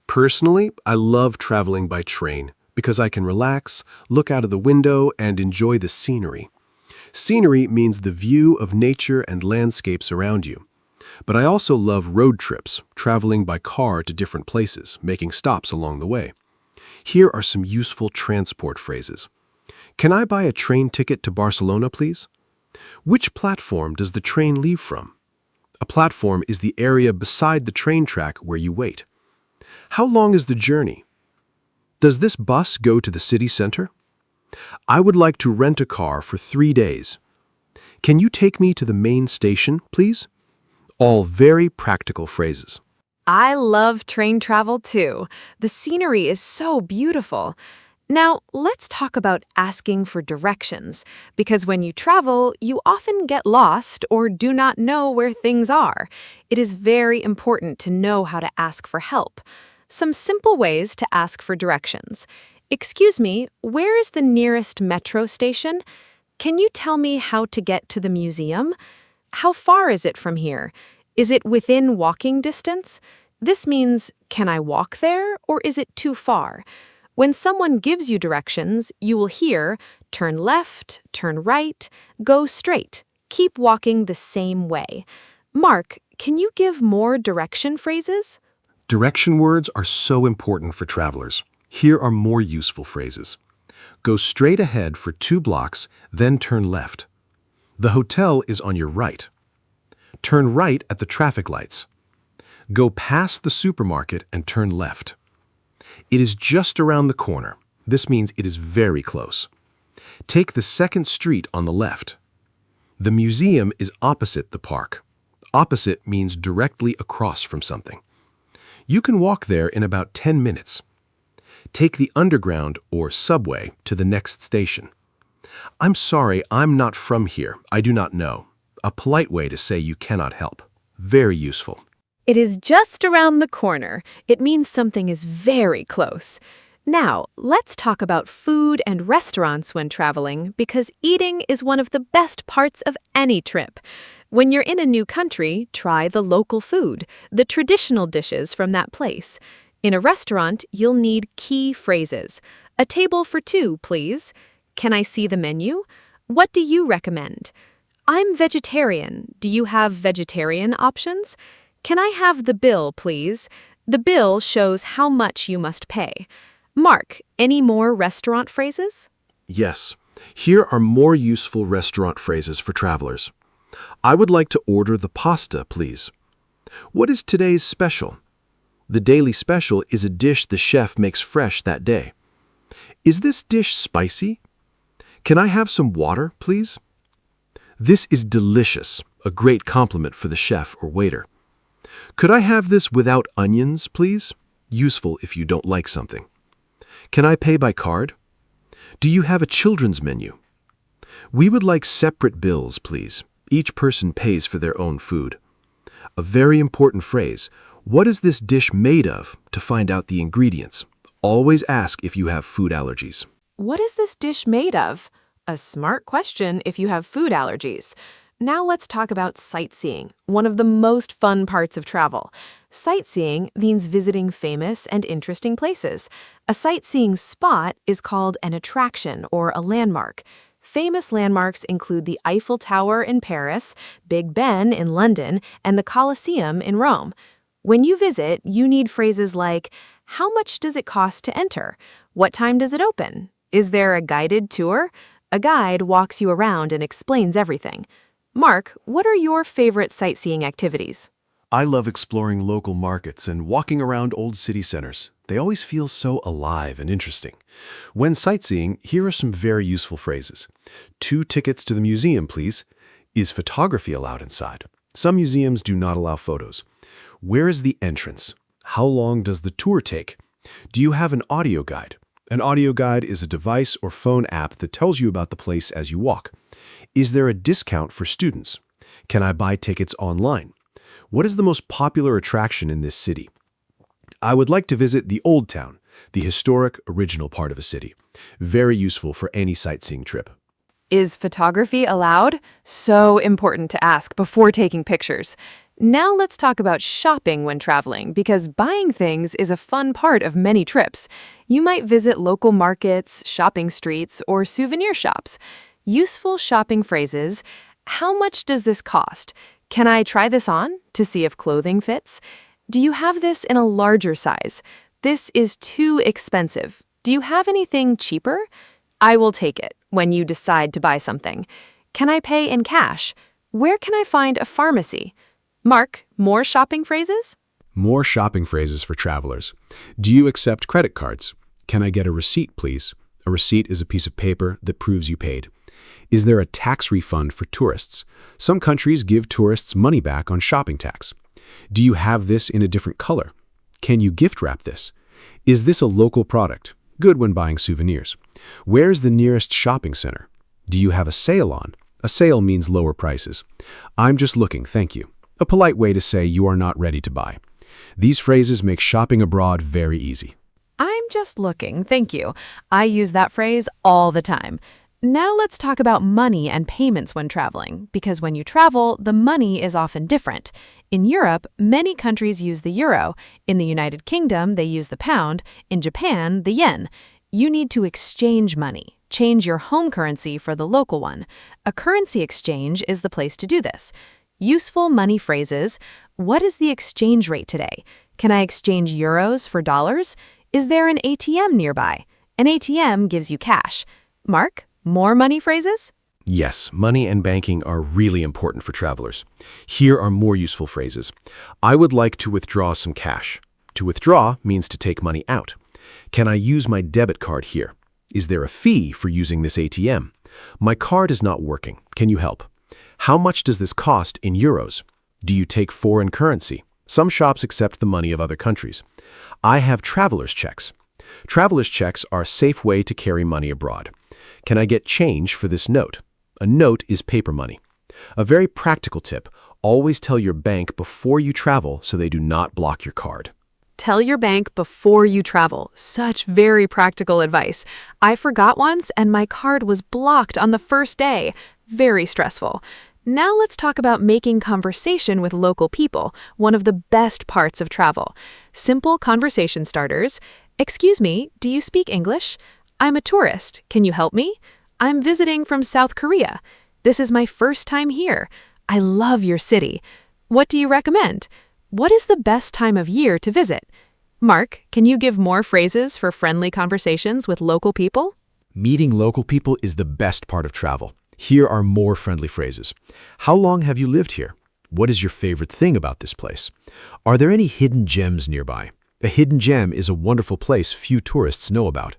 Personally, I love traveling by train because I can relax, look out of the window, and enjoy the scenery. Scenery means the view of nature and landscapes around you. But I also love road trips, traveling by car to different places, making stops along the way. Here are some useful transport phrases. Can I buy a train ticket to Barcelona, please? Which platform does the train leave from? A platform is the area beside the train track where you wait. How long is the journey? Does this bus go to the city center? I would like to rent a car for 3 days. Can you take me to the main station, please? All very practical phrases.
I love train travel too. The scenery is so beautiful. Now, let's talk about asking for directions, because when you travel, you often get lost or do not know where things are. It is very important to know how to ask for help. Some simple ways to ask for directions. Excuse me, where is the nearest metro station? Can you tell me how to get to the museum? How far is it from here? Is it within walking distance? This means, can I walk there, or is it too far? When someone gives you directions, you will hear, turn left, turn right, go straight. Keep walking the same way. Mark, can you give more direction phrases?
Direction words are so important for travelers. Here are more useful phrases. Go straight ahead for 2 blocks, then turn left. The hotel is on your right. Turn right at the traffic lights. Go past the supermarket and turn left. It is just around the corner. This means it is very close. Take the second street on the left. The museum is opposite the park. Opposite means directly across from something. You can walk there in about 10 minutes. Take the underground or subway to the next station. I'm sorry, I'm not from here. I do not know. A polite way to say you cannot help. Very useful.
It is just around the corner. It means something is very close. Now, let's talk about food and restaurants when traveling, because eating is one of the best parts of any trip. When you're in a new country, try the local food, the traditional dishes from that place. In a restaurant, you'll need key phrases. A table for 2, please. Can I see the menu? What do you recommend? I'm vegetarian. Do you have vegetarian options? Can I have the bill, please? The bill shows how much you must pay. Mark, any more restaurant phrases?
Yes, here are more useful restaurant phrases for travelers. I would like to order the pasta, please. What is today's special? The daily special is a dish the chef makes fresh that day. Is this dish spicy? Can I have some water, please? This is delicious, a great compliment for the chef or waiter. Could I have this without onions, please? Useful if you don't like something. Can I pay by card? Do you have a children's menu? We would like separate bills, please. Each person pays for their own food. A very important phrase. What is this dish made of? To find out the ingredients. Always ask if you have food allergies.
What is this dish made of? A smart question if you have food allergies. Now let's talk about sightseeing, one of the most fun parts of travel. Sightseeing means visiting famous and interesting places. A sightseeing spot is called an attraction or a landmark. Famous landmarks include the Eiffel Tower in Paris, Big Ben in London, and the Colosseum in Rome. When you visit, you need phrases like, how much does it cost to enter? What time does it open? Is there a guided tour? A guide walks you around and explains everything. Mark, what are your favorite sightseeing activities?
I love exploring local markets and walking around old city centers. They always feel so alive and interesting. When sightseeing, here are some very useful phrases. 2 tickets to the museum, please. Is photography allowed inside? Some museums do not allow photos. Where is the entrance? How long does the tour take? Do you have an audio guide? An audio guide is a device or phone app that tells you about the place as you walk. Is there a discount for students? Can I buy tickets online? What is the most popular attraction in this city? I would like to visit the Old Town, the historic, original part of a city. Very useful for any sightseeing trip.
Is photography allowed? So important to ask before taking pictures. Now let's talk about shopping when traveling, because buying things is a fun part of many trips. You might visit local markets, shopping streets, or souvenir shops. Useful shopping phrases. How much does this cost? Can I try this on to see if clothing fits? Do you have this in a larger size? This is too expensive. Do you have anything cheaper? I will take it when you decide to buy something. Can I pay in cash? Where can I find a pharmacy? Mark, more shopping phrases?
More shopping phrases for travelers. Do you accept credit cards? Can I get a receipt, please? A receipt is a piece of paper that proves you paid. Is there a tax refund for tourists? Some countries give tourists money back on shopping tax. Do you have this in a different color? Can you gift wrap this? Is this a local product?
Good when buying souvenirs. Where's the nearest shopping center? Do you have a sale on? A sale means lower prices. I'm just looking, thank you. A polite way to say you are not ready to buy. These phrases make shopping abroad very easy.
I'm just looking, thank you. I use that phrase all the time. Now let's talk about money and payments when traveling, because when you travel, the money is often different. In Europe, many countries use the euro. In the United Kingdom, they use the pound. In Japan, the yen. You need to exchange money. Change your home currency for the local one. A currency exchange is the place to do this. Useful money phrases. What is the exchange rate today? Can I exchange euros for dollars? Is there an ATM nearby? An ATM gives you cash. Mark, more money phrases?
Yes, money and banking are really important for travelers. Here are more useful phrases. I would like to withdraw some cash. To withdraw means to take money out. Can I use my debit card here? Is there a fee for using this ATM? My card is not working. Can you help? How much does this cost in euros? Do you take foreign currency? Some shops accept the money of other countries. I have traveler's checks. Traveler's checks are a safe way to carry money abroad. Can I get change for this note? A note is paper money. A very practical tip, always tell your bank before you travel so they do not block your card.
Tell your bank before you travel. Such very practical advice. I forgot once and my card was blocked on the first day. Very stressful. Now let's talk about making conversation with local people, one of the best parts of travel. Simple conversation starters. Excuse me, do you speak English? I'm a tourist. Can you help me? I'm visiting from South Korea. This is my first time here. I love your city. What do you recommend? What is the best time of year to visit? Mark, can you give more phrases for friendly conversations with local people?
Meeting local people is the best part of travel. Here are more friendly phrases. How long have you lived here? What is your favorite thing about this place? Are there any hidden gems nearby? A hidden gem is a wonderful place few tourists know about.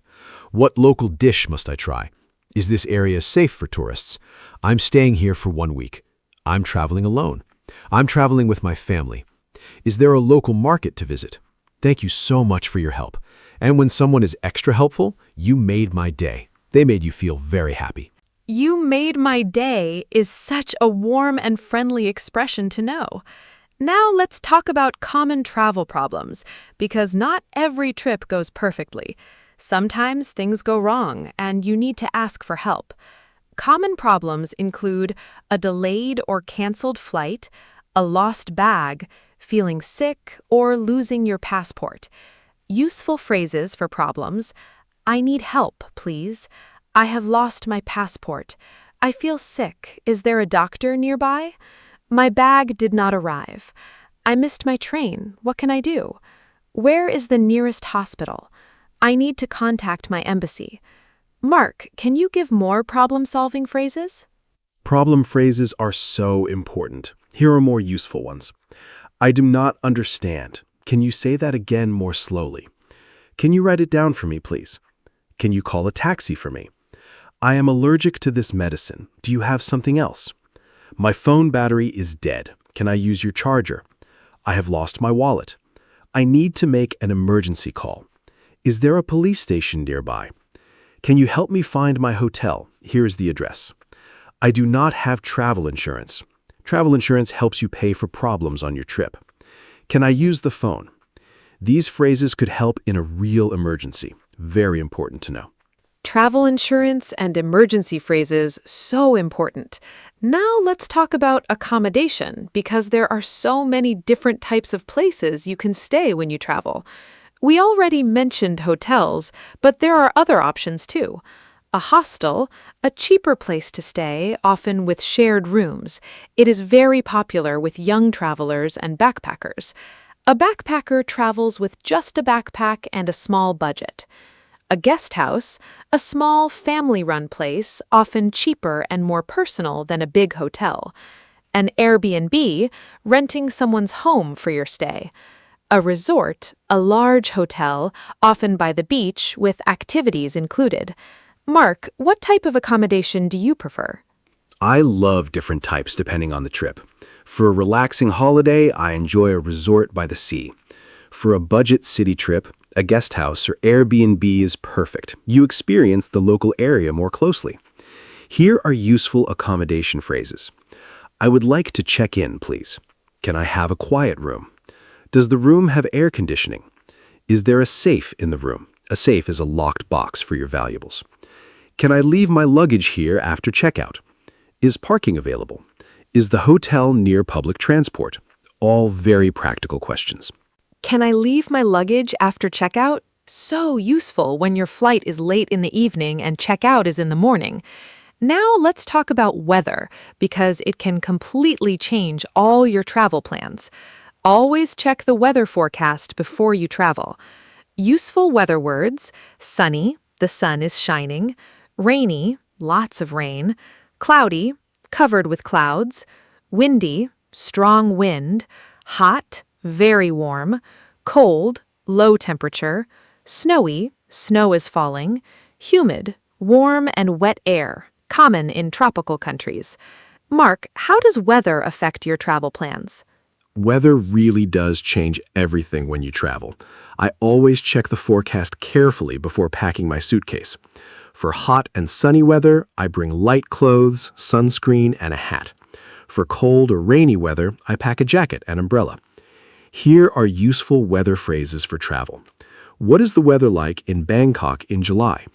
What local dish must I try? Is this area safe for tourists? I'm staying here for 1 week. I'm traveling alone. I'm traveling with my family. Is there a local market to visit? Thank you so much for your help. And when someone is extra helpful, you made my day. They made you feel very happy.
You made my day is such a warm and friendly expression to know. Now let's talk about common travel problems, because not every trip goes perfectly. Sometimes things go wrong and you need to ask for help. Common problems include a delayed or canceled flight, a lost bag, feeling sick, or losing your passport. Useful phrases for problems. I need help, please. I have lost my passport. I feel sick. Is there a doctor nearby? My bag did not arrive. I missed my train. What can I do? Where is the nearest hospital? I need to contact my embassy. Mark, can you give more problem-solving phrases?
Problem phrases are so important. Here are more useful ones. I do not understand. Can you say that again more slowly? Can you write it down for me, please? Can you call a taxi for me? I am allergic to this medicine. Do you have something else? My phone battery is dead. Can I use your charger? I have lost my wallet. I need to make an emergency call. Is there a police station nearby? Can you help me find my hotel? Here is the address. I do not have travel insurance. Travel insurance helps you pay for problems on your trip. Can I use the phone? These phrases could help in a real emergency. Very important to know.
Travel insurance and emergency phrases, so important. Now let's talk about accommodation, because there are so many different types of places you can stay when you travel. We already mentioned hotels, but there are other options too. A hostel, a cheaper place to stay, often with shared rooms. It is very popular with young travelers and backpackers. A backpacker travels with just a backpack and a small budget. A guest house, a small family-run place, often cheaper and more personal than a big hotel. An Airbnb, renting someone's home for your stay. A resort, a large hotel, often by the beach with activities included. Mark, what type of accommodation do you prefer?
I love different types depending on the trip. For a relaxing holiday, I enjoy a resort by the sea. For a budget city trip, A guest house or Airbnb is perfect. You experience the local area more closely. Here are useful accommodation phrases. I would like to check in, please. Can I have a quiet room? Does the room have air conditioning? Is there a safe in the room? A safe is a locked box for your valuables. Can I leave my luggage here after checkout? Is parking available? Is the hotel near public transport? All very practical questions.
Can I leave my luggage after checkout? So useful when your flight is late in the evening and checkout is in the morning. Now let's talk about weather, because it can completely change all your travel plans. Always check the weather forecast before you travel. Useful weather words: sunny, the sun is shining; rainy, lots of rain; cloudy, covered with clouds; windy, strong wind; hot, very warm; cold, low temperature; snowy, snow is falling; humid, warm and wet air, common in tropical countries. Mark, how does weather affect your travel plans?
Weather really does change everything when you travel. I always check the forecast carefully before packing my suitcase. For hot and sunny weather, I bring light clothes, sunscreen, and a hat. For cold or rainy weather, I pack a jacket and umbrella. Here are useful weather phrases for travel. What is the weather like in Bangkok in July?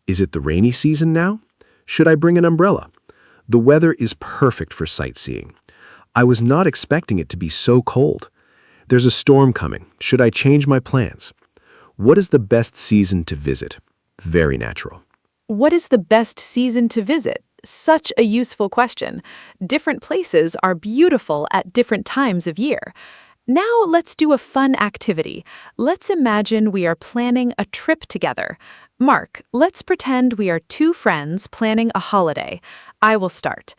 Is it the rainy season now? Should I bring an umbrella? The weather is perfect for sightseeing. I was not expecting it to be so cold. There's a storm coming. Should I change my plans? What is the best season to visit? Very natural.
What is the best season to visit? Such a useful question. Different places are beautiful at different times of year. Now let's do a fun activity. Let's imagine we are planning a trip together. Mark, let's pretend we are two friends planning a holiday. I will start.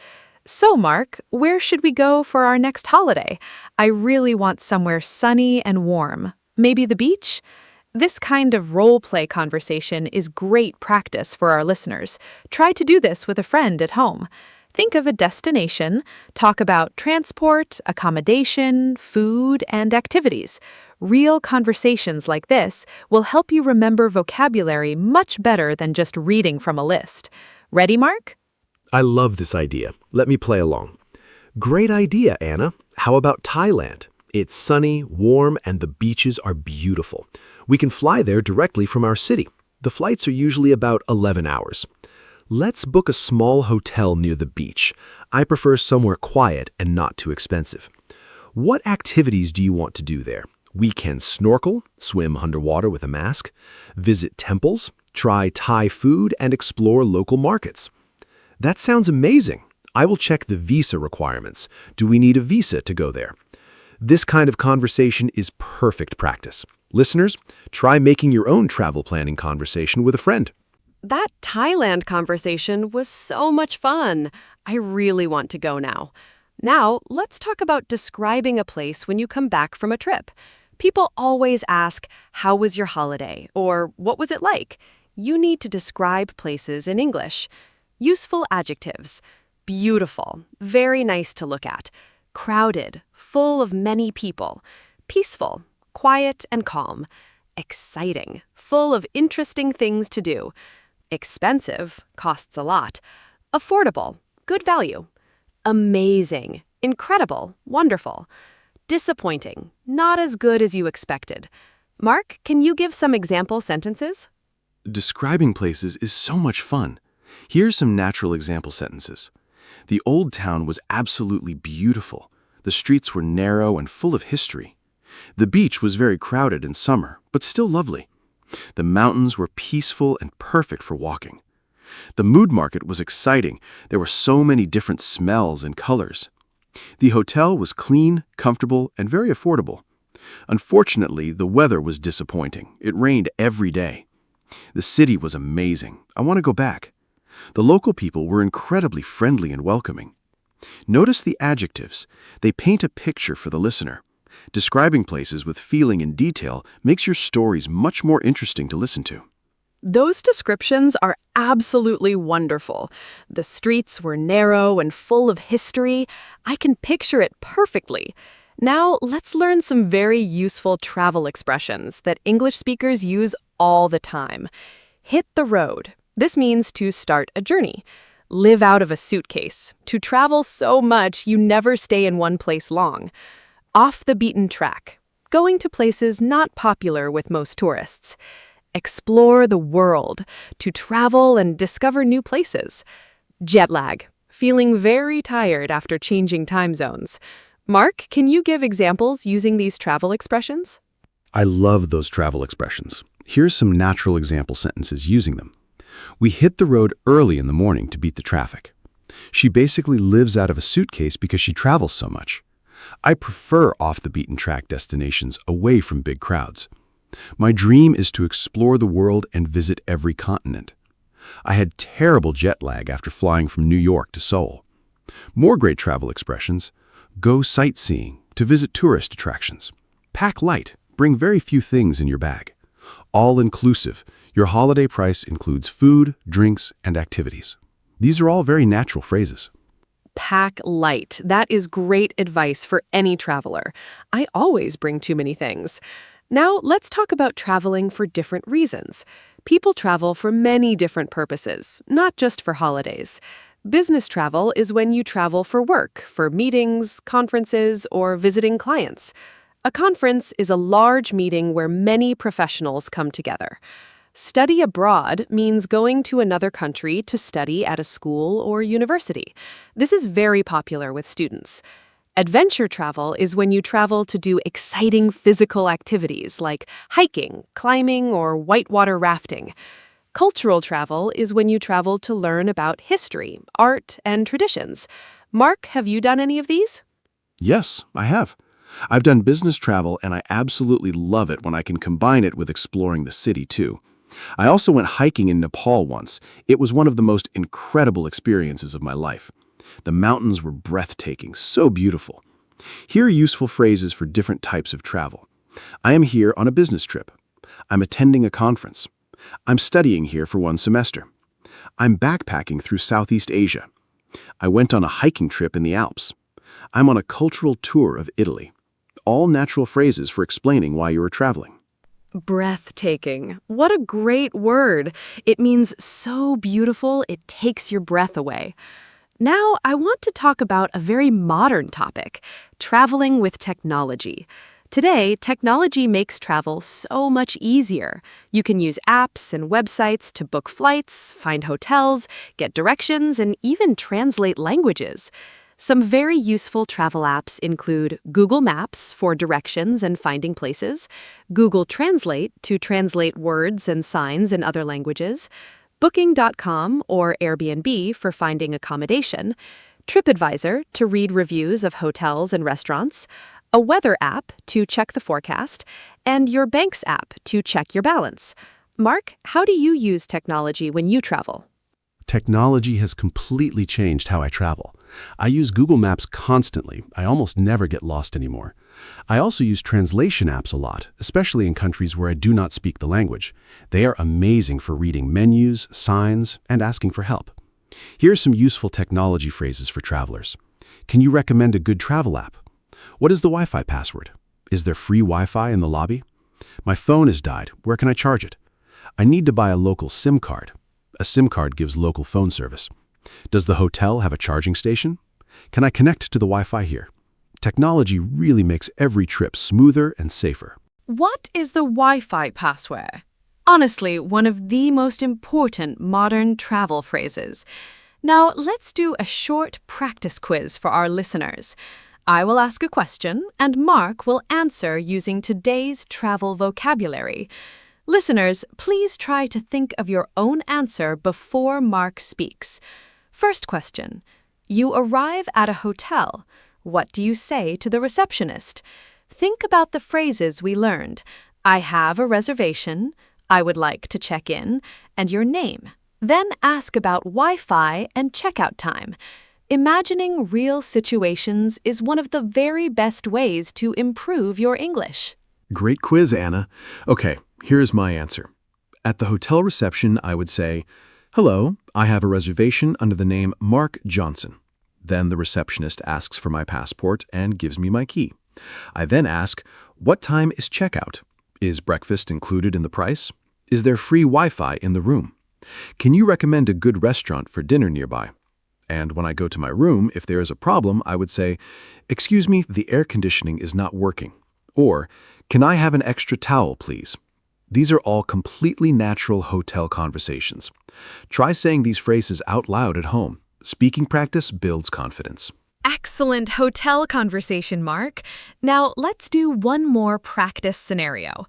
So, Mark, where should we go for our next holiday? I really want somewhere sunny and warm. Maybe the beach? This kind of role-play conversation is great practice for our listeners. Try to do this with a friend at home. Think of a destination, talk about transport, accommodation, food, and activities. Real conversations like this will help you remember vocabulary much better than just reading from a list. Ready, Mark?
I love this idea. Let me play along. Great idea, Anna. How about Thailand? It's sunny, warm, and the beaches are beautiful. We can fly there directly from our city. The flights are usually about 11 hours. Let's book a small hotel near the beach. I prefer somewhere quiet and not too expensive. What activities do you want to do there? We can snorkel, swim underwater with a mask, visit temples, try Thai food, and explore local markets. That sounds amazing. I will check the visa requirements. Do we need a visa to go there? This kind of conversation is perfect practice. Listeners, try making your own travel planning conversation with a friend.
That Thailand conversation was so much fun. I really want to go now. Now, let's talk about describing a place when you come back from a trip. People always ask, "How was your holiday?" or "What was it like?" You need to describe places in English. Useful adjectives: beautiful, very nice to look at; crowded, full of many people; peaceful, quiet and calm; exciting, full of interesting things to do; expensive, costs a lot; affordable, good value; amazing, incredible, wonderful; disappointing, not as good as you expected. Mark, can you give some example sentences?
Describing places is so much fun. Here's some natural example sentences. The old town was absolutely beautiful. The streets were narrow and full of history. The beach was very crowded in summer, but still lovely. The mountains were peaceful and perfect for walking. The mood market was exciting. There were so many different smells and colors. The hotel was clean, comfortable, and very affordable. Unfortunately, the weather was disappointing. It rained every day. The city was amazing. I want to go back. The local people were incredibly friendly and welcoming. Notice the adjectives. They paint a picture for the listener. Describing places with feeling and detail makes your stories much more interesting to listen to.
Those descriptions are absolutely wonderful. The streets were narrow and full of history. I can picture it perfectly.
Now, let's learn some very useful travel expressions that English speakers use all the time. Hit the road. This means to start a journey. Live out of a suitcase. To travel so much you never stay in one place long. Off the beaten track. Going to places not popular with most tourists. Explore the world. To travel and discover new places. Jet lag. Feeling very tired after changing time zones. Mark, can you give examples using these travel expressions?
I love those travel expressions. Here's some natural example sentences using them. We hit the road early in the morning to beat the traffic. She basically lives out of a suitcase because she travels so much. I prefer off-the-beaten-track destinations away from big crowds. My dream is to explore the world and visit every continent. I had terrible jet lag after flying from New York to Seoul. More great travel expressions. Go sightseeing, to visit tourist attractions. Pack light, bring very few things in your bag. All-inclusive, your holiday price includes food, drinks, and activities. These are all very natural phrases.
Pack light. That is great advice for any traveler. I always bring too many things. Now, let's talk about traveling for different reasons. People travel for many different purposes, not just for holidays. Business travel is when you travel for work, for meetings, conferences, or visiting clients. A conference is a large meeting where many professionals come together. Study abroad means going to another country to study at a school or university. This is very popular with students. Adventure travel is when you travel to do exciting physical activities like hiking, climbing, or whitewater rafting. Cultural travel is when you travel to learn about history, art, and traditions. Mark, have you done any of these?
Yes, I have. I've done business travel and I absolutely love it when I can combine it with exploring the city too. I also went hiking in Nepal once. It was one of the most incredible experiences of my life. The mountains were breathtaking, so beautiful. Here are useful phrases for different types of travel. I am here on a business trip. I'm attending a conference. I'm studying here for 1 semester. I'm backpacking through Southeast Asia. I went on a hiking trip in the Alps. I'm on a cultural tour of Italy. All natural phrases for explaining why you are traveling.
Breathtaking. What a great word. It means so beautiful it takes your breath away. Now, I want to talk about a very modern topic, traveling with technology. Today, technology makes travel so much easier. You can use apps and websites to book flights, find hotels, get directions, and even translate languages. Some very useful travel apps include Google Maps for directions and finding places, Google Translate to translate words and signs in other languages, Booking.com or Airbnb for finding accommodation, TripAdvisor to read reviews of hotels and restaurants, a weather app to check the forecast, and your bank's app to check your balance. Mark, how do you use technology when you travel?
Technology has completely changed how I travel. I use Google Maps constantly. I almost never get lost anymore. I also use translation apps a lot, especially in countries where I do not speak the language. They are amazing for reading menus, signs, and asking for help. Here are some useful technology phrases for travelers. Can you recommend a good travel app? What is the Wi-Fi password? Is there free Wi-Fi in the lobby? My phone has died. Where can I charge it? I need to buy a local SIM card. A SIM card gives local phone service. Does the hotel have a charging station? Can I connect to the Wi-Fi here? Technology really makes every trip smoother and safer.
What is the Wi-Fi password? Honestly, one of the most important modern travel phrases. Now, let's do a short practice quiz for our listeners. I will ask a question, and Mark will answer using today's travel vocabulary. Listeners, please try to think of your own answer before Mark speaks. First question. You arrive at a hotel. What do you say to the receptionist? Think about the phrases we learned. I have a reservation, I would like to check in, and your name. Then ask about Wi-Fi and checkout time. Imagining real situations is one of the very best ways to improve your English.
Great quiz, Anna. Okay, here's my answer. At the hotel reception, I would say, "Hello, I have a reservation under the name Mark Johnson." Then the receptionist asks for my passport and gives me my key. I then ask, what time is checkout? Is breakfast included in the price? Is there free Wi-Fi in the room? Can you recommend a good restaurant for dinner nearby? And when I go to my room, if there is a problem, I would say, excuse me, the air conditioning is not working. Or, can I have an extra towel, please? These are all completely natural hotel conversations. Try saying these phrases out loud at home. Speaking practice builds confidence.
Excellent hotel conversation, Mark. Now, let's do one more practice scenario.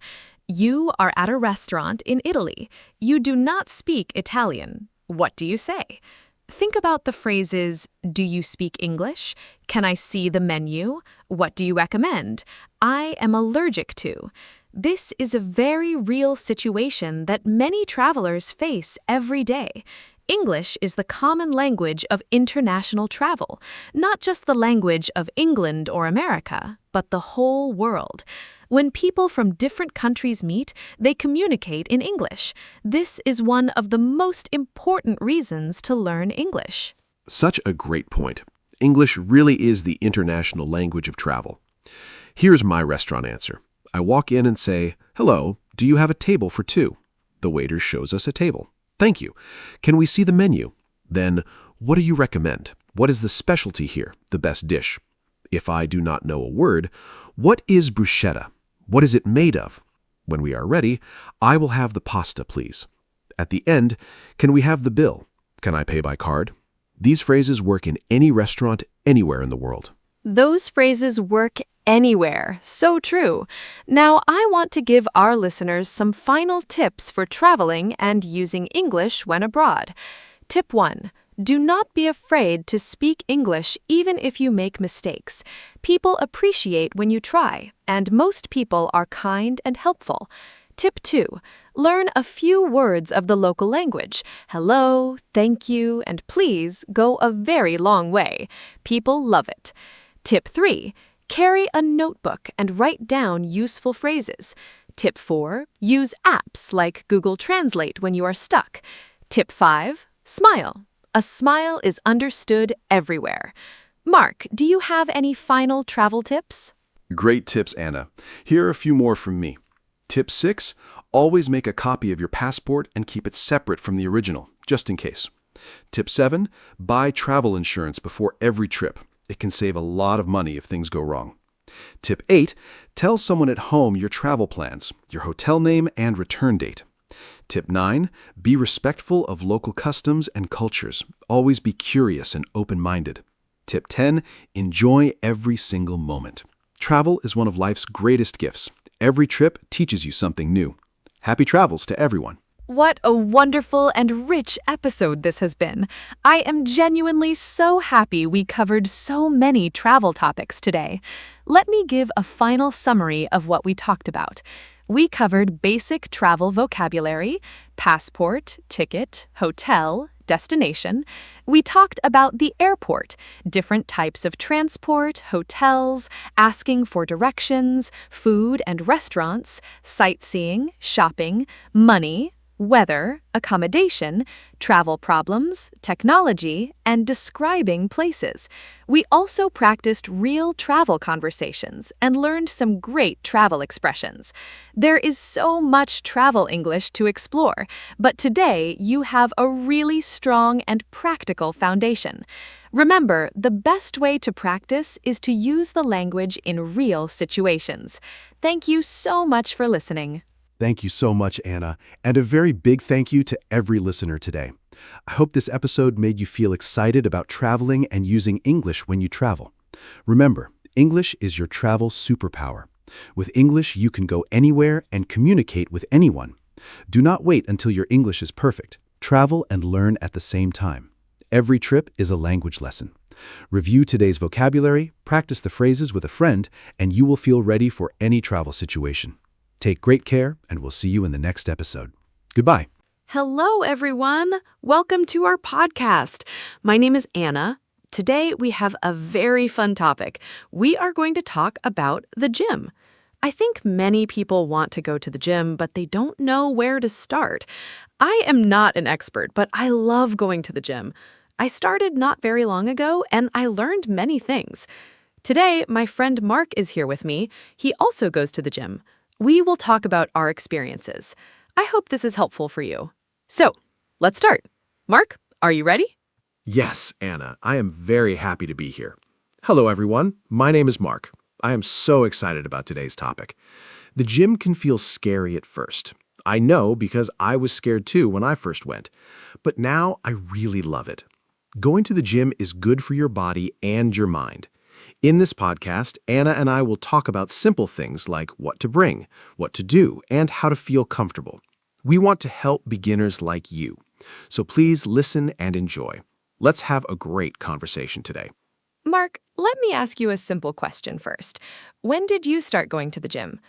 You are at a restaurant in Italy. You do not speak Italian. What do you say? Think about the phrases, do you speak English? Can I see the menu? What do you recommend? I am allergic to. This is a very real situation that many travelers face every day. English is the common language of international travel, not just the language of England or America, but the whole world. When people from different countries meet, they communicate in English. This is one of the most important reasons to learn English.
Such a great point. English really is the international language of travel. Here's my restaurant answer. I walk in and say, hello, do you have a table for two? The waiter shows us a table. Thank you. Can we see the menu? Then, what do you recommend? What is the specialty here, the best dish? If I do not know a word, what is bruschetta? What is it made of? When we are ready, I will have the pasta, please. At the end, can we have the bill? Can I pay by card? These phrases work in any restaurant anywhere in the world.
Those phrases work anywhere. So true. Now, I want to give our listeners some final tips for traveling and using English when abroad. Tip 1. Do not be afraid to speak English even if you make mistakes. People appreciate when you try, and most people are kind and helpful. Tip 2. Learn a few words of the local language. Hello, thank you, and please go a very long way. People love it. Tip 3. Carry a notebook and write down useful phrases. Tip 4. Use apps like Google Translate when you are stuck. Tip 5. Smile. A smile is understood everywhere. Mark, do you have any final travel tips?
Great tips, Anna. Here are a few more from me. Tip 6. Always make a copy of your passport and keep it separate from the original, just in case. Tip 7. Buy travel insurance before every trip. It can save a lot of money if things go wrong. Tip 8. Tell someone at home your travel plans, your hotel name, and return date. Tip 9. Be respectful of local customs and cultures. Always be curious and open-minded. Tip 10. Enjoy every single moment. Travel is one of life's greatest gifts. Every trip teaches you something new. Happy travels to everyone.
What a wonderful and rich episode this has been. I am genuinely so happy we covered so many travel topics today. Let me give a final summary of what we talked about. We covered basic travel vocabulary, passport, ticket, hotel, destination. We talked about the airport, different types of transport, hotels, asking for directions, food and restaurants, sightseeing, shopping, money, weather, accommodation, travel problems, technology, and describing places. We also practiced real travel conversations and learned some great travel expressions. There is so much travel English to explore, but today you have a really strong and practical foundation. Remember, the best way to practice is to use the language in real situations. Thank you so much for listening.
Thank you so much, Anna, and a very big thank you to every listener today. I hope this episode made you feel excited about traveling and using English when you travel. Remember, English is your travel superpower. With English, you can go anywhere and communicate with anyone. Do not wait until your English is perfect. Travel and learn at the same time. Every trip is a language lesson. Review today's vocabulary, practice the phrases with a friend, and you will feel ready for any travel situation. Take great care, and we'll see you in the next episode. Goodbye.
Hello, everyone. Welcome to our podcast. My name is Anna. Today, we have a very fun topic. We are going to talk about the gym. I think many people want to go to the gym, but they don't know where to start. I am not an expert, but I love going to the gym. I started not very long ago, and I learned many things. Today, my friend Mark is here with me. He also goes to the gym. We will talk about our experiences. I hope this is helpful for you. So, let's start. Mark, are you ready?
Yes, Anna, I am very happy to be here. Hello, everyone. My name is Mark. I am so excited about today's topic. The gym can feel scary at first. I know because I was scared too when I first went. But now I really love it. Going to the gym is good for your body and your mind. In this podcast, Anna and I will talk about simple things like what to bring, what to do, and how to feel comfortable. We want to help beginners like you. So please listen and enjoy. Let's have a great conversation today.
Mark, let me ask you a simple question first. When did you start going to the gym?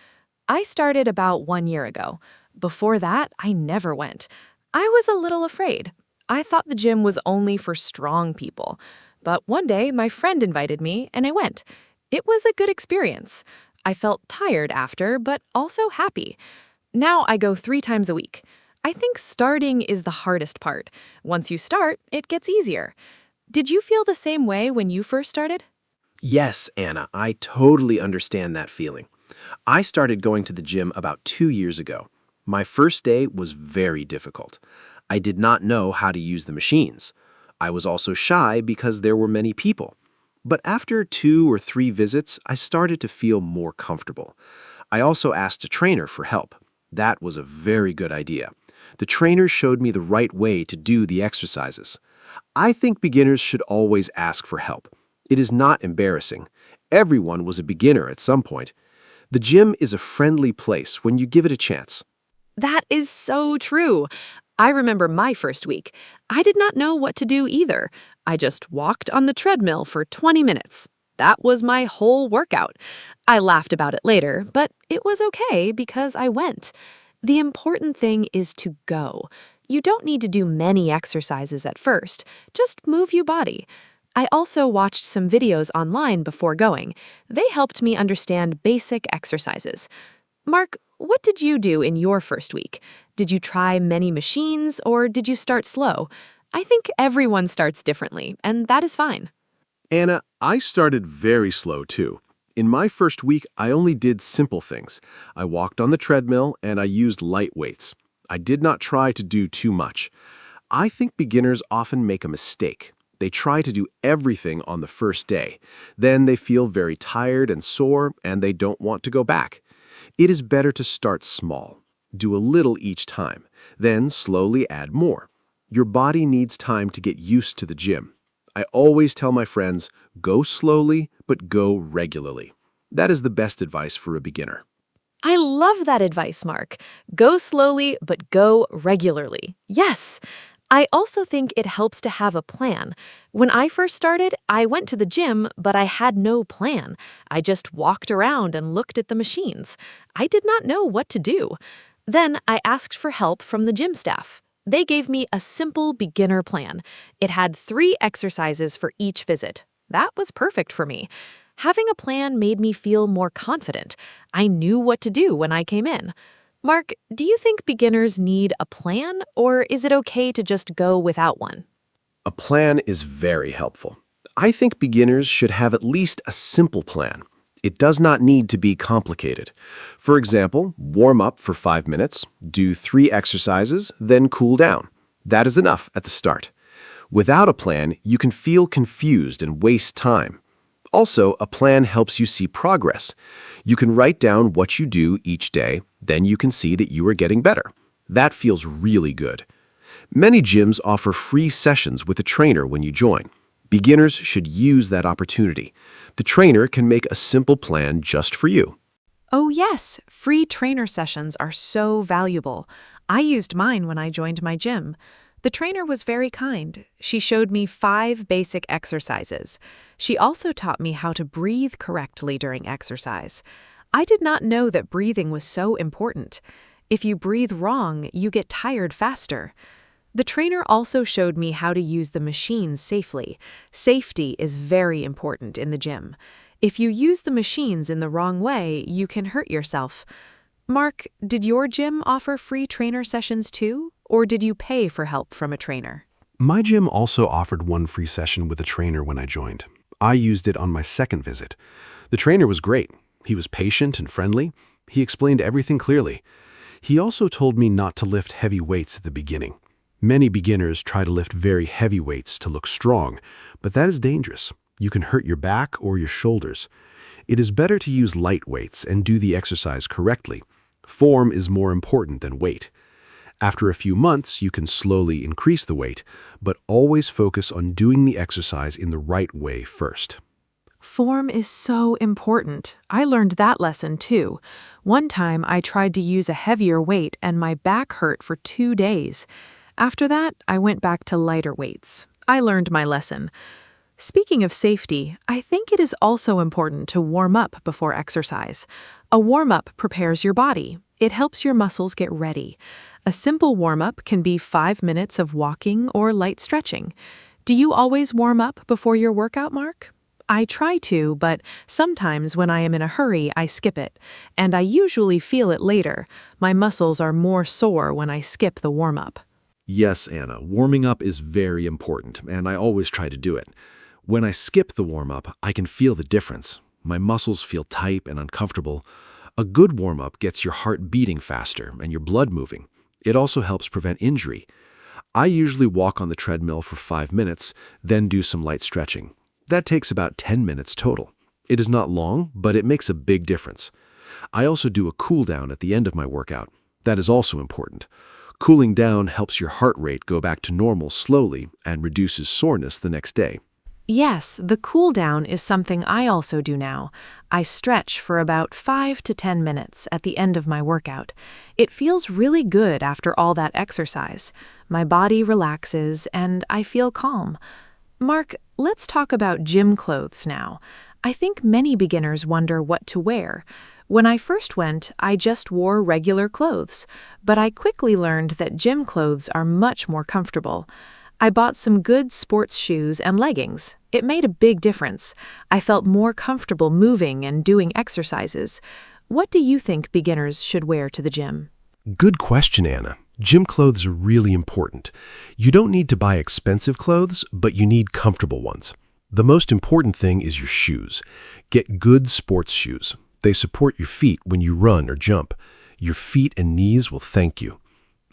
I started about 1 year ago. Before that, I never went. I was a little afraid. I thought the gym was only for strong people. But one day, my friend invited me, and I went. It was a good experience. I felt tired after, but also happy. Now I go 3 times a week. I think starting is the hardest part. Once you start, it gets easier. Did you feel the same way when you first started?
Yes, Anna, I totally understand that feeling. I started going to the gym about 2 years ago. My first day was very difficult. I did not know how to use the machines. I was also shy because there were many people. But after 2 or 3 visits, I started to feel more comfortable. I also asked a trainer for help. That was a very good idea. The trainer showed me the right way to do the exercises. I think beginners should always ask for help. It is not embarrassing. Everyone was a beginner at some point. The gym is a friendly place when you give it a chance.
That is so true. I remember my first week. I did not know what to do either. I just walked on the treadmill for 20 minutes. That was my whole workout. I laughed about it later, but it was okay because I went. The important thing is to go. You don't need to do many exercises at first. Just move your body. I also watched some videos online before going. They helped me understand basic exercises. Mark, what did you do in your first week? Did you try many machines or did you start slow? I think everyone starts differently, and that is fine.
Anna, I started very slow too. In my first week, I only did simple things. I walked on the treadmill and I used light weights. I did not try to do too much. I think beginners often make a mistake. They try to do everything on the first day. Then they feel very tired and sore and they don't want to go back. It is better to start small. Do a little each time, then slowly add more. Your body needs time to get used to the gym. I always tell my friends, go slowly, but go regularly. That is the best advice for a beginner.
I love that advice, Mark. Go slowly, but go regularly. Yes. I also think it helps to have a plan. When I first started, I went to the gym, but I had no plan. I just walked around and looked at the machines. I did not know what to do. Then I asked for help from the gym staff. They gave me a simple beginner plan. It had 3 exercises for each visit. That was perfect for me. Having a plan made me feel more confident. I knew what to do when I came in. Mark, do you think beginners need a plan, or is it okay to just go without one?
A plan is very helpful. I think beginners should have at least a simple plan. It does not need to be complicated. For example, warm up for 5 minutes, do 3 exercises, then cool down. That is enough at the start. Without a plan, you can feel confused and waste time. Also, a plan helps you see progress. You can write down what you do each day, then you can see that you are getting better. That feels really good. Many gyms offer free sessions with a trainer when you join. Beginners should use that opportunity. The trainer can make a simple plan just for you.
Oh yes, free trainer sessions are so valuable. I used mine when I joined my gym. The trainer was very kind. She showed me 5 basic exercises. She also taught me how to breathe correctly during exercise. I did not know that breathing was so important. If you breathe wrong, you get tired faster. The trainer also showed me how to use the machines safely. Safety is very important in the gym. If you use the machines in the wrong way, you can hurt yourself. Mark, did your gym offer free trainer sessions too, or did you pay for help from a trainer?
My gym also offered one free session with a trainer when I joined. I used it on my second visit. The trainer was great. He was patient and friendly. He explained everything clearly. He also told me not to lift heavy weights at the beginning. Many beginners try to lift very heavy weights to look strong, but that is dangerous. You can hurt your back or your shoulders. It is better to use light weights and do the exercise correctly. Form is more important than weight. After a few months, you can slowly increase the weight, but always focus on doing the exercise in the right way first.
Form is so important. I learned that lesson too. One time I tried to use a heavier weight and my back hurt for 2 days. After that, I went back to lighter weights. I learned my lesson. Speaking of safety, I think it is also important to warm up before exercise. A warm-up prepares your body. It helps your muscles get ready. A simple warm-up can be 5 minutes of walking or light stretching. Do you always warm up before your workout, Mark? I try to, but sometimes when I am in a hurry, I skip it. And I usually feel it later. My muscles are more sore when I skip the warm-up.
Yes, Anna, warming up is very important, and I always try to do it. When I skip the warm-up, I can feel the difference. My muscles feel tight and uncomfortable. A good warm-up gets your heart beating faster and your blood moving. It also helps prevent injury. I usually walk on the treadmill for 5 minutes, then do some light stretching. That takes about 10 minutes total. It is not long, but it makes a big difference. I also do a cool down at the end of my workout. That is also important. Cooling down helps your heart rate go back to normal slowly and reduces soreness the next day.
Yes, the cool down is something I also do now. I stretch for about 5 to 10 minutes at the end of my workout. It feels really good after all that exercise. My body relaxes and I feel calm. Mark, let's talk about gym clothes now. I think many beginners wonder what to wear. When I first went, I just wore regular clothes, but I quickly learned that gym clothes are much more comfortable. I bought some good sports shoes and leggings. It made a big difference. I felt more comfortable moving and doing exercises. What do you think beginners should wear to the gym?
Good question, Anna. Gym clothes are really important. You don't need to buy expensive clothes, but you need comfortable ones. The most important thing is your shoes. Get good sports shoes. They support your feet when you run or jump. Your feet and knees will thank you.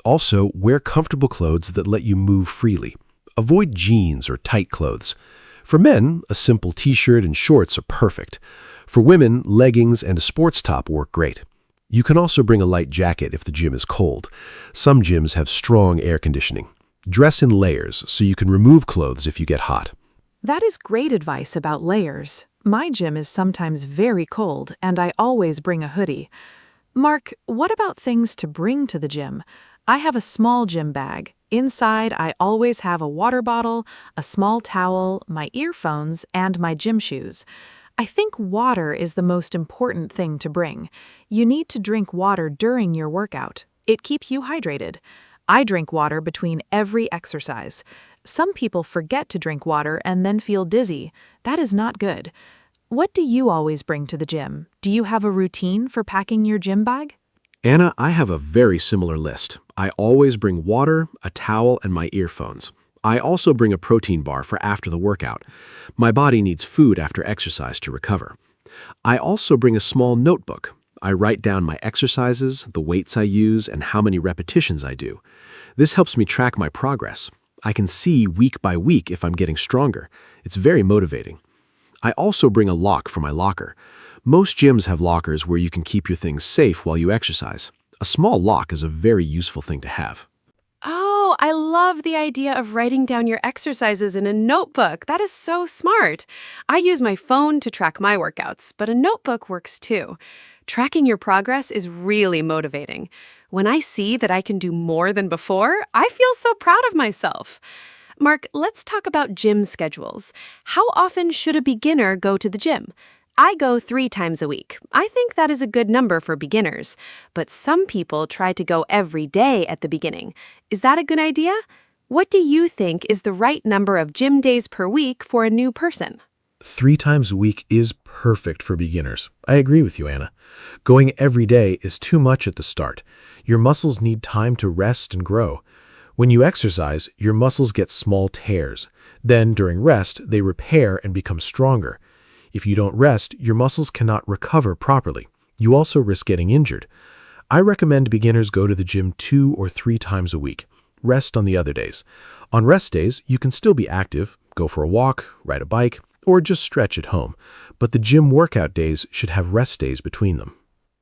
Also, wear comfortable clothes that let you move freely. Avoid jeans or tight clothes. For men, a simple t-shirt and shorts are perfect. For women, leggings and a sports top work great. You can also bring a light jacket if the gym is cold. Some gyms have strong air conditioning. Dress in layers so you can remove clothes if you get hot.
That is great advice about layers. My gym is sometimes very cold, and I always bring a hoodie. Mark, what about things to bring to the gym? I have a small gym bag. Inside, I always have a water bottle, a small towel, my earphones, and my gym shoes. I think water is the most important thing to bring. You need to drink water during your workout. It keeps you hydrated. I drink water between every exercise. Some people forget to drink water and then feel dizzy. That is not good. What do you always bring to the gym? Do you have a routine for packing your gym bag?
Anna, I have a very similar list. I always bring water, a towel, and my earphones. I also bring a protein bar for after the workout. My body needs food after exercise to recover. I also bring a small notebook. I write down my exercises, the weights I use, and how many repetitions I do. This helps me track my progress. I can see week by week if I'm getting stronger. It's very motivating. I also bring a lock for my locker. Most gyms have lockers where you can keep your things safe while you exercise. A small lock is a very useful thing to have.
Oh, I love the idea of writing down your exercises in a notebook. That is so smart. I use my phone to track my workouts, but a notebook works too. Tracking your progress is really motivating. When I see that I can do more than before, I feel so proud of myself. Mark, let's talk about gym schedules. How often should a beginner go to the gym? I go 3 times a week. I think that is a good number for beginners, but some people try to go every day at the beginning. Is that a good idea? What do you think is the right number of gym days per week for a new person?
3 times a week is perfect for beginners. I agree with you, Anna. Going every day is too much at the start. Your muscles need time to rest and grow. When you exercise, your muscles get small tears. Then, during rest, they repair and become stronger. If you don't rest, your muscles cannot recover properly. You also risk getting injured. I recommend beginners go to the gym 2 or 3 times a week. Rest on the other days. On rest days, you can still be active, go for a walk, ride a bike, or just stretch at home. But the gym workout days should have rest days between them.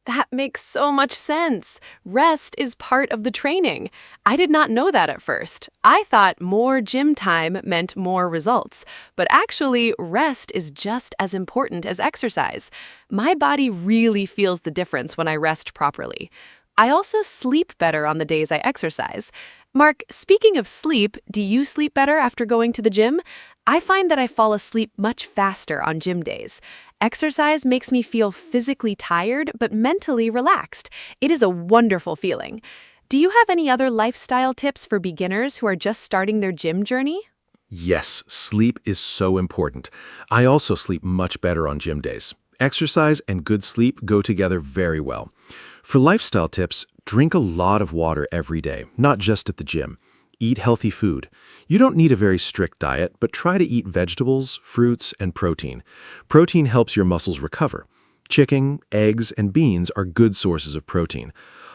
That makes so much sense. Rest is part of the training. I did not know that at first. I thought more gym time meant more results. But actually, rest is just as important as exercise. My body really feels the difference when I rest properly. I also sleep better on the days I exercise. Mark, speaking of sleep, do you sleep better after going to the gym? I find that I fall asleep much faster on gym days. Exercise makes me feel physically tired but mentally relaxed. It is a wonderful feeling. Do you have any other lifestyle tips for beginners who are just starting their gym journey?
Yes, sleep is so important. I also sleep much better on gym days. Exercise and good sleep go together very well. For lifestyle tips, drink a lot of water every day, not just at the gym. Eat healthy food. You don't need a very strict diet, but try to eat vegetables, fruits, and protein. Protein helps your muscles recover. Chicken, eggs, and beans are good sources of protein.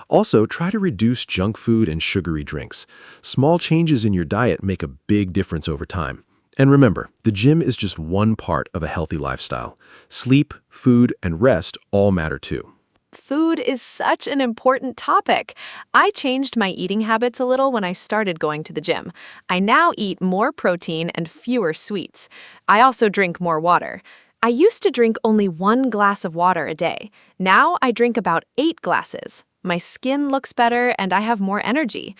Also, try to reduce junk food and sugary drinks. Small changes in your diet make a big difference over time. And remember, the gym is just one part of a healthy lifestyle. Sleep, food, and rest all matter too.
Food is such an important topic. I changed my eating habits a little when I started going to the gym. I now eat more protein and fewer sweets. I also drink more water. I used to drink only 1 glass of water a day. Now I drink about 8 glasses. My skin looks better and I have more energy.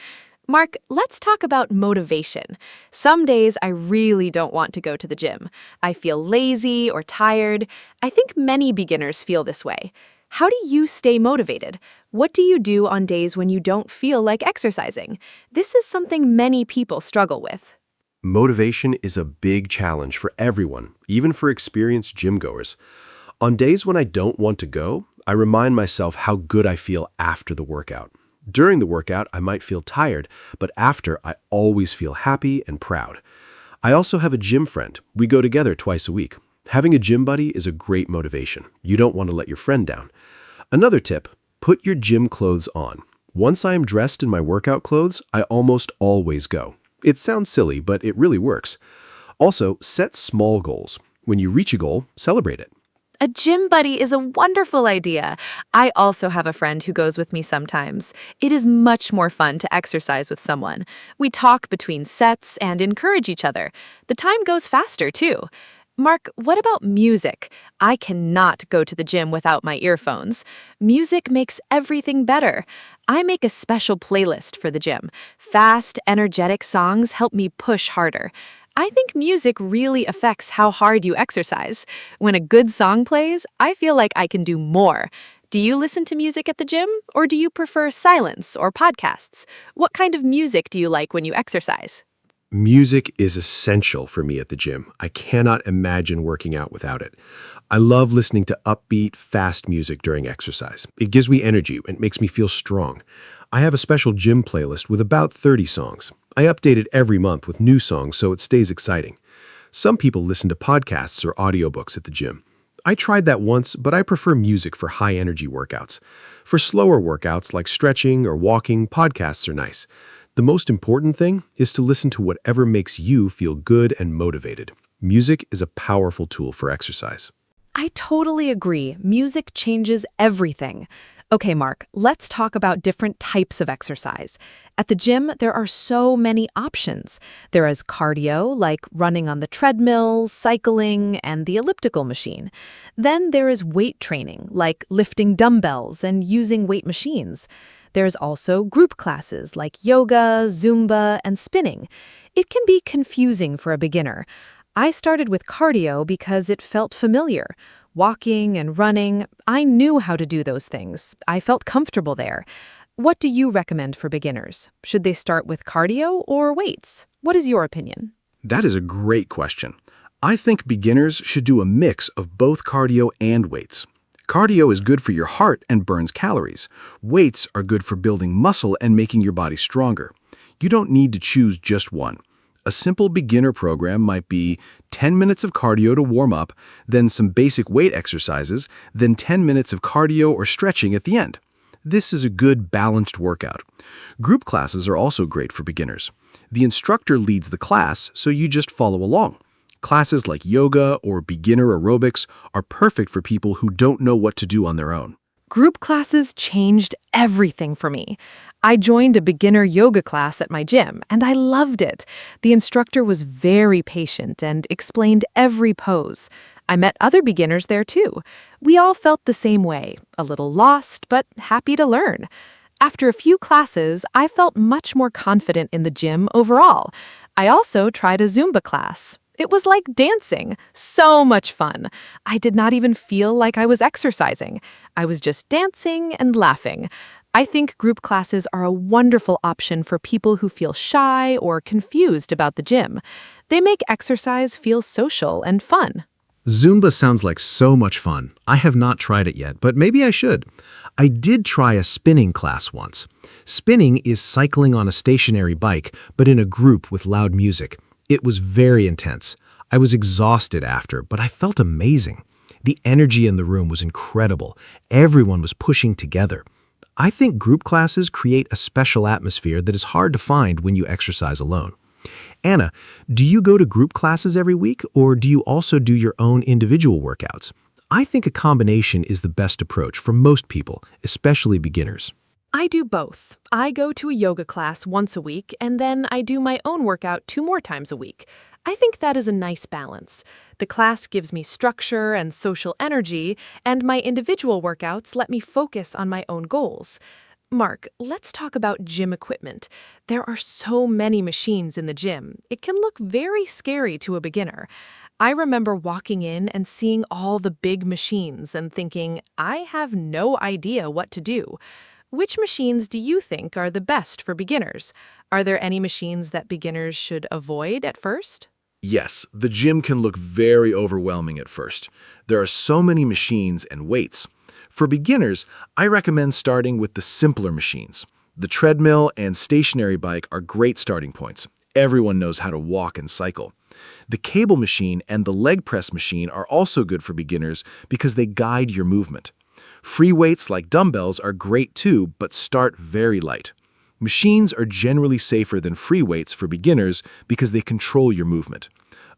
Mark, let's talk about motivation. Some days I really don't want to go to the gym. I feel lazy or tired. I think many beginners feel this way. How do you stay motivated? What do you do on days when you don't feel like exercising? This is something many people struggle with.
Motivation is a big challenge for everyone, even for experienced gym goers. On days when I don't want to go, I remind myself how good I feel after the workout. During the workout, I might feel tired, but after, I always feel happy and proud. I also have a gym friend. We go together twice a week. Having a gym buddy is a great motivation. You don't want to let your friend down. Another tip, put your gym clothes on. Once I am dressed in my workout clothes, I almost always go. It sounds silly, but it really works. Also, set small goals. When you reach a goal, celebrate it.
A gym buddy is a wonderful idea. I also have a friend who goes with me sometimes. It is much more fun to exercise with someone. We talk between sets and encourage each other. The time goes faster, too. Mark, what about music? I cannot go to the gym without my earphones. Music makes everything better. I make a special playlist for the gym. Fast, energetic songs help me push harder. I think music really affects how hard you exercise. When a good song plays, I feel like I can do more. Do you listen to music at the gym, or do you prefer silence or podcasts? What kind of music do you like when you exercise?
Music is essential for me at the gym. I cannot imagine working out without it. I love listening to upbeat, fast music during exercise. It gives me energy and makes me feel strong. I have a special gym playlist with about 30 songs. I update it every month with new songs so it stays exciting. Some people listen to podcasts or audiobooks at the gym. I tried that once, but I prefer music for high-energy workouts. For slower workouts like stretching or walking, podcasts are nice. The most important thing is to listen to whatever makes you feel good and motivated. Music is a powerful tool for exercise.
I totally agree. Music changes everything. Okay, Mark, let's talk about different types of exercise. At the gym, there are so many options. There is cardio, like running on the treadmill, cycling, and the elliptical machine. Then there is weight training, like lifting dumbbells and using weight machines. There's also group classes like yoga, Zumba, and spinning. It can be confusing for a beginner. I started with cardio because it felt familiar. Walking and running, I knew how to do those things. I felt comfortable there. What do you recommend for beginners? Should they start with cardio or weights? What is your opinion?
That is a great question. I think beginners should do a mix of both cardio and weights. Cardio is good for your heart and burns calories. Weights are good for building muscle and making your body stronger. You don't need to choose just one. A simple beginner program might be 10 minutes of cardio to warm up, then some basic weight exercises, then 10 minutes of cardio or stretching at the end. This is a good balanced workout. Group classes are also great for beginners. The instructor leads the class, so you just follow along. Classes like yoga or beginner aerobics are perfect for people who don't know what to do on their own.
Group classes changed everything for me. I joined a beginner yoga class at my gym, and I loved it. The instructor was very patient and explained every pose. I met other beginners there too. We all felt the same way, a little lost, but happy to learn. After a few classes, I felt much more confident in the gym overall. I also tried a Zumba class. It was like dancing. So much fun. I did not even feel like I was exercising. I was just dancing and laughing. I think group classes are a wonderful option for people who feel shy or confused about the gym. They make exercise feel social and fun.
Zumba sounds like so much fun. I have not tried it yet, but maybe I should. I did try a spinning class once. Spinning is cycling on a stationary bike, but in a group with loud music. It was very intense. I was exhausted after, but I felt amazing. The energy in the room was incredible. Everyone was pushing together. I think group classes create a special atmosphere that is hard to find when you exercise alone. Anna, do you go to group classes every week, or do you also do your own individual workouts? I think a combination is the best approach for most people, especially beginners.
I do both. I go to a yoga class once a week, and then I do my own workout 2 more times a week. I think that is a nice balance. The class gives me structure and social energy, and my individual workouts let me focus on my own goals. Mark, let's talk about gym equipment. There are so many machines in the gym. It can look very scary to a beginner. I remember walking in and seeing all the big machines and thinking, I have no idea what to do. Which machines do you think are the best for beginners? Are there any machines that beginners should avoid at first?
Yes, the gym can look very overwhelming at first. There are so many machines and weights. For beginners, I recommend starting with the simpler machines. The treadmill and stationary bike are great starting points. Everyone knows how to walk and cycle. The cable machine and the leg press machine are also good for beginners because they guide your movement. Free weights like dumbbells are great too, but start very light. Machines are generally safer than free weights for beginners because they control your movement.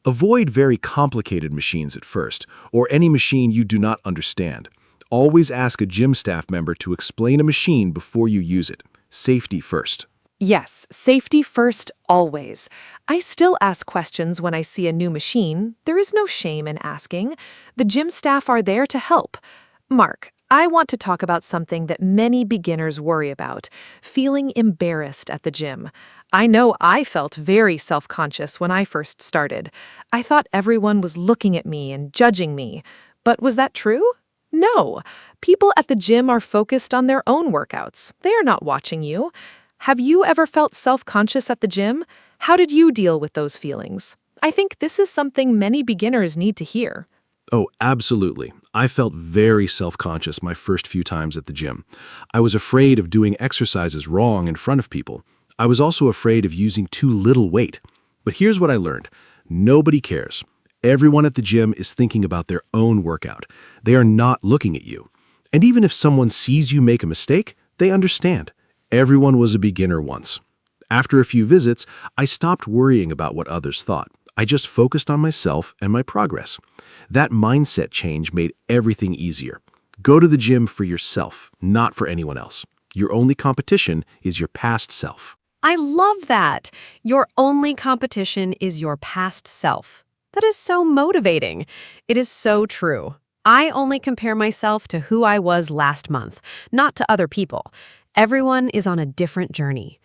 Avoid very complicated machines at first, or any machine you do not understand. Always ask a gym staff member to explain a machine before you use it. Safety first.
Yes, safety first, always. I still ask questions when I see a new machine. There is no shame in asking. The gym staff are there to help. Mark, I want to talk about something that many beginners worry about, feeling embarrassed at the gym. I know I felt very self-conscious when I first started. I thought everyone was looking at me and judging me. But was that true? No. People at the gym are focused on their own workouts. They are not watching you. Have you ever felt self-conscious at the gym? How did you deal with those feelings? I think this is something many beginners need to hear.
Oh, absolutely. I felt very self-conscious my first few times at the gym. I was afraid of doing exercises wrong in front of people. I was also afraid of using too little weight. But here's what I learned. Nobody cares. Everyone at the gym is thinking about their own workout. They are not looking at you. And even if someone sees you make a mistake, they understand. Everyone was a beginner once. After a few visits, I stopped worrying about what others thought. I just focused on myself and my progress. That mindset change made everything easier. Go to the gym for yourself, not for anyone else. Your only competition is your past self.
I love that. Your only competition is your past self. That is so motivating. It is so true. I only compare myself to who I was last month, not to other people. Everyone is on a different journey.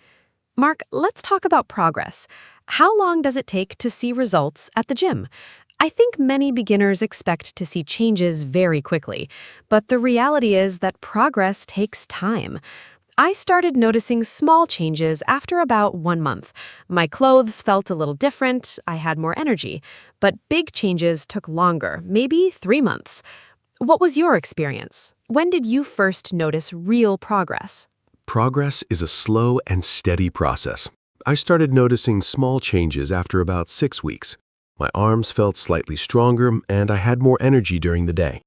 Mark, let's talk about progress. How long does it take to see results at the gym? I think many beginners expect to see changes very quickly, but the reality is that progress takes time. I started noticing small changes after about 1 month. My clothes felt a little different, I had more energy, but big changes took longer, maybe 3 months. What was your experience? When did you first notice real progress?
Progress is a slow and steady process.
I started noticing small changes after about 6 weeks. My arms felt slightly stronger and I had more energy during the day.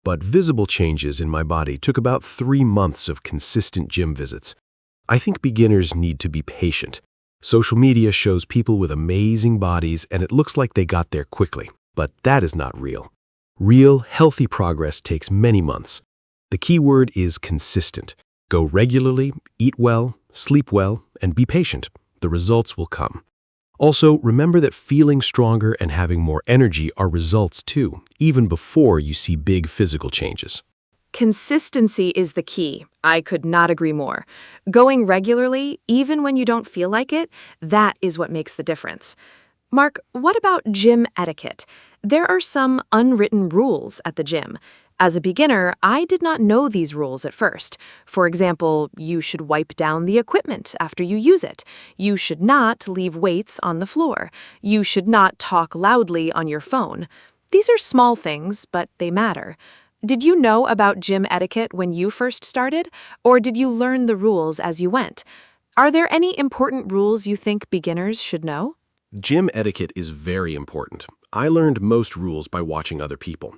But visible changes in my body took about 3 months of consistent gym visits. I think beginners need to be patient. Social media shows people with amazing bodies and it looks like they got there quickly, but that is not real. Real, healthy progress takes many months. The key word is consistent. Go regularly, eat well, sleep well, and be patient. The results will come. Also, remember that feeling stronger and having more energy are results too, even before you see big physical changes.
Consistency is the key. I could not agree more. Going regularly, even when you don't feel like it, that is what makes the difference. Mark, what about gym etiquette? There are some unwritten rules at the gym. As a beginner, I did not know these rules at first. For example, you should wipe down the equipment after you use it. You should not leave weights on the floor. You should not talk loudly on your phone. These are small things, but they matter. Did you know about gym etiquette when you first started, or did you learn the rules as you went? Are there any important rules you think beginners should know?
Gym etiquette is very important. I learned most rules by watching other people.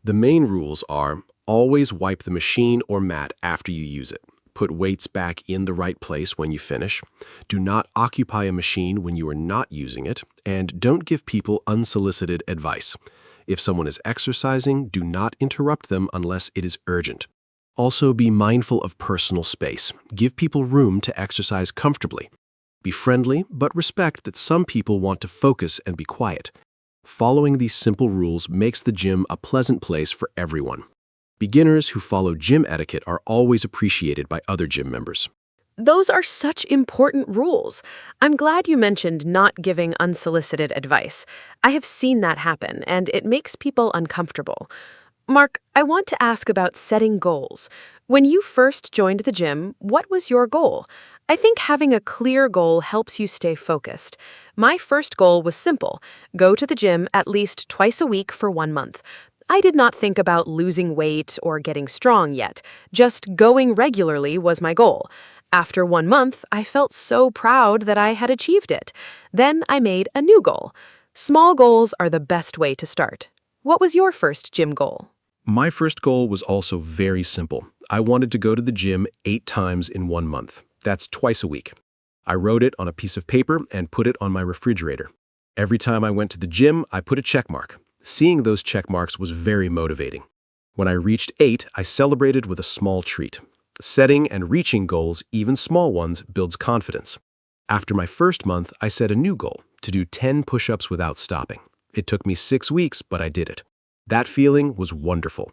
The main rules are always wipe the machine or mat after you use it. Put weights back in the right place when you finish. Do not occupy a machine when you are not using it. And don't give people unsolicited advice. If someone is exercising, do not interrupt them unless it is urgent. Also, be mindful of personal space. Give people room to exercise comfortably. Be friendly, but respect that some people want to focus and be quiet. Following these simple rules makes the gym a pleasant place for everyone. Beginners who follow gym etiquette are always appreciated by other gym members.
Those are such important rules. I'm glad you mentioned not giving unsolicited advice. I have seen that happen, and it makes people uncomfortable. Mark, I want to ask about setting goals. When you first joined the gym, what was your goal? I think having a clear goal helps you stay focused. My first goal was simple: go to the gym at least twice a week for 1 month. I did not think about losing weight or getting strong yet. Just going regularly was my goal. After 1 month, I felt so proud that I had achieved it. Then I made a new goal. Small goals are the best way to start. What was your first gym goal?
My first goal was also very simple. I wanted to go to the gym 8 times in 1 month. That's twice a week. I wrote it on a piece of paper and put it on my refrigerator. Every time I went to the gym, I put a check mark. Seeing those check marks was very motivating. When I reached 8, I celebrated with a small treat. Setting and reaching goals, even small ones, builds confidence. After my first month, I set a new goal: to do 10 push-ups without stopping. It took me 6 weeks, but I did it. That feeling was wonderful.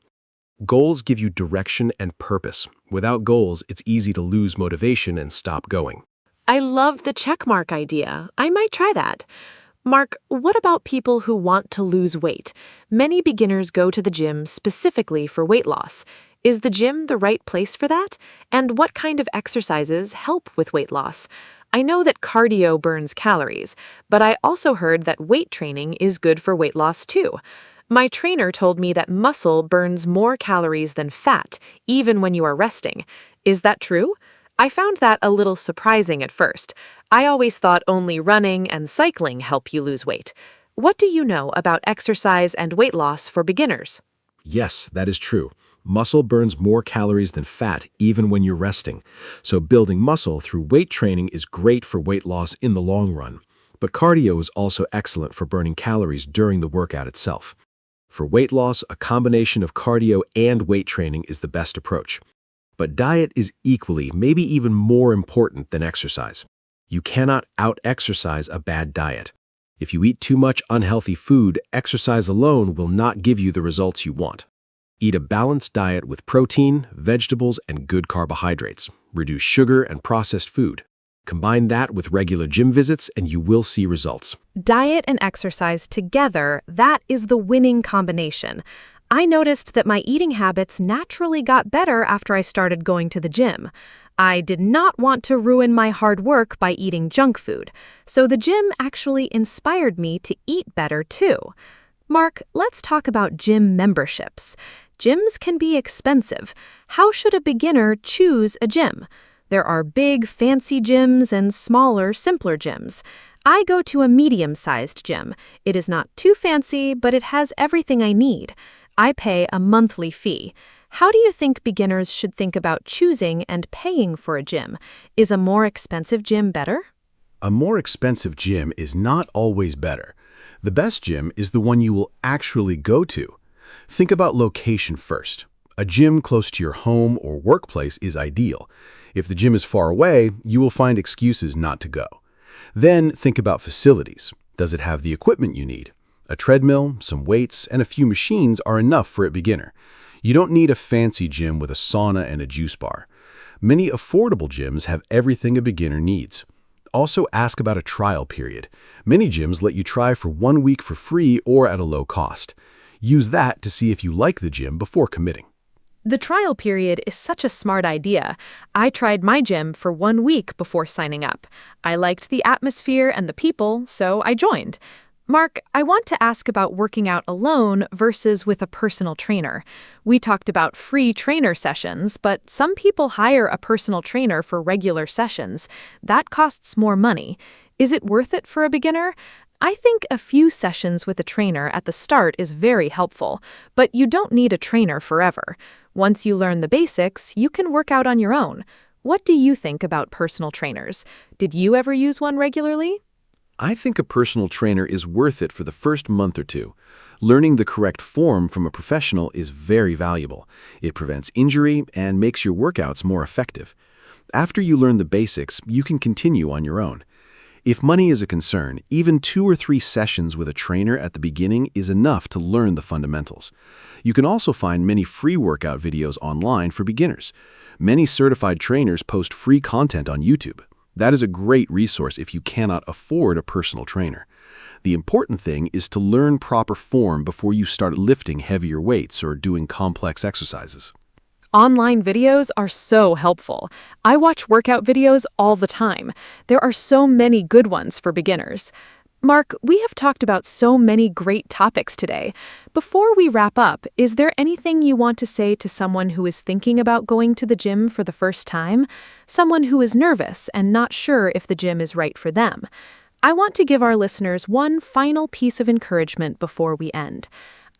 Goals give you direction and purpose. Without goals, it's easy to lose motivation and stop going.
I love the checkmark idea. I might try that. Mark, what about people who want to lose weight? Many beginners go to the gym specifically for weight loss. Is the gym the right place for that? And what kind of exercises help with weight loss? I know that cardio burns calories, but I also heard that weight training is good for weight loss too. My trainer told me that muscle burns more calories than fat, even when you are resting. Is that true? I found that a little surprising at first. I always thought only running and cycling help you lose weight. What do you know about exercise and weight loss for beginners?
Yes, that is true. Muscle burns more calories than fat even when you're resting. So building muscle through weight training is great for weight loss in the long run. But cardio is also excellent for burning calories during the workout itself. For weight loss, a combination of cardio and weight training is the best approach. But diet is equally, maybe even more important than exercise. You cannot out-exercise a bad diet. If you eat too much unhealthy food, exercise alone will not give you the results you want. Eat a balanced diet with protein, vegetables, and good carbohydrates. Reduce sugar and processed food. Combine that with regular gym visits and you will see results.
Diet and exercise together, that is the winning combination. I noticed that my eating habits naturally got better after I started going to the gym. I did not want to ruin my hard work by eating junk food, so the gym actually inspired me to eat better too. Mark, let's talk about gym memberships. Gyms can be expensive. How should a beginner choose a gym? There are big, fancy gyms and smaller, simpler gyms. I go to a medium-sized gym. It is not too fancy, but it has everything I need. I pay a monthly fee. How do you think beginners should think about choosing and paying for a gym? Is a more expensive gym better?
A more expensive gym is not always better. The best gym is the one you will actually go to. Think about location first. A gym close to your home or workplace is ideal. If the gym is far away, you will find excuses not to go. Then think about facilities. Does it have the equipment you need? A treadmill, some weights, and a few machines are enough for a beginner. You don't need a fancy gym with a sauna and a juice bar. Many affordable gyms have everything a beginner needs. Also ask about a trial period. Many gyms let you try for 1 week for free or at a low cost. Use that to see if you like the gym before committing.
The trial period is such a smart idea. I tried my gym for 1 week before signing up. I liked the atmosphere and the people, so I joined. Mark, I want to ask about working out alone versus with a personal trainer. We talked about free trainer sessions, but some people hire a personal trainer for regular sessions. That costs more money. Is it worth it for a beginner? I think a few sessions with a trainer at the start is very helpful, but you don't need a trainer forever. Once you learn the basics, you can work out on your own. What do you think about personal trainers? Did you ever use one regularly?
I think a personal trainer is worth it for the first month or two. Learning the correct form from a professional is very valuable. It prevents injury and makes your workouts more effective. After you learn the basics, you can continue on your own. If money is a concern, even 2 or 3 sessions with a trainer at the beginning is enough to learn the fundamentals. You can also find many free workout videos online for beginners. Many certified trainers post free content on YouTube. That is a great resource if you cannot afford a personal trainer. The important thing is to learn proper form before you start lifting heavier weights or doing complex exercises.
Online videos are so helpful. I watch workout videos all the time. There are so many good ones for beginners. Mark, we have talked about so many great topics today. Before we wrap up, is there anything you want to say to someone who is thinking about going to the gym for the first time? Someone who is nervous and not sure if the gym is right for them. I want to give our listeners one final piece of encouragement before we end.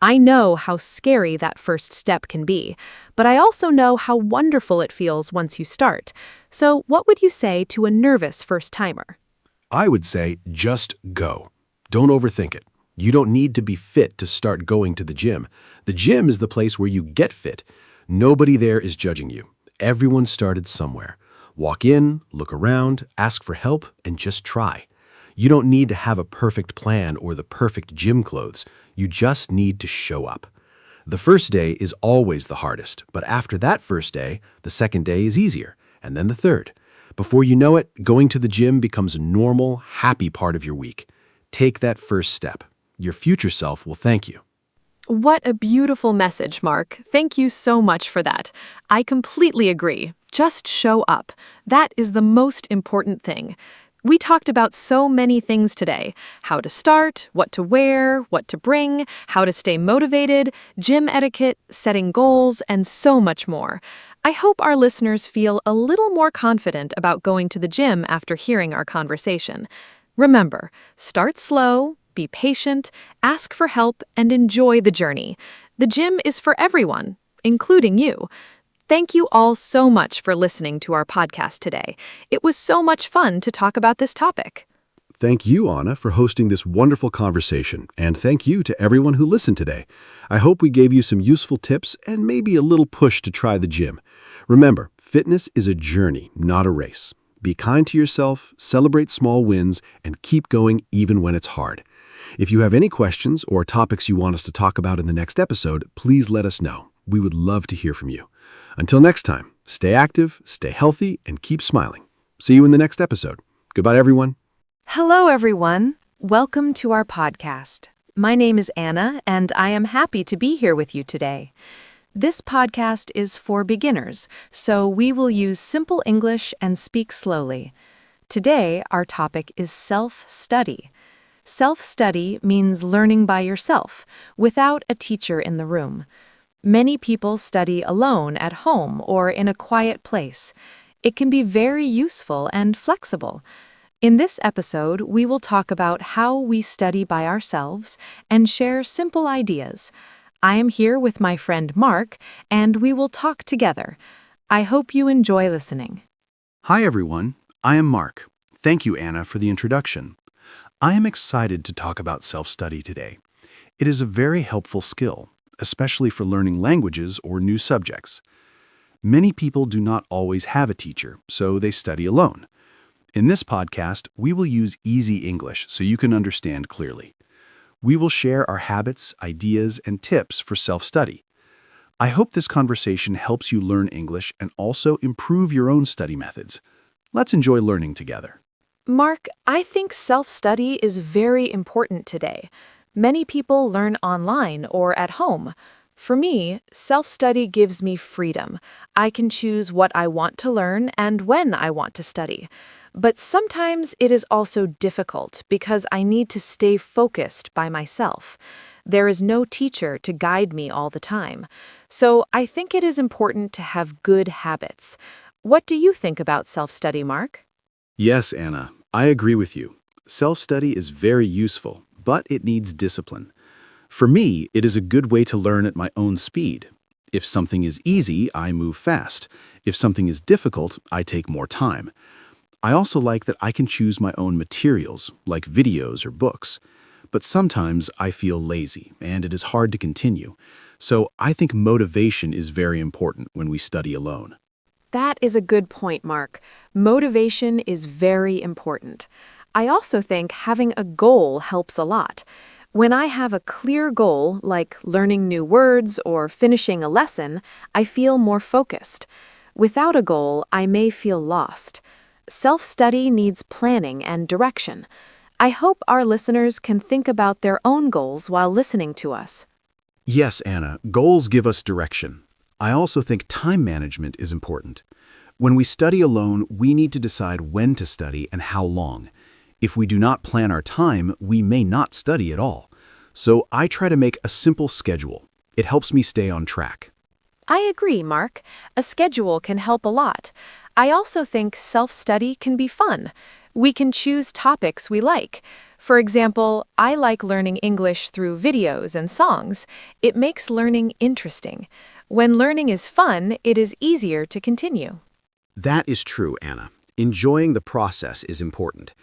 I know how scary that first step can be, but I also know how wonderful it feels once you start. So, what would you say to a nervous first-timer?
I would say just go. Don't overthink it. You don't need to be fit to start going to the gym. The gym is the place where you get fit. Nobody there is judging you. Everyone started somewhere. Walk in, look around, ask for help, and just try. You don't need to have a perfect plan or the perfect gym clothes. You just need to show up. The first day is always the hardest, but after that first day, the second day is easier, and then the third. Before you know it, going to the gym becomes a normal, happy part of your week. Take that first step. Your future self will thank you.
What a beautiful message, Mark. Thank you so much for that. I completely agree. Just show up. That is the most important thing. We talked about so many things today. How to start, what to wear, what to bring, how to stay motivated, gym etiquette, setting goals, and so much more. I hope our listeners feel a little more confident about going to the gym after hearing our conversation. Remember, start slow, be patient, ask for help, and enjoy the journey. The gym is for everyone, including you. Thank you all so much for listening to our podcast today. It was so much fun to talk about this topic.
Thank you, Anna, for hosting this wonderful conversation, and thank you to everyone who listened today. I hope we gave you some useful tips and maybe a little push to try the gym. Remember, fitness is a journey, not a race. Be kind to yourself, celebrate small wins, and keep going even when it's hard. If you have any questions or topics you want us to talk about in the next episode, please let us know. We would love to hear from you. Until next time, stay active, stay healthy, and keep smiling. See you in the next episode. Goodbye, everyone.
Hello, everyone. Welcome to our podcast. My name is Anna, and I am happy to be here with you today. This podcast is for beginners, so we will use simple English and speak slowly. Today, our topic is self-study. Self-study means learning by yourself, without a teacher in the room. Many people study alone at home or in a quiet place. It can be very useful and flexible. In this episode, we will talk about how we study by ourselves and share simple ideas. I am here with my friend Mark, and we will talk together. I hope you enjoy listening.
Hi everyone, I am Mark. Thank you, Anna, for the introduction. I am excited to talk about self-study today. It is a very helpful skill, especially for learning languages or new subjects. Many people do not always have a teacher, so they study alone. In this podcast, we will use easy English so you can understand clearly. We will share our habits, ideas, and tips for self-study. I hope this conversation helps you learn English and also improve your own study methods. Let's enjoy learning together.
Mark, I think self-study is very important today. Many people learn online or at home. For me, self-study gives me freedom. I can choose what I want to learn and when I want to study. But sometimes it is also difficult because I need to stay focused by myself. There is no teacher to guide me all the time. So I think it is important to have good habits. What do you think about self-study, Mark?
Yes, Anna, I agree with you. Self-study is very useful, but it needs discipline. For me, it is a good way to learn at my own speed. If something is easy, I move fast. If something is difficult, I take more time. I also like that I can choose my own materials, like videos or books. But sometimes I feel lazy, and it is hard to continue. So I think motivation is very important when we study alone.
That is a good point, Mark. Motivation is very important. I also think having a goal helps a lot. When I have a clear goal, like learning new words or finishing a lesson, I feel more focused. Without a goal, I may feel lost. Self-study needs planning and direction. I hope our listeners can think about their own goals while listening to us.
Yes, Anna, goals give us direction. I also think time management is important. When we study alone, we need to decide when to study and how long. If we do not plan our time, we may not study at all. So I try to make a simple schedule. It helps me stay on track.
I agree, Mark. A schedule can help a lot. I also think self-study can be fun. We can choose topics we like. For example, I like learning English through videos and songs. It makes learning interesting. When learning is fun, it is easier to continue.
That is true, Anna. Enjoying the process is important.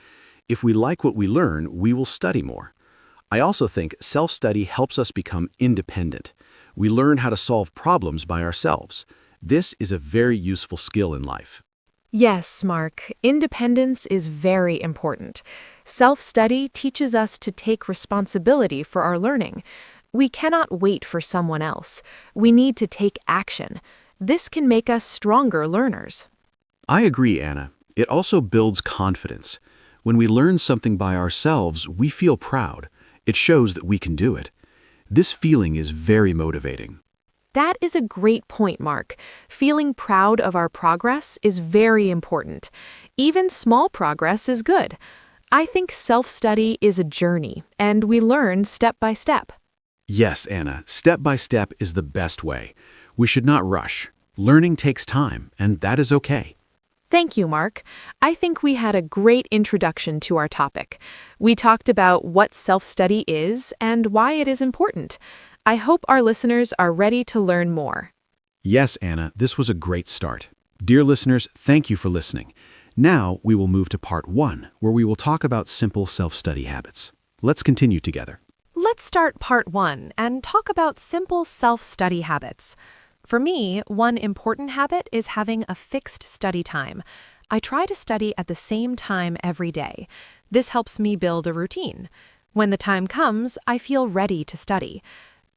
If we like what we learn, we will study more. I also think self-study helps us become independent. We learn how to solve problems by ourselves. This is a very useful skill in life.
Yes, Mark, independence is very important. Self-study teaches us to take responsibility for our learning. We cannot wait for someone else. We need to take action. This can make us stronger learners.
I agree, Anna. It also builds confidence. When we learn something by ourselves, we feel proud. It shows that we can do it. This feeling is very motivating.
That is a great point, Mark. Feeling proud of our progress is very important. Even small progress is good. I think self-study is a journey, and we learn step by step.
Yes, Anna, step by step is the best way. We should not rush. Learning takes time, and that is okay.
Thank you, Mark. I think we had a great introduction to our topic. We talked about what self-study is and why it is important. I hope our listeners are ready to learn more.
Yes, Anna, this was a great start. Dear listeners, thank you for listening. Now we will move to part 1, where we will talk about simple self-study habits. Let's continue together.
Let's start part 1 and talk about simple self-study habits. For me, one important habit is having a fixed study time. I try to study at the same time every day. This helps me build a routine. When the time comes, I feel ready to study.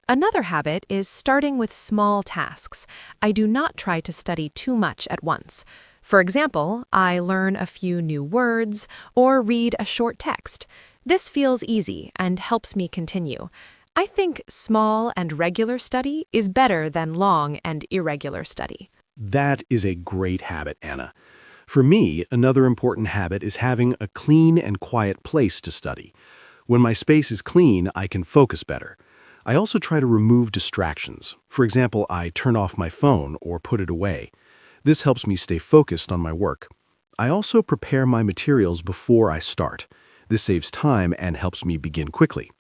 Another habit is starting with small tasks. I do not try to study too much at once. For example, I learn a few new words or read a short text. This feels easy and helps me continue. I think small and regular study is better than long and irregular study.
That is a great habit, Anna. For me, another important habit is having a clean and quiet place to study. When my space is clean, I can focus better. I also try to remove distractions. For example, I turn off my phone or put it away.
This helps me stay focused on my work. I also prepare my materials before I start. This saves time and helps me begin quickly.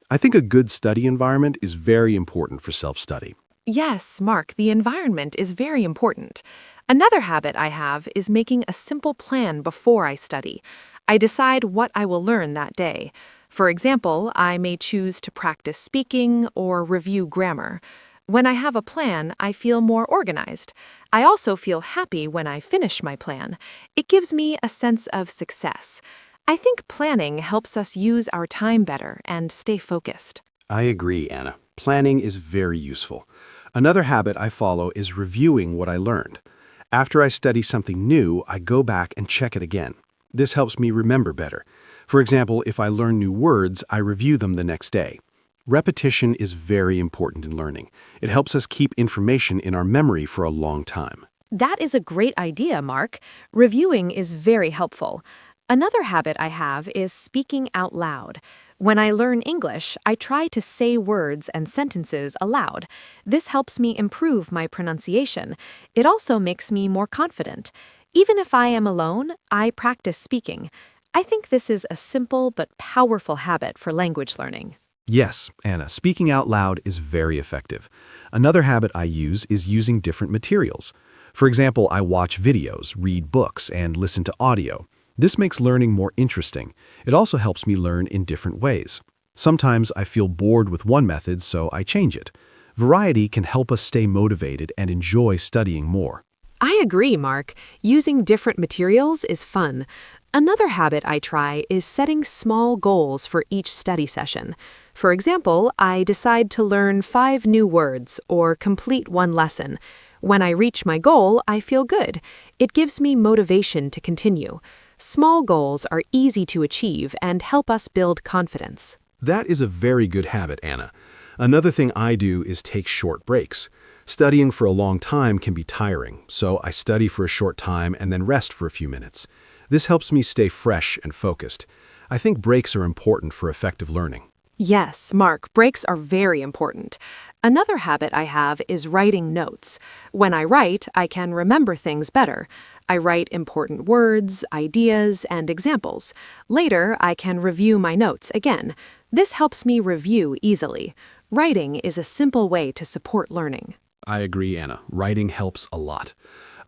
I think a good study environment is very important for self-study.
Yes, Mark, the environment is very important. Another habit I have is making a simple plan before I study. I decide what I will learn that day. For example, I may choose to practice speaking or review grammar. When I have a plan, I feel more organized. I also feel happy when I finish my plan. It gives me a sense of success. I think planning helps us use our time better and stay focused.
I agree, Anna. Planning is very useful. Another habit I follow is reviewing what I learned. After I study something new, I go back and check it again. This helps me remember better. For example, if I learn new words, I review them the next day. Repetition is very important in learning. It helps us keep information in our memory for a long time.
That is a great idea, Mark. Reviewing is very helpful. Another habit I have is speaking out loud. When I learn English, I try to say words and sentences aloud. This helps me improve my pronunciation. It also makes me more confident. Even if I am alone, I practice speaking. I think this is a simple but powerful habit for language learning.
Yes, Anna, speaking out loud is very effective. Another habit I use is using different materials. For example, I watch videos, read books, and listen to audio. This makes learning more interesting. It also helps me learn in different ways. Sometimes I feel bored with one method, so I change it. Variety can help us stay motivated and enjoy studying more.
I agree, Mark. Using different materials is fun. Another habit I try is setting small goals for each study session. For example, I decide to learn 5 new words or complete one lesson. When I reach my goal, I feel good. It gives me motivation to continue. Small goals are easy to achieve and help us build confidence.
That is a very good habit, Anna. Another thing I do is take short breaks. Studying for a long time can be tiring, so I study for a short time and then rest for a few minutes. This helps me stay fresh and focused. I think breaks are important for effective learning.
Yes, Mark, breaks are very important. Another habit I have is writing notes. When I write, I can remember things better. I write important words, ideas, and examples. Later, I can review my notes again. This helps me review easily. Writing is a simple way to support learning.
I agree, Anna. Writing helps a lot.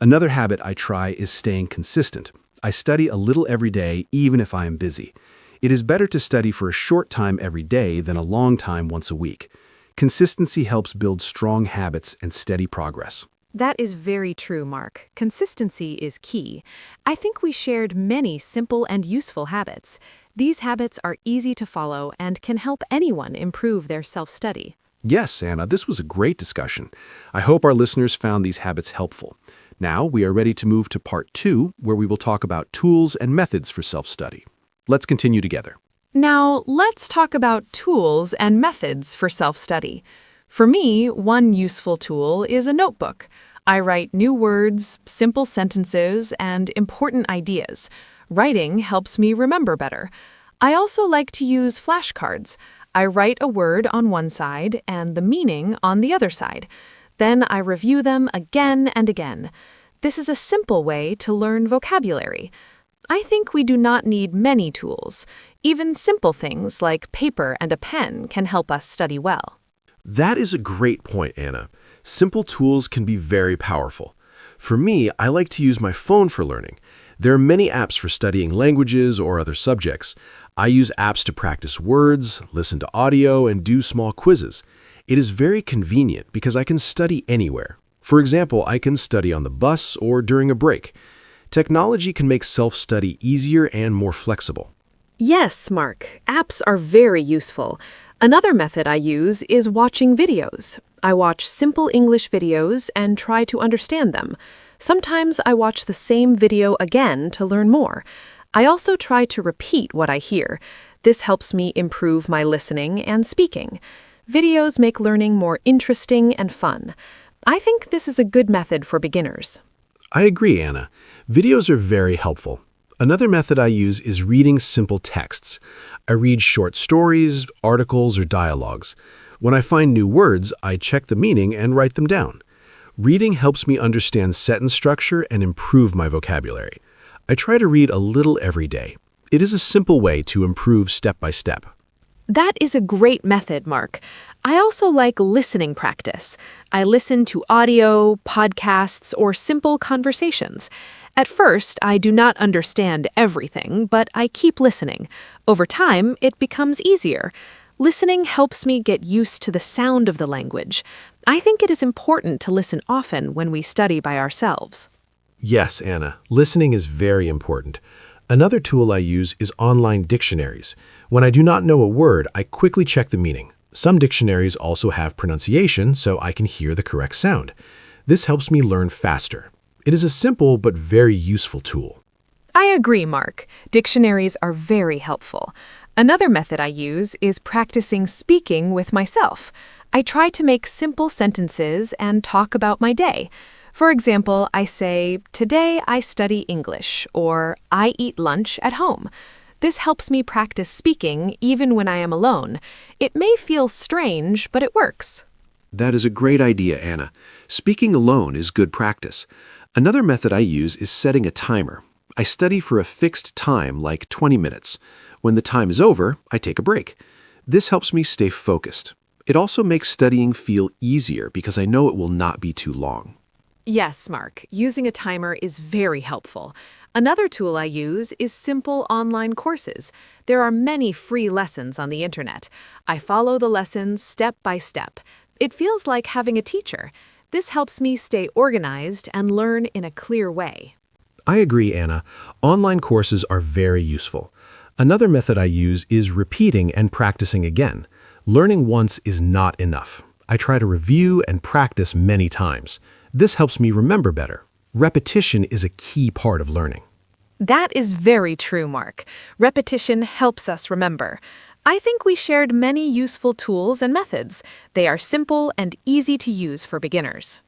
Another habit I try is staying consistent. I study a little every day, even if I am busy. It is better to study for a short time every day than a long time once a week. Consistency helps build strong habits and steady progress.
That is very true, Mark. Consistency is key. I think we shared many simple and useful habits. These habits are easy to follow and can help anyone improve their self-study.
Yes, Anna, this was a great discussion. I hope our listeners found these habits helpful. Now we are ready to move to part 2, where we will talk about tools and methods for self-study. Let's continue together.
Now, let's talk about tools and methods for self-study. For me, one useful tool is a notebook. I write new words, simple sentences, and important ideas. Writing helps me remember better. I also like to use flashcards. I write a word on one side and the meaning on the other side. Then I review them again and again. This is a simple way to learn vocabulary. I think we do not need many tools. Even simple things like paper and a pen can help us study well.
That is a great point, Anna. Simple tools can be very powerful. For me, I like to use my phone for learning. There are many apps for studying languages or other subjects. I use apps to practice words, listen to audio, and do small quizzes. It is very convenient because I can study anywhere. For example, I can study on the bus or during a break. Technology can make self-study easier and more flexible.
Yes, Mark. Apps are very useful. Another method I use is watching videos. I watch simple English videos and try to understand them. Sometimes I watch the same video again to learn more. I also try to repeat what I hear. This helps me improve my listening and speaking. Videos make learning more interesting and fun. I think this is a good method for beginners.
I agree, Anna. Videos are very helpful. Another method I use is reading simple texts. I read short stories, articles, or dialogues. When I find new words, I check the meaning and write them down.
Reading helps me understand sentence structure and improve my vocabulary. I try to read a little every day. It is a simple way to improve step by step.
That is a great method, Mark. I also like listening practice. I listen to audio, podcasts, or simple conversations. At first, I do not understand everything, but I keep listening. Over time, it becomes easier. Listening helps me get used to the sound of the language. I think it is important to listen often when we study by ourselves.
Yes, Anna, listening is very important. Another tool I use is online dictionaries. When I do not know a word, I quickly check the meaning. Some dictionaries also have pronunciation, so I can hear the correct sound. This helps me learn faster. It is a simple but very useful tool.
I agree, Mark. Dictionaries are very helpful. Another method I use is practicing speaking with myself. I try to make simple sentences and talk about my day. For example, I say, "Today I study English," or "I eat lunch at home." This helps me practice speaking even when I am alone. It may feel strange, but it works.
That is a great idea, Anna. Speaking alone is good practice. Another method I use is setting a timer. I study for a fixed time, like 20 minutes. When the time is over, I take a break. This helps me stay focused. It also makes studying feel easier because I know it will not be too long.
Yes, Mark, using a timer is very helpful. Another tool I use is simple online courses. There are many free lessons on the internet. I follow the lessons step by step. It feels like having a teacher. This helps me stay organized and learn in a clear way.
I agree, Anna. Online courses are very useful. Another method I use is repeating and practicing again. Learning once is not enough. I try to review and practice many times. This helps me remember better. Repetition is a key part of learning.
That is very true, Mark. Repetition helps us remember. I think we shared many useful tools and methods. They are simple and easy to use for beginners.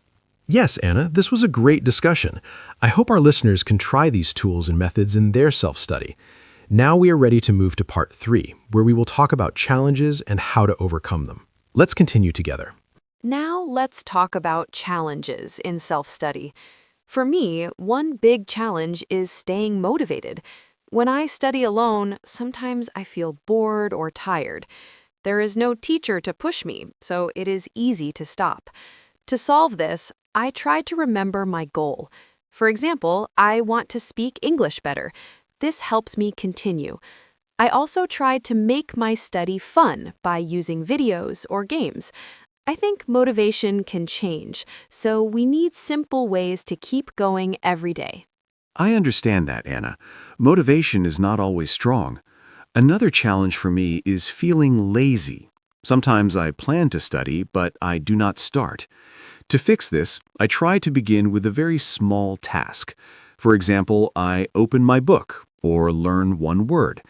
Yes, Anna, this was a great discussion. I hope our listeners can try these tools and methods in their self-study. Now we are ready to move to part 3, where we will talk about challenges and how to overcome them. Let's continue together.
Now let's talk about challenges in self-study. For me, one big challenge is staying motivated. When I study alone, sometimes I feel bored or tired. There is no teacher to push me, so it is easy to stop. To solve this, I try to remember my goal. For example, I want to speak English better. This helps me continue. I also tried to make my study fun by using videos or games. I think motivation can change, so we need simple ways to keep going every day.
I understand that, Anna. Motivation is not always strong. Another challenge for me is feeling lazy. Sometimes I plan to study, but I do not start. To fix this, I try to begin with a very small task. For example, I open my book or learn one word.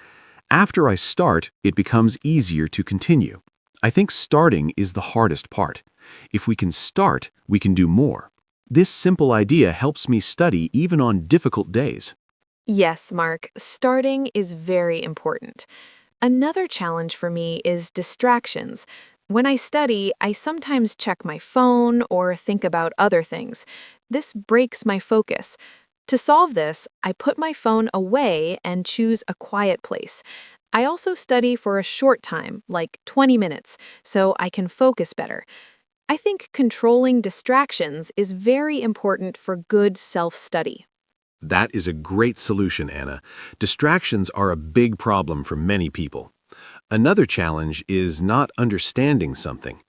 After I start, it becomes easier to continue. I think starting is the hardest part. If we can start, we can do more. This simple idea helps me study even on difficult days.
Yes, Mark, starting is very important. Another challenge for me is distractions. When I study, I sometimes check my phone or think about other things. This breaks my focus. To solve this, I put my phone away and choose a quiet place. I also study for a short time, like 20 minutes, so I can focus better. I think controlling distractions is very important for good self-study.
That is a great solution, Anna. Distractions are a big problem for many people. Another challenge is not understanding something.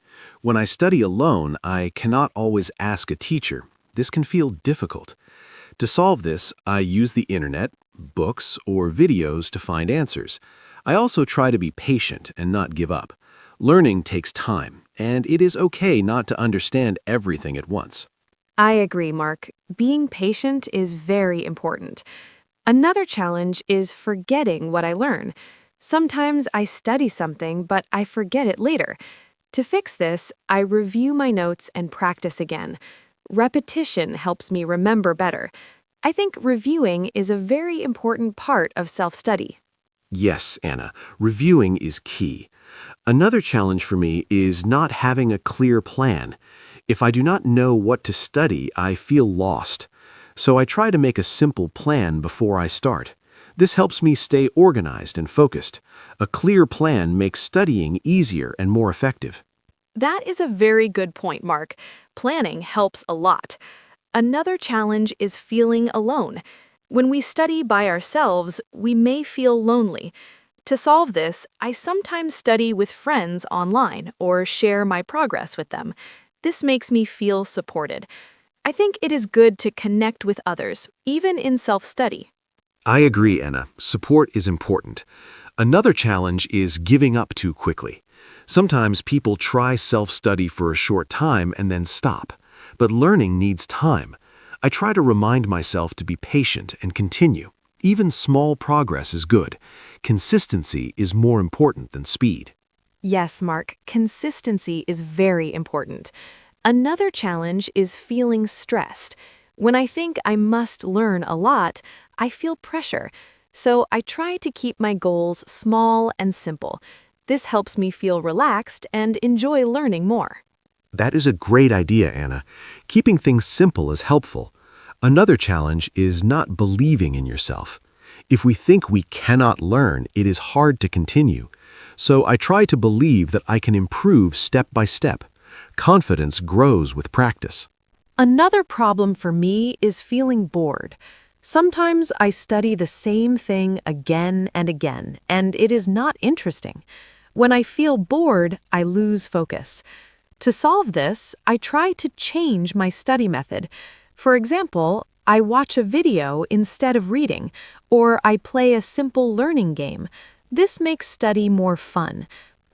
When I study alone, I cannot always ask a teacher. This can feel difficult. To solve this, I use the internet, books, or videos to find answers. I also try to be patient and not give up. Learning takes time, and it is okay not to understand everything at once.
I agree, Mark. Being patient is very important. Another challenge is forgetting what I learn. Sometimes I study something, but I forget it later. To fix this, I review my notes and practice again. Repetition helps me remember better. I think reviewing is a very important part of self-study.
Yes, Anna, reviewing is key. Another challenge for me is not having a clear plan. If I do not know what to study, I feel lost. So I try to make a simple plan before I start. This helps me stay organized and focused. A clear plan makes studying easier and more effective.
That is a very good point, Mark. Planning helps a lot. Another challenge is feeling alone. When we study by ourselves, we may feel lonely. To solve this, I sometimes study with friends online or share my progress with them. This makes me feel supported. I think it is good to connect with others, even in self-study.
I agree, Anna. Support is important. Another challenge is giving up too quickly. Sometimes people try self-study for a short time and then stop. But learning needs time. I try to remind myself to be patient and continue. Even small progress is good. Consistency is more important than speed.
Yes, Mark, consistency is very important. Another challenge is feeling stressed. When I think I must learn a lot, I feel pressure. So I try to keep my goals small and simple. This helps me feel relaxed and enjoy learning more.
That is a great idea, Anna. Keeping things simple is helpful. Another challenge is not believing in yourself. If we think we cannot learn, it is hard to continue. So I try to believe that I can improve step by step. Confidence grows with practice.
Another problem for me is feeling bored. Sometimes I study the same thing again and again, and it is not interesting. When I feel bored, I lose focus. To solve this, I try to change my study method. For example, I watch a video instead of reading, or I play a simple learning game. This makes study more fun.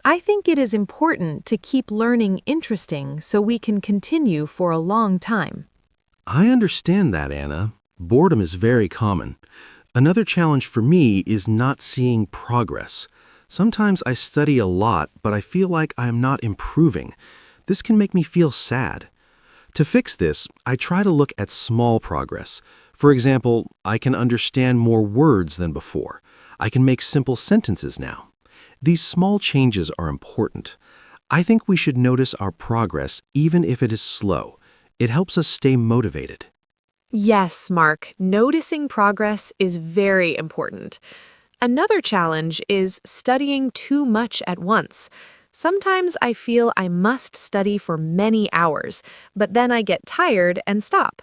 I think it is important to keep learning interesting so we can continue for a long time.
I understand that, Anna. Boredom is very common. Another challenge for me is not seeing progress. Sometimes I study a lot, but I feel like I am not improving. This can make me feel sad. To fix this, I try to look at small progress. For example, I can understand more words than before. I can make simple sentences now. These small changes are important. I think we should notice our progress even if it is slow. It helps us stay motivated.
Yes, Mark, noticing progress is very important. Another challenge is studying too much at once. Sometimes I feel I must study for many hours, but then I get tired and stop.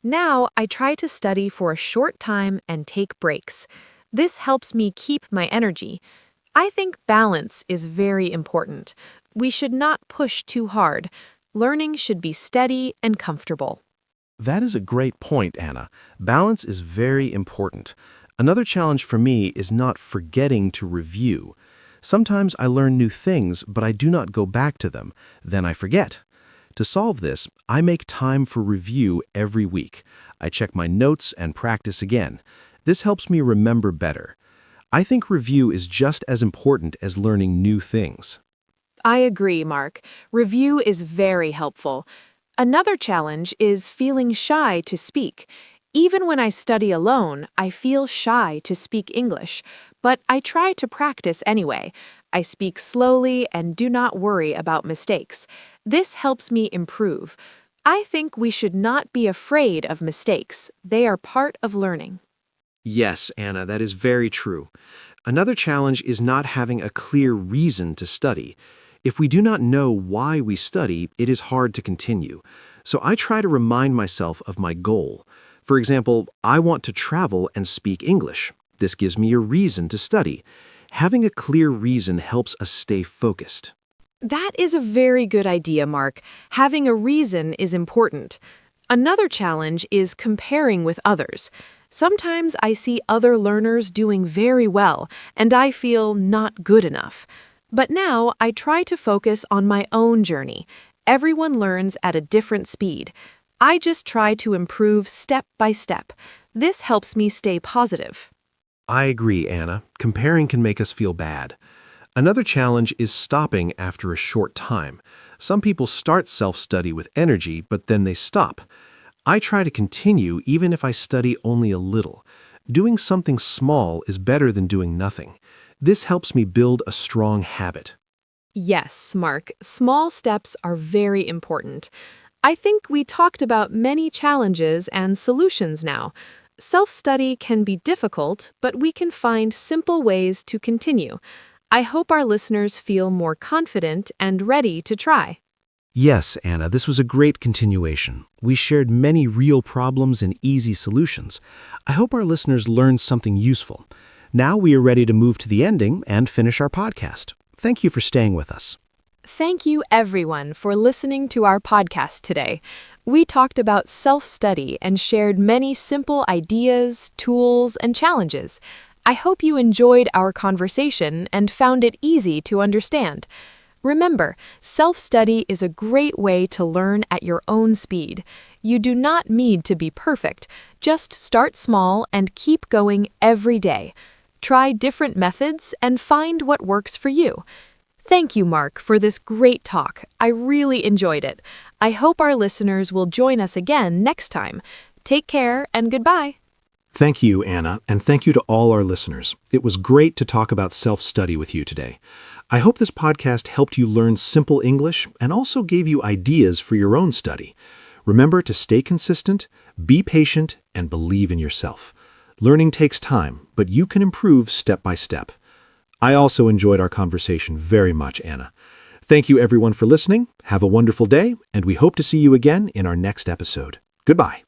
Now I try to study for a short time and take breaks. This helps me keep my energy. I think balance is very important. We should not push too hard. Learning should be steady and comfortable.
That is a great point, Anna. Balance is very important. Another challenge for me is not forgetting to review. Sometimes I learn new things, but I do not go back to them. Then I forget. To solve this, I make time for review every week. I check my notes and practice again. This helps me remember better. I think review is just as important as learning new things.
I agree, Mark. Review is very helpful. Another challenge is feeling shy to speak. Even when I study alone, I feel shy to speak English, but I try to practice anyway. I speak slowly and do not worry about mistakes. This helps me improve. I think we should not be afraid of mistakes. They are part of learning.
Yes, Anna, that is very true. Another challenge is not having a clear reason to study. If we do not know why we study, it is hard to continue. So I try to remind myself of my goal. For example, I want to travel and speak English. This gives me a reason to study. Having a clear reason helps us stay focused.
That is a very good idea, Mark. Having a reason is important. Another challenge is comparing with others. Sometimes I see other learners doing very well, and I feel not good enough. But now I try to focus on my own journey. Everyone learns at a different speed. I just try to improve step by step. This helps me stay positive.
I agree, Anna. Comparing can make us feel bad. Another challenge is stopping after a short time. Some people start self-study with energy, but then they stop. I try to continue even if I study only a little. Doing something small is better than doing nothing. This helps me build a strong habit.
Yes, Mark, small steps are very important. I think we talked about many challenges and solutions now. Self-study can be difficult, but we can find simple ways to continue. I hope our listeners feel more confident and ready to try.
Yes, Anna, this was a great continuation. We shared many real problems and easy solutions. I hope our listeners learned something useful. Now we are ready to move to the ending and finish our podcast. Thank you for staying with us.
Thank you, everyone, for listening to our podcast today. We talked about self-study and shared many simple ideas, tools, and challenges. I hope you enjoyed our conversation and found it easy to understand. Remember, self-study is a great way to learn at your own speed. You do not need to be perfect. Just start small and keep going every day. Try different methods and find what works for you. Thank you, Mark, for this great talk. I really enjoyed it. I hope our listeners will join us again next time. Take care and goodbye.
Thank you, Anna, and thank you to all our listeners. It was great to talk about self-study with you today. I hope this podcast helped you learn simple English and also gave you ideas for your own study. Remember to stay consistent, be patient, and believe in yourself. Learning takes time, but you can improve step by step. I also enjoyed our conversation very much, Anna. Thank you, everyone, for listening. Have a wonderful day, and we hope to see you again in our next episode. Goodbye.